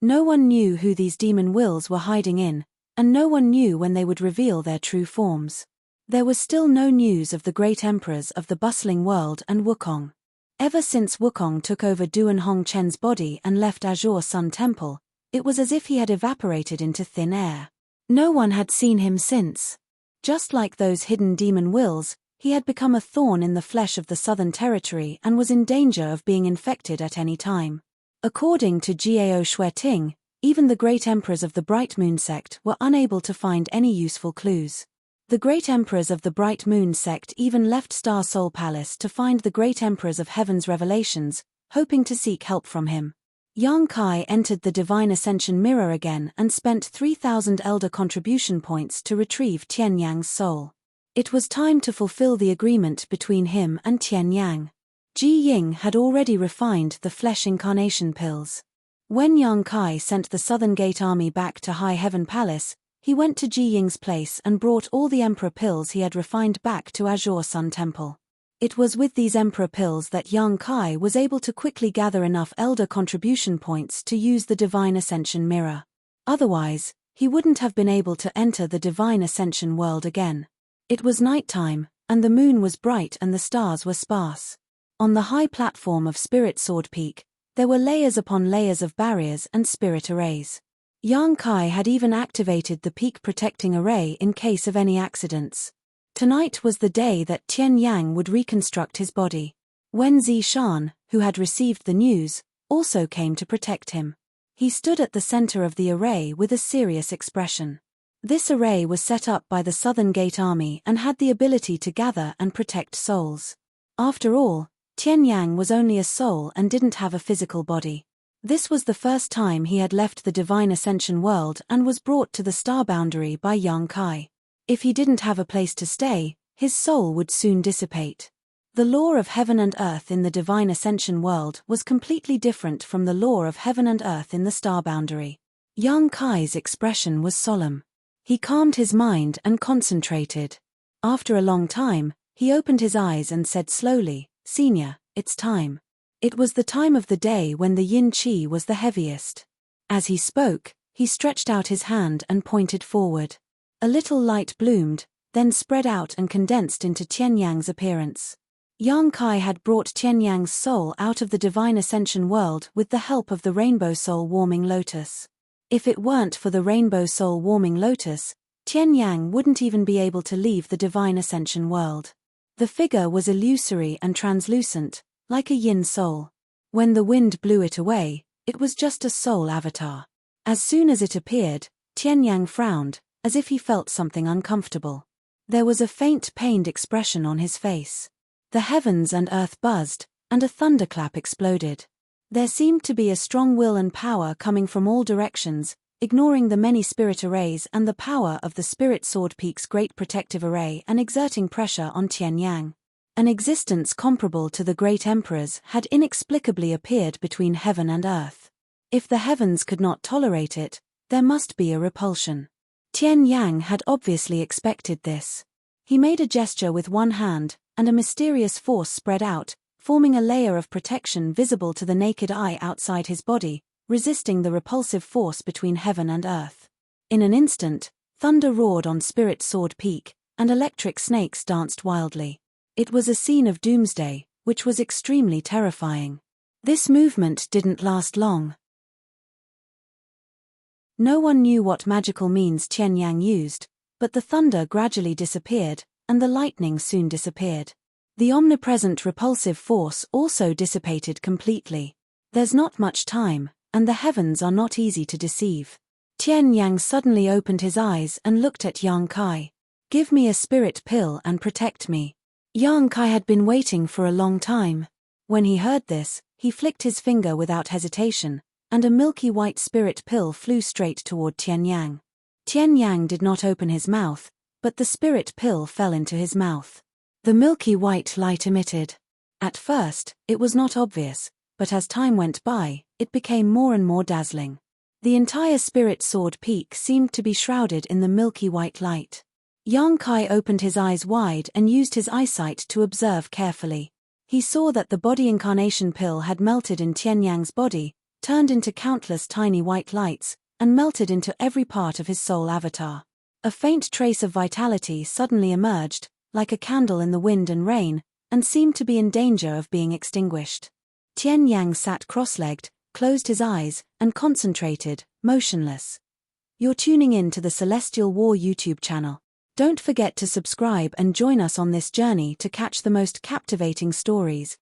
No one knew who these demon wills were hiding in, and no one knew when they would reveal their true forms. There was still no news of the great emperors of the bustling world and Wukong. Ever since Wukong took over Duan Hongchen's body and left Azure Sun Temple, it was as if he had evaporated into thin air. No one had seen him since. Just like those hidden demon wills, he had become a thorn in the flesh of the southern territory and was in danger of being infected at any time. According to Jiao Shueting, even the great emperors of the Bright Moon sect were unable to find any useful clues. The great emperors of the Bright Moon sect even left Star Soul Palace to find the great emperors of Heaven's revelations, hoping to seek help from him. Yang Kai entered the Divine Ascension Mirror again and spent 3,000 Elder Contribution points to retrieve Tian Yang's soul. It was time to fulfill the agreement between him and Tian Yang. Ji Ying had already refined the flesh incarnation pills. When Yang Kai sent the Southern Gate army back to High Heaven Palace, he went to Ji Ying's place and brought all the Emperor pills he had refined back to Azure Sun Temple. It was with these Emperor pills that Yang Kai was able to quickly gather enough Elder Contribution points to use the Divine Ascension Mirror. Otherwise, he wouldn't have been able to enter the Divine Ascension world again. It was nighttime, and the moon was bright and the stars were sparse. On the high platform of Spirit Sword Peak, there were layers upon layers of barriers and spirit arrays. Yang Kai had even activated the peak protecting array in case of any accidents. Tonight was the day that Tian Yang would reconstruct his body. Wen Zishan, who had received the news, also came to protect him. He stood at the center of the array with a serious expression. This array was set up by the Southern Gate Army and had the ability to gather and protect souls. After all, Tian Yang was only a soul and didn't have a physical body. This was the first time he had left the Divine Ascension world and was brought to the star boundary by Yang Kai. If he didn't have a place to stay, his soul would soon dissipate. The law of heaven and earth in the divine ascension world was completely different from the law of heaven and earth in the star boundary. Young Kai's expression was solemn. He calmed his mind and concentrated. After a long time, he opened his eyes and said slowly, "Senior, it's time." It was the time of the day when the yin qi was the heaviest. As he spoke, he stretched out his hand and pointed forward. A little light bloomed, then spread out and condensed into Tianyang's appearance. Yang Kai had brought Tianyang's soul out of the divine ascension world with the help of the rainbow soul warming lotus. If it weren't for the rainbow soul warming lotus, Tianyang wouldn't even be able to leave the divine ascension world. The figure was illusory and translucent, like a yin soul. When the wind blew it away, it was just a soul avatar. As soon as it appeared, Tianyang frowned, as if he felt something uncomfortable. There was a faint pained expression on his face. The heavens and earth buzzed, and a thunderclap exploded. There seemed to be a strong will and power coming from all directions, ignoring the many spirit arrays and the power of the Spirit Sword Peak's great protective array and exerting pressure on Tianyang. An existence comparable to the great emperor's had inexplicably appeared between heaven and earth. If the heavens could not tolerate it, there must be a repulsion. Tianyang had obviously expected this. He made a gesture with one hand, and a mysterious force spread out, forming a layer of protection visible to the naked eye outside his body, resisting the repulsive force between heaven and earth. In an instant, thunder roared on Spirit Sword Peak, and electric snakes danced wildly. It was a scene of doomsday, which was extremely terrifying. This movement didn't last long. No one knew what magical means Tianyang used, but the thunder gradually disappeared, and the lightning soon disappeared. The omnipresent repulsive force also dissipated completely. There's not much time, and the heavens are not easy to deceive. Tianyang suddenly opened his eyes and looked at Yang Kai. "Give me a spirit pill and protect me." Yang Kai had been waiting for a long time. When he heard this, he flicked his finger without hesitation, and a milky white spirit pill flew straight toward Tianyang. Tianyang did not open his mouth, but the spirit pill fell into his mouth. The milky white light emitted. At first, it was not obvious, but as time went by, it became more and more dazzling. The entire Spirit Sword Peak seemed to be shrouded in the milky white light. Yang Kai opened his eyes wide and used his eyesight to observe carefully. He saw that the body incarnation pill had melted in Tianyang's body, turned into countless tiny white lights, and melted into every part of his soul avatar. A faint trace of vitality suddenly emerged, like a candle in the wind and rain, and seemed to be in danger of being extinguished. Tianyang sat cross-legged, closed his eyes, and concentrated, motionless. You're tuning in to the Celestial War YouTube channel. Don't forget to subscribe and join us on this journey to catch the most captivating stories,